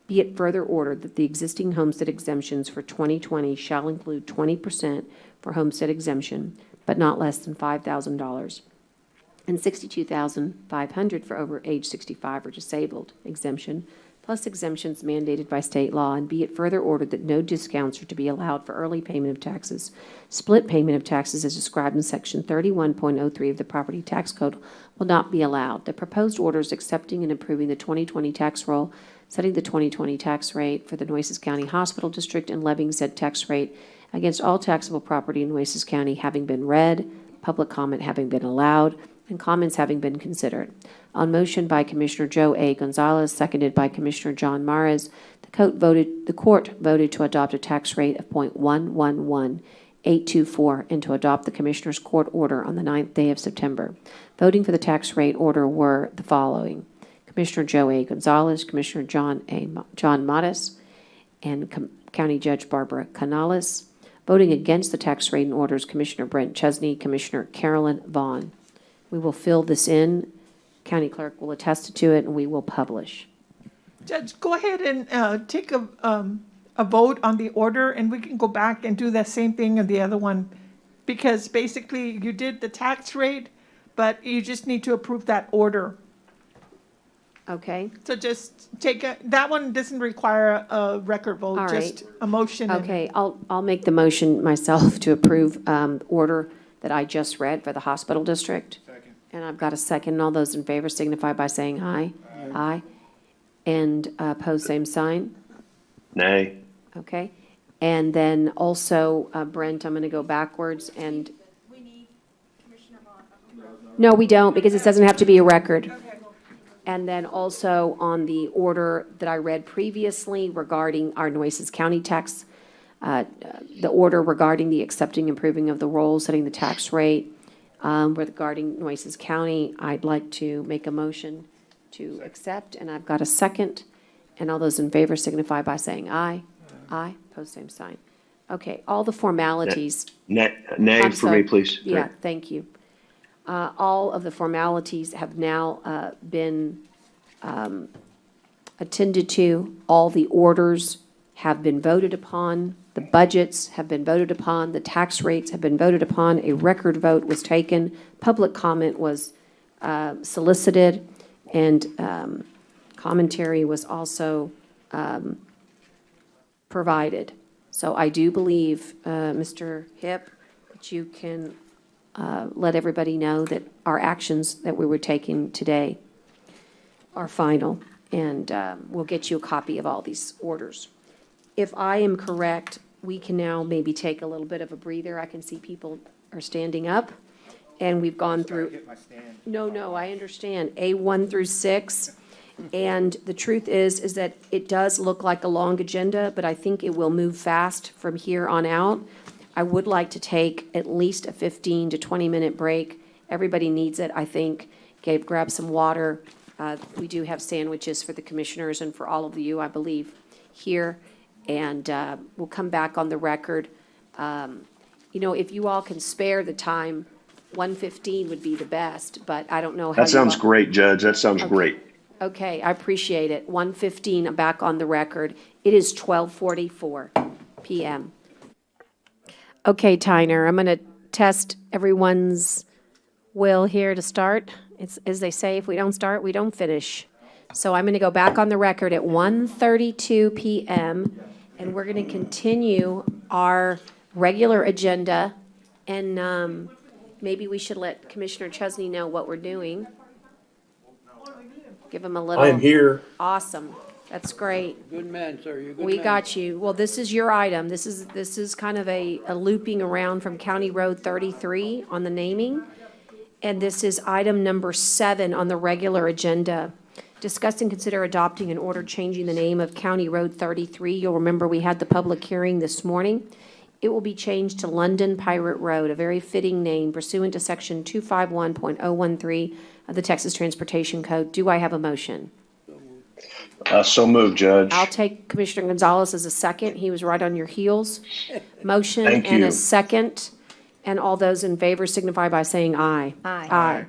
Be it further ordered that the existing homestead exemptions for 2020 shall include 20% for homestead exemption, but not less than $5,000, and $62,500 for over age 65 or disabled exemption, plus exemptions mandated by state law, and be it further ordered that no discounts are to be allowed for early payment of taxes. Split payment of taxes as described in Section 31.03 of the Property Tax Code will not be allowed. The proposed orders accepting and approving the 2020 tax roll, setting the 2020 tax rate for the Nueces County Hospital District, and levying said tax rate against all taxable property in Nueces County having been read, public comment having been allowed, and comments having been considered. On motion by Commissioner Joe A. Gonzalez, seconded by Commissioner John Mares, the court voted to adopt a tax rate of 0.111824 and to adopt the Commissioner's Court order on the 9th day of September. Voting for the tax rate order were the following: Commissioner Joe A. Gonzalez, Commissioner John Mares, and County Judge Barbara Canales. Voting against the tax rate and orders, Commissioner Brent Chesney, Commissioner Carolyn Vaughn. We will fill this in. County Clerk will attest to it, and we will publish. Judge, go ahead and take a vote on the order, and we can go back and do that same thing on the other one, because basically you did the tax rate, but you just need to approve that order. Okay? So just that one doesn't require a record vote, All right. just a motion. Okay, I'll make the motion myself to approve order that I just read for the hospital district. Second. And I've got a second. All those in favor signify by saying aye. Aye. And pose same sign. Nay. Okay. And then also, Brent, I'm going to go backwards and. We need Commissioner Vaughn. No, we don't, because it doesn't have to be a record. And then also on the order that I read previously regarding our Nueces County tax, the order regarding the accepting and approving of the roll, setting the tax rate, regarding Nueces County, I'd like to make a motion to accept, and I've got a second. And all those in favor signify by saying aye. Aye. Pose same sign. Okay, all the formalities. Nay I'm for sorry. me, please. Yeah, thank you. All of the formalities have now been attended to. All the orders have been voted upon. The budgets have been voted upon. The tax rates have been voted upon. A record vote was taken. Public comment was solicited, and commentary was also provided. So I do believe, Mr. Hipp, that you can let everybody know that our actions that we were taking today are final, and we'll get you a copy of all these orders. If I am correct, we can now maybe take a little bit of a breather. I can see people are standing up, and we've gone through. No, I understand. A1 through 6. And the truth is that it does look like a long agenda, but I think it will move fast from here on out. I would like to take at least a 15 to 20-minute break. Everybody needs it, I think. Grab some water. We do have sandwiches for the commissioners and for all of you, I believe, here. And we'll come back on the record. If you all can spare the time, 1:15 would be the best, but I don't know how. That sounds great, Judge. That sounds great. Okay, I appreciate it. 1:15, I'm back on the record. It is 12:44 p.m. Okay, Tyner, I'm going to test everyone's will here to start. It's, as they say, if we don't start, we don't finish. So I'm going to go back on the record at 1:32 p.m., and we're going to continue our regular agenda. And maybe we should let Commissioner Chesney know what we're doing. Give him a little. I am here. Awesome. That's great. Good man, sir, you're a good man. We got you. Well, this is your item. This is kind of a looping around from County Road 33 on the naming. And this is item number 7 on the regular agenda. Discuss and consider adopting an order changing the name of County Road 33. You'll remember we had the public hearing this morning. It will be changed to London Pirate Road, a very fitting name pursuant to section 251.013 of the Texas Transportation Code. Do I have a motion? So moved, Judge. I'll take Commissioner Gonzalez as a second. He was right on your heels. Motion Thank and you. a second. And all those in favor signify by saying aye. Aye.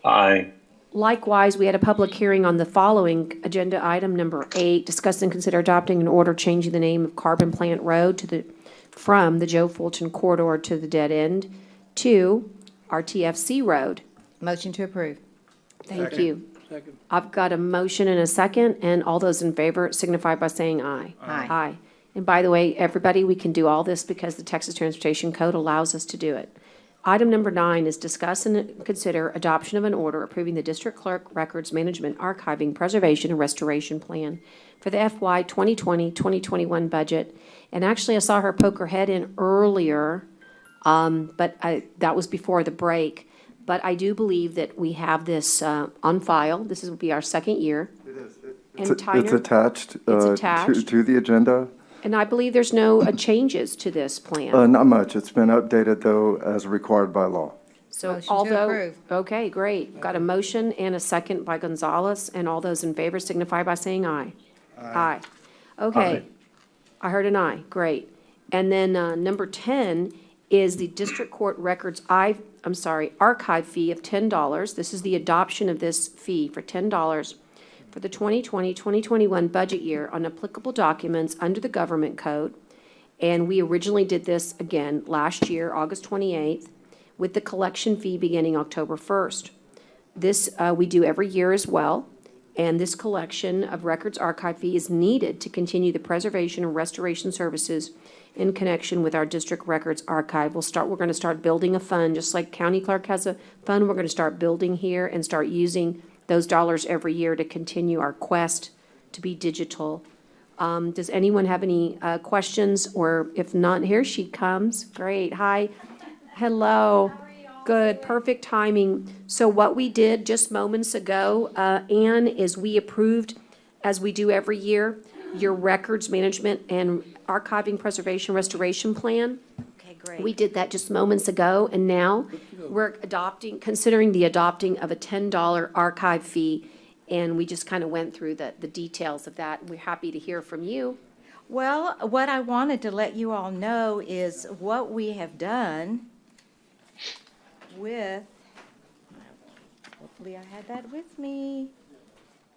Aye. Likewise, we had a public hearing on the following agenda item number 8, discuss and consider adopting an order changing the name of Carbon Plant Road from the Joe Fulton corridor to the dead end to RTFC Road. Motion to approve. Thank you. Second. I've got a motion and a second, and all those in favor signify by saying aye. Aye. Aye. And by the way, everybody, we can do all this because the Texas Transportation Code allows us to do it. Item number 9 is discuss and consider adoption of an order approving the District Clerk Records Management Archiving Preservation and Restoration Plan for the FY 2020-2021 budget. And actually, I saw her poke her head in earlier, but that was before the break. But I do believe that we have this on file. This will be our second year. It is. And It's Tyner? attached, It's attached. to the agenda. And I believe there's no changes to this plan. Not much. It's been updated, though, as required by law. So Motion to although, approve. okay, great. Got a motion and a second by Gonzalez, and all those in favor signify by saying aye. Aye. Okay. Aye. I heard an aye, great. And then number 10 is the District Court Records archive fee of $10. This is the adoption of this fee for $10 for the 2020-2021 budget year on applicable documents under the Government Code. And we originally did this again last year, August 28th, with the collection fee beginning October 1st. This we do every year as well, and this collection of records archive fee is needed to continue the preservation and restoration services in connection with our district records archive. We're going to start building a fund, just like County Clerk has a fund. We're going to start building here and start using those dollars every year to continue our quest to be digital. Does anyone have any questions? Or if not, here she comes. Great. Hi. Hello. Good. Perfect timing. So what we did just moments ago, Ann, is we approved, as we do every year, your records management and archiving preservation restoration plan. Okay, great. We did that just moments ago, and now we're considering the adopting of a $10 archive fee, and we just kind of went through the details of that. We're happy to hear from you. Well, what I wanted to let you all know is what we have done with, hopefully I had that with me.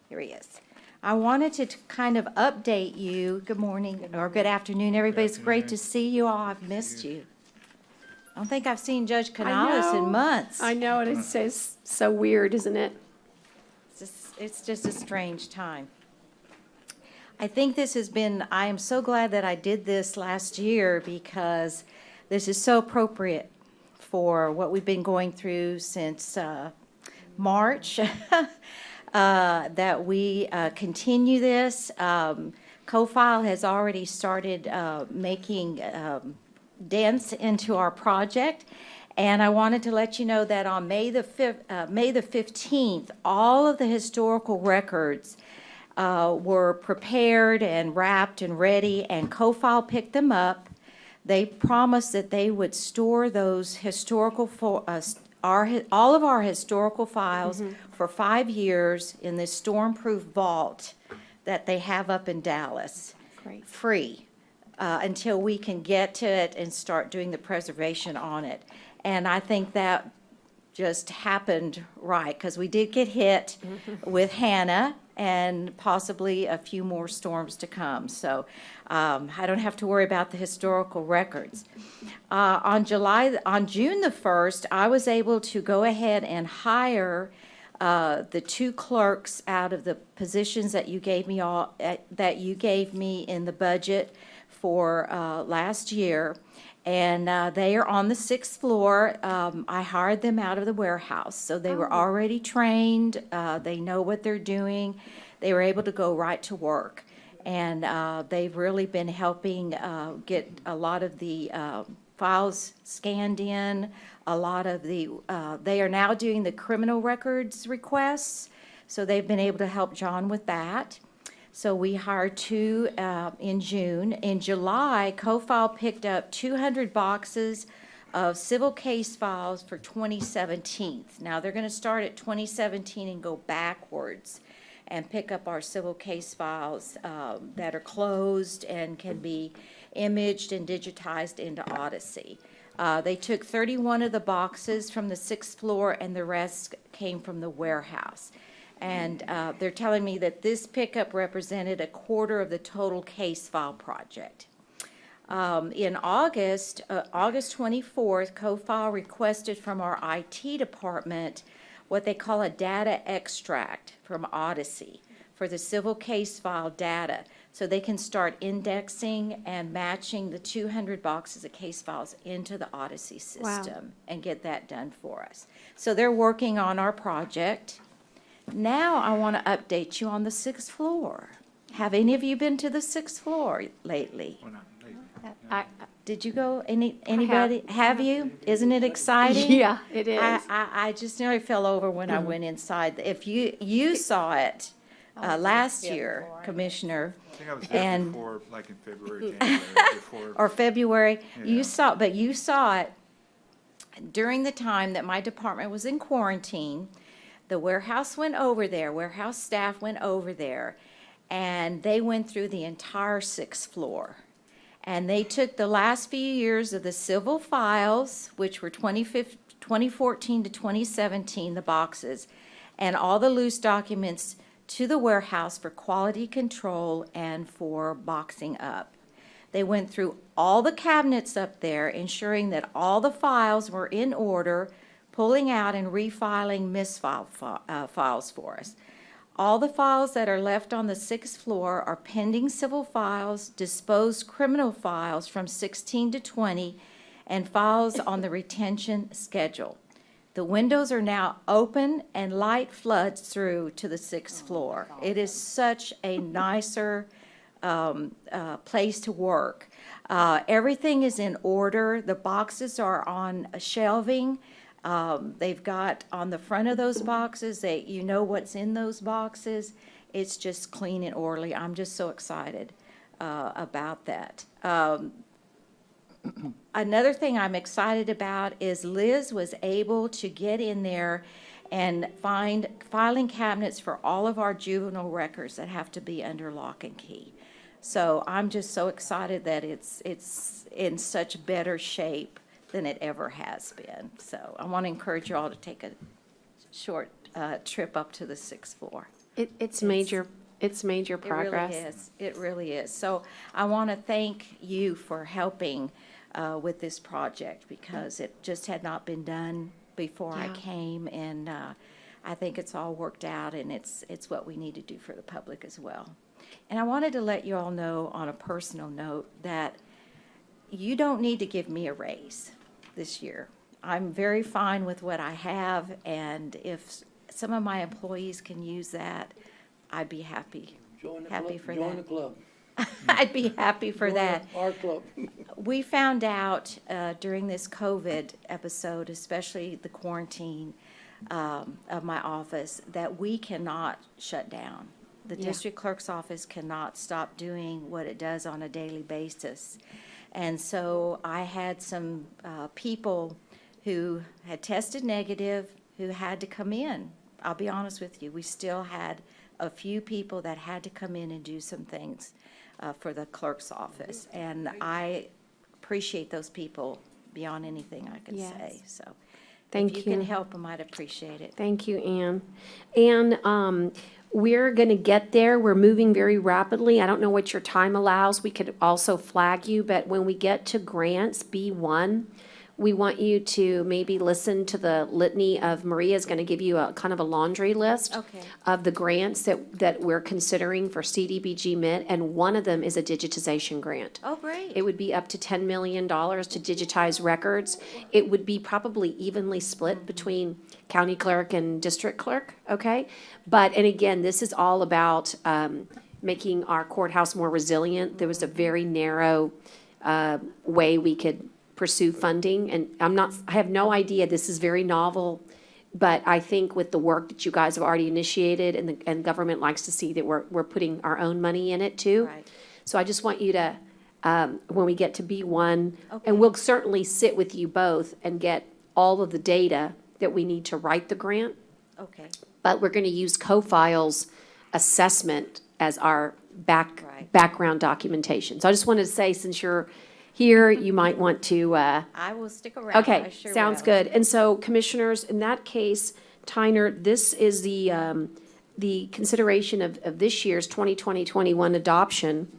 Here he is. I wanted to kind of update you. Good morning or good afternoon, everybody. It's great to see you all. I've missed you. I don't think I've seen Judge Canales in months. I know, and it's so weird, isn't it? It's just a strange time. I think this has been, I am so glad that I did this last year because this is so appropriate for what we've been going through since March. That we continue this. CoFile has already started making dents into our project. And I wanted to let you know that on May the 15th, all of the historical records were prepared and wrapped and ready, and CoFile picked them up. They promised that they would store those historical all of our historical files for 5 years in this storm-proof vault that they have up in Dallas. Great. Free, until we can get to it and start doing the preservation on it. And I think that just happened right, because we did get hit with Hannah and possibly a few more storms to come. So I don't have to worry about the historical records. On June the 1st, I was able to go ahead and hire the 2 clerks out of the positions that you gave me in the budget for last year. And they are on the 6th floor. I hired them out of the warehouse, so they were already trained. They know what they're doing. They were able to go right to work. And they've really been helping get a lot of the files scanned in, a lot of the, they are now doing the criminal records requests, so they've been able to help John with that. So we hired 2 in June. In July, CoFile picked up 200 boxes of civil case files for 2017. Now, they're going to start at 2017 and go backwards and pick up our civil case files that are closed and can be imaged and digitized into Odyssey. They took 31 of the boxes from the 6th floor, and the rest came from the warehouse. And they're telling me that this pickup represented a quarter of the total case file project. In August 24th, CoFile requested from our IT department what they call a data extract from Odyssey for the civil case file data, so they can start indexing and matching the 200 boxes of case files into the Odyssey system and get that done for us. So they're working on our project. Now I want to update you on the 6th floor. Have any of you been to the 6th floor lately? Did you go? Anybody? Have you? Isn't it exciting? Yeah, it is. I just nearly fell over when I went inside. If you saw it last year, Commissioner, I think I was there and before, like in February, January, before. or February, you Yeah. saw it during the time that my department was in quarantine. The warehouse went over there, warehouse staff went over there, and they went through the entire 6th floor. And they took the last few years of the civil files, which were 2014 to 2017, the boxes, and all the loose documents to the warehouse for quality control and for boxing up. They went through all the cabinets up there, ensuring that all the files were in order, pulling out and refiling misfiled files for us. All the files that are left on the 6th floor are pending civil files, disposed criminal files from 16 to 20, and files on the retention schedule. The windows are now open and light floods through to the 6th floor. It is such a nicer place to work. Everything is in order. The boxes are on shelving. They've got on the front of those boxes, you know what's in those boxes. It's just clean and orderly. I'm just so excited about that. Another thing I'm excited about is Liz was able to get in there and find filing cabinets for all of our juvenile records that have to be under lock and key. So I'm just so excited that it's in such better shape than it ever has been. So I want to encourage you all to take a short trip up to the 6th floor. It's major progress. It really is. It really is. So I want to thank you for helping with this project, because it just had not been done before I came, and I think it's all worked out, and it's what we need to do for the public as well. And I wanted to let you all know on a personal note that you don't need to give me a raise this year. I'm very fine with what I have, and if some of my employees can use that, I'd be happy for that. Join the club. I'd be happy for that. Our club. We found out during this COVID episode, especially the quarantine of my office, that we cannot shut down. The district clerk's office cannot stop doing what it does on a daily basis. And so I had some people who had tested negative who had to come in. I'll be honest with you, we still had a few people that had to come in and do some things for the clerk's office. And I appreciate those people beyond anything I can say. So Thank if you can help them, I'd appreciate it. Thank you, Ann. And we're going to get there. We're moving very rapidly. I don't know what your time allows. We could also flag you, but when we get to grants, B1, we want you to maybe listen to the litany of, Maria's going to give you a kind of a laundry list Okay. of the grants that we're considering for CDBG MIT, and one of them is a digitization grant. Oh, great. It would be up to $10 million to digitize records. It would be probably evenly split between county clerk and district clerk, okay? But, and again, this is all about making our courthouse more resilient. There was a very narrow way we could pursue funding, and I have no idea, this is very novel, but I think with the work that you guys have already initiated, and government likes to see that we're putting our own money in it too. Right. So I just want you to, when we get to B1, Okay. and we'll certainly sit with you both and get all of the data that we need to write the grant, Okay. but we're going to use CoFile's assessment as our Right. background documentation. So I just wanted to say, since you're here, you might want to, I will stick around. I okay, sure sounds will. good. And so, commissioners, in that case, Tyner, this is the consideration of this year's 2020-21 adoption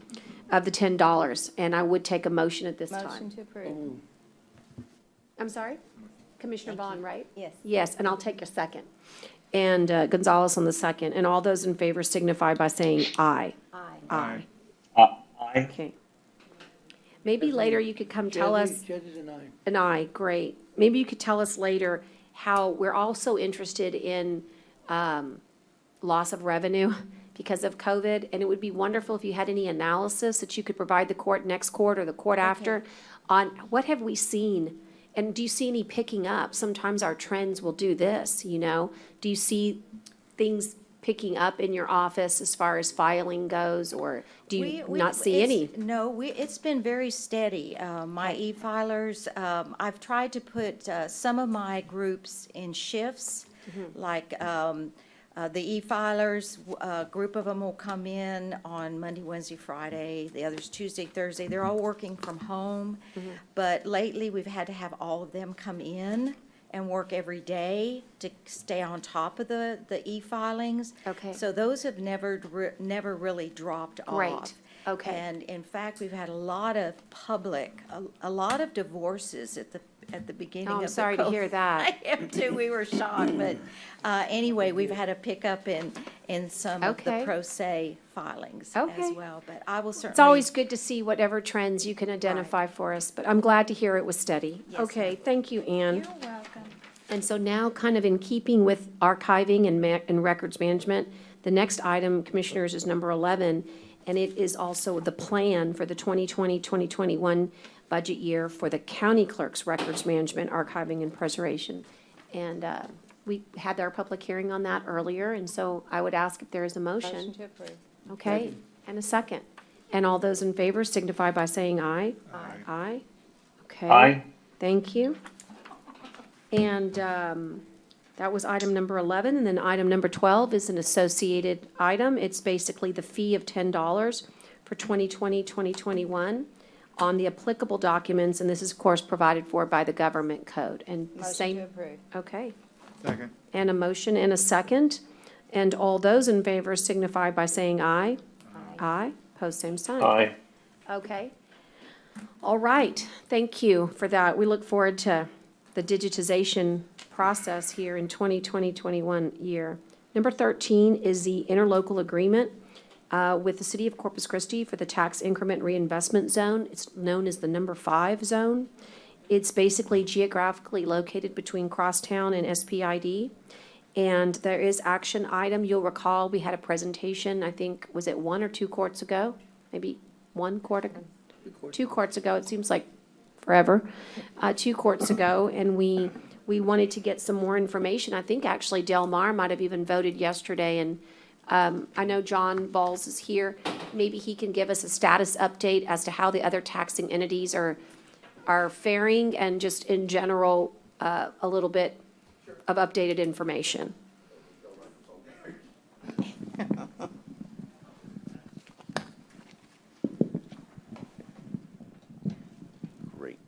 of the $10, and I would take a motion at this time. Motion to approve. I'm sorry? Commissioner Vaughn, right? Yes. Yes, and I'll take your second. And Gonzalez on the second. And all those in favor signify by saying aye. Aye. Aye. Okay. Maybe later you could come tell us. Judges and I. An aye, great. Maybe you could tell us later how we're also interested in loss of revenue because of COVID. And it would be wonderful if you had any analysis that you could provide the court next court or the court after on what have we seen? And do you see any picking up? Sometimes our trends will do this, you know? Do you see things picking up in your office as far as filing goes, or do you not see any? No, it's been very steady. My e-filers, I've tried to put some of my groups in shifts, like the e-filers, a group of them will come in on Monday, Wednesday, Friday, the others Tuesday, Thursday. They're all working from home. But lately, we've had to have all of them come in and work every day to stay on top of the e-filings. Okay. So those have never really dropped Great. off. Okay. And in fact, we've had a lot of a lot of divorces at the beginning Oh, of I'm the sorry to hear that. I am too, we were shocked, but anyway, we've had a pickup in some of the Okay. pro se filings Okay. as well, but I will certainly. It's always good to see whatever trends you can identify for us, but I'm glad to hear it was steady. Yes, Okay, thank you, Anne. You're welcome. And so now, kind of in keeping with archiving and records management, the next item, Commissioners, is number 11, and it is also the plan for the 2020-2021 budget year for the county clerk's records management, archiving, and preservation. And we had our public hearing on that earlier, and so I would ask if there is a motion. Motion to approve. Okay, and a second. And all those in favor signify by saying aye. Aye. Aye. Okay. Aye. Thank you. And that was item number 11, and then item number 12 is an associated item. It's basically the fee of $10 for 2020, 2021 on the applicable documents, and this is, of course, provided for by the government code. And the Motion same. to approve. Okay. Second. And a motion and a second. And all those in favor signify by saying aye. Aye. Pose same sign. Aye. Okay. All right. Thank you for that. We look forward to the digitization process here in 2020-21 year. Number 13 is the interlocal agreement with the City of Corpus Christi for the tax increment reinvestment zone. It's known as the number 5 zone. It's basically geographically located between Crosstown and SPID. And there is action item. You'll recall, we had a presentation, I think, was it 1 or 2 courts ago? Maybe 1 court ago? 2 courts ago. It seems like forever. 2 courts ago, and we wanted to get some more information. I think actually Del Mar might have even voted yesterday, and I know John Balls is here. Maybe he can give us a status update as to how the other taxing entities are faring, and just in general, a little bit of updated information. Great.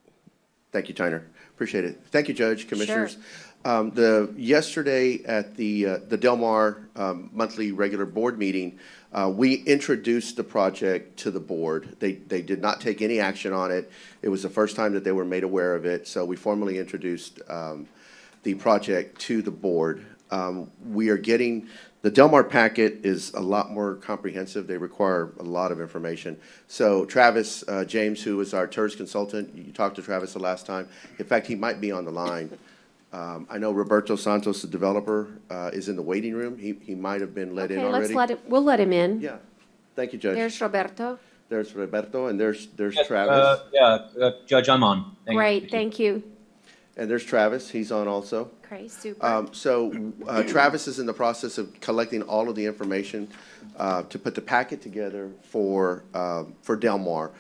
Thank you, Tyner. Appreciate it. Thank you, Judge, Commissioners. Sure. Yesterday at the Del Mar monthly regular board meeting, we introduced the project to the board. They did not take any action on it. It was the first time that they were made aware of it, so we formally introduced the project to the board. We are getting, the Del Mar packet is a lot more comprehensive. They require a lot of information. So Travis James, who is our TERS consultant, you talked to Travis the last time. In fact, he might be on the line. I know Roberto Santos, the developer, is in the waiting room. He might have been let in already. We'll let him in. Yeah. Thank you, Judge. There's Roberto. There's Roberto, and there's Travis. Judge, I'm on. Great, thank you. And there's Travis. He's on also. Great, super. Travis is in the process of collecting all of the information to put the packet together for Del Mar.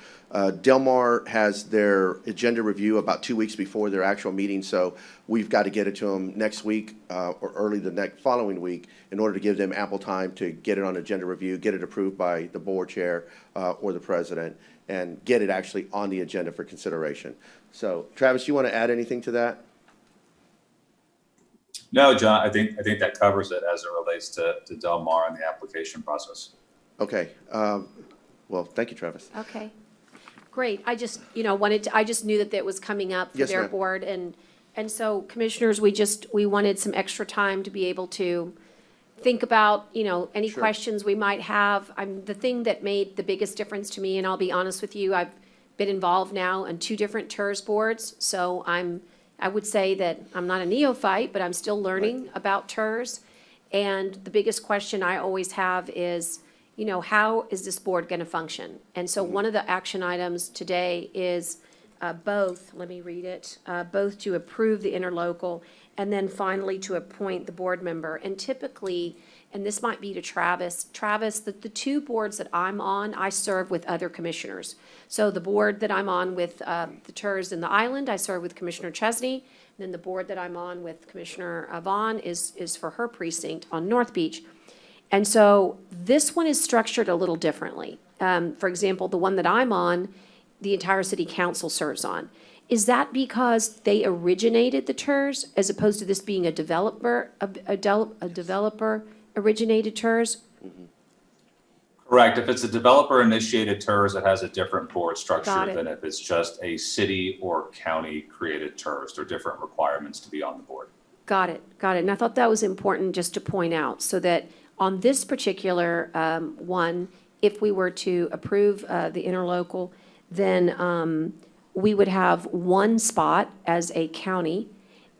Del Mar has their agenda review about 2 weeks before their actual meeting, so we've got to get it to them next week or early the following week in order to give them ample time to get it on agenda review, get it approved by the board chair or the president, and get it actually on the agenda for consideration. So, Travis, you want to add anything to that? No, John, I think that covers it as it relates to Del Mar and the application process. Okay. Well, thank you, Travis. Okay, great. I just, I just knew that was coming up for Yes, their ma'am. board. And so, commissioners, we wanted some extra time to be able to think about, any Sure. questions we might have. The thing that made the biggest difference to me, and I'll be honest with you, I've been involved now on 2 different TERS boards, so I would say that I'm not a neophyte, but I'm still learning about TERS. And the biggest question I always have is, how is this board going to function? And so one of the action items today is both, let me read it, both to approve the interlocal and then finally to appoint the board member. And typically, and this might be to Travis, the 2 boards that I'm on, I serve with other commissioners. So the board that I'm on with the TERS in the island, I serve with Commissioner Chesney. And then the board that I'm on with Commissioner Vaughn is for her precinct on North Beach. And so this one is structured a little differently. For example, the one that I'm on, the entire city council serves on. Is that because they originated the TERS as opposed to this being a developer originated TERS? Correct. If it's a developer-initiated TERS, it has a different board Got structure it. than if it's just a city or county-created TERS. There are different requirements to be on the board. Got it. And I thought that was important just to point out, so that on this particular one, if we were to approve the interlocal, then we would have 1 spot as a county,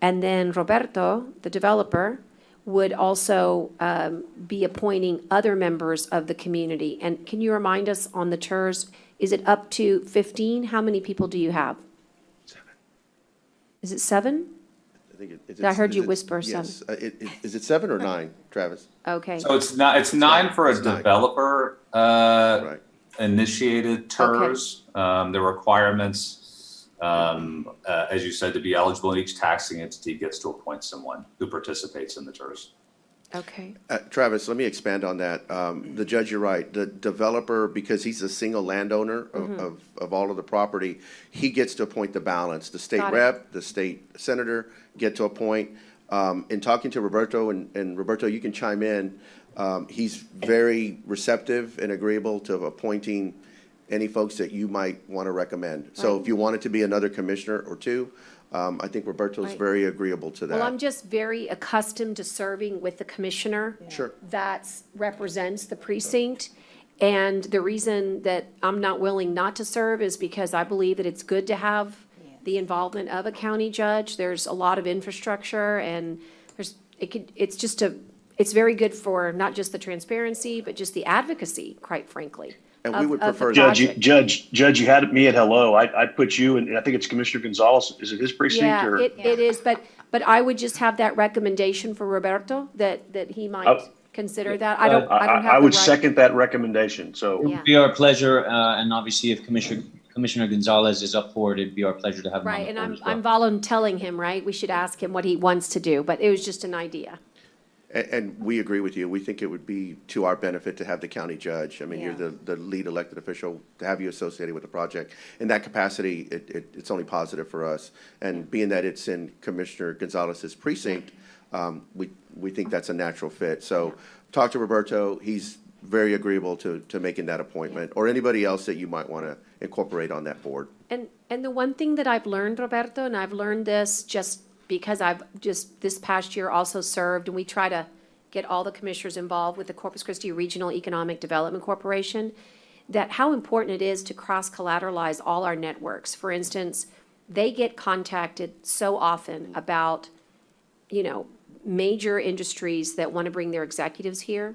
and then Roberto, the developer, would also be appointing other members of the community. And can you remind us on the TERS, is it up to 15? How many people do you have? 7. Is it 7? I think I heard you whisper yes. Is it 7 or 9, Travis? Okay. So it's 9 for a It's 9. developer Right. initiated TERS. The requirements, as you said, to be eligible in each taxing entity gets to appoint someone who participates in the TERS. Okay. Travis, let me expand on that. The judge, you're right. The developer, because he's a single landowner of all of the property, he gets to appoint the balance. The state Got it. rep, the state senator get to appoint. In talking to Roberto, and Roberto, you can chime in, he's very receptive and agreeable to appointing any folks that you might want to recommend. So Right. if you wanted to be another commissioner or 2, I think Roberto's Right. very agreeable to that. Well, I'm just very accustomed to serving with the commissioner. Sure. That represents the precinct. And the reason that I'm not willing not to serve is because I believe that it's good to have the involvement of a county judge. There's a lot of infrastructure, and it's very good for not just the transparency, but just the advocacy, quite frankly. And we would prefer Judge, you had me at hello. I put you, and I think it's Commissioner Gonzalez. Is it his precinct? Yeah, or? it is, but I would just have that recommendation for Roberto, that he might consider that. I don't have the I would right- second that recommendation, so. It would be our pleasure, and obviously if Commissioner Gonzalez is up for it, it'd be our pleasure to have him on Right, the and board as I'm well. volunteering him, right? We should ask him what he wants to do, but it was just an idea. And we agree with you. We think it would be to our benefit to have the county judge. I mean, you're Yeah. the lead elected official, to have you associated with the project. In that capacity, it's only positive for us. And being that it's in Commissioner Gonzalez's precinct, we think that's a natural fit. So talk to Roberto. He's very agreeable to making that appointment, or anybody else that you might want to incorporate on that board. And the one thing that I've learned, Roberto, and I've learned this just because I've just this past year also served, and we try to get all the commissioners involved with the Corpus Christi Regional Economic Development Corporation, that how important it is to cross-collateralize all our networks. For instance, they get contacted so often about, major industries that want to bring their executives here.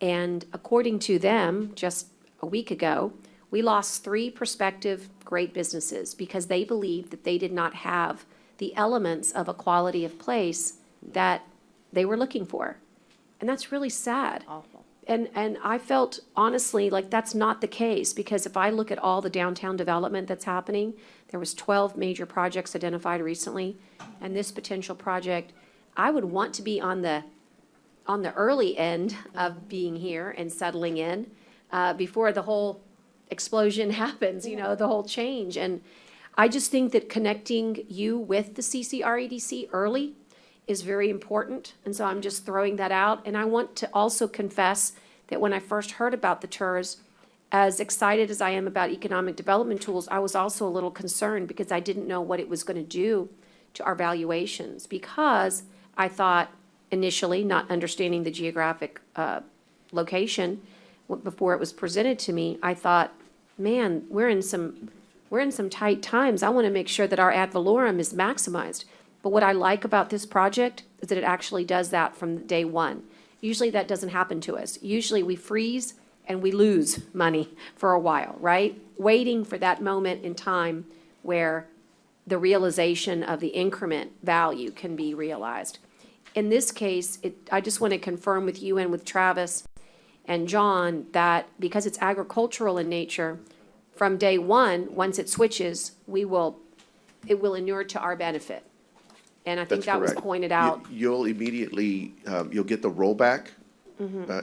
And according to them, just a week ago, we lost 3 prospective great businesses because they believed that they did not have the elements of a quality of place that they were looking for. And that's really sad. Awful. And I felt honestly like that's not the case, because if I look at all the downtown development that's happening, there was 12 major projects identified recently, and this potential project, I would want to be on the early end of being here and settling in before the whole explosion happens, the whole change. And I just think that connecting you with the CCREDC early is very important. And so I'm just throwing that out. And I want to also confess that when I first heard about the TERS, as excited as I am about economic development tools, I was also a little concerned because I didn't know what it was going to do to our valuations, because I thought initially, not understanding the geographic location before it was presented to me, I thought, man, we're in some tight times. I want to make sure that our ad valorem is maximized. But what I like about this project is that it actually does that from day one. Usually that doesn't happen to us. Usually we freeze and we lose money for a while, right? Waiting for that moment in time where the realization of the increment value can be realized. In this case, I just want to confirm with you and with Travis and John that because it's agricultural in nature, from day one, once it switches, it will inure to our benefit. And I think That's that was correct. pointed out. You'll immediately, you'll get the rollback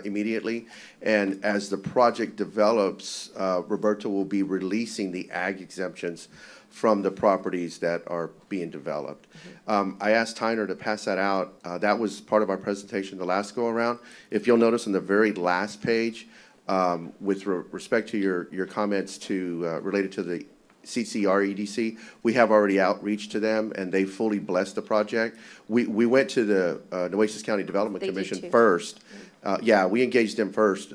immediately. And as the project develops, Roberto will be releasing the ag exemptions from the properties that are being developed. I asked Tyner to pass that out. That was part of our presentation the last go-around. If you'll notice on the very last page, with respect to your comments related to the CCREDC, we have already outreach to them, and they fully blessed the project. We went to the Nueces County Development They did Commission too. first. We engaged them first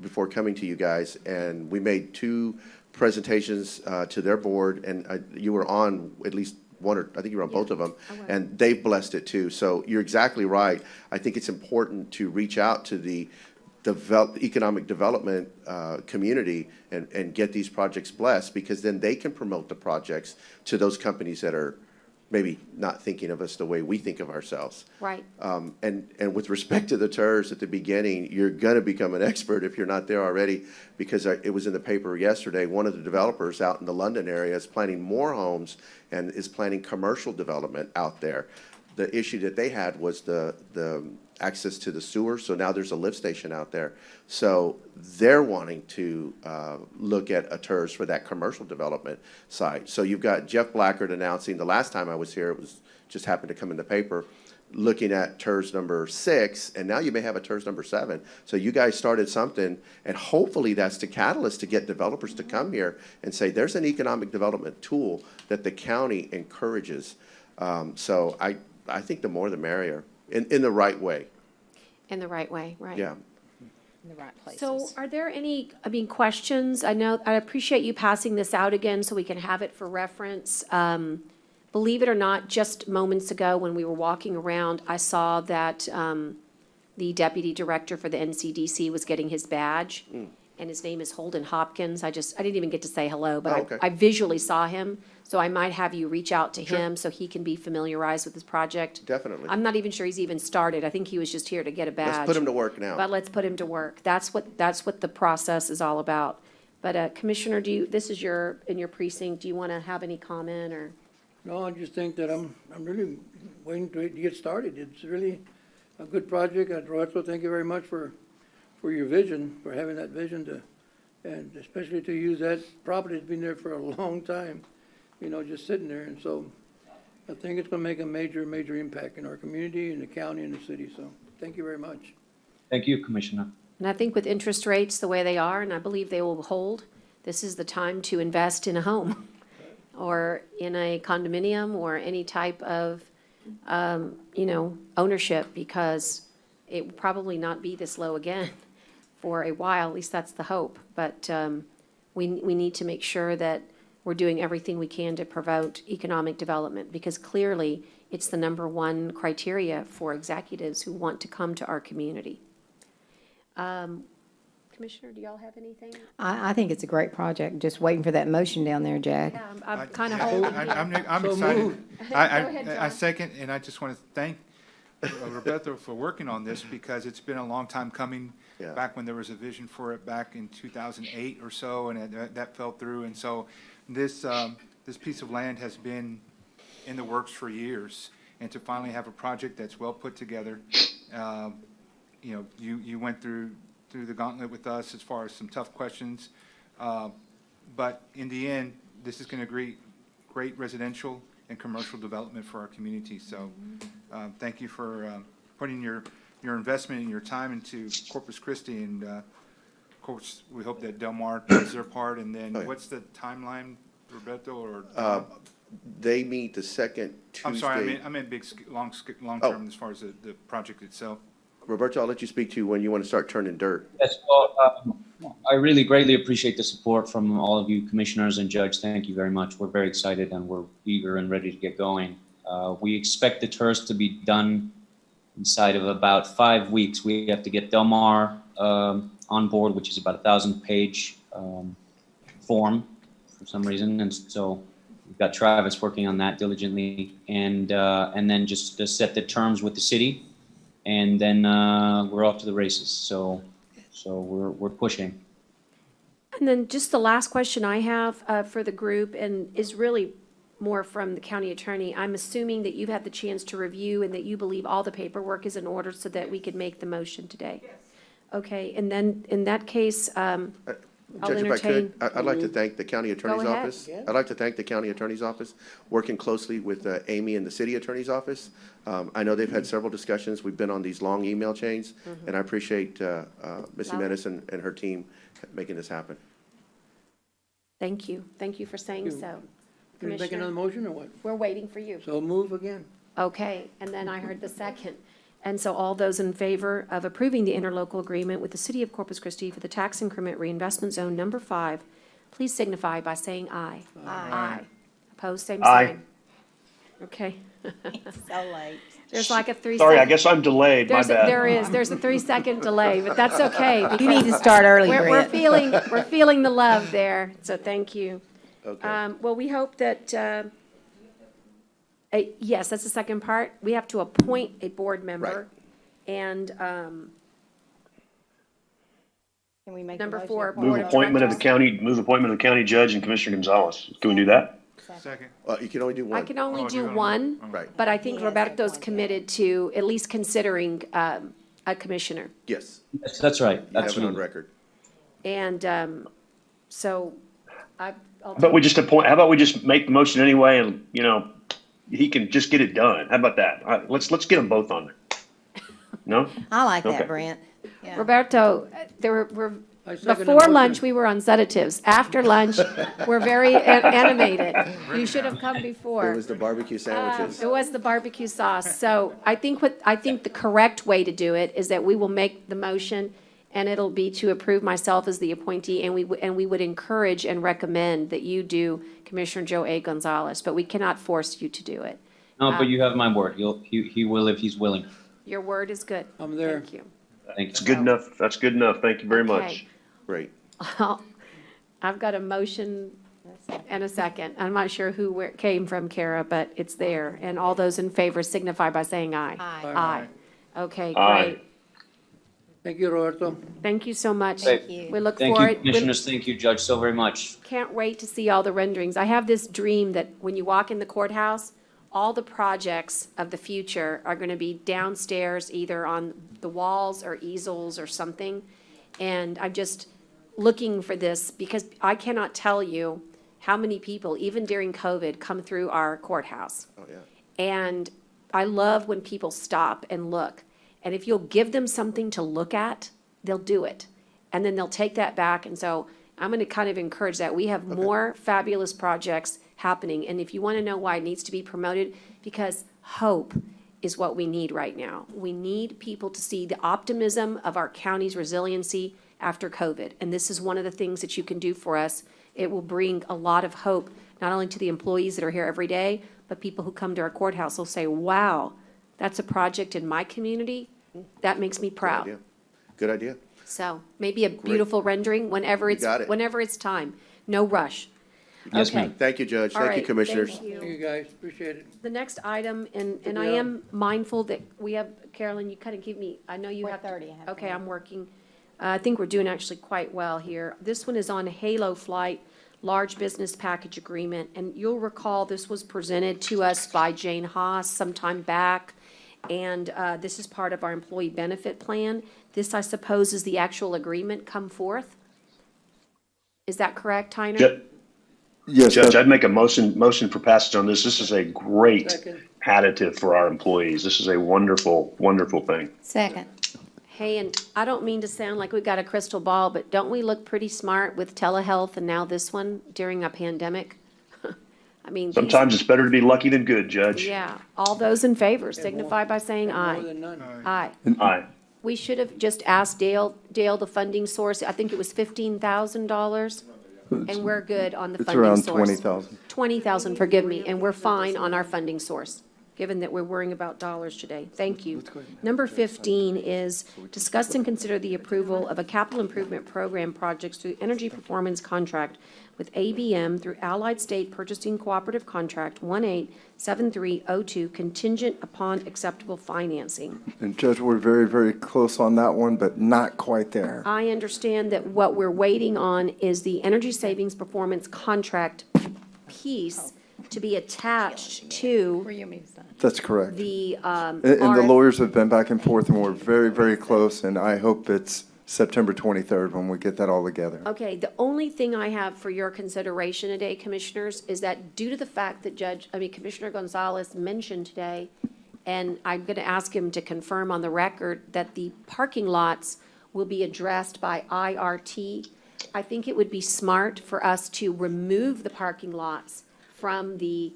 before coming to you guys, and we made 2 presentations to their board, and you were on at least one, or I think you were on both of them, and they've blessed it too. So you're exactly right. I think it's important to reach out to the economic development community and get these projects blessed, because then they can promote the projects to those companies that are maybe not thinking of us the way we think of ourselves. Right. And with respect to the TERS at the beginning, you're going to become an expert if you're not there already, because it was in the paper yesterday. One of the developers out in the London area is planning more homes and is planning commercial development out there. The issue that they had was the access to the sewer, so now there's a lift station out there. So they're wanting to look at a TERS for that commercial development site. So you've got Jeff Blackard announcing, the last time I was here, it was just happened to come in the paper, looking at TERS number 6, and now you may have a TERS number 7. So you guys started something, and hopefully that's the catalyst to get developers to come here and say, there's an economic development tool that the county encourages. So I think the more the merrier, in the right way. In the right way, right? Yeah. In the right places. So are there any, questions? I appreciate you passing this out again so we can have it for reference. Believe it or not, just moments ago when we were walking around, I saw that the deputy director for the NCDC was getting his badge, and his name is Holden Hopkins. I didn't even get to say hello, but okay. I visually saw him. So I might have you reach out to him so he can be familiarized with this project. Definitely. I'm not even sure he's even started. I think he was just here to get a badge. Let's put him to work now. But let's put him to work. That's what the process is all about. But Commissioner, this is in your precinct, do you want to have any comment or? No, I just think that I'm really waiting to get started. It's really, a good project. And Roberto, thank you very much for your vision, for having that vision to, and especially to use that property that's been there for a long time, you know, just sitting there. And so I think it's gonna make a major, major impact in our community, in the county, and the city. So thank you very much. Thank you, Commissioner. And I think with interest rates the way they are, and I believe they will hold, this is the time to invest in a home or in a condominium or any type of, ownership, because it will probably not be this low again for a while. At least that's the hope. But we need to make sure that we're doing everything we can to promote economic development, because clearly it's the number one criteria for executives who want to come to our community. Commissioner, do y'all have anything? I think it's a great project. Just waiting for that motion down there, Jack. Yeah, I'm kind of Yeah, holding. I'm So excited. moved. ahead, I John. second, and I just want to thank Roberto for working on this, because it's been a long time coming. Yeah. Back when there was a vision for it back in 2008 or so, and that fell through. And so this piece of land has been in the works for years. And to finally have a project that's well put together, you went through the gauntlet with us as far as some tough questions. But in the end, this is going to great residential and commercial development for our community. So thank you for putting your investment and your time into Corpus Christi. And of course, we hope that Del Mar does their part. And then what's the timeline, Roberto? Or They meet the second Tuesday. I'm sorry, I meant long term as far as the project itself. Roberto, I'll let you speak to when you want to start turning dirt. Yes, well, I really greatly appreciate the support from all of you commissioners and judge. Thank you very much. We're very excited and we're eager and ready to get going. We expect the tours to be done inside of about 5 weeks. We have to get Del Mar on board, which is about 1,000-page form for some reason. And so we've got Travis working on that diligently. And then just to set the terms with the city. And then we're off to the races. So we're pushing. And then just the last question I have for the group, and is really more from the county attorney. I'm assuming that you've had the chance to review and that you believe all the paperwork is in order so that we could make the motion today. Yes. Okay, and then in that case, I'll Judge, if I entertain. could, I'd like to thank the county attorney's ahead. office. Yeah. I'd like to thank the county attorney's office, working closely with Amy and the city attorney's office. I know they've had several discussions. We've been on these long email chains, and I appreciate Ms. Jimenez and her team making this happen. Thank you. Thank you for saying Thank you. so. Can you make Commissioner? another motion or what? We're waiting for you. So move again. Okay, and then I heard the second. And so all those in favor of approving the interlocal agreement with the City of Corpus Christi for the tax increment reinvestment zone number 5, please signify by saying aye. Aye. Opposed, same Aye. sign. Okay. So late. There's like a 3 Sorry, I second. guess I'm delayed, my bad. There's a 3-second delay, but that's okay. You need to start early, We're Brent. feeling the love there, so thank you. Okay. Well, we hope that, yes, that's the second part. We have to appoint a board member. And Can we make a Number motion 4, for Move Board of appointment of the Directors. county judge and Commissioner Gonzalez. Can we do that? Second. You can only do one. I can only Oh, do you're gonna- one, Right. but I think He has Roberto's appointed. committed to at least considering a commissioner. Yes, Yes, that's right. you have it on Absolutely. record. And so I'll How about we just appoint, how about we just make the motion anyway and, he can just get it done. How about that? All right, let's get them both on there. No? I like Okay. that, Brent. Yeah. Roberto, I second the before motion. lunch, we were on sedatives. After lunch, we're very animated. You should have come before. It was the barbecue sandwiches. It was the barbecue sauce. So I think the correct way to do it is that we will make the motion, and it'll be to approve myself as the appointee, and we would encourage and recommend that you do Commissioner Joe A. Gonzalez, but we cannot force you to do it. No, but you have my word. He will if he's willing. Your word is good. I'm there. Thank you. Thank It's you. good enough. That's good enough. Thank you very much. Okay. Great. I've got a motion and a second. I'm not sure where it came from, Kara, but it's there. And all those in favor signify by saying aye. Aye. Aye. Okay, Aye. great. Thank you, Roberto. Thank you so much. Thank you. We look Thank you, forward. commissioners. Thank you, Judge, so very much. Can't wait to see all the renderings. I have this dream that when you walk in the courthouse, all the projects of the future are going to be downstairs, either on the walls or easels or something. And I'm just looking for this because I cannot tell you how many people, even during COVID, come through our courthouse. Oh, yeah. And I love when people stop and look. And if you'll give them something to look at, they'll do it. And then they'll take that back. And so I'm going to kind of encourage that. We have more fabulous projects happening. And if you want to know why it needs to be promoted, because hope is what we need right now. We need people to see the optimism of our county's resiliency after COVID. And this is one of the things that you can do for us. It will bring a lot of hope, not only to the employees that are here every day, but people who come to our courthouse will say, wow, that's a project in my community. That makes me proud. Good idea. So maybe a beautiful rendering whenever You got it. whenever it's time. No rush. Yes, Okay. ma'am. Thank you, Judge. All Thank you, right, Commissioners. thank you. Thank you, guys, appreciate it. The next item, and I am mindful that we have, Carolyn, you kind of keep me, I know you have. 4:30 I have Okay, I'm working. I think we're doing actually quite well here. This one is on Halo Flight, Large Business Package Agreement. And you'll recall this was presented to us by Jane Haas some time back. And this is part of our employee benefit plan. This, I suppose, is the actual agreement come forth. Is that correct, Tyner? Yes, Judge, I'd make a motion for passage on this. This is a great Second. additive for our employees. This is a wonderful, wonderful thing. Second. Hey, and I don't mean to sound like we got a crystal ball, but don't we look pretty smart with telehealth and now this one during a pandemic? I mean. Sometimes it's better to be lucky than good, Judge. Yeah, all those in favor signify by saying More aye. than none. Aye. Aye. We should have just asked Dale, the funding source. I think it was $15,000. And we're good on the It's funding around source. 20,000. 20,000, forgive me, and we're fine on our funding source, given that we're worrying about dollars today. Thank you. Number 15 is discuss and consider the approval of a capital improvement program projects through energy performance contract with ABM through Allied State Purchasing Cooperative Contract 187302 contingent upon acceptable financing. And Judge, we're very, very close on that one, but not quite there. I understand that what we're waiting on is the energy savings performance contract piece to be attached to That's correct. the And the RF lawyers have been back and forth, and we're very, very close, and I hope it's September 23rd when we get that all together. Okay, the only thing I have for your consideration today, Commissioners, is that due to the fact that Commissioner Gonzalez mentioned today, and I'm going to ask him to confirm on the record that the parking lots will be addressed by IRT, I think it would be smart for us to remove the parking lots from the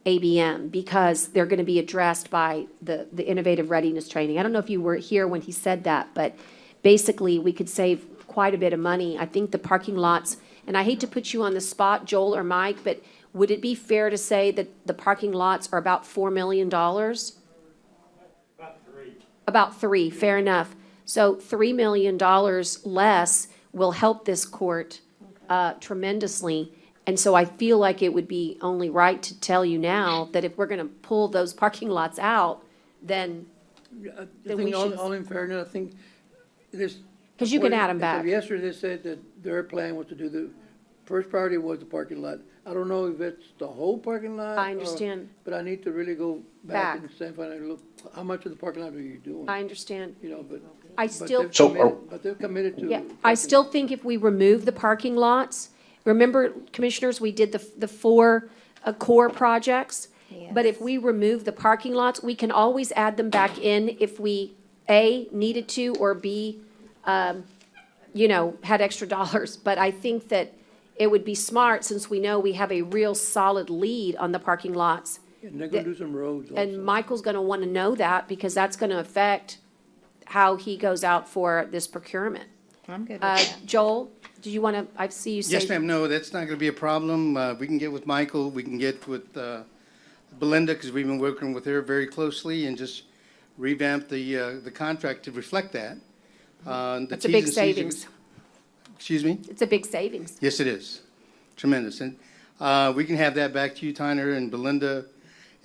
ABM because they're going to be addressed by the innovative readiness training. I don't know if you were here when he said that, but basically we could save quite a bit of money. I think the parking lots, and I hate to put you on the spot, Joel or Mike, but would it be fair to say that the parking lots are about $4 million? About three. About three, fair enough. So $3 million less will help this court tremendously. And so I feel like it would be only right to tell you now that if we're going to pull those parking lots out, then I Then we think should- all in fairness, I think this. 'Cause you can add 'em back. Yesterday, they said that their plan was to do first priority was the parking lot. I don't know if it's the whole parking lot. I understand. But I need to really go back Back. and say, find out, look, how much of the parking lot are you doing? I understand. You know, but. I but still- they've So committed- But they're committed to. Yeah, I still think if we remove the parking lots, remember, Commissioners, we did the four core projects? But if we remove the parking lots, we can always add them back in if we, A, needed to, or B, had extra dollars. But I think that it would be smart, since we know we have a real solid lead on the parking lots. And they're gonna do some roads also. And Michael's gonna wanna know that, because that's gonna affect how he goes out for this procurement. I'm good with that. Joel, did you wanna, I see you say. Yes, ma'am, no, that's not gonna be a problem. We can get with Michael, we can get with Belinda, because we've been working with her very closely, and just revamp the contract to reflect that. It's a big savings. Excuse me? It's a big savings. Yes, it is. Tremendous. And we can have that back to you, Tyner and Belinda,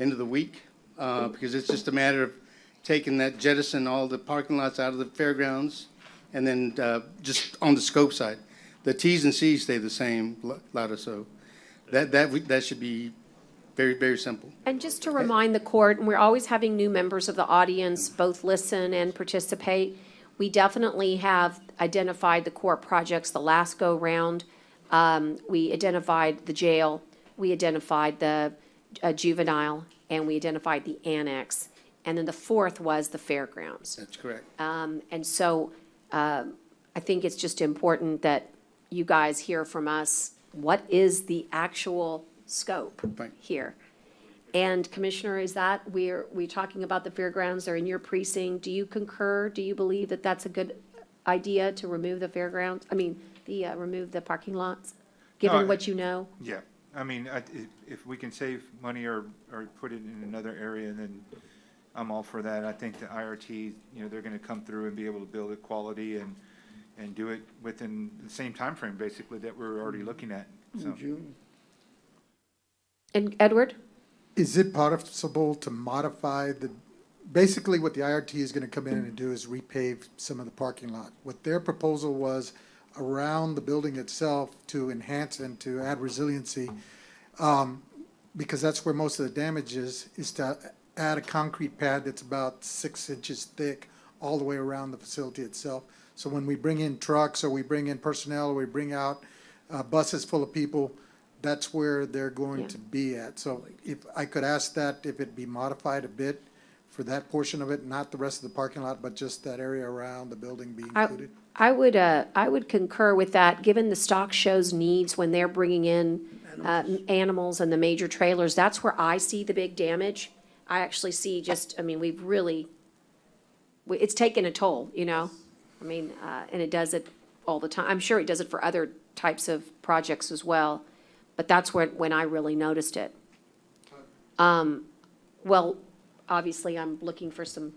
end of the week, because it's just a matter of taking that, jettison all the parking lots out of the fairgrounds, and then just on the scope side. The Ts and Cs stay the same, Lada, so that should be Very, very simple. And just to remind the court, and we're always having new members of the audience both listen and participate, we definitely have identified the core projects the last go-round. We identified the jail, we identified the juvenile, and we identified the annex. And then the fourth was the fairgrounds. That's correct. And so I think it's just important that you guys hear from us, what is the actual scope Right. here? And Commissioner, is that, we're talking about the fairgrounds, they're in your precinct. Do you concur? Do you believe that that's a good idea to remove the fairgrounds? Remove the parking lots, given what you know? Yeah, I mean, if we can save money or put it in another area, then I'm all for that. I think the IRT, they're gonna come through and be able to build it quality and do it within the same time frame, basically, that we're already looking at, so. June. And Edward? Is it possible to modify basically what the IRT is gonna come in and do is repave some of the parking lot. What their proposal was around the building itself to enhance and to add resiliency, because that's where most of the damage is to add a concrete pad that's about 6 inches thick all the way around the facility itself. So when we bring in trucks or we bring in personnel or we bring out buses full of people, that's where they're going to be at. So if I could ask that, if it be modified a bit for that portion of it, not the rest of the parking lot, but just that area around the building be included? I would concur with that, given the stock show's needs when they're bringing in animals and the major trailers. That's where I see the big damage. I actually see we've really, it's taken a toll, and it does it all the time. I'm sure it does it for other types of projects as well, but that's when I really noticed it. Well, obviously, I'm looking for some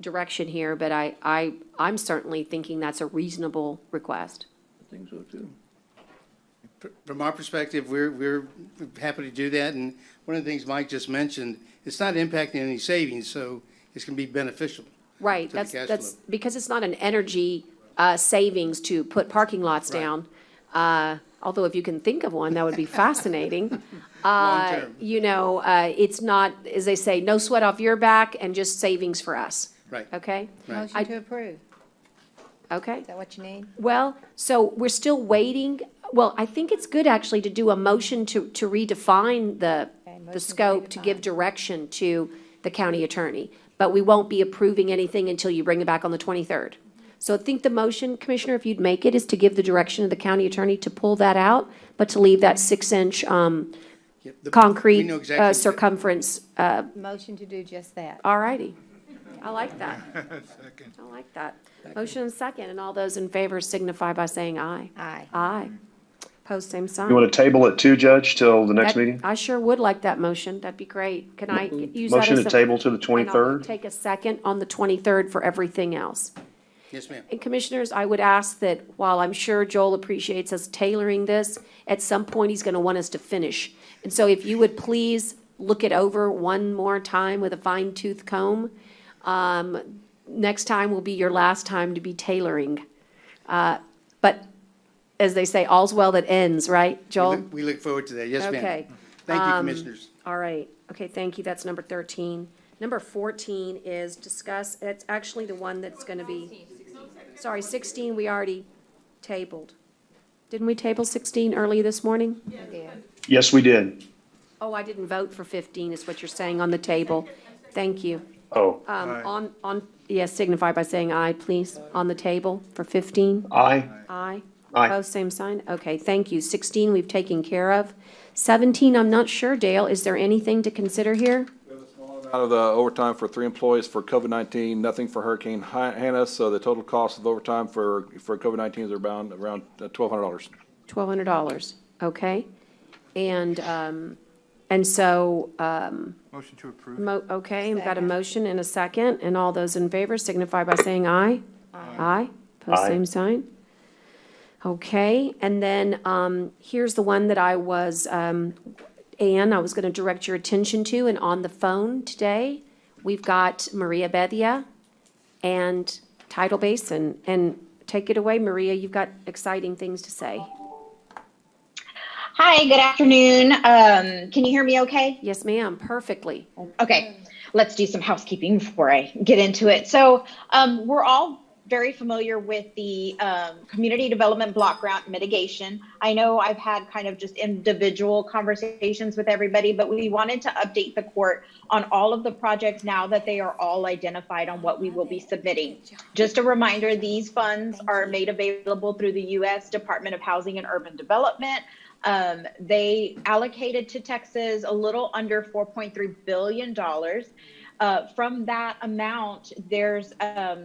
direction here, but I'm certainly thinking that's a reasonable request. I think so too. From our perspective, we're happy to do that, and one of the things Mike just mentioned, it's not impacting any savings, so it's gonna be beneficial. Right, to the cash that's, flow. because it's not an energy savings to put parking lots Right. down. Although if you can think of one, that would be fascinating. Long term. It's not, as they say, no sweat off your back and just savings for us. Right. Okay? Right. Motion to approve. Okay. Is that what you need? Well, so we're still waiting. Well, I think it's good actually to do a motion to redefine the motion to scope, to give direction to the county attorney. But we won't be approving anything until you bring it back on the 23rd. So I think the motion, Commissioner, if you'd make it, is to give the direction of the county attorney to pull that out, but to leave that 6-inch Yep, we know concrete exactly- circumference. Motion to do just that. All righty. I like that. Second. I like that. Motion and second, and all those in favor signify by saying aye. Aye. Aye. Post same sign. You want to table it too, Judge, till the next That- meeting? I sure would like that motion. That'd be great. Can I use that Motion as to a? table to the And I'll 23rd? take a second on the 23rd for everything else. Yes, ma'am. And Commissioners, I would ask that while I'm sure Joel appreciates us tailoring this, at some point he's going to want us to finish. And so if you would please look it over one more time with a fine tooth comb. Next time will be your last time to be tailoring. But as they say, all's well that ends, right, Joel? We look forward to that. Yes, ma'am. Okay. Thank you, Commissioners. All right. Okay, thank you. That's number 13. Number 14 is discuss, it's actually the one that's going to be, sorry, 16 we already tabled. Didn't we table 16 early this morning? Yeah. Yes, we did. Oh, I didn't vote for 15 is what you're saying on the table. Thank you. Oh, Yes, signify by saying aye, please, on the table for 15. aye. Aye. Aye. Opposed, same sign. Okay, thank you. 16, we've taken care of. 17, I'm not sure, Dale, is there anything to consider here? Out of the overtime for 3 employees for COVID-19, nothing for Hurricane Hannah, so the total cost of overtime for COVID-19 is around $1,200. $1,200, okay? And so, Motion to approve. okay, we've got a motion and a second, and all those in favor signify by saying aye. Aye. Post Aye. same sign. Okay, and then, here's the one that I was, Ann, I was gonna direct your attention to, and on the phone today, we've got Maria Bedia and Tidal Basin, and take it away, Maria, you've got exciting things to say. Hi, good afternoon. Can you hear me okay? Yes, ma'am, perfectly. Okay, let's do some housekeeping before I get into it. So we're all very familiar with the Community Development Block Grant mitigation. I know I've had kind of just individual conversations with everybody, but we wanted to update the court on all of the projects now that they are all identified on what we will be submitting. Just a reminder, these funds are made available through the U.S. Department of Housing and Urban Development. They allocated to Texas a little under $4.3 billion. From that amount, there's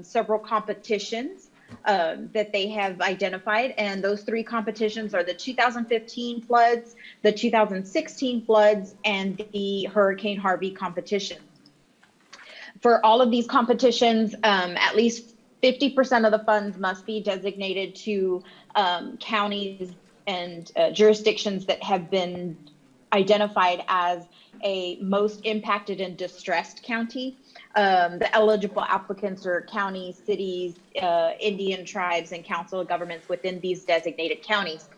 several competitions that they have identified, and those three competitions are the 2015 floods, the 2016 floods, and the Hurricane Harvey competition. For all of these competitions, at least 50% of the funds must be designated to counties and jurisdictions that have been identified as a most impacted and distressed county. The eligible applicants are counties, cities, Indian tribes, and council of governments within these designated counties.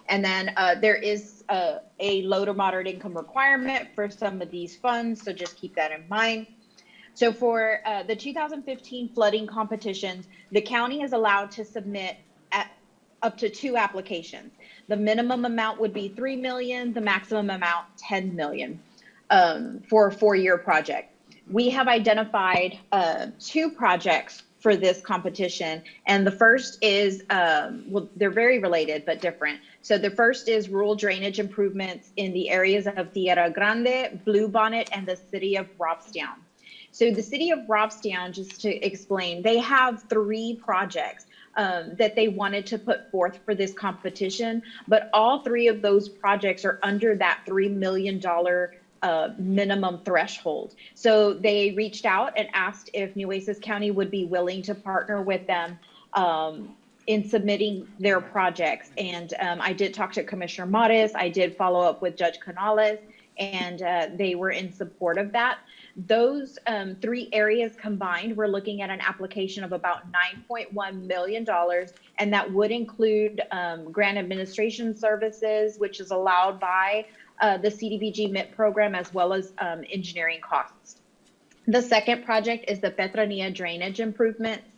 And then there is a low to moderate income requirement for some of these funds, so just keep that in mind. So for the 2015 flooding competitions, the county is allowed to submit up to 2 applications. The minimum amount would be $3 million, the maximum amount $10 million for a 4-year project. We have identified 2 projects for this competition, and the first is, well, they're very related but different. So the first is rural drainage improvements in the areas of Tierra Grande, Bluebonnet, and the city of Robstown. So the city of Robstown, just to explain, they have 3 projects that they wanted to put forth for this competition, but all 3 of those projects are under that $3 million minimum threshold. So they reached out and asked if Nueces County would be willing to partner with them in submitting their projects. And I did talk to Commissioner Modis, I did follow up with Judge Canales, and they were in support of that. Those 3 areas combined, we're looking at an application of about $9.1 million, and that would include grant administration services, which is allowed by the CDBG MIT program, as well as engineering costs. The second project is the Petrania drainage improvements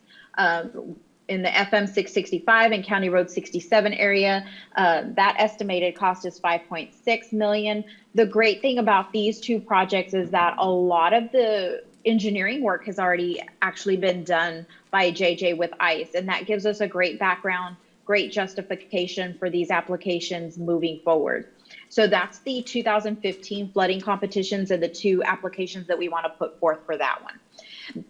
in the FM 665 and County Road 67 area. That estimated cost is $5.6 million. The great thing about these 2 projects is that a lot of the engineering work has already actually been done by JJ with ICE, and that gives us a great background, great justification for these applications moving forward. So that's the 2015 flooding competitions and the 2 applications that we want to put forth for that one.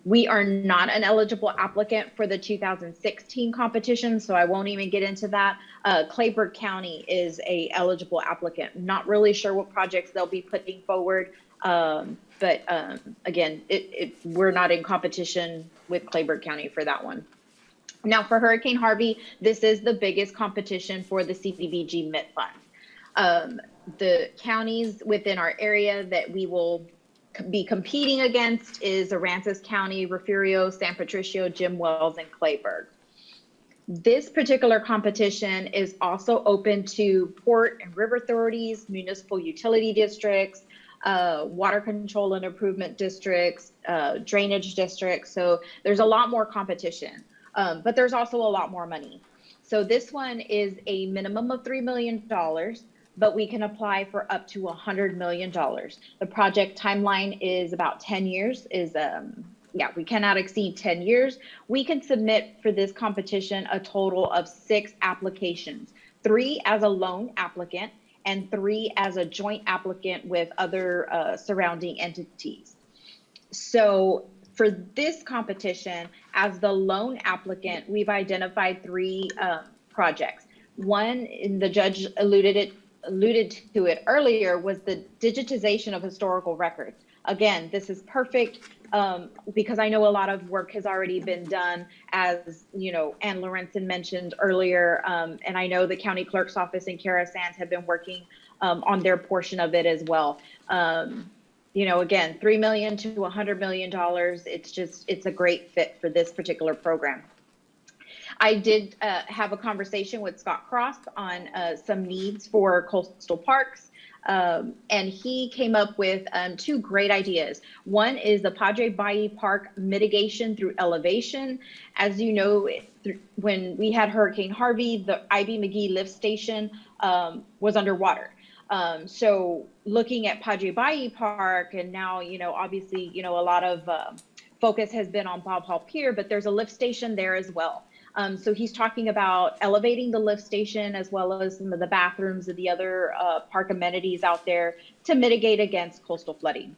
We are not an eligible applicant for the 2016 competition, so I won't even get into that. Clayburgh County is a eligible applicant. Not really sure what projects they'll be putting forward, but again, we're not in competition with Clayburgh County for that one. Now for Hurricane Harvey, this is the biggest competition for the CDBG MIT fund. The counties within our area that we will be competing against is Aransas County, Refugio, San Patricio, Jim Wells, and Clayburgh. This particular competition is also open to port and river authorities, municipal utility districts, water control and improvement districts, drainage districts. So there's a lot more competition, but there's also a lot more money. So this one is a minimum of $3 million, but we can apply for up to $100 million. The project timeline is about 10 years, we cannot exceed 10 years. We can submit for this competition a total of 6 applications, 3 as a lone applicant and 3 as a joint applicant with other surrounding entities. So for this competition, as the lone applicant, we've identified 3 projects. One, and the judge alluded to it earlier, was the digitization of historical records. Again, this is perfect because I know a lot of work has already been done, as you know, Ann Lorenzen mentioned earlier, and I know the county clerk's office in Cara Sands have been working on their portion of it as well. You know, again, $3 million to $100 million. It's a great fit for this particular program. I did have a conversation with Scott Cross on some needs for coastal parks. And he came up with two great ideas. One is the Padre Bayou Park mitigation through elevation. As you know, when we had Hurricane Harvey, the IB McGee lift station was underwater. So looking at Padre Bayou Park, and now, obviously, a lot of focus has been on Bob Hall Pier, but there's a lift station there as well. So he's talking about elevating the lift station as well as some of the bathrooms and the other park amenities out there to mitigate against coastal flooding.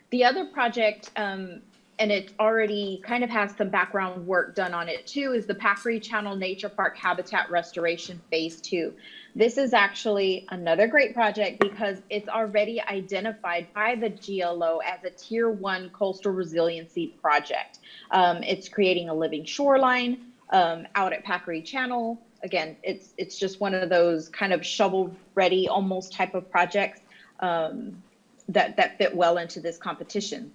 The other project, and it already kind of has some background work done on it too, is the Packery Channel Nature Park Habitat Restoration Phase 2. This is actually another great project because it's already identified by the GLO as a Tier 1 coastal resiliency project. It's creating a living shoreline out at Packery Channel. Again, it's just one of those kind of shovel-ready almost type of projects that fit well into this competition.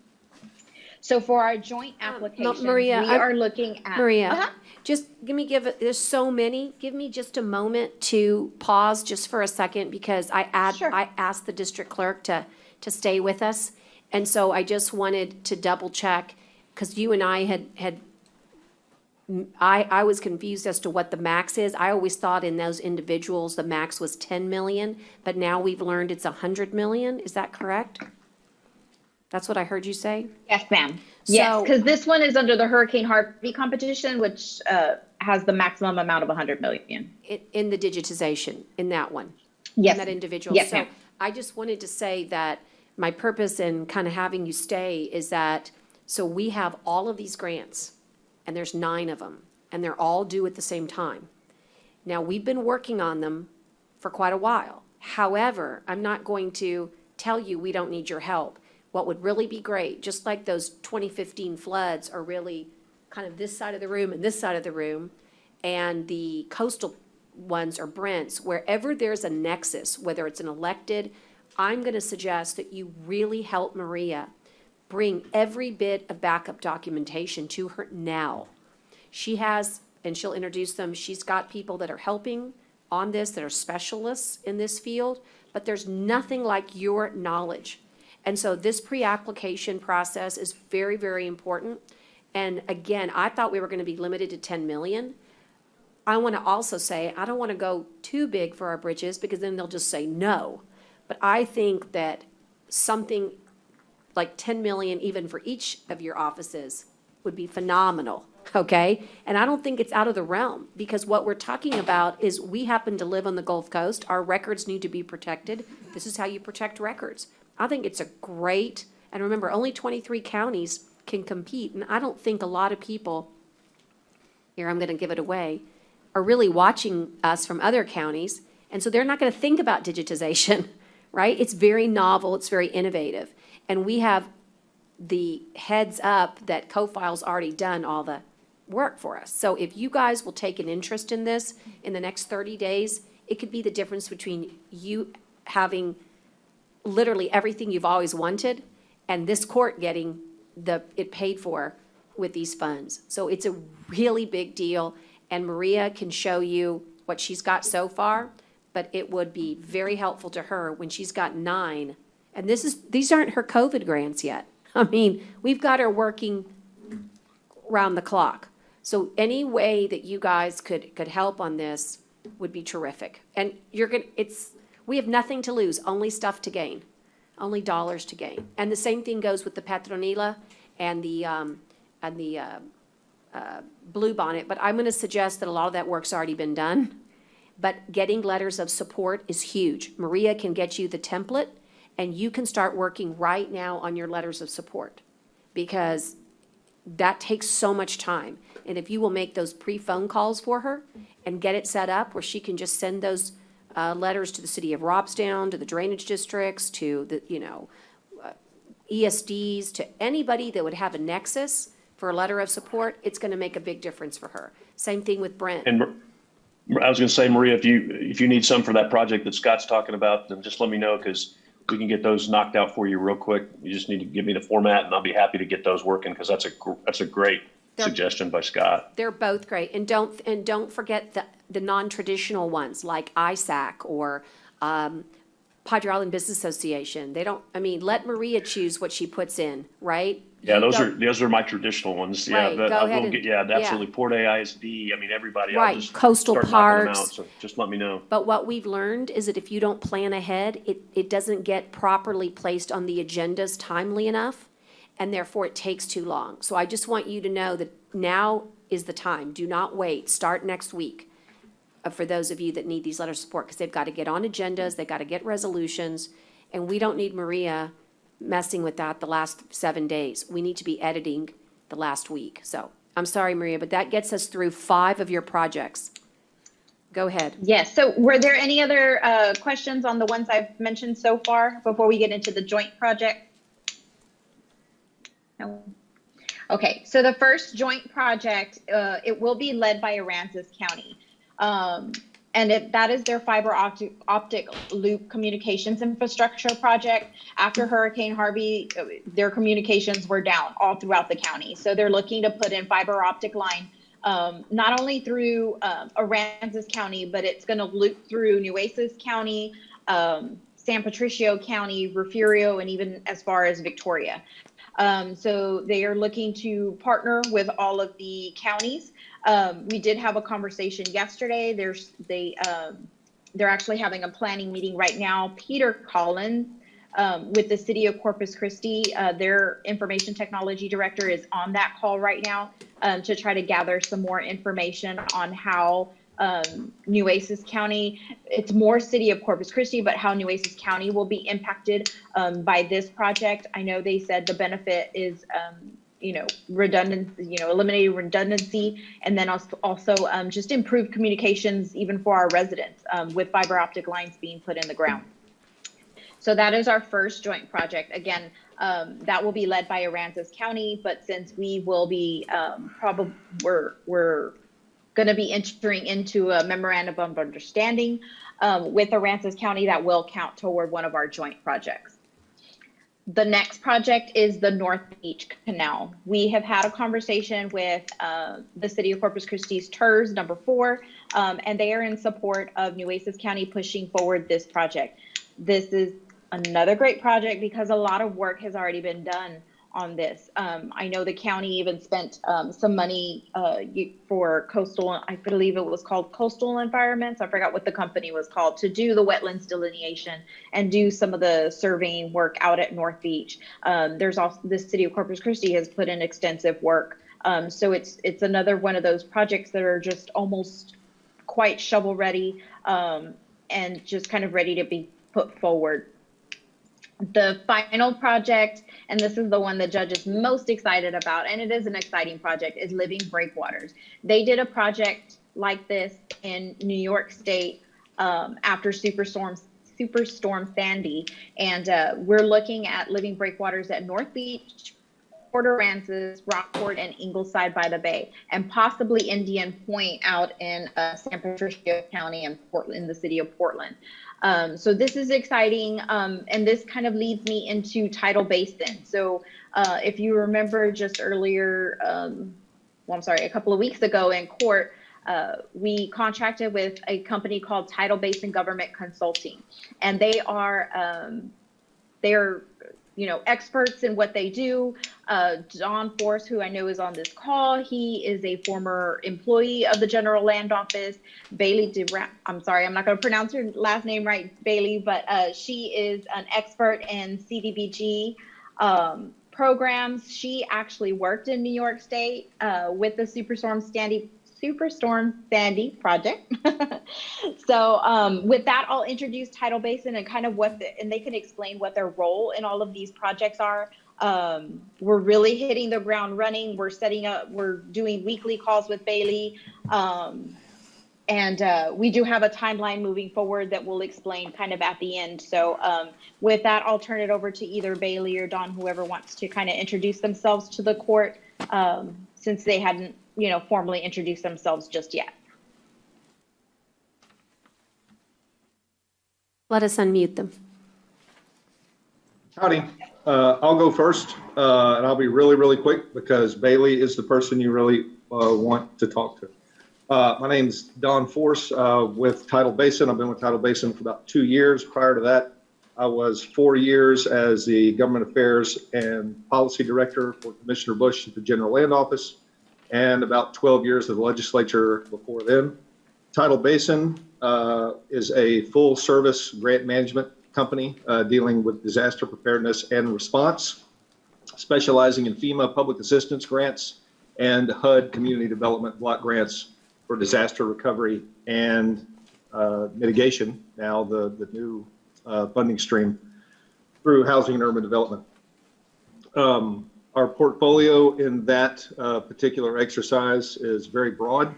So for our joint application, Maria, we are looking at... Maria, just there's so many. Give me just a moment to pause just for a second because I asked the district clerk to stay with us. And so I just wanted to double check because you and I I was confused as to what the max is. I always thought in those individuals, the max was 10 million, but now we've learned it's 100 million. Is that correct? That's what I heard you say? Yes, ma'am. Yes, because this one is under the Hurricane Harvey competition, which has the maximum amount of 100 million. In the digitization, in that one? Yes. In that individual? Yes, So ma'am. I just wanted to say that my purpose in kind of having you stay is that, so we have all of these grants, and there's 9 of them, and they're all due at the same time. Now, we've been working on them for quite a while. However, I'm not going to tell you we don't need your help. What would really be great, just like those 2015 floods are really kind of this side of the room and this side of the room, and the coastal ones are Brent's, wherever there's a nexus, whether it's an elected, I'm going to suggest that you really help Maria bring every bit of backup documentation to her now. She has, and she'll introduce them, she's got people that are helping on this, that are specialists in this field, but there's nothing like your knowledge. And so this pre-application process is very, very important. And again, I thought we were going to be limited to 10 million. I want to also say, I don't want to go too big for our bridges because then they'll just say no. But I think that something like 10 million even for each of your offices would be phenomenal, okay? And I don't think it's out of the realm because what we're talking about is we happen to live on the Gulf Coast. Our records need to be protected. This is how you protect records. I think it's a great, and remember, only 23 counties can compete, and I don't think a lot of people, here I'm going to give it away, are really watching us from other counties, and so they're not going to think about digitization, right? It's very novel, it's very innovative, and we have the heads up that CoFile's already done all the work for us. So if you guys will take an interest in this in the next 30 days, it could be the difference between you having literally everything you've always wanted and this court getting it paid for with these funds. So it's a really big deal, and Maria can show you what she's got so far, but it would be very helpful to her when she's got 9. And these aren't her COVID grants yet. I mean, we've got her working round the clock. So any way that you guys could help on this would be terrific. And we have nothing to lose, only stuff to gain, only dollars to gain. And the same thing goes with the Petronila and the Blue Bonnet. But I'm going to suggest that a lot of that work's already been done. But getting letters of support is huge. Maria can get you the template, and you can start working right now on your letters of support because that takes so much time. And if you will make those pre-phone calls for her and get it set up where she can just send those letters to the city of Robstown, to the drainage districts, to the, ESDs, to anybody that would have a nexus for a letter of support, it's going to make a big difference for her. Same thing with Brent. And I was going to say, Maria, if you need some for that project that Scott's talking about, then just let me know because we can get those knocked out for you real quick. You just need to give me the format, and I'll be happy to get those working because that's a great suggestion by Scott. They're both great. And don't forget the non-traditional ones like ISAC or Padre Island Business Association. They don't, I mean, let Maria choose what she puts in, right? Yeah, You those are my traditional ones. Yeah, Right, go I ahead will and- get, yeah, yeah. absolutely. Port AISD, I mean, everybody. I'll Right, just coastal start knocking them parks. out, so just let me know. But what we've learned is that if you don't plan ahead, it doesn't get properly placed on the agendas timely enough, and therefore it takes too long. So I just want you to know that now is the time. Do not wait. Start next week for those of you that need these letters of support, because they've got to get on agendas, they've got to get resolutions, and we don't need Maria messing with that the last 7 days. We need to be editing the last week. So I'm sorry, Maria, but that gets us through 5 of your projects. Go ahead. Yes, so were there any other questions on the ones I've mentioned so far before we get into the joint project? No. Okay, so the first joint project, it will be led by Aransas County. And that is their fiber optic loop communications infrastructure project. After Hurricane Harvey, their communications were down all throughout the county. So they're looking to put in fiber optic line, not only through Aransas County, but it's going to loop through Nueces County, San Patricio County, Refugio, and even as far as Victoria. So they are looking to partner with all of the counties. We did have a conversation yesterday. They're actually having a planning meeting right now. Peter Collins with the city of Corpus Christi, their information technology director, is on that call right now to try to gather some more information on how Nueces County, it's more city of Corpus Christi, but how Nueces County will be impacted by this project. I know they said the benefit is redundancy, eliminating redundancy, and then also just improved communications even for our residents with fiber optic lines being put in the ground. So that is our first joint project. Again, that will be led by Aransas County, but since we will be we're going to be entering into a memorandum of understanding with Aransas County, that will count toward one of our joint projects. The next project is the North Beach Canal. We have had a conversation with the city of Corpus Christi's TERS number 4, and they are in support of Nueces County pushing forward this project. This is another great project because a lot of work has already been done on this. I know the county even spent some money for coastal, I believe it was called Coastal Environments. I forgot what the company was called, to do the wetlands delineation and do some of the surveying work out at North Beach. There's also, the city of Corpus Christi has put in extensive work. So it's another one of those projects that are just almost quite shovel ready and just kind of ready to be put forward. The final project, and this is the one the judge is most excited about, and it is an exciting project, is Living Breakwaters. They did a project like this in New York State after Superstorm Sandy, and we're looking at Living Breakwaters at North Beach, Port Aransas, Rockport, and Ingleside by the Bay, and possibly Indian Point out in San Patricio County and Portland, in the city of Portland. So this is exciting, and this kind of leads me into tidal basin. So if you remember just earlier, a couple of weeks ago in court, we contracted with a company called Tidal Basin Government Consulting, and they are experts in what they do. Don Force, who I know is on this call, he is a former employee of the General Land Office. Bailey I'm sorry, I'm not going to pronounce her last name right, Bailey, but she is an expert in CDBG programs. She actually worked in New York State with the Superstorm Sandy project. So with that, I'll introduce Tidal Basin and kind of and they can explain what their role in all of these projects are. We're really hitting the ground running. We're doing weekly calls with Bailey. And we do have a timeline moving forward that we'll explain kind of at the end. So with that, I'll turn it over to either Bailey or Don, whoever wants to kind of introduce themselves to the court, since they hadn't formally introduced themselves just yet. Let us unmute them. Howdy. I'll go first, and I'll be really, really quick because Bailey is the person you really want to talk to. My name's Don Force with Tidal Basin. I've been with Tidal Basin for about 2 years. Prior to that, I was 4 years as the Government Affairs and Policy Director for Commissioner Bush at the General Land Office, and about 12 years at the legislature before then. Tidal Basin is a full-service grant management company dealing with disaster preparedness and response, specializing in FEMA public assistance grants and HUD community development block grants for disaster recovery and mitigation, now the new funding stream through housing and urban development. Our portfolio in that particular exercise is very broad.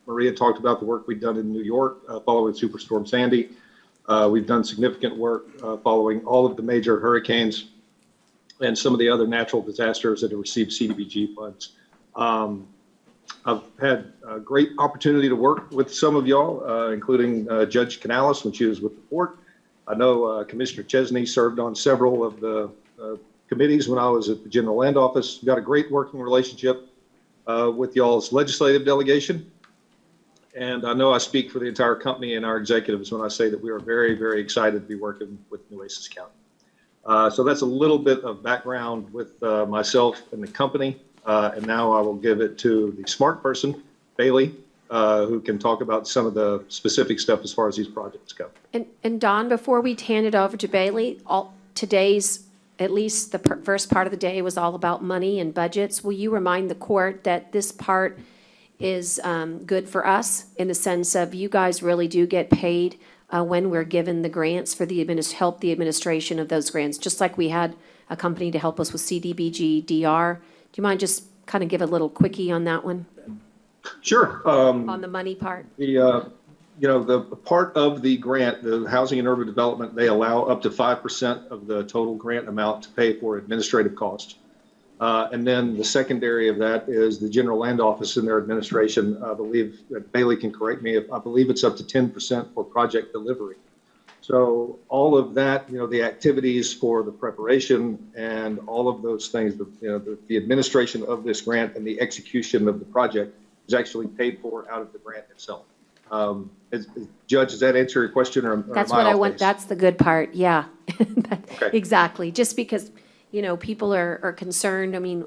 Maria talked about the work we've done in New York following Superstorm Sandy. We've done significant work following all of the major hurricanes and some of the other natural disasters that have received CDBG funds. I've had a great opportunity to work with some of y'all, including Judge Canales when she was with the court. I know Commissioner Chesney served on several of the committees when I was at the General Land Office. Got a great working relationship with y'all's legislative delegation. And I know I speak for the entire company and our executives when I say that we are very, very excited to be working with Nueces County. So that's a little bit of background with myself and the company. And now I will give it to the smart person, Bailey, who can talk about some of the specific stuff as far as these projects go. And Don, before we hand it over to Bailey, today's, at least the first part of the day was all about money and budgets. Will you remind the court that this part is good for us in the sense of you guys really do get paid when we're given the grants for the help the administration of those grants, just like we had a company to help us with CDBG, DR. Do you mind just kind of give a little quickie on that one? Sure. On the money part? The part of the grant, the housing and urban development, they allow up to 5% of the total grant amount to pay for administrative costs. And then the secondary of that is the General Land Office and their administration. I believe Bailey can correct me if I believe it's up to 10% for project delivery. So all of that, the activities for the preparation and all of those things, the administration of this grant and the execution of the project is actually paid for out of the grant itself. Judge, does that answer your question? Or That's what I want. That's the good part. Yeah, Okay. exactly. Just because, people are concerned. I mean,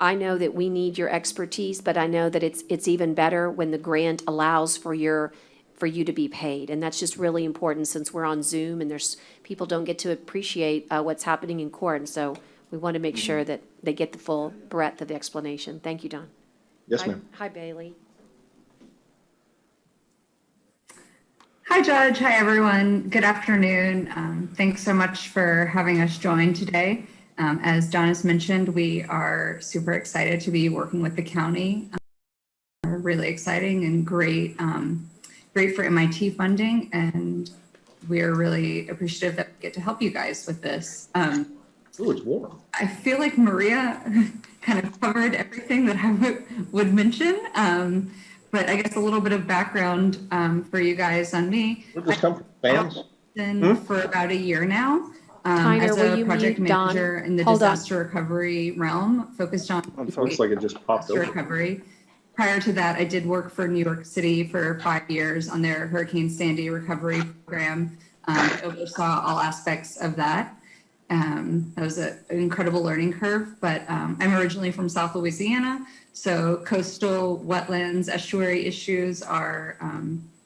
I know that we need your expertise, but I know that it's even better when the grant allows for you to be paid. And that's just really important since we're on Zoom and people don't get to appreciate what's happening in court. And so we want to make sure that they get the full breadth of the explanation. Thank you, Don. Yes, ma'am. Hi, Bailey. Hi, Judge. Hi, everyone. Good afternoon. Thanks so much for having us join today. As Don has mentioned, we are super excited to be working with the county. Really exciting and great for MIT funding, and we are really appreciative that we get to help you guys with this. Oh, it's warm. I feel like Maria kind of covered everything that I would mention. But I guess a little bit of background for you guys on me. Where'd this come from? Fans? I've been for about a year now Tyner, as will a you project mute Don? manager in the Hold on. disaster recovery realm, focused on Looks like it just popped disaster open. recovery. Prior to that, I did work for New York City for 5 years on their Hurricane Sandy recovery program. Oversaw all aspects of that. That was an incredible learning curve, but I'm originally from South Louisiana, so coastal wetlands, estuary issues are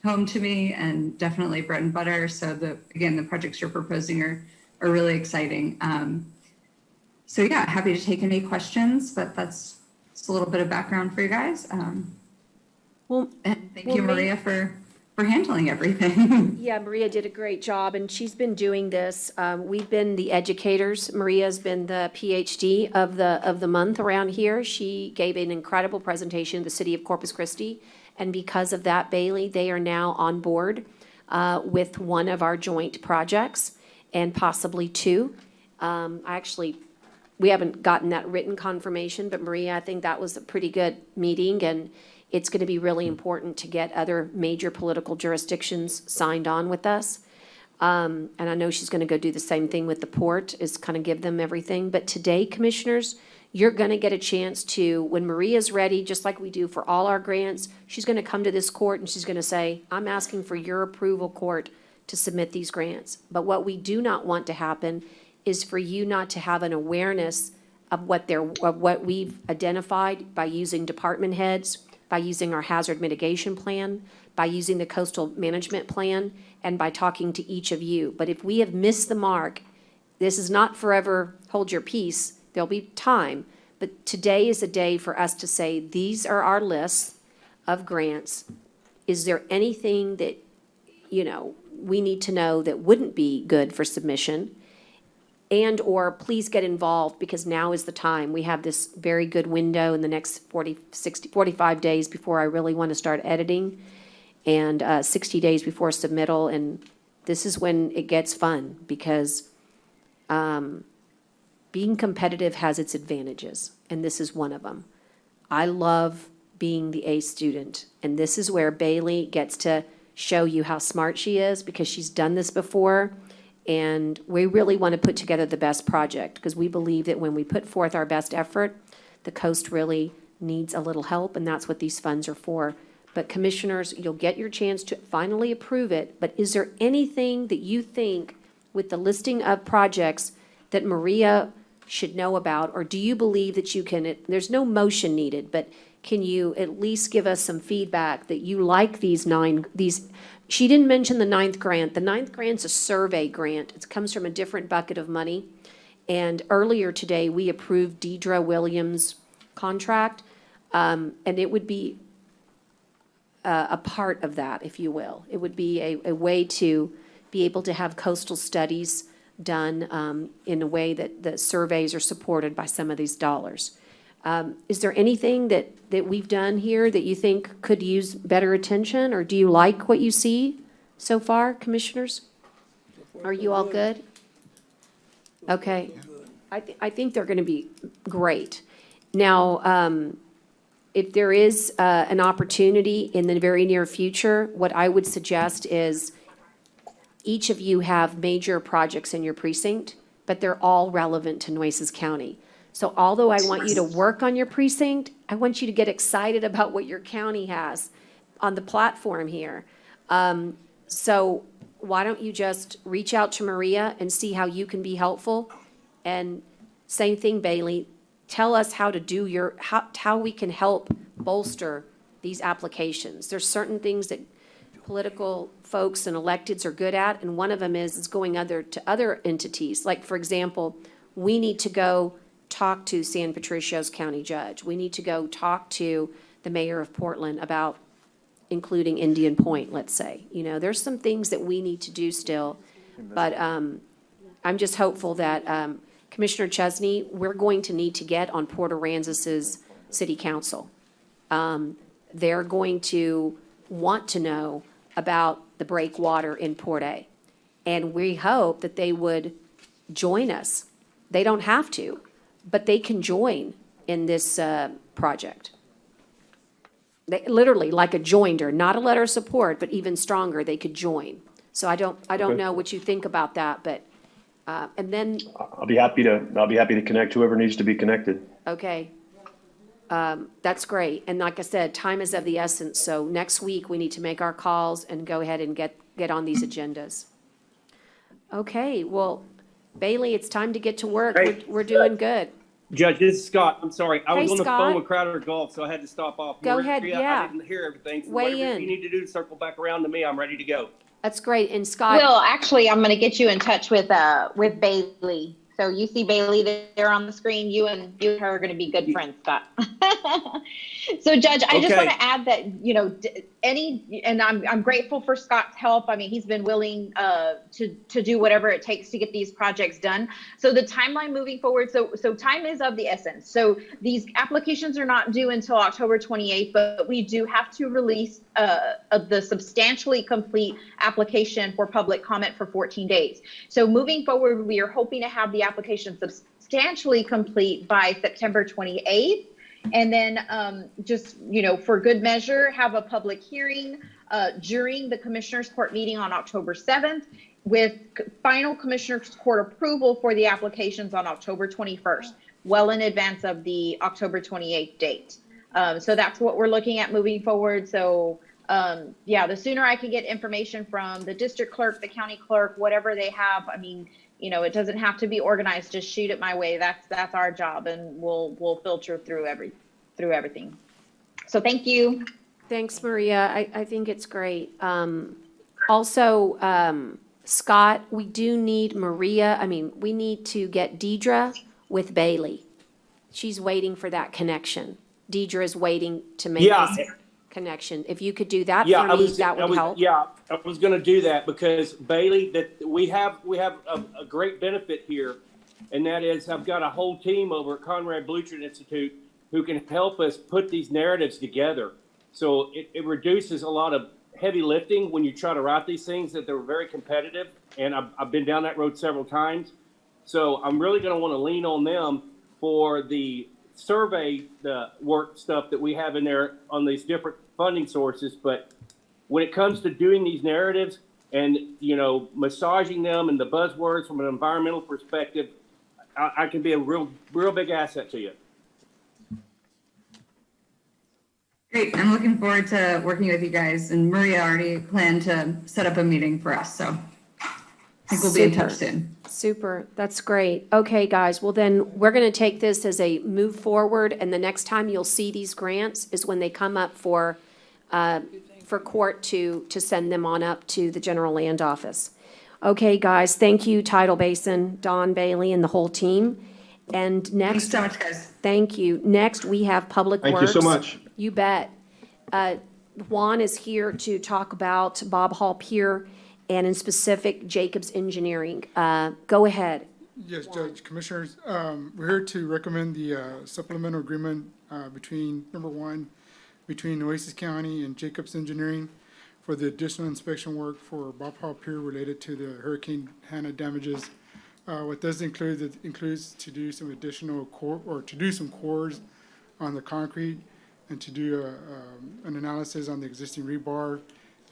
home to me and definitely bread and butter. So the projects you're proposing are really exciting. So yeah, happy to take any questions, but that's just a little bit of background for you guys. And thank you, Maria, for handling everything. Yeah, Maria did a great job, and she's been doing this. We've been the educators. Maria's been the PhD of the month around here. She gave an incredible presentation to the city of Corpus Christi, and because of that, Bailey, they are now on board with one of our joint projects, and possibly two. We haven't gotten that written confirmation, but Maria, I think that was a pretty good meeting, and it's going to be really important to get other major political jurisdictions signed on with us. And I know she's going to go do the same thing with the port, is kind of give them everything. But today, commissioners, you're going to get a chance to, when Maria's ready, just like we do for all our grants, she's going to come to this court and she's going to say, I'm asking for your approval, court, to submit these grants. But what we do not want to happen is for you not to have an awareness of what we've identified by using department heads, by using our hazard mitigation plan, by using the coastal management plan, and by talking to each of you. But if we have missed the mark, this is not forever hold your peace. There'll be time. But today is a day for us to say, these are our lists of grants. Is there anything that, we need to know that wouldn't be good for submission? And or please get involved, because now is the time. We have this very good window in the next 45 days before I really want to start editing, and 60 days before submittal. And this is when it gets fun, because being competitive has its advantages, and this is one of them. I love being the A student, and this is where Bailey gets to show you how smart she is, because she's done this before. And we really want to put together the best project, because we believe that when we put forth our best effort, the coast really needs a little help, and that's what these funds are for. But commissioners, you'll get your chance to finally approve it, but is there anything that you think with the listing of projects that Maria should know about? Or do you believe that you can, there's no motion needed, but can you at least give us some feedback that you like these she didn't mention the 9th grant. The 9th grant's a survey grant. It comes from a different bucket of money. And earlier today, we approved Deidre Williams' contract, and it would be a part of that, if you will. It would be a way to be able to have coastal studies done in a way that the surveys are supported by some of these dollars. Is there anything that we've done here that you think could use better attention, or do you like what you see so far, commissioners? Are you all good? Okay. I think they're going to be great. Now, if there is an opportunity in the very near future, what I would suggest is each of you have major projects in your precinct, but they're all relevant to Nueces County. So although I want you to work on your precinct, I want you to get excited about what your county has on the platform here. So why don't you just reach out to Maria and see how you can be helpful? And same thing, Bailey, tell us how to do how we can help bolster these applications. There's certain things that political folks and electeds are good at, and one of them is going to other entities. Like, for example, we need to go talk to San Patricio's county judge. We need to go talk to the mayor of Portland about including Indian Point, let's say. There's some things that we need to do still, but I'm just hopeful that Commissioner Chesney, we're going to need to get on Port Aransas's city council. They're going to want to know about the breakwater in Port A, and we hope that they would join us. They don't have to, but they can join in this project. They literally, like a joinder, not a letter of support, but even stronger, they could join. So I don't know what you think about that, but and then I'll be happy to connect whoever needs to be connected. okay, that's great. And like I said, time is of the essence. So next week we need to make our calls and go ahead and get on these agendas. Okay, well, Bailey, it's time to get to work. Hey. We're doing good. Judge, this is Scott. I'm sorry. I was Hey, on the Scott. phone with Crowder Golf, so I had to stop off. Go ahead, Maria, yeah. I didn't hear everything. So Weigh whatever in. you need to do to circle back around to me, I'm ready to go. That's great. And Scott. Will, actually, I'm going to get you in touch with Bailey. So you see Bailey there on the screen. You and her are going to be good friends, Scott. So, Judge, I just want to add that, and I'm grateful for Scott's help. I mean, he's been willing to do whatever it takes to get these projects done. So the timeline moving forward, so time is of the essence. So these applications are not due until October 28th, but we do have to release the substantially complete application for public comment for 14 days. So moving forward, we are hoping to have the application substantially complete by September 28th. And then just, for good measure, have a public hearing during the Commissioners Court meeting on October 7th. with final Commissioners Court approval for the applications on October 21st, well in advance of the October 28th date. So that's what we're looking at moving forward. So yeah, the sooner I can get information from the district clerk, the county clerk, whatever they have, I mean, you know, it doesn't have to be organized, just shoot it my way. That's our job, and we'll filter through everything. So thank you. Thanks, Maria. I think it's great. Also, Scott, we do need we need to get Deidre with Bailey. She's waiting for that connection. Deidre is waiting to make this connection. If you could do that for me, that would help. Yeah, I was gonna do that because Bailey, that we have a great benefit here. And that is, I've got a whole team over at Conrad Blucher Institute who can help us put these narratives together. So it reduces a lot of heavy lifting when you try to write these things, that they're very competitive. And I've been down that road several times. So I'm really going to want to lean on them for the survey, the work stuff that we have in there on these different funding sources. But when it comes to doing these narratives and, you know, massaging them and the buzzwords from an environmental perspective, I can be a real big asset to you. Great. I'm looking forward to working with you guys. And Maria already planned to set up a meeting for us. So I think we'll be in touch soon. Super. That's great. Okay, guys. Well, then we're going to take this as a move forward. And the next time you'll see these grants is when they come up for court to send them on up to the General Land Office. Okay, guys. Thank you, Tidal Basin, Don Bailey, and the whole team. And next, Thanks so much, guys. Thank you. Next, we have Public Works. Thank you so much. You bet. Juan is here to talk about Bob Hall Pier and in specific Jacobs Engineering. Go ahead. Yes, Judge, Commissioners, we're here to recommend the supplemental agreement between, number one, between Nueces County and Jacobs Engineering for the additional inspection work for Bob Hall Pier related to the Hurricane Hannah damages. What does include, it includes to do some additional to do some cores on the concrete and to do an analysis on the existing rebar,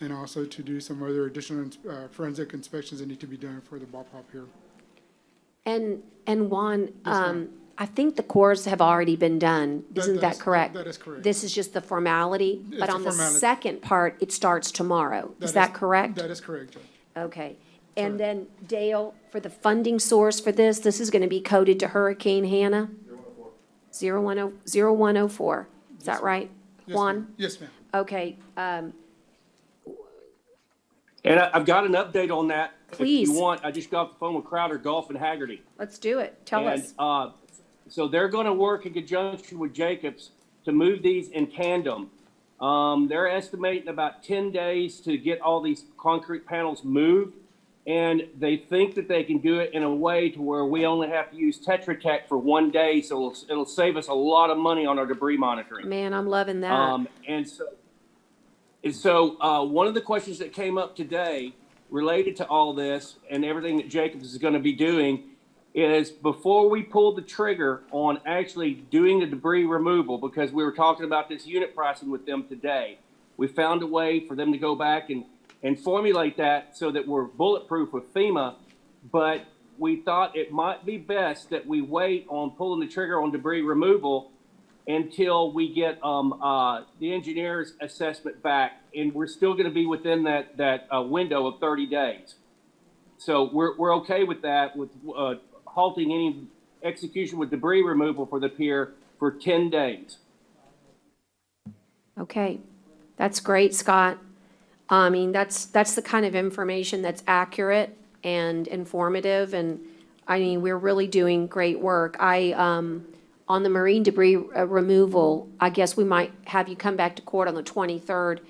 and also to do some other additional forensic inspections that need to be done for the Bob Hall Pier. And Juan, I think the cores have already been done. Isn't that correct? That is correct. This is just the formality, but on the second part, it starts tomorrow. Is that correct? That is correct, Judge. Okay. And then Dale, for the funding source for this is going to be coded to Hurricane Hannah? 0104. Is that right, Juan? Yes, ma'am. Okay. And I've got an update on that. Please. If you want, I just got off the phone with Crowder Golf and Haggerty. Let's do it. Tell us. So they're going to work in conjunction with Jacobs to move these in tandem. They're estimating about 10 days to get all these concrete panels moved. And they think that they can do it in a way to where we only have to use Tetra Tech for 1 day. So it'll save us a lot of money on our debris monitoring. Man, I'm loving that. And so one of the questions that came up today related to all this and everything that Jacobs is going to be doing is, before we pull the trigger on actually doing the debris removal, because we were talking about this unit pricing with them today, we found a way for them to go back and formulate that so that we're bulletproof with FEMA. But we thought it might be best that we wait on pulling the trigger on debris removal until we get the engineer's assessment back, and we're still going to be within that window of 30 days. So we're okay with that, with halting any execution with debris removal for the pier for 10 days. Okay. That's great, Scott. I mean, that's the kind of information that's accurate and informative, and I mean, we're really doing great work. On the marine debris removal, I guess we might have you come back to court on the 23rd.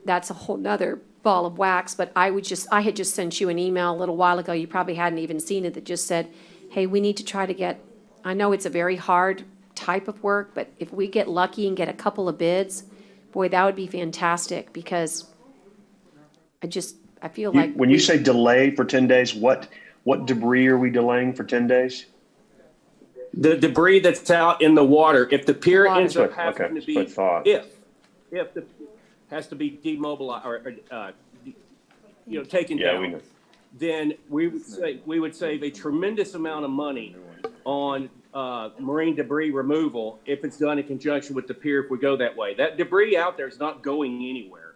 That's a whole nother ball of wax, but I had just sent you an email a little while ago, you probably hadn't even seen it, that just said, hey, we need to try to get, I know it's a very hard type of work, but if we get lucky and get a couple of bids, boy, that would be fantastic, because I feel like. When you say delay for 10 days, what debris are we delaying for 10 days? The debris that's out in the water, if the pier ends up having to be, if the has to be demobilized or taken down. We know. then we would save a tremendous amount of money on marine debris removal if it's done in conjunction with the pier. If we go that way, that debris out there is not going anywhere.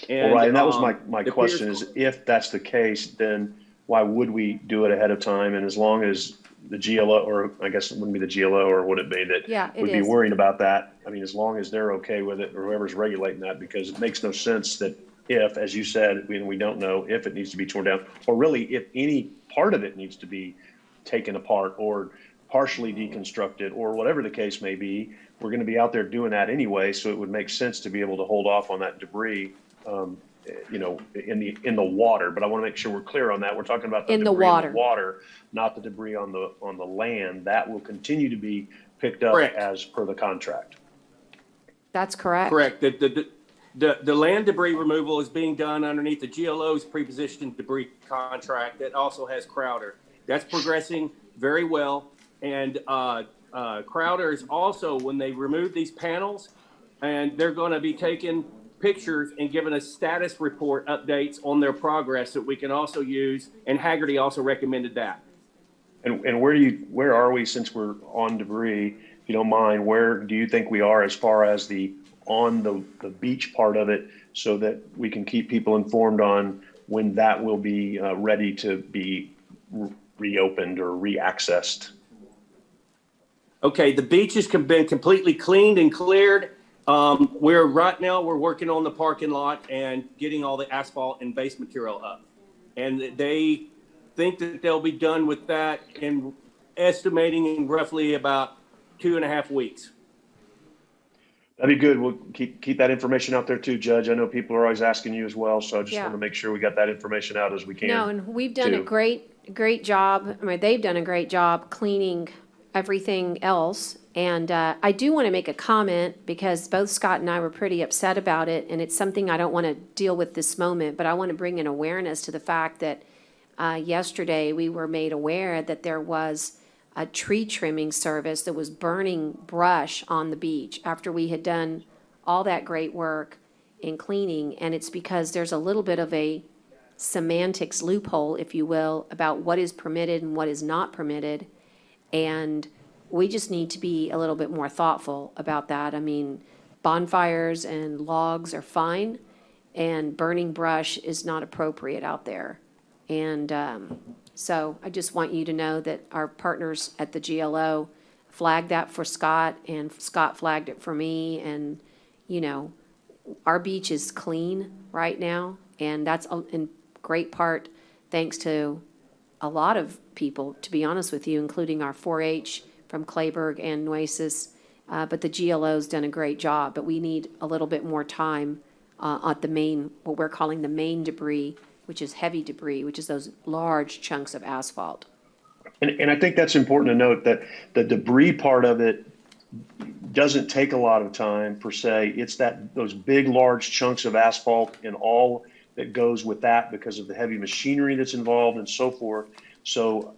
Well, right, and that was my the question pier's- is, if that's the case, then why would we do it ahead of time? And as long as the GLO, or I guess it wouldn't be the GLO, or would it be Yeah, that it would be is. worried about that? I mean, as long as they're okay with it, or whoever's regulating that, because it makes no sense that if, as you said, we don't know if it needs to be torn down, or really if any part of it needs to be taken apart or partially deconstructed, or whatever the case may be, we're going to be out there doing that anyway. So it would make sense to be able to hold off on that debris, in the water. But I want to make sure we're clear on that. We're talking about the In the debris water. in the water, not the debris on the land. That will continue to be picked up Correct. as per the contract. That's correct. Correct. The land debris removal is being done underneath the GLO's pre-positioned debris contract that also has Crowder. That's progressing very well. And Crowder is also, when they remove these panels, and they're going to be taking pictures and giving us status report updates on their progress that we can also use. And Haggerty also recommended that. And where are we, since we're on debris, if you don't mind, where do you think we are as far as on the beach part of it, so that we can keep people informed on when that will be ready to be reopened or reaccessed? Okay, the beach has been completely cleaned and cleared. We're working on the parking lot and getting all the asphalt and base material up. And they think that they'll be done with that in estimating in roughly about 2.5 weeks. That'd be good. We'll keep that information out there too, Judge. I know people are always asking you as well, so I just Yeah. want to make sure we got that information out as we can. No, and we've done a too. great job. I mean, they've done a great job cleaning everything else. And I do want to make a comment, because both Scott and I were pretty upset about it, and it's something I don't want to deal with this moment, but I want to bring an awareness to the fact that yesterday we were made aware that there was a tree trimming service that was burning brush on the beach after we had done all that great work in cleaning. And it's because there's a little bit of a semantics loophole, if you will, about what is permitted and what is not permitted. And we just need to be a little bit more thoughtful about that. I mean, bonfires and logs are fine, and burning brush is not appropriate out there. And so I just want you to know that our partners at the GLO flagged that for Scott, and Scott flagged it for me. And, our beach is clean right now, and that's in great part thanks to a lot of people, to be honest with you, including our 4-H from Clayburgh and Nueces. But the GLO's done a great job, but we need a little bit more time at the main, what we're calling the main debris, which is heavy debris, which is those large chunks of asphalt. And I think that's important to note, that the debris part of it doesn't take a lot of time per se. It's those big, large chunks of asphalt and all that goes with that, because of the heavy machinery that's involved and so forth. So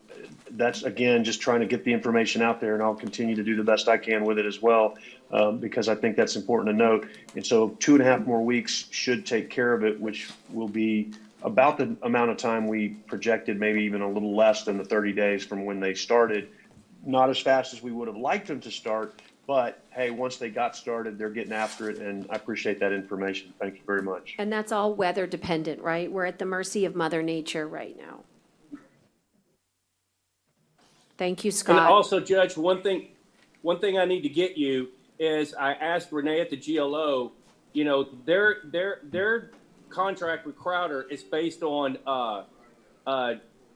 that's, again, just trying to get the information out there, and I'll continue to do the best I can with it as well, because I think that's important to note. And so 2.5 more weeks should take care of it, which will be about the amount of time we projected, maybe even a little less than the 30 days from when they started. Not as fast as we would have liked them to start, but hey, once they got started, they're getting after it, and I appreciate that information. Thank you very much. And that's all weather dependent, right? We're at the mercy of Mother Nature right now. Thank you, Scott. And also, Judge, one thing I need to get you is, I asked Renee at the GLO, their contract with Crowder is based on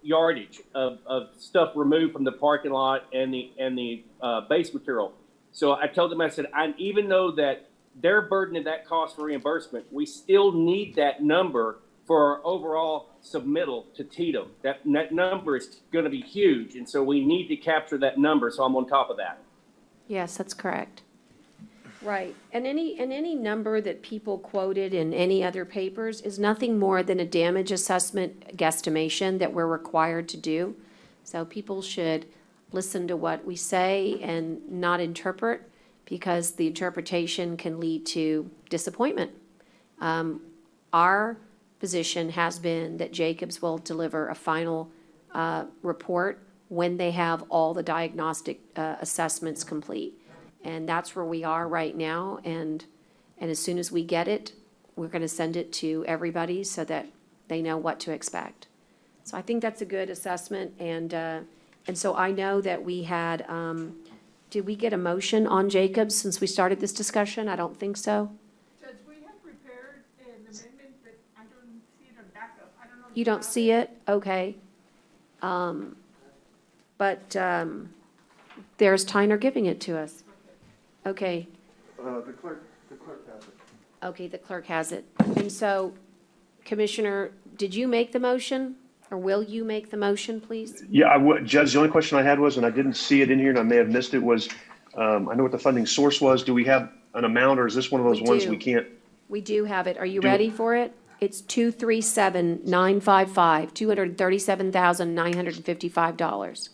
yardage of stuff removed from the parking lot and the base material. So I told them, I said, even though that they're burdening that cost for reimbursement, we still need that number for our overall submittal to TITM. That number is going to be huge, and so we need to capture that number, so I'm on top of that. Yes, that's correct. Right. And any number that people quoted in any other papers is nothing more than a damage assessment guesstimation that we're required to do. So people should listen to what we say and not interpret, because the interpretation can lead to disappointment. Our position has been that Jacobs will deliver a final report when they have all the diagnostic assessments complete. And that's where we are right now. And as soon as we get it, we're going to send it to everybody so that they know what to expect. So I think that's a good assessment. And so I know that we had, did we get a motion on Jacobs since we started this discussion? I don't think so. Judge, we have prepared an amendment, but I don't see it on backup. I don't know. if You don't have see it. it? Okay. But there's Tyner giving it to us. Okay, The clerk has it. okay, the clerk has it. And so, Commissioner, did you make the motion, or will you make the motion, please? Yeah, I would, Judge, the only question I had was, and I didn't see it in here and I may have missed it, was, I know what the funding source was. Do we have an amount, or is this one of those We ones do. we can't? We do have it. Are you Do- ready for it? It's 237,955, $237,955.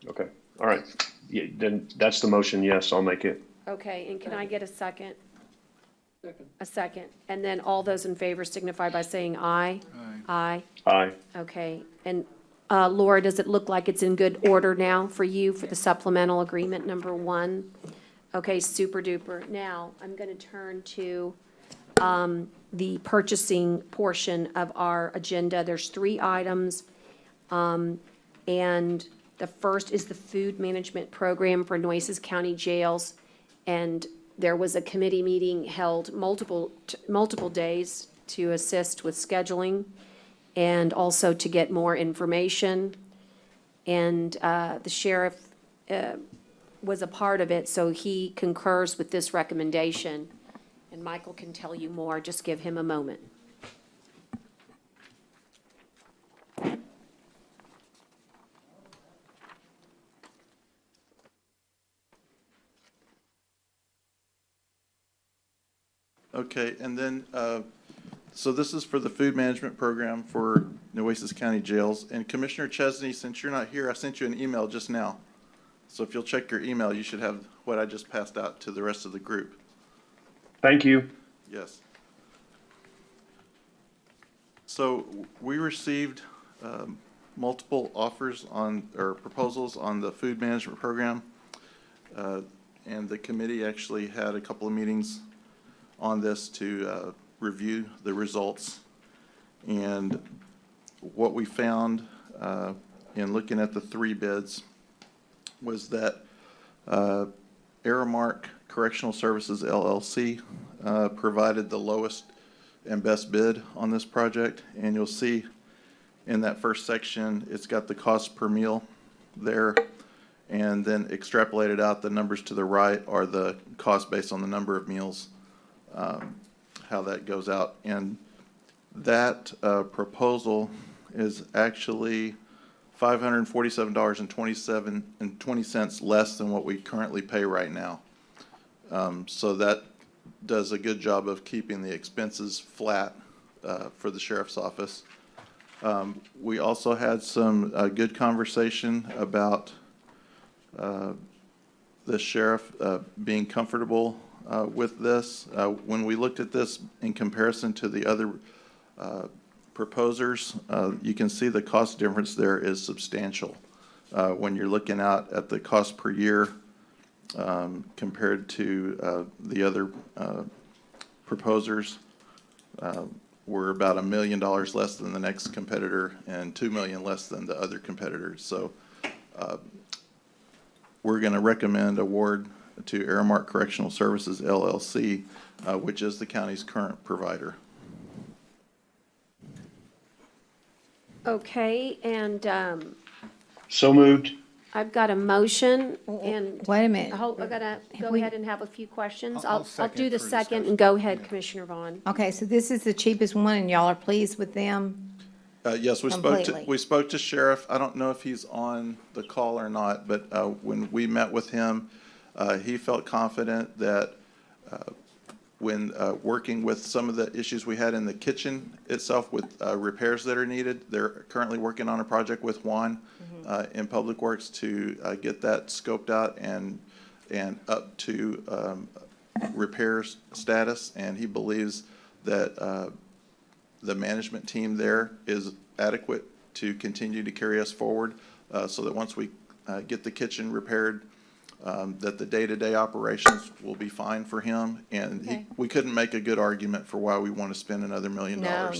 Okay, all right. Yeah, then that's the motion. Yes, I'll make it. Okay, and can I get a second? Second. A second. And then all those in favor signify by saying aye. Aye. Aye. Okay. And Laura, does it look like it's in good order now for you for the supplemental agreement number 1? Okay, super duper. Now, I'm going to turn to the purchasing portion of our agenda. There's 3 items. And the first is the food management program for Nueces County jails. And there was a committee meeting held multiple days to assist with scheduling and also to get more information. And the sheriff was a part of it, so he concurs with this recommendation. And Michael can tell you more. Just give him a moment. Okay, and then, so this is for the food management program for Nueces County Jails. And Commissioner Chesney, since you're not here, I sent you an email just now. So if you'll check your email, you should have what I just passed out to the rest of the group. Thank you. Yes. So we received multiple offers on, or proposals on the food management program. And the committee actually had a couple of meetings on this to review the results. And what we found in looking at the 3 bids was that Aramark Correctional Services LLC provided the lowest and best bid on this project. And you'll see in that first section, it's got the cost per meal there. And then extrapolated out, the numbers to the right are the cost based on the number of meals, how that goes out. And that proposal is actually $547.20 less than what we currently pay right now. So that does a good job of keeping the expenses flat for the sheriff's office. We also had some good conversation about the sheriff being comfortable with this. When we looked at this in comparison to the other proposers, you can see the cost difference there is substantial. When you're looking out at the cost per year compared to the other proposers, we're about $1 million less than the next competitor and $2 million less than the other competitors. So we're going to recommend award to Aramark Correctional Services LLC, which is the county's current provider. Okay, and So moved. I've got a motion and. Wait a minute. I gotta go we- ahead and have a few questions. I'll I'll do the second for second and go ahead, Commissioner Vaughn. Okay, so this is the cheapest one, and y'all are pleased with them? Yes, Completely. we spoke to Sheriff. I don't know if he's on the call or not, but when we met with him, he felt confident that when working with some of the issues we had in the kitchen itself with repairs that are needed, they're currently working on a project with Juan in Public Works to get that scoped out and up to repairs status. And he believes that the management team there is adequate to continue to carry us forward, so that once we get the kitchen repaired, that the day-to-day operations will be fine for him. And Okay. we couldn't make a good argument for why we want to spend another $1 million. No.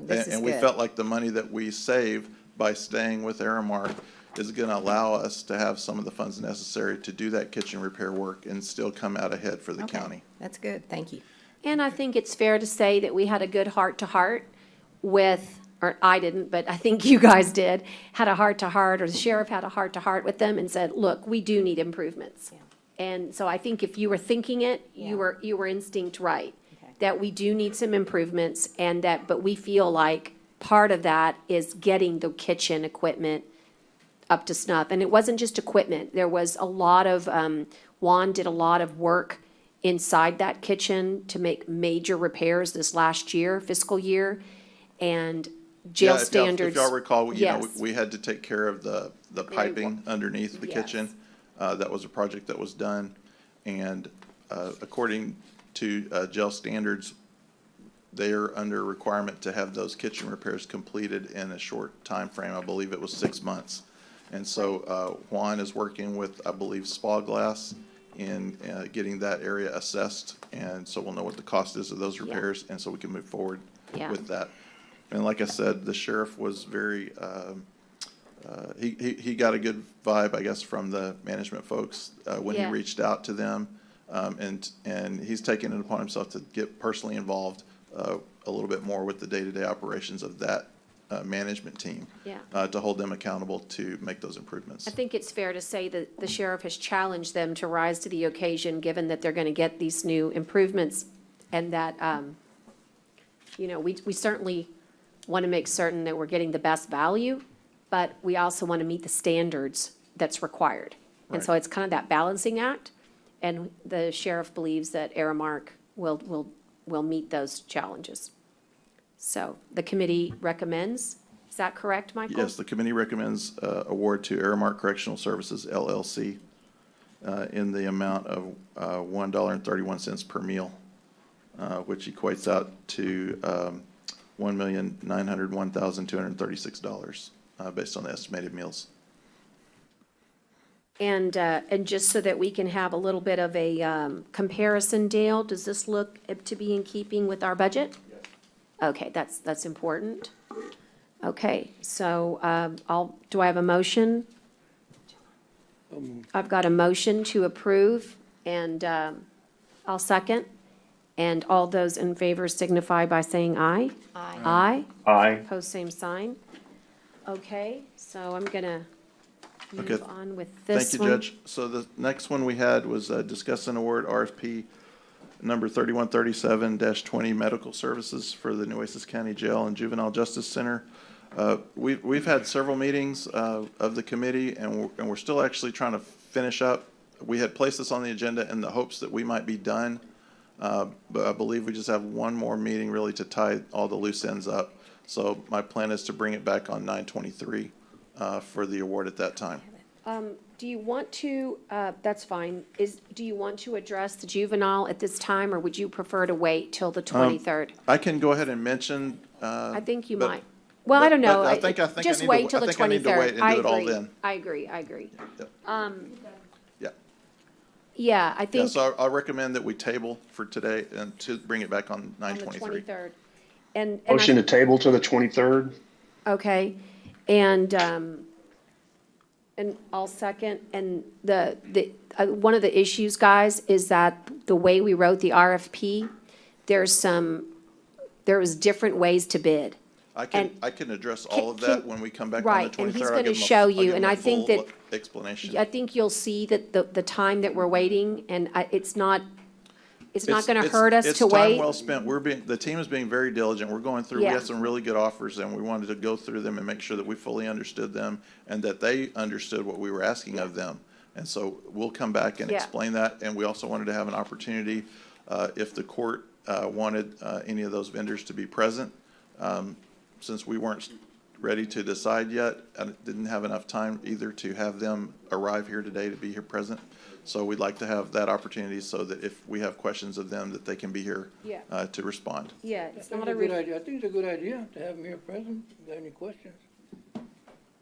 This is And we good. felt like the money that we save by staying with Aramark is going to allow us to have some of the funds necessary to do that kitchen repair work and still come out ahead for the Okay. county. That's good. Thank you. And I think it's fair to say that we had a good heart-to-heart with, or I didn't, but I think you guys did, had a heart-to-heart, or the sheriff had a heart-to-heart with them and said, look, we do need improvements. And so I think if you were thinking it, you were instinct right, that we do need some improvements, and that, but we feel like part of that is getting the kitchen equipment up to snuff. And it wasn't just equipment. There was a lot of, Juan did a lot of work inside that kitchen to make major repairs this last year, fiscal year, and jail Yeah, standards. If y'all recall, Yes. we had to take care of the piping underneath the Yes. kitchen. That was a project that was done. And according to jail standards, they're under requirement to have those kitchen repairs completed in a short time frame. I believe it was 6 months. And so Juan is working with, I believe, Spa Glass in getting that area assessed. And so we'll know what the cost is of those repairs, and so we can move forward Yeah. with that. And like I said, the sheriff was very, he got a good vibe, I guess, from the management folks when he Yeah. reached out to them. And he's taken it upon himself to get personally involved a little bit more with the day-to-day operations of that management team. Yeah. To hold them accountable to make those improvements. I think it's fair to say that the sheriff has challenged them to rise to the occasion, given that they're going to get these new improvements, and that, we certainly want to make certain that we're getting the best value, but we also want to meet the standards that's required. And so Right. it's kind of that balancing act, and the sheriff believes that Aramark will meet those challenges. So the committee recommends, is that correct, Michael? Yes, the committee recommends award to Aramark Correctional Services LLC in the amount of $1.31 per meal, which equates out to $1,901,236 based on the estimated meals. And just so that we can have a little bit of a comparison, Dale, does this look to be in keeping with our budget? Okay, that's important. Okay, so do I have a motion? I've got a motion to approve, and I'll second. And all those in favor signify by saying aye. Aye. Aye. Aye. Pose same sign. Okay, so I'm gonna Okay. move on with this Thank one. you, Judge. So the next one we had was discuss and award RFP number 3137-20 Medical Services for the Nueces County Jail and Juvenile Justice Center. We've had several meetings of the committee, and we're still actually trying to finish up. We had placed this on the agenda in the hopes that we might be done, but I believe we just have one more meeting really to tie all the loose ends up. So my plan is to bring it back on 9/23 for the award at that time. Do you want to, that's fine, do you want to address the juvenile at this time, or would you prefer to wait till the 23rd? I can go ahead and mention. I think you but- might. Well, I don't know. but I think I Just need to- wait till the I think I need to wait 23rd. and do it all then. I agree. Yep. Yeah. Yeah, I Yeah, think so I'll recommend that we table for today and to bring it back on on the 9/23. 23rd. And Motion to table to the 23rd. okay, and I'll second, and one of the issues, guys, is that the way we wrote the RFP, there was different ways to bid. I can address all of Can- that when we come back on the 23rd. Right, and he's I'll gonna give him a- show I'll you, give him and a I think full that- explanation. I think you'll see that the time that we're waiting, and it's not gonna hurt us to It's time wait. well spent. The team is being very diligent. We're going through, we Yeah. had some really good offers, and we wanted to go through them and make sure that we fully understood them and that they understood what we were asking of them. And so we'll come back and Yeah. explain that. And we also wanted to have an opportunity, if the court wanted any of those vendors to be present, since we weren't ready to decide yet. I didn't have enough time either to have them arrive here today to be here present. So we'd like to have that opportunity so that if we have questions of them, that they can be here Yeah. to respond. Yeah, I it's think not it's a, a good idea. I think it's a good idea to have them here present. If you got any questions?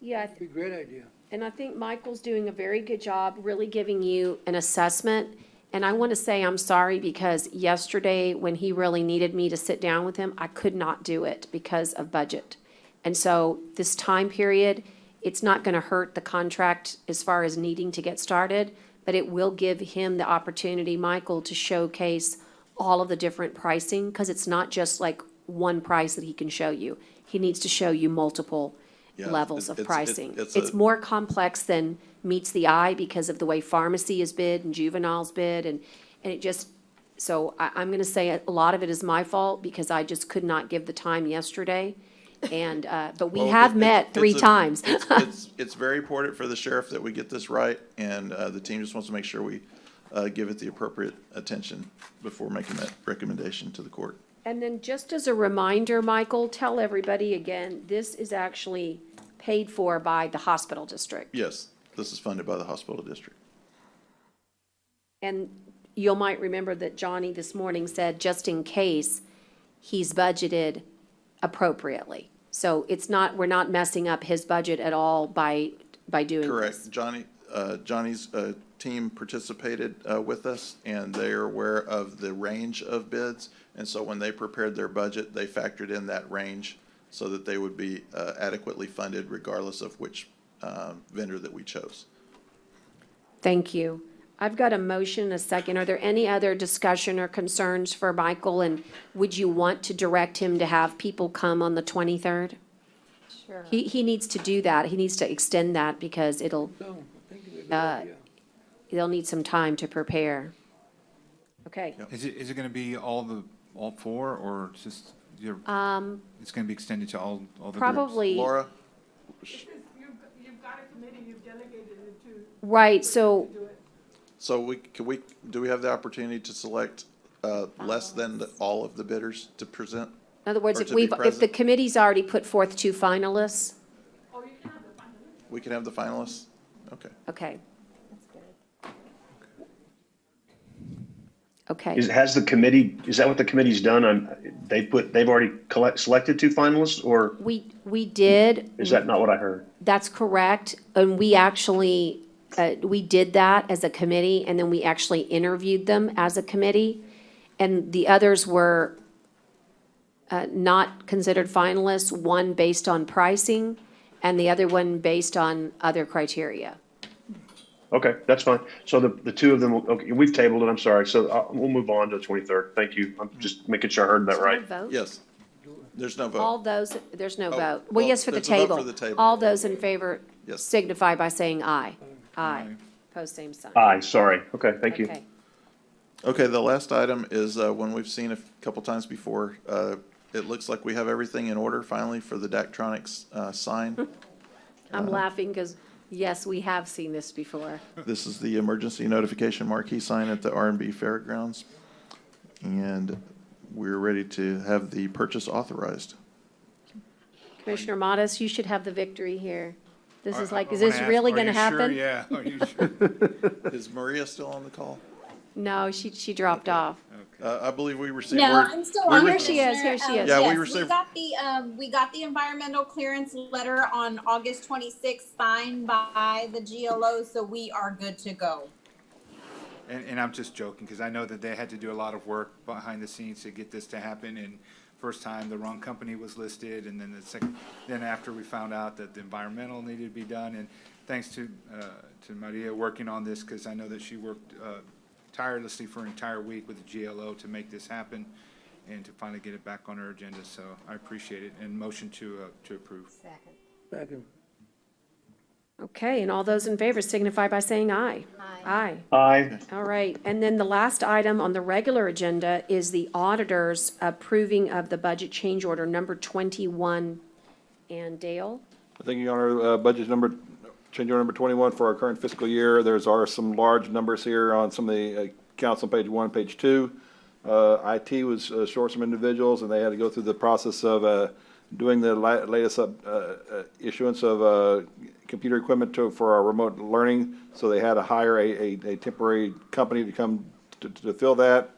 yeah, It'd be a great idea. and I think Michael's doing a very good job really giving you an assessment. And I want to say I'm sorry because yesterday, when he really needed me to sit down with him, I could not do it because of budget. And so this time period, it's not going to hurt the contract as far as needing to get started, but it will give him the opportunity, Michael, to showcase all of the different pricing, because it's not just like one price that he can show you. He needs to show you multiple Yeah, levels of it's- pricing. it's It's a- more complex than meets the eye because of the way pharmacy is bid and juveniles bid, and it just, so I'm gonna say a lot of it is my fault because I just could not give the time yesterday. And, but we Well, have met it's 3 a- times. It's very important for the sheriff that we get this right, and the team just wants to make sure we give it the appropriate attention before making that recommendation to the court. And then just as a reminder, Michael, tell everybody again, this is actually paid for by the hospital district. Yes, this is funded by the hospital district. And you might remember that Johnny this morning said, just in case, he's budgeted appropriately. So it's not, we're not messing up his budget at all by doing this. Correct. Johnny's team participated with us, and they are aware of the range of bids. And so when they prepared their budget, they factored in that range so that they would be adequately funded regardless of which vendor that we chose. Thank you. I've got a motion, a second. Are there any other discussion or concerns for Michael? And would you want to direct him to have people come on the 23rd? Sure. He needs to do that. He needs to extend that because it'll, So, I think it'd be a good idea. they'll need some time to prepare. Okay. Is it gonna be all 4, or just, it's gonna be extended to all the groups? Probably. Laura? You've got a committee, you've delegated it to. Right, so, So do we have the opportunity to select less than all of the bidders to present? in other words, Or if to be if the present? committee's already put forth 2 finalists, We can have the finalists? Okay. okay. Okay. Has the committee, is that what the committee's done? They've already selected 2 finalists, or We did. is that not what I heard? That's correct. And we actually, we did that as a committee, and then we actually interviewed them as a committee. And the others were not considered finalists, one based on pricing, and the other one based on other criteria. Okay, that's fine. So the 2 of them, okay, we've tabled it, I'm sorry. So we'll move on to the 23rd. Thank you. I'm just making sure I heard that Is there a right. vote? Yes. There's no vote. All those, there's no Oh, vote. Well, well, yes, for the there's a vote table. for the table. All those in favor Yes. signify by saying aye. Aye. Pose same sign. Aye, sorry. Okay, thank you. Okay. Okay, the last item is one we've seen a couple times before. It looks like we have everything in order finally for the Daktronics sign. I'm laughing because, yes, we have seen this before. This is the emergency notification marquee sign at the R&B Fairgrounds. And we're ready to have the purchase authorized. Commissioner Modis, you should have the victory here. This is like, is I this wanna really ask, going to are you sure? happen? Yeah, are you sure? Is Maria still on the call? No, she dropped off. I believe we received No, word. I'm still we on. re- Here she is, here she is. Yeah, we Yes, received- we got the environmental clearance letter on August 26th signed by the GLO, so we are good to go. And I'm just joking, because I know that they had to do a lot of work behind the scenes to get this to happen, and first time the wrong company was listed, and then then after we found out that the environmental needed to be done, and thanks to Maria working on this, because I know that she worked tirelessly for an entire week with the GLO to make this happen, and to finally get it back on our agenda, so I appreciate it, and motion to approve. Second. Okay, and all those in favor signify by saying aye. Aye. Aye. All right, and then the last item on the regular agenda is the auditors approving of the budget change order number 21. And Dale? Thank you, Your Honor. Change order number 21 for our current fiscal year. There's some large numbers here on some of the accounts on page 1, page 2. IT was short some individuals, and they had to go through the process of doing the latest issuance of computer equipment for our remote learning. So they had to hire a temporary company to come to fill that.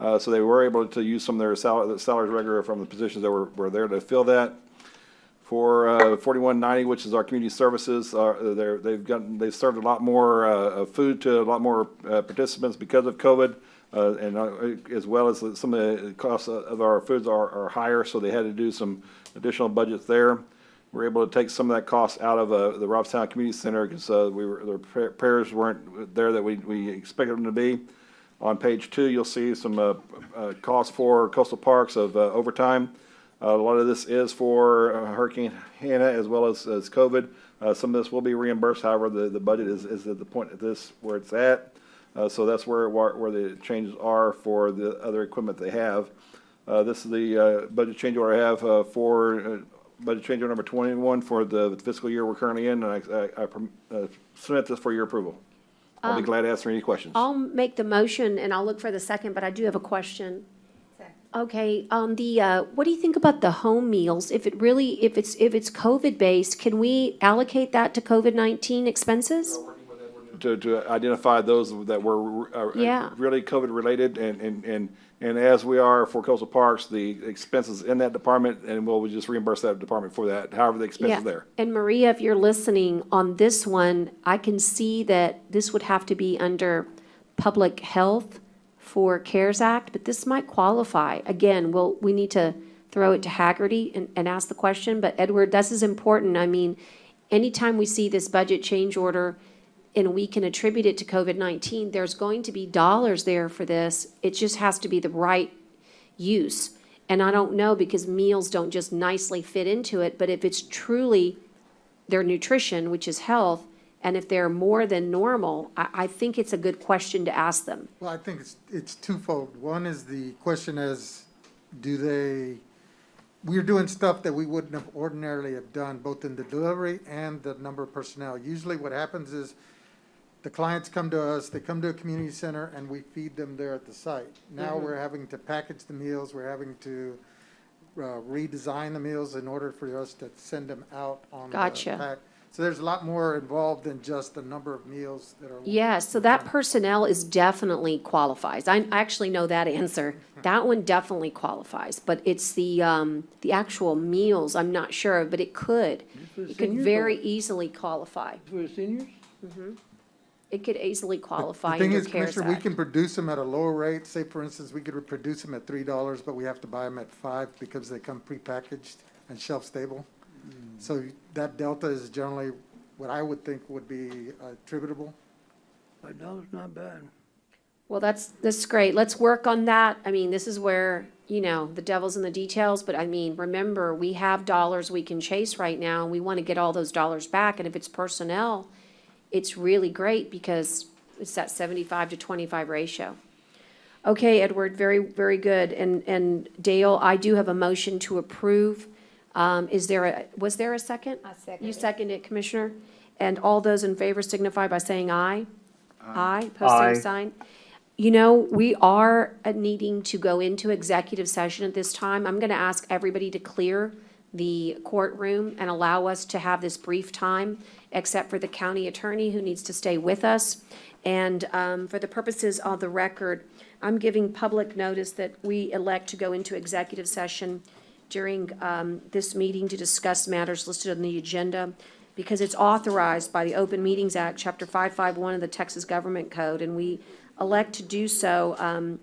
So they were able to use some of their salaries regular from the positions that were there to fill that. For 4190, which is our community services, they've served a lot more food to a lot more participants because of COVID, and as well as some of the costs of our foods are higher, so they had to do some additional budgets there. We're able to take some of that cost out of the Robstown Community Center because the repairs weren't there that we expected them to be. On page 2, you'll see some costs for coastal parks of overtime. A lot of this is for Hurricane Hannah as well as COVID. Some of this will be reimbursed. However, the budget is at the point at this where it's at. So that's where the changes are for the other equipment they have. This is the budget change order I have for budget change order number 21 for the fiscal year we're currently in, and I submit this for your approval. I'll be glad to answer any questions. I'll make the motion and I'll look for the second, but I do have a question. Okay, on the, what do you think about the home meals? If it's COVID-based, can we allocate that to COVID-19 expenses? To identify those that were Yeah. really COVID-related, and as we are for coastal parks, the expenses in that department, and we'll just reimburse that department for that, however the expense is there. And Maria, if you're listening on this one, I can see that this would have to be under public health for CARES Act, but this might qualify. Again, we need to throw it to Haggerty and ask the question, but Edward, this is important. I mean, anytime we see this budget change order and we can attribute it to COVID-19, there's going to be dollars there for this. It just has to be the right use. And I don't know, because meals don't just nicely fit into it, but if it's truly their nutrition, which is health, and if they're more than normal, I think it's a good question to ask them. Well, I think it's twofold. One is the question is, we're doing stuff that we wouldn't have ordinarily have done, both in the delivery and the number of personnel. Usually what happens is the clients come to us, they come to a community center, and we feed them there at the site. Now we're having to package the meals, we're having to redesign the meals in order for us to send them out on the Gotcha. pack. So there's a lot more involved than just the number of meals that are. Yeah, so that personnel is definitely qualifies. I actually know that answer. That one definitely qualifies, but it's the actual meals, I'm not sure of, but it could. It could very easily qualify. For the seniors? It could easily qualify The thing under is, CARES Commissioner, we Act. can produce them at a lower rate. Say, for instance, we could produce them at $3, but we have to buy them at $5 because they come prepackaged and shelf-stable. So that delta is generally what I would think would be attributable. $5 not bad. Well, that's great. Let's work on that. I mean, this is where, the devil's in the details, but I mean, remember, we have dollars we can chase right now, and we want to get all those dollars back. And if it's personnel, it's really great because it's that 75 to 25 ratio. Okay, Edward, very, very good. And Dale, I do have a motion to approve. Was there a second? I second You it. seconded it, Commissioner? And all those in favor signify by saying aye. Aye. Post same Aye. sign. We are needing to go into executive session at this time. I'm going to ask everybody to clear the courtroom and allow us to have this brief time, except for the county attorney who needs to stay with us. And for the purposes of the record, I'm giving public notice that we elect to go into executive session during this meeting to discuss matters listed on the agenda because it's authorized by the Open Meetings Act, Chapter 551 of the Texas Government Code, and we elect to do so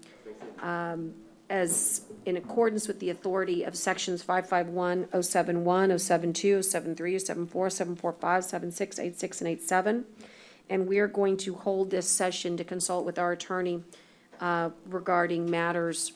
as in accordance with the authority of sections 551, 071, 072, 073, 074, 745, 76, 86, and 87. And we are going to hold this session to consult with our attorney regarding matters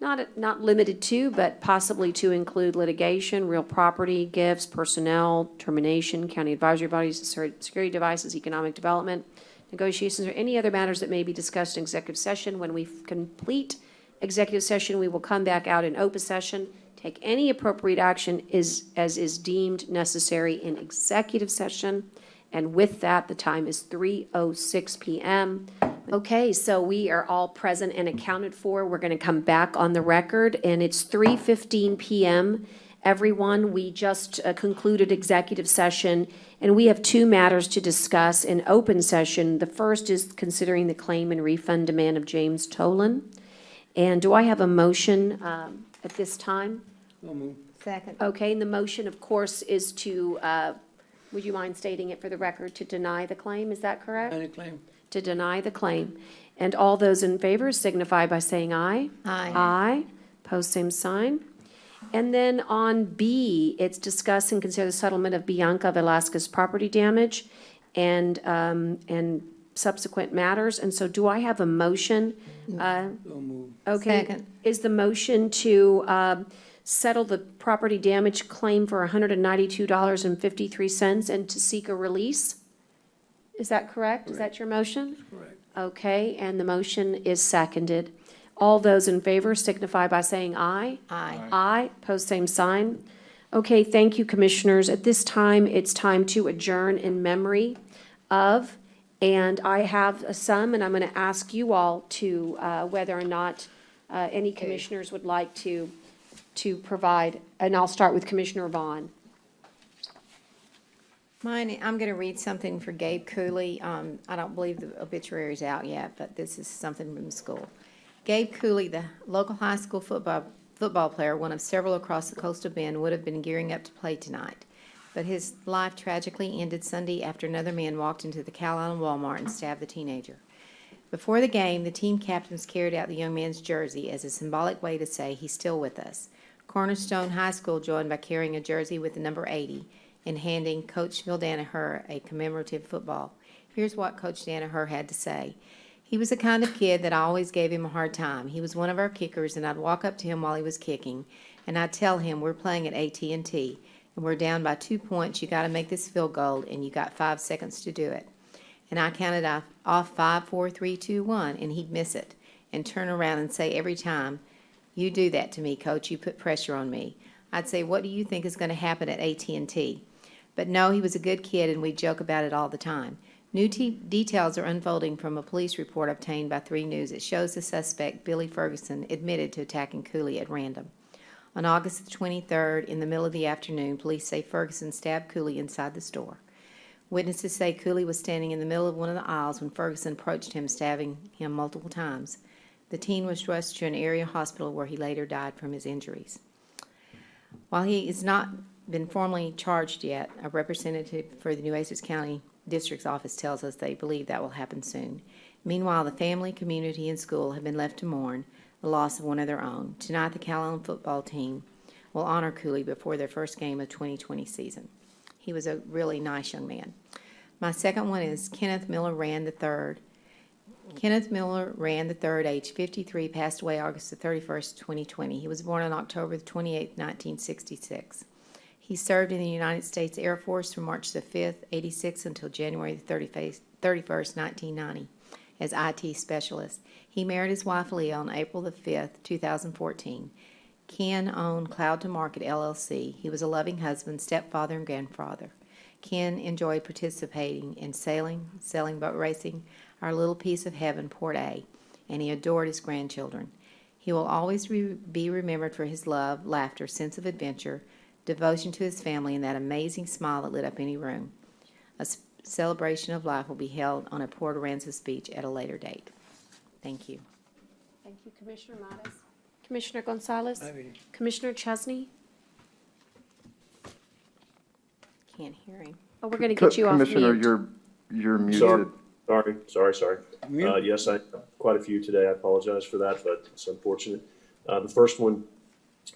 not limited to, but possibly to include litigation, real property, gifts, personnel, termination, county advisory bodies, security devices, economic development, negotiations, or any other matters that may be discussed in executive session. When we complete executive session, we will come back out in open session, take any appropriate action as is deemed necessary in executive session. And with that, the time is 3:06 p.m. Okay, so we are all present and accounted for. We're going to come back on the record, and it's 3:15 p.m. everyone. We just concluded executive session, and we have two matters to discuss in open session. The first is considering the claim and refund demand of James Tolan. And do I have a motion at this time? So move. Second. Okay, and the motion, of course, is to, would you mind stating it for the record, to deny the claim? Is that correct? Any claim? To deny the claim. And all those in favor signify by saying aye. Aye. Aye. Post same sign. And then on B, it's discuss and consider the settlement of Bianca Velasquez property damage and subsequent matters. And so do I have a motion? So move. Okay. Second. Is the motion to settle the property damage claim for $192.53 and to seek a release? Is that correct? Is that your motion? Correct. Okay, and the motion is seconded. All those in favor signify by saying aye. Aye. Aye, pose same sign. Okay, thank you, Commissioners. At this time, it's time to adjourn in memory of, and I have some, and I'm going to ask you all to, whether or not any commissioners would like to provide, and I'll start with Commissioner Vaughn. Mine, I'm going to read something for Gabe Cooley. I don't believe the obituary is out yet, but this is something from the school. Gabe Cooley, the local high school football player, one of several across the coastal bend, would have been gearing up to play tonight. But his life tragically ended Sunday after another man walked into the Cal Island Walmart and stabbed the teenager. Before the game, the team captains carried out the young man's jersey as a symbolic way to say he's still with us. Cornerstone High School joined by carrying a jersey with the number 80 and handing Coach Phil Danaher a commemorative football. Here's what Coach Danaher had to say. He was the kind of kid that I always gave him a hard time. He was one of our kickers, and I'd walk up to him while he was kicking, and I'd tell him, we're playing at AT&T, and we're down by 2 points. You got to make this field goal, and you got 5 seconds to do it. And I counted off 5, 4, 3, 2, 1, and he'd miss it and turn around and say every time, you do that to me, Coach. You put pressure on me. I'd say, what do you think is going to happen at AT&T? But no, he was a good kid, and we joke about it all the time. New details are unfolding from a police report obtained by 3 News. It shows the suspect, Billy Ferguson, admitted to attacking Cooley at random. On August the 23rd, in the middle of the afternoon, police say Ferguson stabbed Cooley inside the store. Witnesses say Cooley was standing in the middle of one of the aisles when Ferguson approached him, stabbing him multiple times. The teen was rushed to an area hospital where he later died from his injuries. While he has not been formally charged yet, a representative for the Nueces County District's office tells us they believe that will happen soon. Meanwhile, the family, community, and school have been left to mourn the loss of one of their own. Tonight, the Cal Island football team will honor Cooley before their first game of 2020 season. He was a really nice young man. My second one is Kenneth Miller Rand III. Kenneth Miller Rand III, age 53, passed away August the 31st, 2020. He was born on October the 28th, 1966. He served in the United States Air Force from March the 5th, 86 until January the 31st, 1990 as IT specialist. He married his wife Leah on April the 5th, 2014. Ken owned Cloud to Market LLC. He was a loving husband, stepfather, and grandfather. Ken enjoyed participating in sailing boat racing, our little piece of heaven, Port A, and he adored his grandchildren. He will always be remembered for his love, laughter, sense of adventure, devotion to his family, and that amazing smile that lit up any room. A celebration of life will be held on a Port Aransas beach at a later date. Thank you. Thank you, Commissioner Mattis. Commissioner Gonzalez? I mean, Commissioner Chesney? Can't hear him. Oh, we're going to get you off mute. Commissioner, you're muted. Sorry. Yes, I quite a few today. I apologize for that, but it's unfortunate. The first one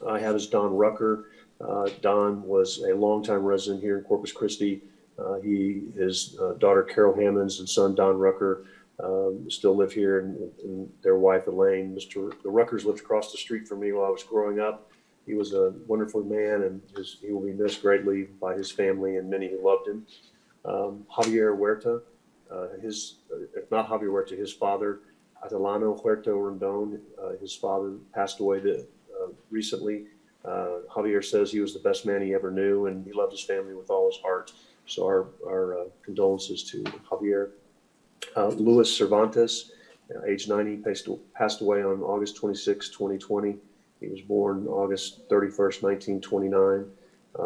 I have is Don Rucker. Don was a longtime resident here in Corpus Christi. His daughter Carol Hammonds and son Don Rucker still live here, and their wife Elaine. The Ruckers lived across the street from me while I was growing up. He was a wonderful man, and he will be missed greatly by his family and many who loved him. Javier Huerta, if not Javier Huerta, his father, Adelano Huerta Rondon, his father passed away recently. Javier says he was the best man he ever knew, and he loved his family with all his heart. So our condolences to Javier. Luis Cervantes, age 90, passed away on August 26, 2020. He was born August 31st, 1929.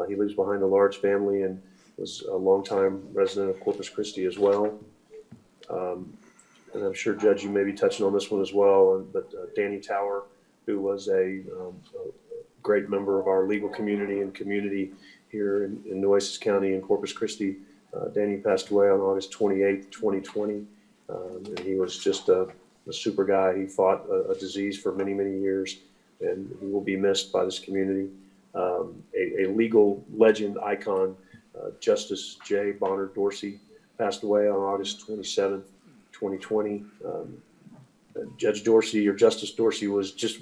He leaves behind a large family and was a longtime resident of Corpus Christi as well. And I'm sure, Judge, you may be touching on this one as well, but Danny Tower, who was a great member of our legal community and community here in Nueces County and Corpus Christi. Danny passed away on August 28th, 2020. And he was just a super guy. He fought a disease for many, many years, and he will be missed by this community. A legal legend icon, Justice J. Bonner Dorsey, passed away on August 27th, 2020. Judge Dorsey, or Justice Dorsey, was just,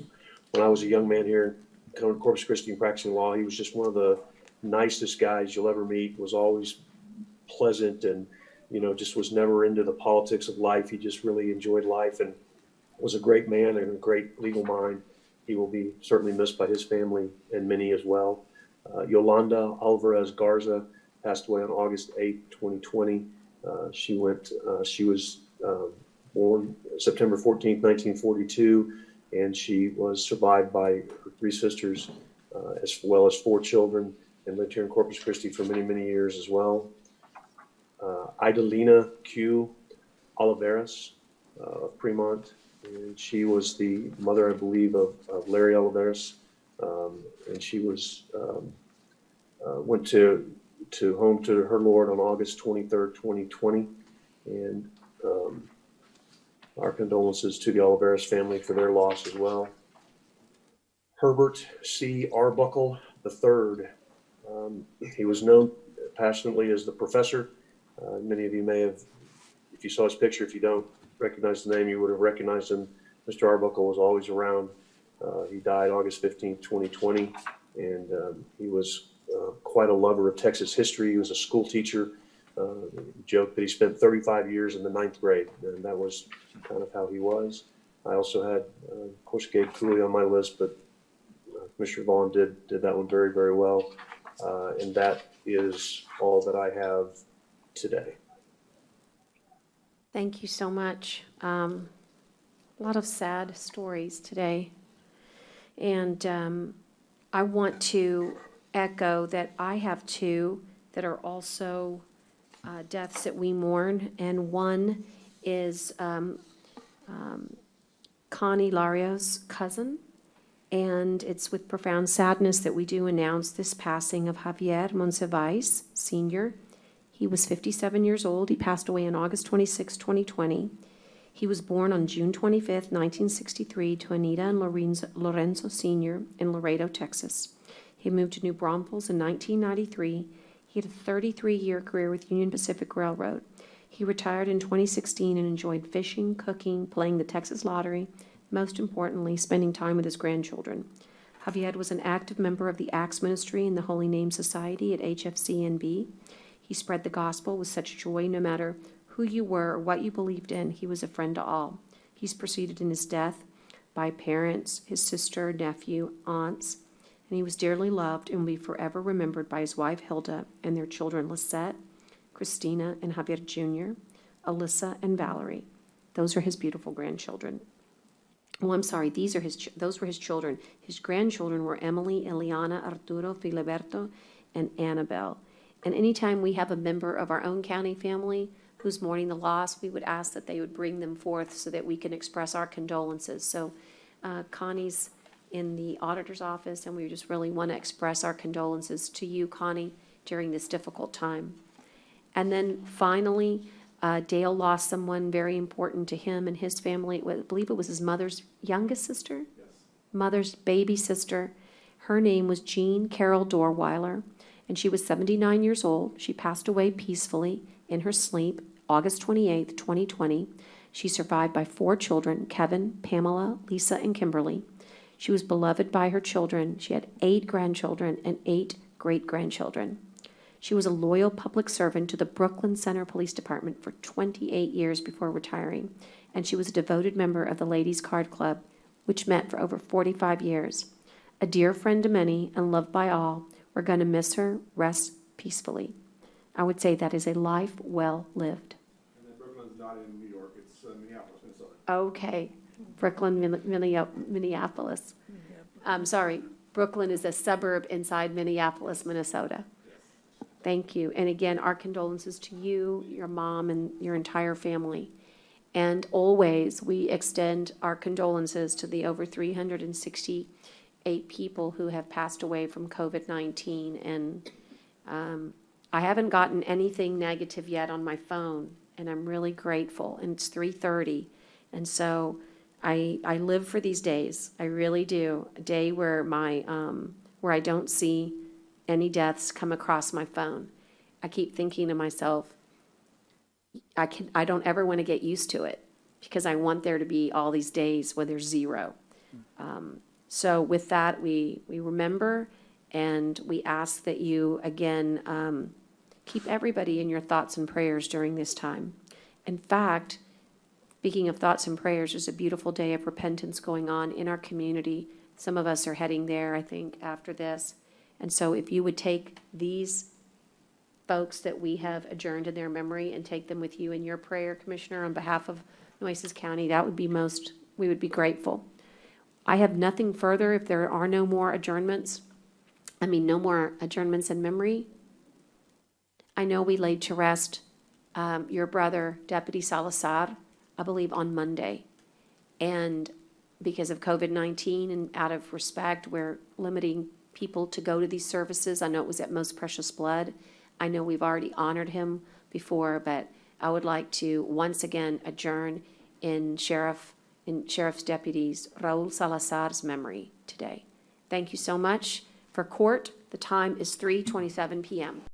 when I was a young man here in Corpus Christi and practicing law, he was just one of the nicest guys you'll ever meet, was always pleasant and, just was never into the politics of life. He just really enjoyed life and was a great man and a great legal mind. He will be certainly missed by his family and many as well. Yolanda Alvarez Garza passed away on August 8th, 2020. She was born September 14th, 1942, and she was survived by her three sisters, as well as four children, and lived here in Corpus Christi for many, many years as well. Idalina Q. Oliveras of Fremont, and she was the mother, I believe, of Larry Oliveras, and she was went to home to her Lord on August 23rd, 2020, and our condolences to the Oliveras family for their loss as well. Herbert C. Arbuckle III. He was known passionately as the professor. Many of you may have, if you saw his picture, if you don't recognize the name, you would have recognized him. Mr. Arbuckle was always around. He died August 15th, 2020, and he was quite a lover of Texas history. He was a school teacher. Joked that he spent 35 years in the 9th grade, and that was kind of how he was. I also had, of course, Gabe Cooley on my list, but Commissioner Vaughn did that one very, very well. And that is all that I have today. Thank you so much. A lot of sad stories today. And I want to echo that I have two that are also deaths that we mourn. And one is Connie Lario's cousin. And it's with profound sadness that we do announce this passing of Javier Monsivais, Sr. He was 57 years old. He passed away on August 26, 2020. He was born on June 25th, 1963, to Anita and Lorenzo Sr. in Laredo, Texas. He moved to New Braunfels in 1993. He had a 33-year career with Union Pacific Railroad. He retired in 2016 and enjoyed fishing, cooking, playing the Texas Lottery, most importantly, spending time with his grandchildren. Javier was an active member of the Acts Ministry and the Holy Name Society at HFCNB. He spread the gospel with such joy no matter who you were or what you believed in. He was a friend to all. He's preceded in his death by parents, his sister, nephew, aunts, and he was dearly loved and will be forever remembered by his wife Hilda and their children Lisette, Christina, and Javier Jr., Alyssa, and Valerie. Those are his beautiful grandchildren. Well, I'm sorry, those were his children. His grandchildren were Emily, Eliana, Arturo, Filiberto, and Annabelle. And anytime we have a member of our own county family who's mourning the loss, we would ask that they would bring them forth so that we can express our condolences. So Connie's in the auditor's office, and we just really want to express our condolences to you, Connie, during this difficult time. And then finally, Dale lost someone very important to him and his family. I believe it was his mother's youngest sister? Yes. Mother's baby sister. Her name was Jean Carol Dorweiler, and she was 79 years old. She passed away peacefully in her sleep, August 28th, 2020. She's survived by 4 children, Kevin, Pamela, Lisa, and Kimberly. She was beloved by her children. She had 8 grandchildren and 8 great-grandchildren. She was a loyal public servant to the Brooklyn Center Police Department for 28 years before retiring, and she was a devoted member of the Ladies' Card Club, which met for over 45 years. A dear friend to many and loved by all, we're going to miss her. Rest peacefully. I would say that is a life well lived. And then Brooklyn's not in New York, it's Minneapolis, Minnesota. Okay, Brooklyn, Minneapolis. sorry, Brooklyn is a suburb inside Minneapolis, Minnesota. Thank you. And again, our condolences to you, your mom, and your entire family. And always, we extend our condolences to the over 368 people who have passed away from COVID-19. And I haven't gotten anything negative yet on my phone, and I'm really grateful. And it's 3:30, and so I live for these days. I really do. A day where where I don't see any deaths come across my phone. I keep thinking to myself, I don't ever want to get used to it, because I want there to be all these days where there's zero. So with that, we remember, and we ask that you, again, keep everybody in your thoughts and prayers during this time. In fact, speaking of thoughts and prayers, there's a beautiful day of repentance going on in our community. Some of us are heading there, I think, after this. And so if you would take these folks that we have adjourned in their memory and take them with you in your prayer, Commissioner, on behalf of Nueces County, that would be we would be grateful. I have nothing further if there are no more adjournments. No more adjournments in memory. I know we laid to rest your brother, Deputy Salazar, I believe on Monday. And because of COVID-19 and out of respect, we're limiting people to go to these services. I know it was at Most Precious Blood. I know we've already honored him before, but I would like to once again adjourn in Sheriff's Deputies Raul Salazar's memory today. Thank you so much. For court, the time is 3:27 p.m.